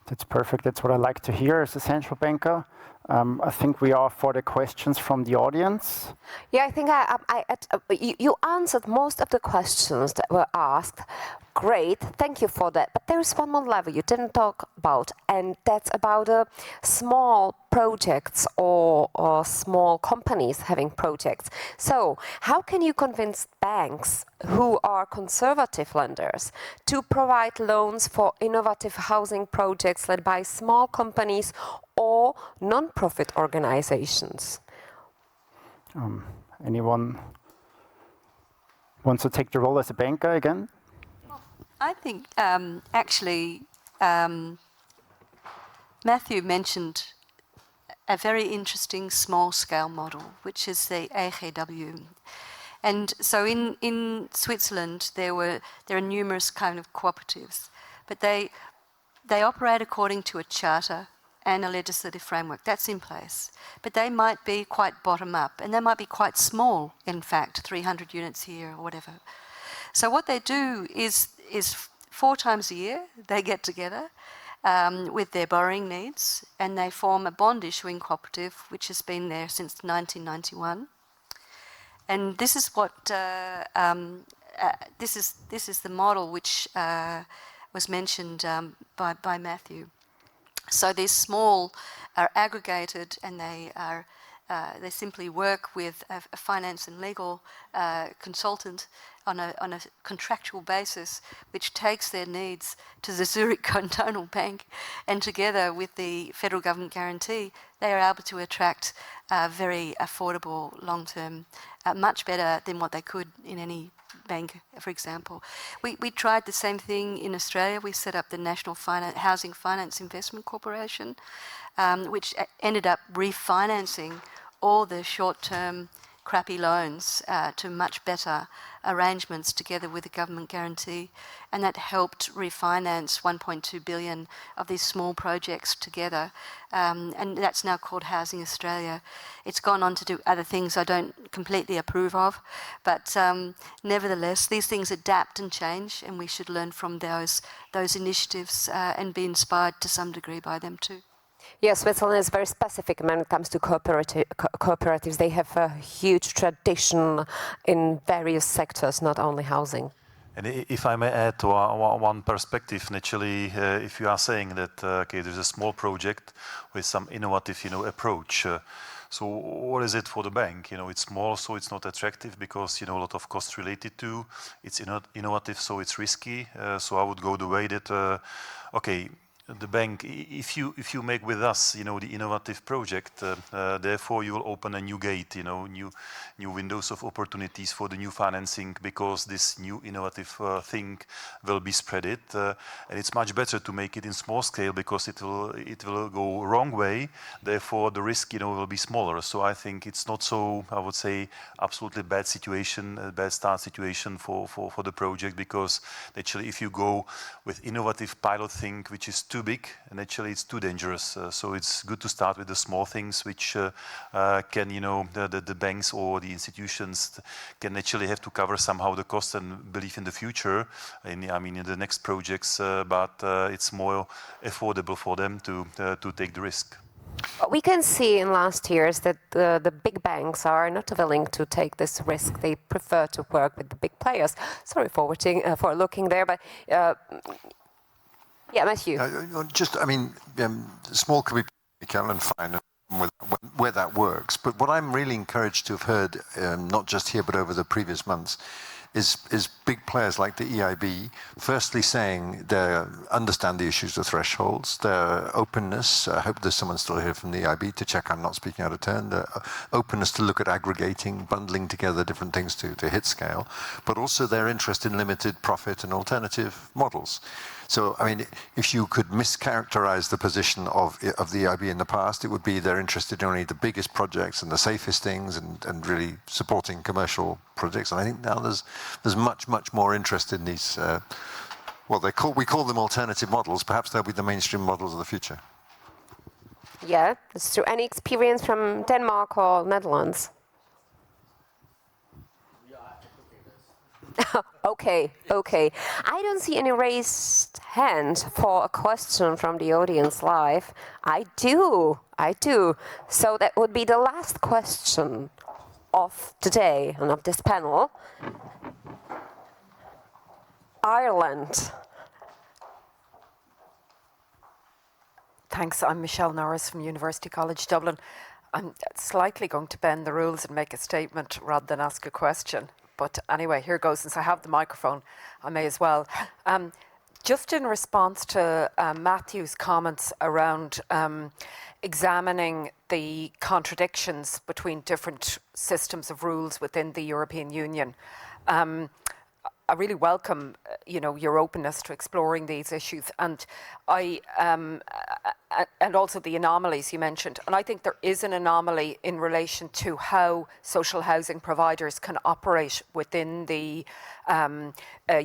That's perfect. That's what I like to hear as a central banker. I think we are for the questions from the audience. Yeah, I think you answered most of the questions that were asked. Great, thank you for that. But there is one more level you didn't talk about, and that's about small projects or small companies having projects. So how can you convince banks who are conservative lenders to provide loans for innovative housing projects led by small companies or non-profit organizations? Anyone wants to take the role as a banker again? I think actually Matthew mentioned a very interesting small-scale model, which is the AGW. And so in Switzerland, there are numerous kind of cooperatives, but they operate according to a charter and a legislative framework. That's in place. But they might be quite bottom-up, and they might be quite small, in fact, 300 units here or whatever. So what they do is 4 times a year, they get together with their borrowing needs, and they form a bond issuing cooperative, which has been there since 1991. And this is what this is the model which was mentioned by Matthew. So these small are aggregated, and they simply work with a finance and legal consultant on a contractual basis, which takes their needs to the Zurich Cantonal Bank, and together with the federal government guarantee, they are able to attract very affordable long-term, much better than what they could in any bank, for example. We tried the same thing in Australia. We set up the National Housing Finance Investment Corporation, which ended up refinancing all the short-term crappy loans to much better arrangements together with the government guarantee, and that helped refinance 1.2 billion of these small projects together, and that's now called Housing Australia. It's gone on to do other things I don't completely approve of, but nevertheless, these things adapt and change, and we should learn from those initiatives and be inspired to some degree by them too. Yes, Switzerland is very specific when it comes to cooperatives. They have a huge tradition in various sectors, not only housing. And if I may add to one perspective, naturally, if you are saying that okay, there's a small project with some innovative, approach. So what is it for the bank? It's small, so it's not attractive because a lot of costs related to. It's innovative, so it's risky. So I would go the way that okay, the bank, if you make with us, the innovative project, therefore you will open a new gate, new windows of opportunities for the new financing because this new innovative thing will be spreaded, and it's much better to make it in small scale because it will go wrong way. Therefore, the risk, will be smaller. So I think it's not so, I would say, absolutely bad situation, a bad start situation for the project because actually, if you go with innovative pilot thing, which is too big, and actually it's too dangerous. So it's good to start with the small things, which can, the banks or the institutions can actually have to cover somehow the cost and believe in the future, in the next projects, but it's more affordable for them to take the risk. What we can see in last years that the big banks are not willing to take this risk. They prefer to work with the big players. Sorry for looking there, but yeah, Matthew. Small could be and fine where that works. But what I'm really encouraged to have heard, not just here but over the previous months, is big players like the EIB firstly saying they understand the issues of thresholds, their openness. I hope there's someone still here from the EIB to check I'm not speaking out of turn. The openness to look at aggregating, bundling together different things to hit scale, but also their interest in limited profit and alternative models. So, if you could mischaracterize the position of the EIB in the past, it would be they're interested in only the biggest projects and the safest things and really supporting commercial projects. And I think now there's much more interest in these, we call them alternative models. Perhaps they'll be the mainstream models of the future. Yeah, that's true. Any experience from Denmark or Netherlands? Okay. I don't see any raised hand for a question from the audience live. I do. So that would be the last question of today and of this panel. Ireland. Thanks. I'm Michelle Norris from University College Dublin. I'm slightly going to bend the rules and make a statement rather than ask a question. But anyway, here goes. Since I have the microphone, I may as well. Just in response to Matthew's comments around examining the contradictions between different systems of rules within the European Union, I really welcome, your openness to exploring these issues, and and also the anomalies you mentioned. And I think there is an anomaly in relation to how social housing providers can operate within the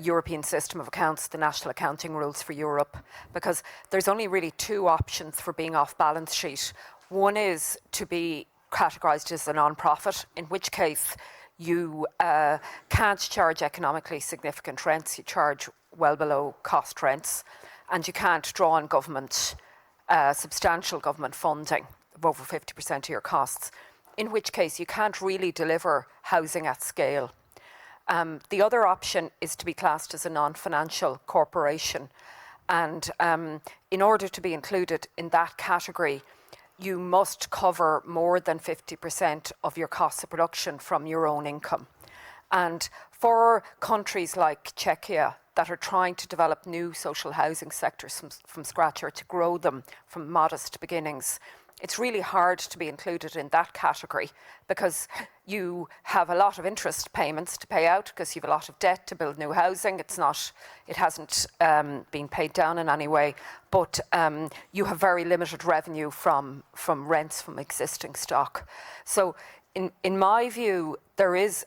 European system of accounts, the national accounting rules for Europe, because there's only really two options for being off balance sheet. One is to be categorised as a non-profit, in which case you can't charge economically significant rents. You charge well below cost rents, and you can't draw on government, substantial government funding of over 50% of your costs, in which case you can't really deliver housing at scale. The other option is to be classed as a non-financial corporation, and in order to be included in that category, you must cover more than 50% of your costs of production from your own income. And for countries like Czechia that are trying to develop new social housing sectors from scratch, or to grow them from modest beginnings, it's really hard to be included in that category because you have a lot of interest payments to pay out because you have a lot of debt to build new housing. It hasn't been paid down in any way, but you have very limited revenue from rents from existing stock. So in my view, there is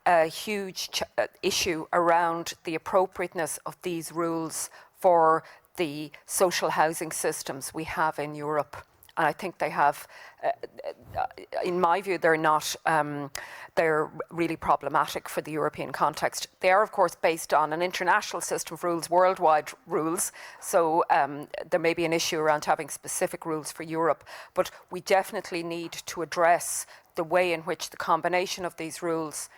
a huge issue around the appropriateness of these rules for the social housing systems we have in Europe. and I think they have, in my view, they're not, they're really problematic for the European context. They are, of course, based on an international system of rules, worldwide rules, so there may be an issue around having specific rules for Europe, but we definitely need to address the way in which the combination of these rules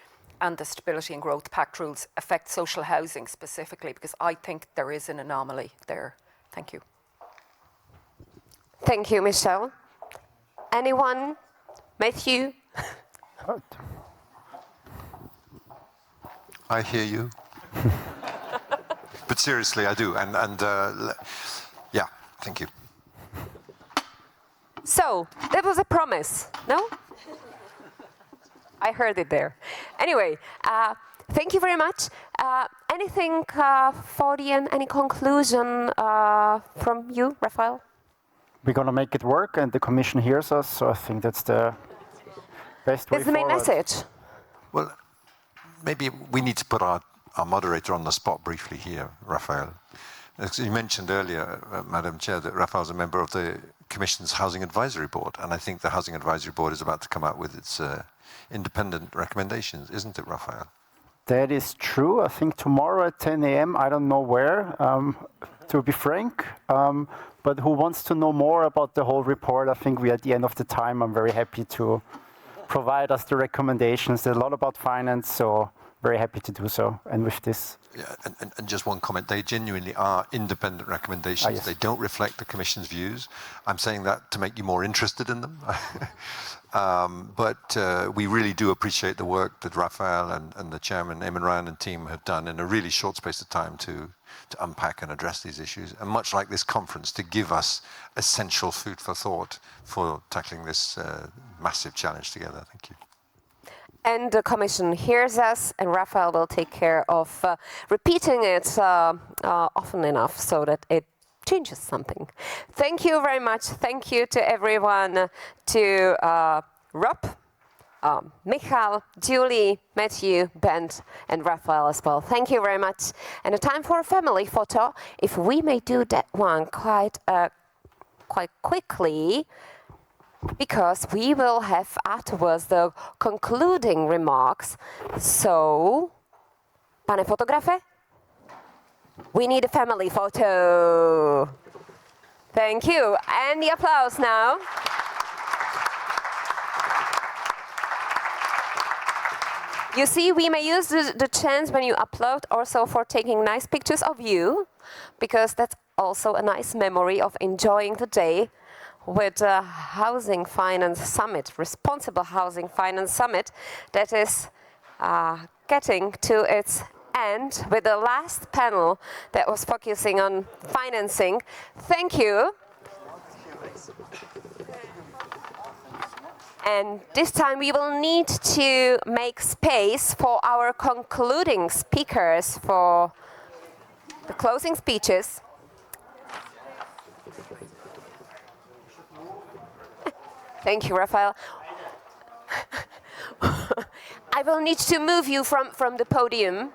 and the Stability and Growth Pact rules affect social housing specifically, because I think there is an anomaly there. Thank you. Thank you, Michelle. Anyone? Matthew? I hear you. But seriously, I do. And yeah, thank you. So, that was a promise, no? I heard it there. Anyway, thank you very much. Anything for the end, any conclusion from you, Raphael? We're going to make it work, and the Commission hears us, so I think that's the best way That's the main forward. message. Well, maybe we need to put our moderator on the spot briefly here, Raphael. As you mentioned earlier, Madam Chair, that Raphael's a member of the Commission's Housing Advisory Board, and I think the Housing Advisory Board is about to come out with its independent recommendations, isn't it, Raphael? That is true. I think tomorrow at 10 a.m., I don't know where, to be frank. But who wants to know more about the whole report? I think we, at the end of the time, I'm very happy to provide us the recommendations. There's a lot about finance, so very happy to do so. And with this... Yeah, and just one comment, they genuinely are independent recommendations. Yes. They don't reflect the Commission's views. I'm saying that to make you more interested in them. But we really do appreciate the work that Raphael and the Chairman, Eamon Ryan and team have done in a really short space of time to unpack and address these issues. And much like this conference, to give us essential food for thought for tackling this massive challenge together. Thank you. And the Commission hears us, and Raphael will take care of repeating it often enough so that it changes something. Thank you very much. Thank you to everyone, to Rob, Michal, Julie, Matthew, Bent, and Raphael as well. Thank you very much. And a time for a family photo. If we may do that one quite quickly, because we will have afterwards the concluding remarks. So, pane fotografe, we need a family photo. Thank you. And the applause now. You see, we may use the chance when you upload also for taking nice pictures of you, because that's also a nice memory of enjoying the day with the Housing Finance Summit, Responsible Housing Finance Summit, that is getting to its end with the last panel that was focusing on financing. Thank you. And this time we will need to make space for our concluding speakers for the closing speeches. Thank you, Raphael. I will need to move you from the podium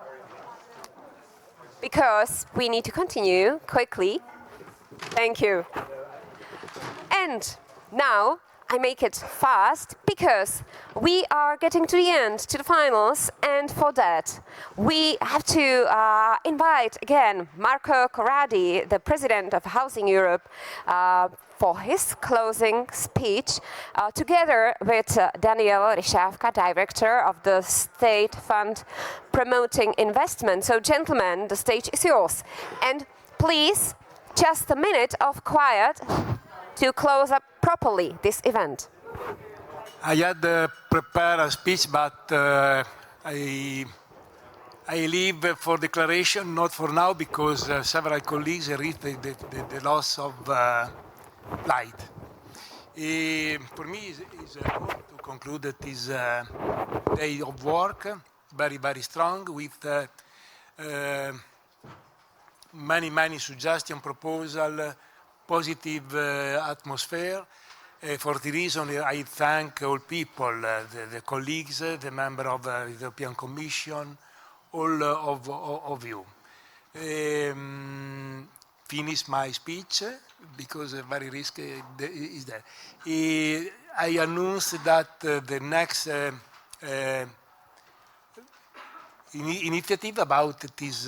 because we need to continue quickly. Thank you. And now I make it fast because we are getting to the end, to the finals, and for that we have to invite again Marco Corradi, the President of Housing Europe, for his closing speech, together with Daniel Ryszawka, Director of the State Fund Promoting Investment. So gentlemen, the stage is yours. And please, just a minute of quiet to close up properly this event. I had prepared a speech, but I leave for declaration, not for now, because several colleagues read the loss of light. For me, it's good to conclude that this day of work, very, very strong, with many suggestions, proposals, positive atmosphere. For the reason I thank all people, the colleagues, the member of the European Commission, all of you. finish my speech because very risky is there. I announced that the next initiative about this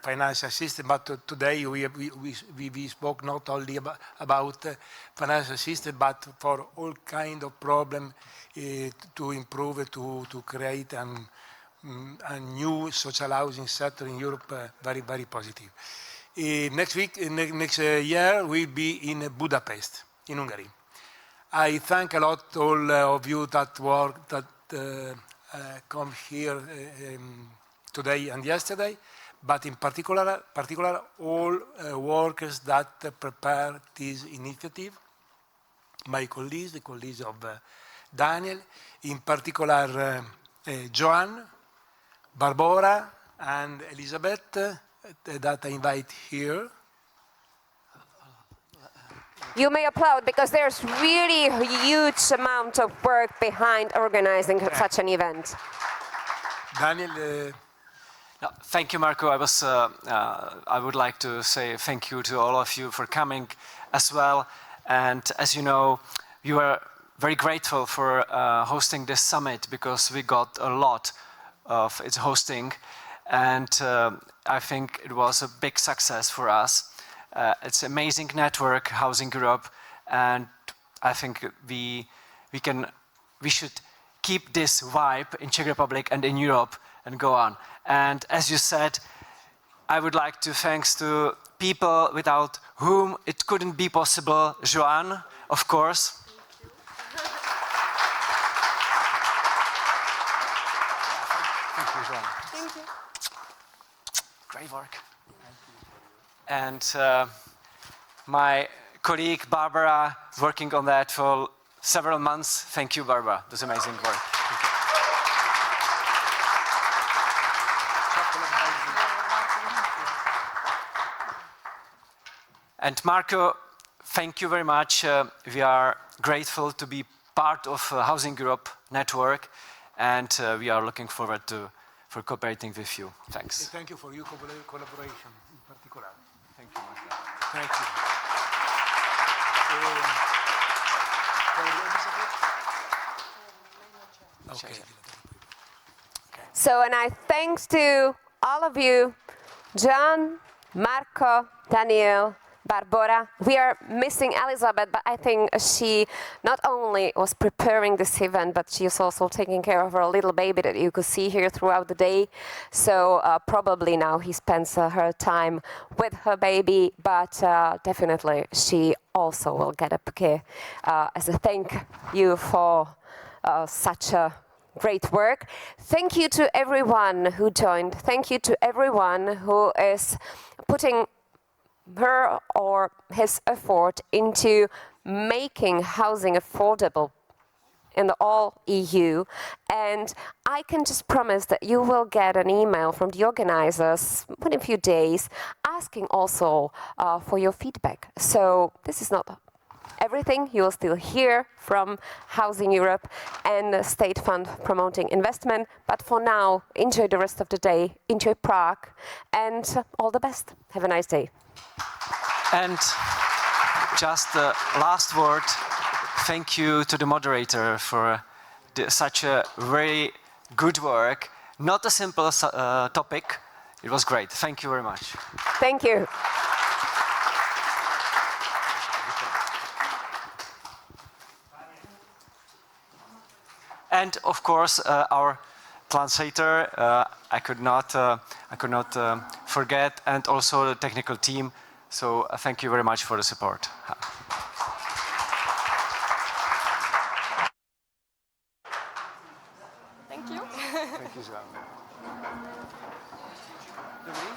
financial system, but today we spoke not only about financial system, but for all kind of problem to improve, to create a new social housing sector in Europe, very, very positive. Next year we'll be in Budapest, in Hungary. I thank a lot all of you that come here today and yesterday, but in particular all workers that prepare this initiative, my colleagues, the colleagues of Daniel, in particular Joan, Barbara, and Elizabeth, that I invite here. You may applaud because there's really a huge amount of work behind organizing such an event. Daniel. Thank you, Marco. I would like to say thank you to all of you for coming as well. And as you know, we were very grateful for hosting this summit because we got a lot of its hosting. And I think it was a big success for us. It's an amazing network, Housing Europe, and I think we should keep this vibe in Czech Republic and in Europe and go on. And as you said, I would like to thanks to people without whom it couldn't be possible. Joan, of course. Thank you, Joan. Thank you. Great work. And my colleague Barbara, working on that for several months. Thank you, Barbara. That's amazing work. And Marco, thank you very much. We are grateful to be part of Housing Europe network, and we are looking forward for cooperating with you. Thanks. Thank you for your collaboration in particular. Thank you, Marco. Thank you. Okay. So, and I thanks to all of you, John, Marco, Daniel, Barbara. We are missing Elizabeth, but I think she not only was preparing this event, but she is also taking care of her little baby that you could see here throughout the day. So probably now he spends her time with her baby, but definitely she also will get a bouquet as a thank you for such a great work. Thank you to everyone who joined. Thank you to everyone who is putting her or his effort into making housing affordable in the all EU. And I can just promise that you will get an email from the organizers within a few days asking also for your feedback. So this is not everything. You will still hear from Housing Europe and the State Fund promoting investment. But for now, enjoy the rest of the day, enjoy Prague, and all the best. Have a nice day. And just the last word, thank you to the moderator for such a very good work. Not a simple topic. It was great. Thank you very much. Thank you. And of course, our translator, I could not forget, and also the technical team. So thank you very much for the support. Thank you. Thank you, Joan. Dobrý?